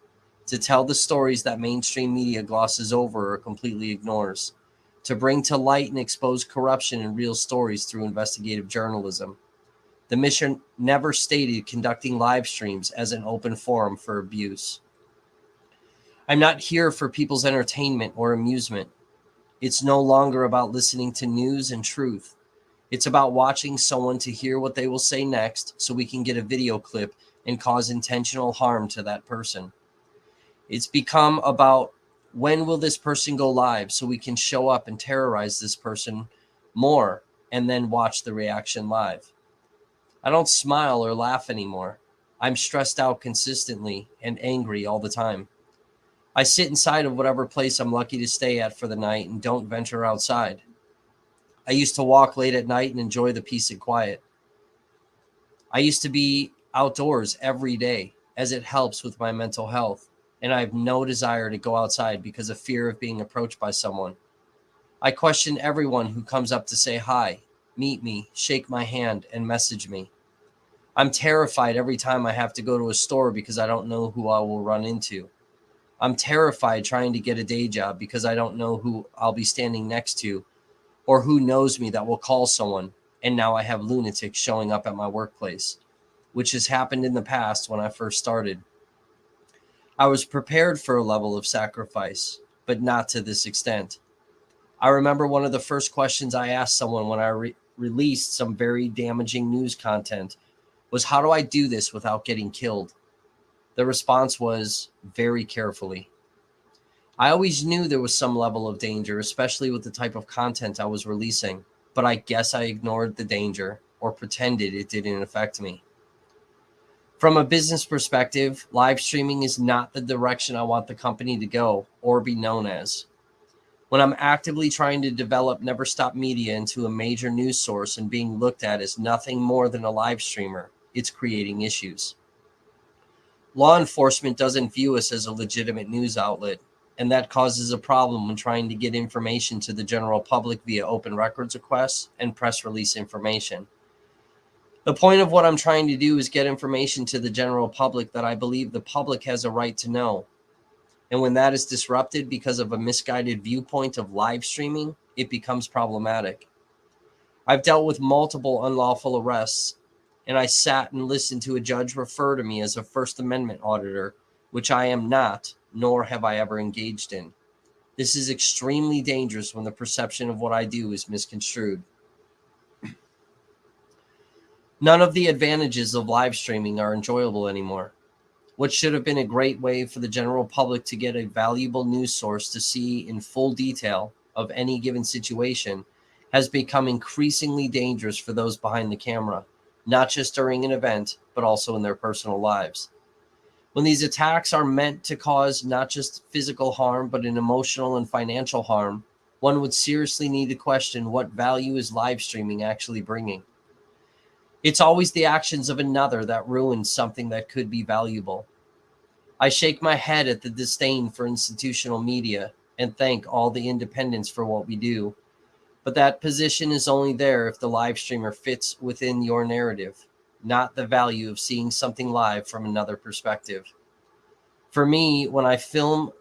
to tell the stories that mainstream media glosses over or completely ignores, to bring to light and expose corruption in real stories through investigative journalism. The mission never stated conducting live streams as an open forum for abuse. I'm not here for people's entertainment or amusement. It's no longer about listening to news and truth. It's about watching someone to hear what they will say next so we can get a video clip and cause intentional harm to that person. It's become about when will this person go live so we can show up and terrorize this person more and then watch the reaction live. I don't smile or laugh anymore. I'm stressed out consistently and angry all the time. I sit inside of whatever place I'm lucky to stay at for the night and don't venture outside. I used to walk late at night and enjoy the peace and quiet. I used to be outdoors every day as it helps with my mental health, and I have no desire to go outside because of fear of being approached by someone. I question everyone who comes up to say hi, meet me, shake my hand, and message me. I'm terrified every time I have to go to a store because I don't know who I will run into. I'm terrified trying to get a day job because I don't know who I'll be standing next to or who knows me that will call someone. And now I have lunatics showing up at my workplace, which has happened in the past when I first started. I was prepared for a level of sacrifice, but not to this extent. I remember one of the first questions I asked someone when I released some very damaging news content was, how do I do this without getting killed? The response was, very carefully. I always knew there was some level of danger, especially with the type of content I was releasing, but I guess I ignored the danger or pretended it didn't affect me. From a business perspective, live streaming is not the direction I want the company to go or be known as. When I'm actively trying to develop Never Stop Media into a major news source and being looked at as nothing more than a live streamer, it's creating issues. Law enforcement doesn't view us as a legitimate news outlet, and that causes a problem when trying to get information to the general public via open records requests and press release information. The point of what I'm trying to do is get information to the general public that I believe the public has a right to know. And when that is disrupted because of a misguided viewpoint of live streaming, it becomes problematic. I've dealt with multiple unlawful arrests, and I sat and listened to a judge refer to me as a First Amendment auditor, which I am not, nor have I ever engaged in. This is extremely dangerous when the perception of what I do is misconstrued. None of the advantages of live streaming are enjoyable anymore. What should have been a great way for the general public to get a valuable news source to see in full detail of any given situation has become increasingly dangerous for those behind the camera, not just during an event, but also in their personal lives. When these attacks are meant to cause not just physical harm, but an emotional and financial harm, one would seriously need to question what value is live streaming actually bringing. It's always the actions of another that ruins something that could be valuable. I shake my head at the disdain for institutional media and thank all the independents for what we do. But that position is only there if the live streamer fits within your narrative, not the value of seeing something live from another perspective. For me, when I film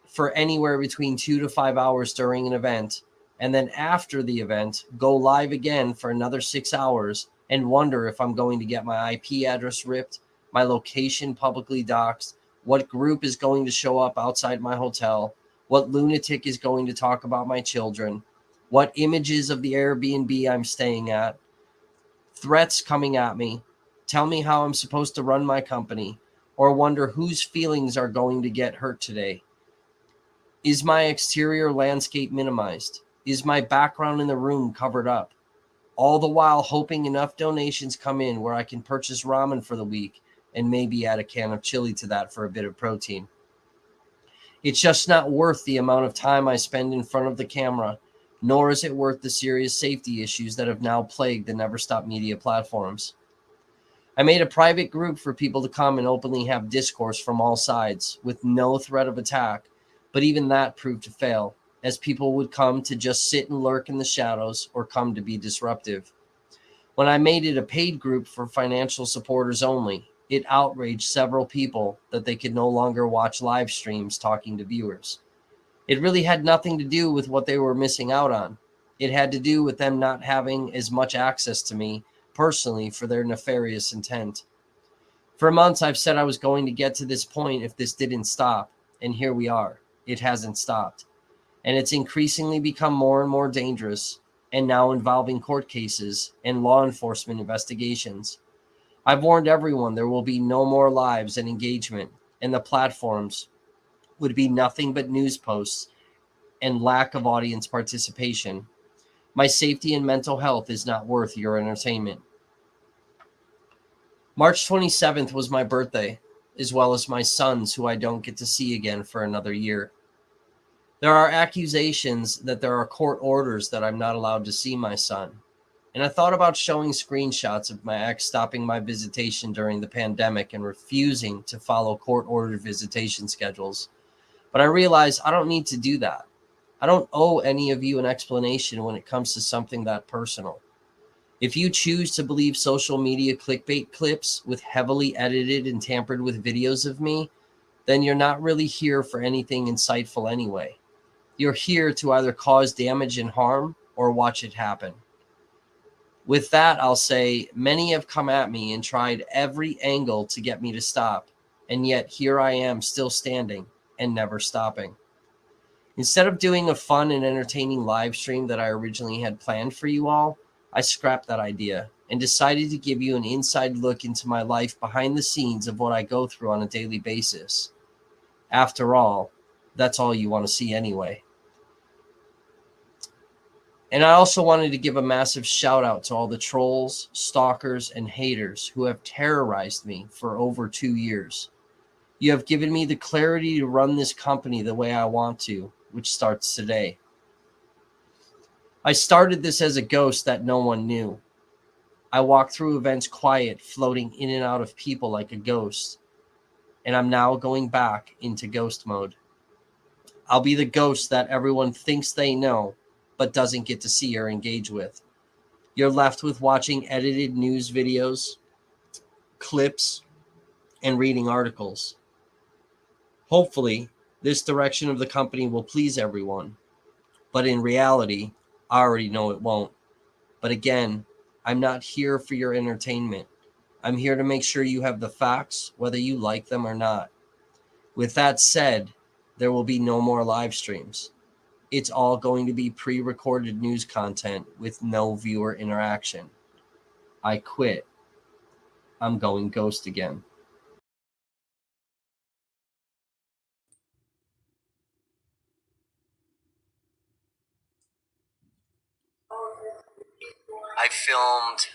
for anywhere between 2 to 5 hours during an event, and then after the event, go live again for another 6 hours and wonder if I'm going to get my IP address ripped, my location publicly doxxed, what group is going to show up outside my hotel, what lunatic is going to talk about my children, what images of the Airbnb I'm staying at, threats coming at me, tell me how I'm supposed to run my company, or wonder whose feelings are going to get hurt today. Is my exterior landscape minimized? Is my background in the room covered up? All the while hoping enough donations come in where I can purchase ramen for the week and maybe add a can of chili to that for a bit of protein. It's just not worth the amount of time I spend in front of the camera, nor is it worth the serious safety issues that have now plagued the Never Stop Media platforms. I made a private group for people to come and openly have discourse from all sides with no threat of attack, but even that proved to fail, as people would come to just sit and lurk in the shadows or come to be disruptive. When I made it a paid group for financial supporters only, it outraged several people that they could no longer watch live streams talking to viewers. It really had nothing to do with what they were missing out on. It had to do with them not having as much access to me personally for their nefarious intent. For months, I've said I was going to get to this point if this didn't stop, and here we are. It hasn't stopped. And it's increasingly become more and more dangerous, and now involving court cases and law enforcement investigations. I've warned everyone there will be no more lives and engagement, and the platforms would be nothing but news posts and lack of audience participation. My safety and mental health is not worth your entertainment. March 27th was my birthday, as well as my son's, who I don't get to see again for another year. There are accusations that there are court orders that I'm not allowed to see my son. And I thought about showing screenshots of my ex stopping my visitation during the pandemic and refusing to follow court-ordered visitation schedules. But I realized I don't need to do that. I don't owe any of you an explanation when it comes to something that personal. If you choose to believe social media clickbait clips with heavily edited and tampered with videos of me, then you're not really here for anything insightful anyway. You're here to either cause damage and harm or watch it happen. With that, I'll say many have come at me and tried every angle to get me to stop, and yet here I am still standing and never stopping. Instead of doing a fun and entertaining live stream that I originally had planned for you all, I scrapped that idea and decided to give you an inside look into my life behind the scenes of what I go through on a daily basis. After all, that's all you want to see anyway. And I also wanted to give a massive shout out to all the trolls, stalkers, and haters who have terrorized me for over 2 years. You have given me the clarity to run this company the way I want to, which starts today. I started this as a ghost that no one knew. I walked through events quiet, floating in and out of people like a ghost. and I'm now going back into ghost mode. I'll be the ghost that everyone thinks they know, but doesn't get to see or engage with. You're left with watching edited news videos, clips, and reading articles. Hopefully, this direction of the company will please everyone, but in reality, I already know it won't. But again, I'm not here for your entertainment. I'm here to make sure you have the facts, whether you like them or not. With that said, there will be no more live streams. It's all going to be pre-recorded news content with no viewer interaction. I quit. I'm going ghost again. I filmed,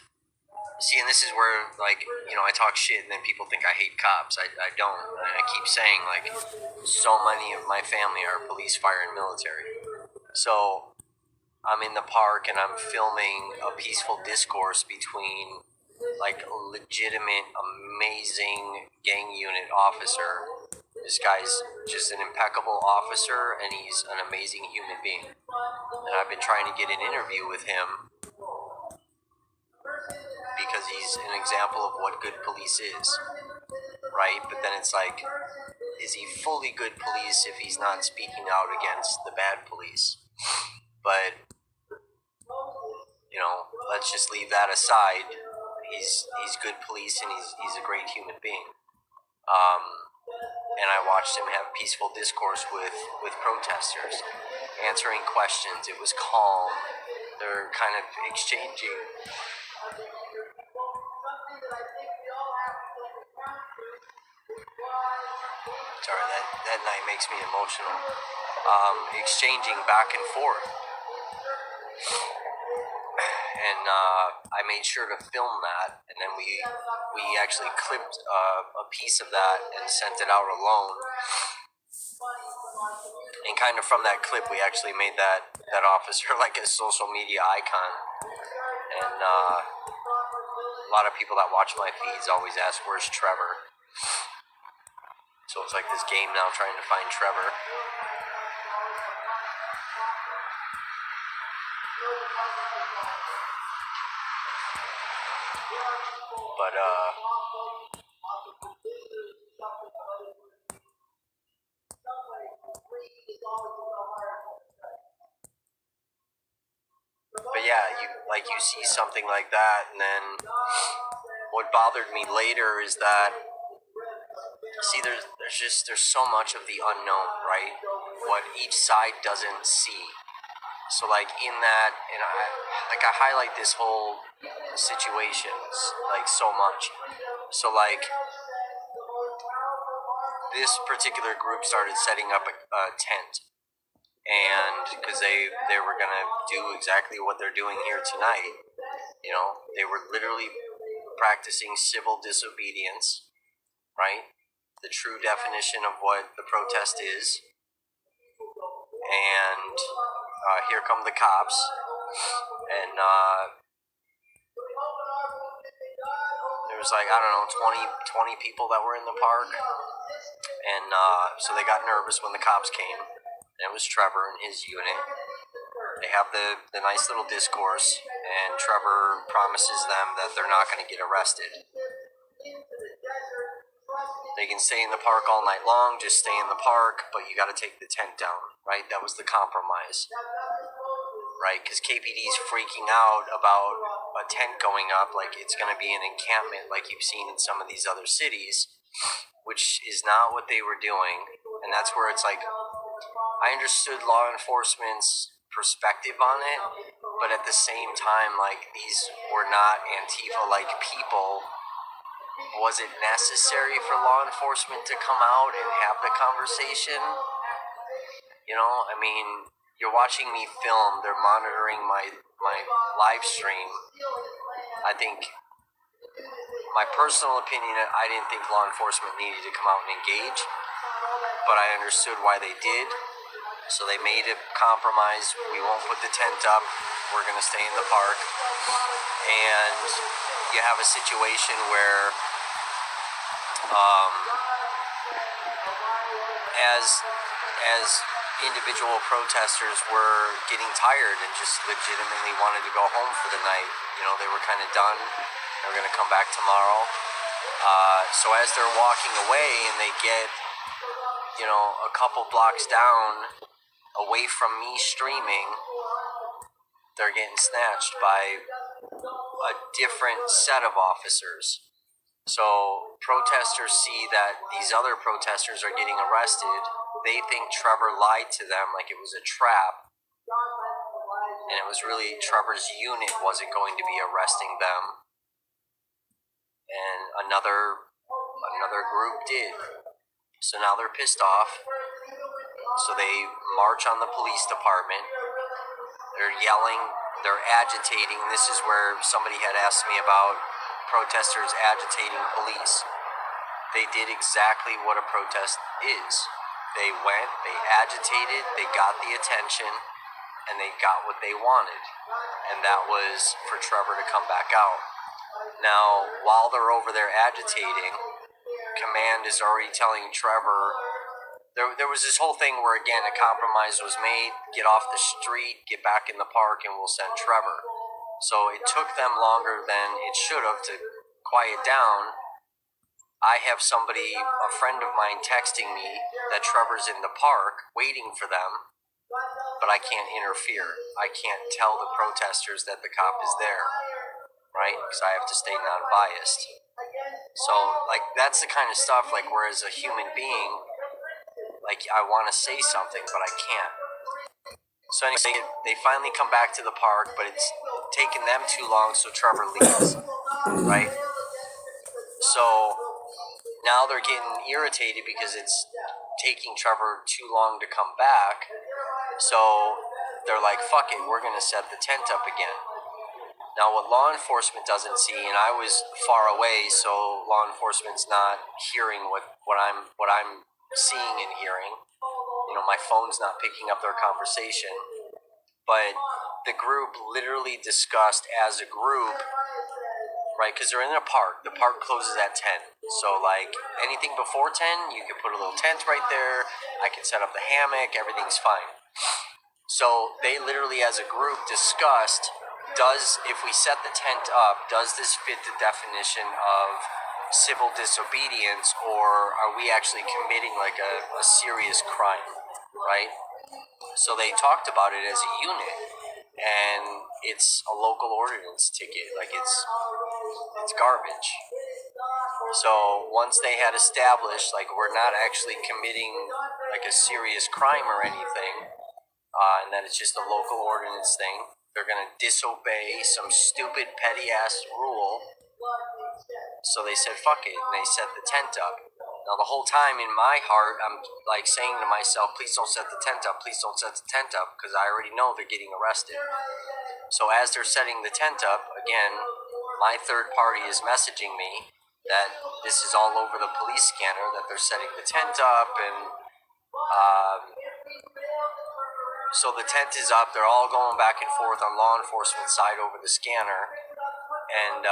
see, and this is where, like, you know, I talk shit and then people think I hate cops. I don't. And I keep saying, like, so many of my family are police, fire, and military. So I'm in the park and I'm filming a peaceful discourse between, like, a legitimate, amazing gang unit officer. This guy's just an impeccable officer and he's an amazing human being. And I've been trying to get an interview with him because he's an example of what good police is, right? But then it's like, is he fully good police if he's not speaking out against the bad police? But, you know, let's just leave that aside. He's good police and he's a great human being. And I watched him have peaceful discourse with protesters, answering questions. It was calm. They're kind of exchanging. Sorry, that night makes me emotional. Exchanging back and forth. And I made sure to film that, and then we actually clipped a piece of that and sent it out alone. And kind of from that clip, we actually made that officer like a social media icon. And a lot of people that watch my feeds always ask, "Where's Trevor?" So it's like this game now trying to find Trevor. But yeah, you see something like that, and then what bothered me later is that, see, there's so much of the unknown, right? What each side doesn't see. So like in that, and I highlight this whole situation like so much. So like this particular group started setting up a tent, and because they were gonna do exactly what they're doing here tonight. You know, they were literally practicing civil disobedience, right? The true definition of what the protest is. And here come the cops, and there was like, I don't know, 20 people that were in the park, and so they got nervous when the cops came, and it was Trevor and his unit. They have the nice little discourse, and Trevor promises them that they're not going to get arrested. They can stay in the park all night long, just stay in the park, but you got to take the tent down, right? That was the compromise, right? Because KPD's freaking out about a tent going up, like it's going to be an encampment like you've seen in some of these other cities, which is not what they were doing. And that's where it's like, I understood law enforcement's perspective on it, but at the same time, like, these were not Antifa-like people. Was it necessary for law enforcement to come out and have the conversation? You know, I mean, you're watching me film, they're monitoring my live stream. I think, my personal opinion, I didn't think law enforcement needed to come out and engage, but I understood why they did. So they made a compromise. We won't put the tent up. We're going to stay in the park. And you have a situation where as individual protesters were getting tired and just legitimately wanted to go home for the night. You know, they were kind of done. They were going to come back tomorrow. So as they're walking away and they get, you know, a couple blocks down away from me streaming, they're getting snatched by a different set of officers. So protesters see that these other protesters are getting arrested. They think Trevor lied to them like it was a trap. And it was really Trevor's unit wasn't going to be arresting them. And another group did. So now they're pissed off. So they march on the police department. They're yelling, they're agitating. This is where somebody had asked me about protesters agitating police. They did exactly what a protest is. They went, they agitated, they got the attention, and they got what they wanted. And that was for Trevor to come back out. Now, while they're over there agitating, command is already telling Trevor, there was this whole thing where, again, a compromise was made, get off the street, get back in the park, and we'll send Trevor. So it took them longer than it should have to quiet down. I have somebody, a friend of mine, texting me that Trevor's in the park waiting for them, but I can't interfere. I can't tell the protesters that the cop is there, right? Because I have to stay non-biased. So, like, that's the kind of stuff, like, where as a human being, like, I want to say something, but I can't. So anyway, they finally come back to the park, but it's taken them too long, so Trevor leaves, right? So now they're getting irritated because it's taking Trevor too long to come back. So they're like, fuck it, we're going to set the tent up again. Now what law enforcement doesn't see, and I was far away, so law enforcement's not hearing what I'm seeing and hearing. You know, my phone's not picking up their conversation. But the group literally discussed as a group, right, because they're in a park. The park closes at 10. So, like, anything before 10, you can put a little tent right there. I can set up the hammock. Everything's fine. So they literally as a group discussed, if we set the tent up, does this fit the definition of civil disobedience, or are we actually committing like a serious crime, right? So they talked about it as a unit, and it's a local ordinance ticket, like it's garbage. So once they had established, like, we're not actually committing like a serious crime or anything, and that it's just a local ordinance thing, they're gonna disobey some stupid petty ass rule. So they said, fuck it, and they set the tent up. Now the whole time in my heart, I'm like saying to myself, please don't set the tent up, please don't set the tent up, because I already know they're getting arrested. So as they're setting the tent up, again, my third party is messaging me that this is all over the police scanner, that they're setting the tent up, and so the tent is up, they're all going back and forth on law enforcement side over the scanner, and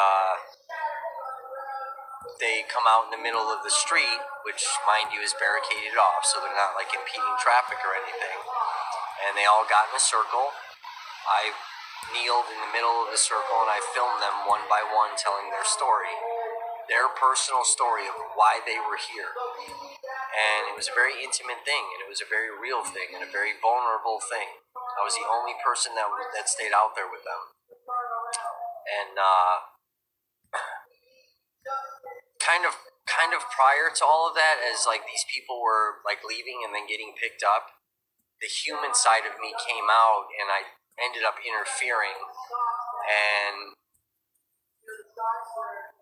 they come out in the middle of the street, which, mind you, is barricaded off, so they're not like impeding traffic or anything. And they all got in a circle. I kneeled in the middle of the circle and I filmed them one by one telling their story, their personal story of why they were here. And it was a very intimate thing, and it was a very real thing, and a very vulnerable thing. I was the only person that stayed out there with them. And kind of prior to all of that, as like these people were like leaving and then getting picked up, the human side of me came out, and I ended up interfering. And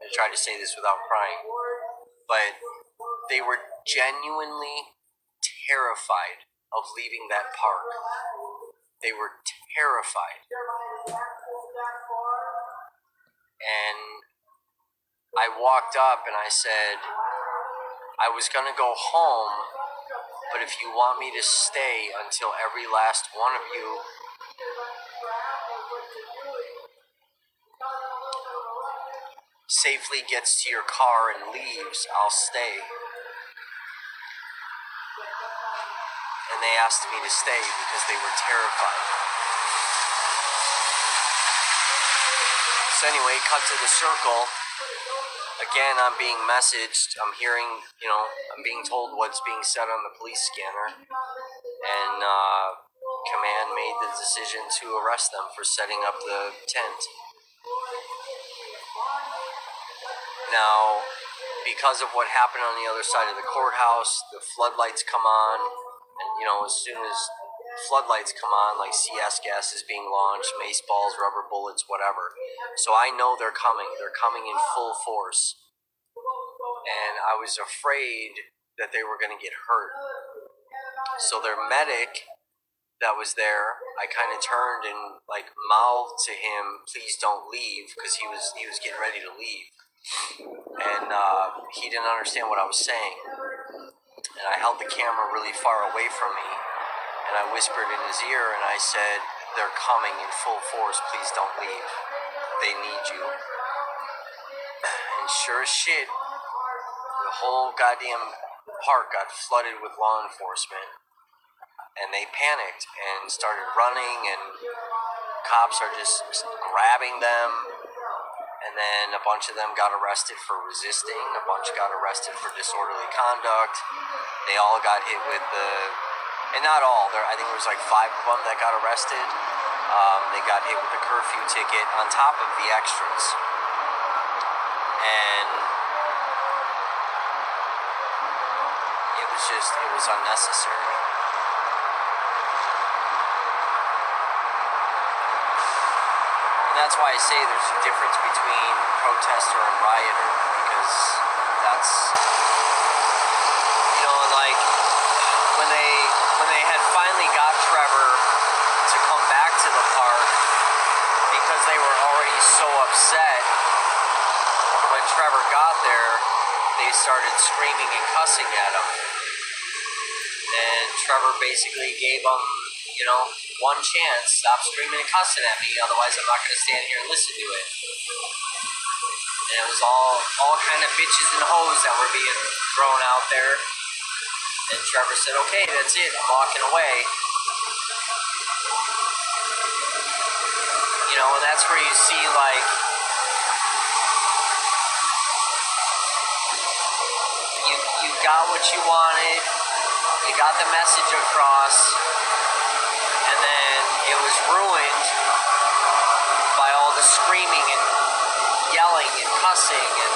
I tried to say this without crying, but they were genuinely terrified of leaving that park. They were terrified. And I walked up and I said, I was going to go home, but if you want me to stay until every last one of you safely gets to your car and leaves, I'll stay. and they asked me to stay because they were terrified. So anyway, cut to the circle. Again, I'm being messaged. I'm hearing, I'm being told what's being said on the police scanner. And command made the decision to arrest them for setting up the tent. Now, because of what happened on the other side of the courthouse, the floodlights come on. And, as soon as floodlights come on, like CS gas is being launched, mace balls, rubber bullets, whatever. So I know they're coming. They're coming in full force. And I was afraid that they were going to get hurt. So their medic that was there, I kind of turned and mouthed to him, "Please don't leave," because he was getting ready to leave. And he didn't understand what I was saying. And I held the camera really far away from me. And I whispered in his ear and I said, "They're coming in full force. Please don't leave. They need you." And sure as shit, the whole goddamn park got flooded with law enforcement. And they panicked and started running, and cops are just grabbing them. And then a bunch of them got arrested for resisting. A bunch got arrested for disorderly conduct. They all got hit with and not all, I think there was 5 of them that got arrested. They got hit with the curfew ticket on top of the extras. And it was unnecessary. And that's why I say there's a difference between protester and rioter, because that's, when they had finally got Trevor to come back to the park, because they were already so upset, when Trevor got there, they started screaming and cussing at him. And Trevor basically gave them, one chance: stop screaming and cussing at me, otherwise I'm not going to stand here and listen to it. And it was all kind of bitches and hoes that were being thrown out there. And Trevor said, "Okay, that's it, I'm walking away." And that's where you see, you got what you wanted, you got the message across, and then it was ruined by all the screaming and yelling and cussing and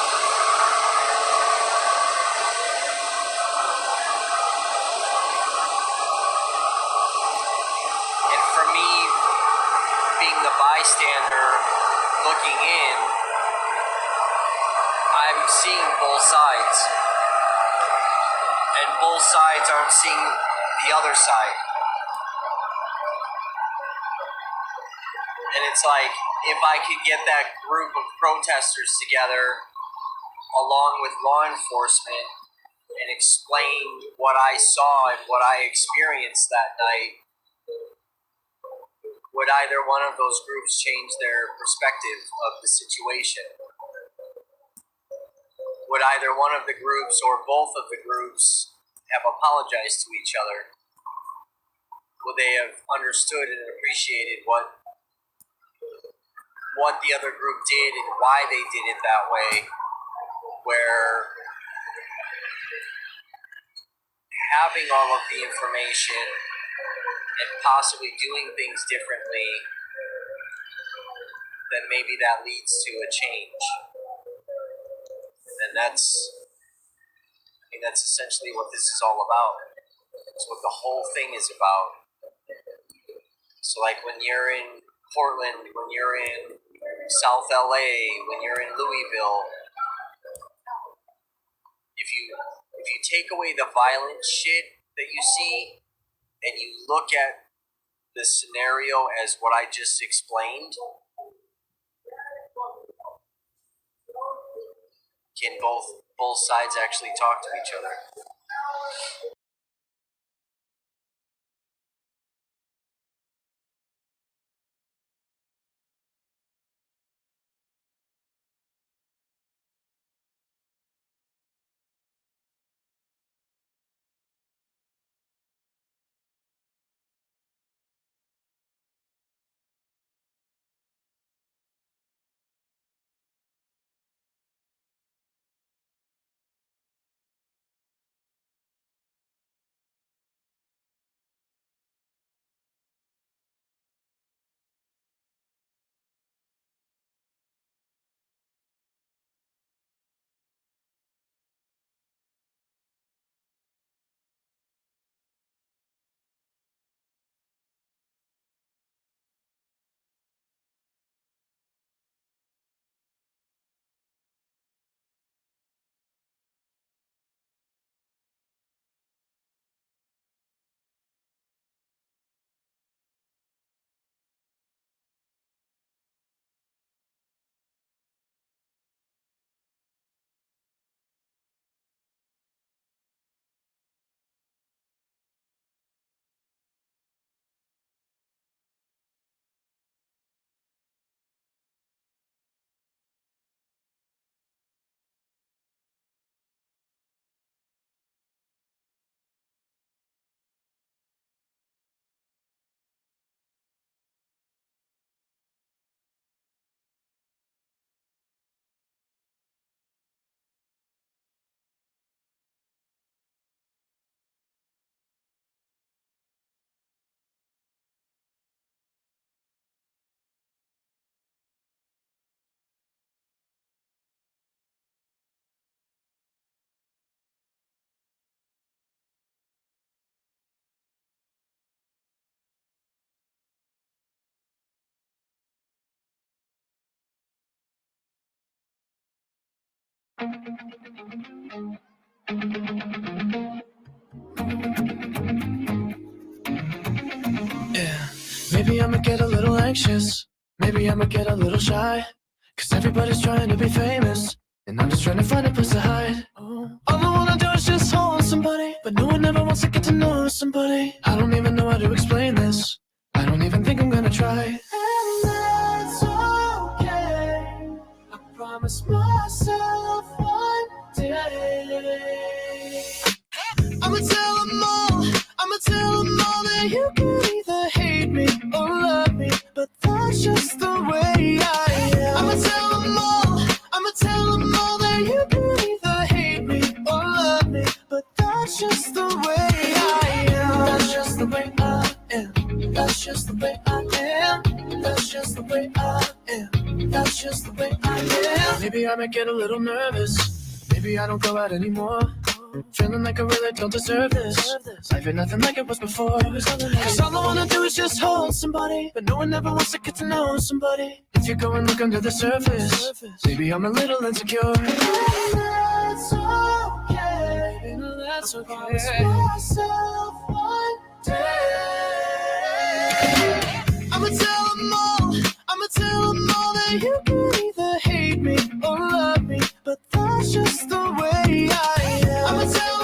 for me, being the bystander looking in, I'm seeing both sides. And both sides aren't seeing the other side. And it's if I could get that group of protesters together along with law enforcement and explain what I saw and what I experienced that night, would either one of those groups change their perspective of the situation? Would either one of the groups or both of the groups have apologized to each other? Would they have understood and appreciated what the other group did and why they did it that way? Where having all of the information and possibly doing things differently, then maybe that leads to a change. And that's essentially what this is all about. It's what the whole thing is about. So when you're in Portland, when you're in South LA, when you're in Louisville, if you take away the violent shit that you see and you look at the scenario as what I just explained, can both sides actually talk to each other? Yeah, maybe I'ma get a little anxious. Maybe I'ma get a little shy. Cause everybody's trying to be famous. And I'm just trying to find a place to hide. All I wanna do is just hold somebody. But no one ever wants to get to know somebody. I don't even know how to explain this. I don't even think I'm gonna try. And that's okay. I promise myself one day. I'ma tell them all that you can either hate me or love me, but that's just the way I am. I'ma tell them all that you can either hate me or love me, but that's just the way I am. That's just the way I am. That's just the way I am. That's just the way I am. That's just the way I am. Maybe I might get a little nervous. Maybe I don't go out anymore. Feeling like I really don't deserve this. Life ain't nothing like it was before. Cause all I wanna do is just hold somebody, but no one ever wants to get to know somebody. If you go and look under the surface, maybe I'm a little insecure. And that's okay. And that's okay. I promise myself one day. I'ma tell them all that you can either hate me or love me, but that's just the way I am. I'ma tell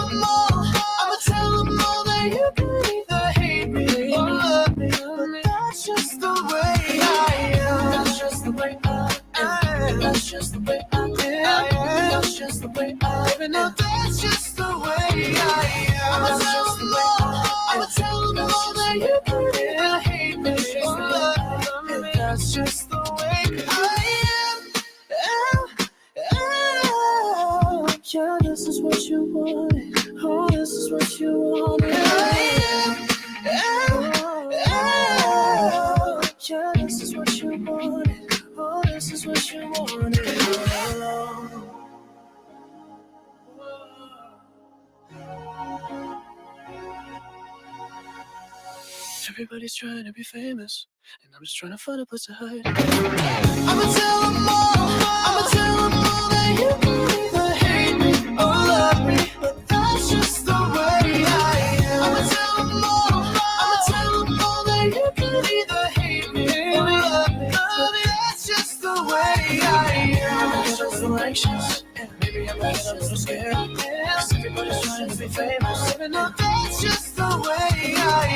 them all that you can either hate me or love me, but that's just the way I am. That's just the way I am. That's just the way I am. That's just the way I am. No, that's just the way I am. I'ma tell them all that you can either hate me or love me, and that's just the way I am. Yeah, this is what you wanted. Oh, this is what you wanted. Yeah, this is what you wanted. Oh, this is what you wanted. Everybody's trying to be famous, and I'm just trying to find a place to hide. I'ma tell them all that you can either hate me or love me, but that's just the way I am. I'ma tell them all that you can either hate me or love me, but that's just the way I am. I'm just a little anxious, and maybe I'm a little scared. Cause everybody's trying to be famous, even though that's just the way I am.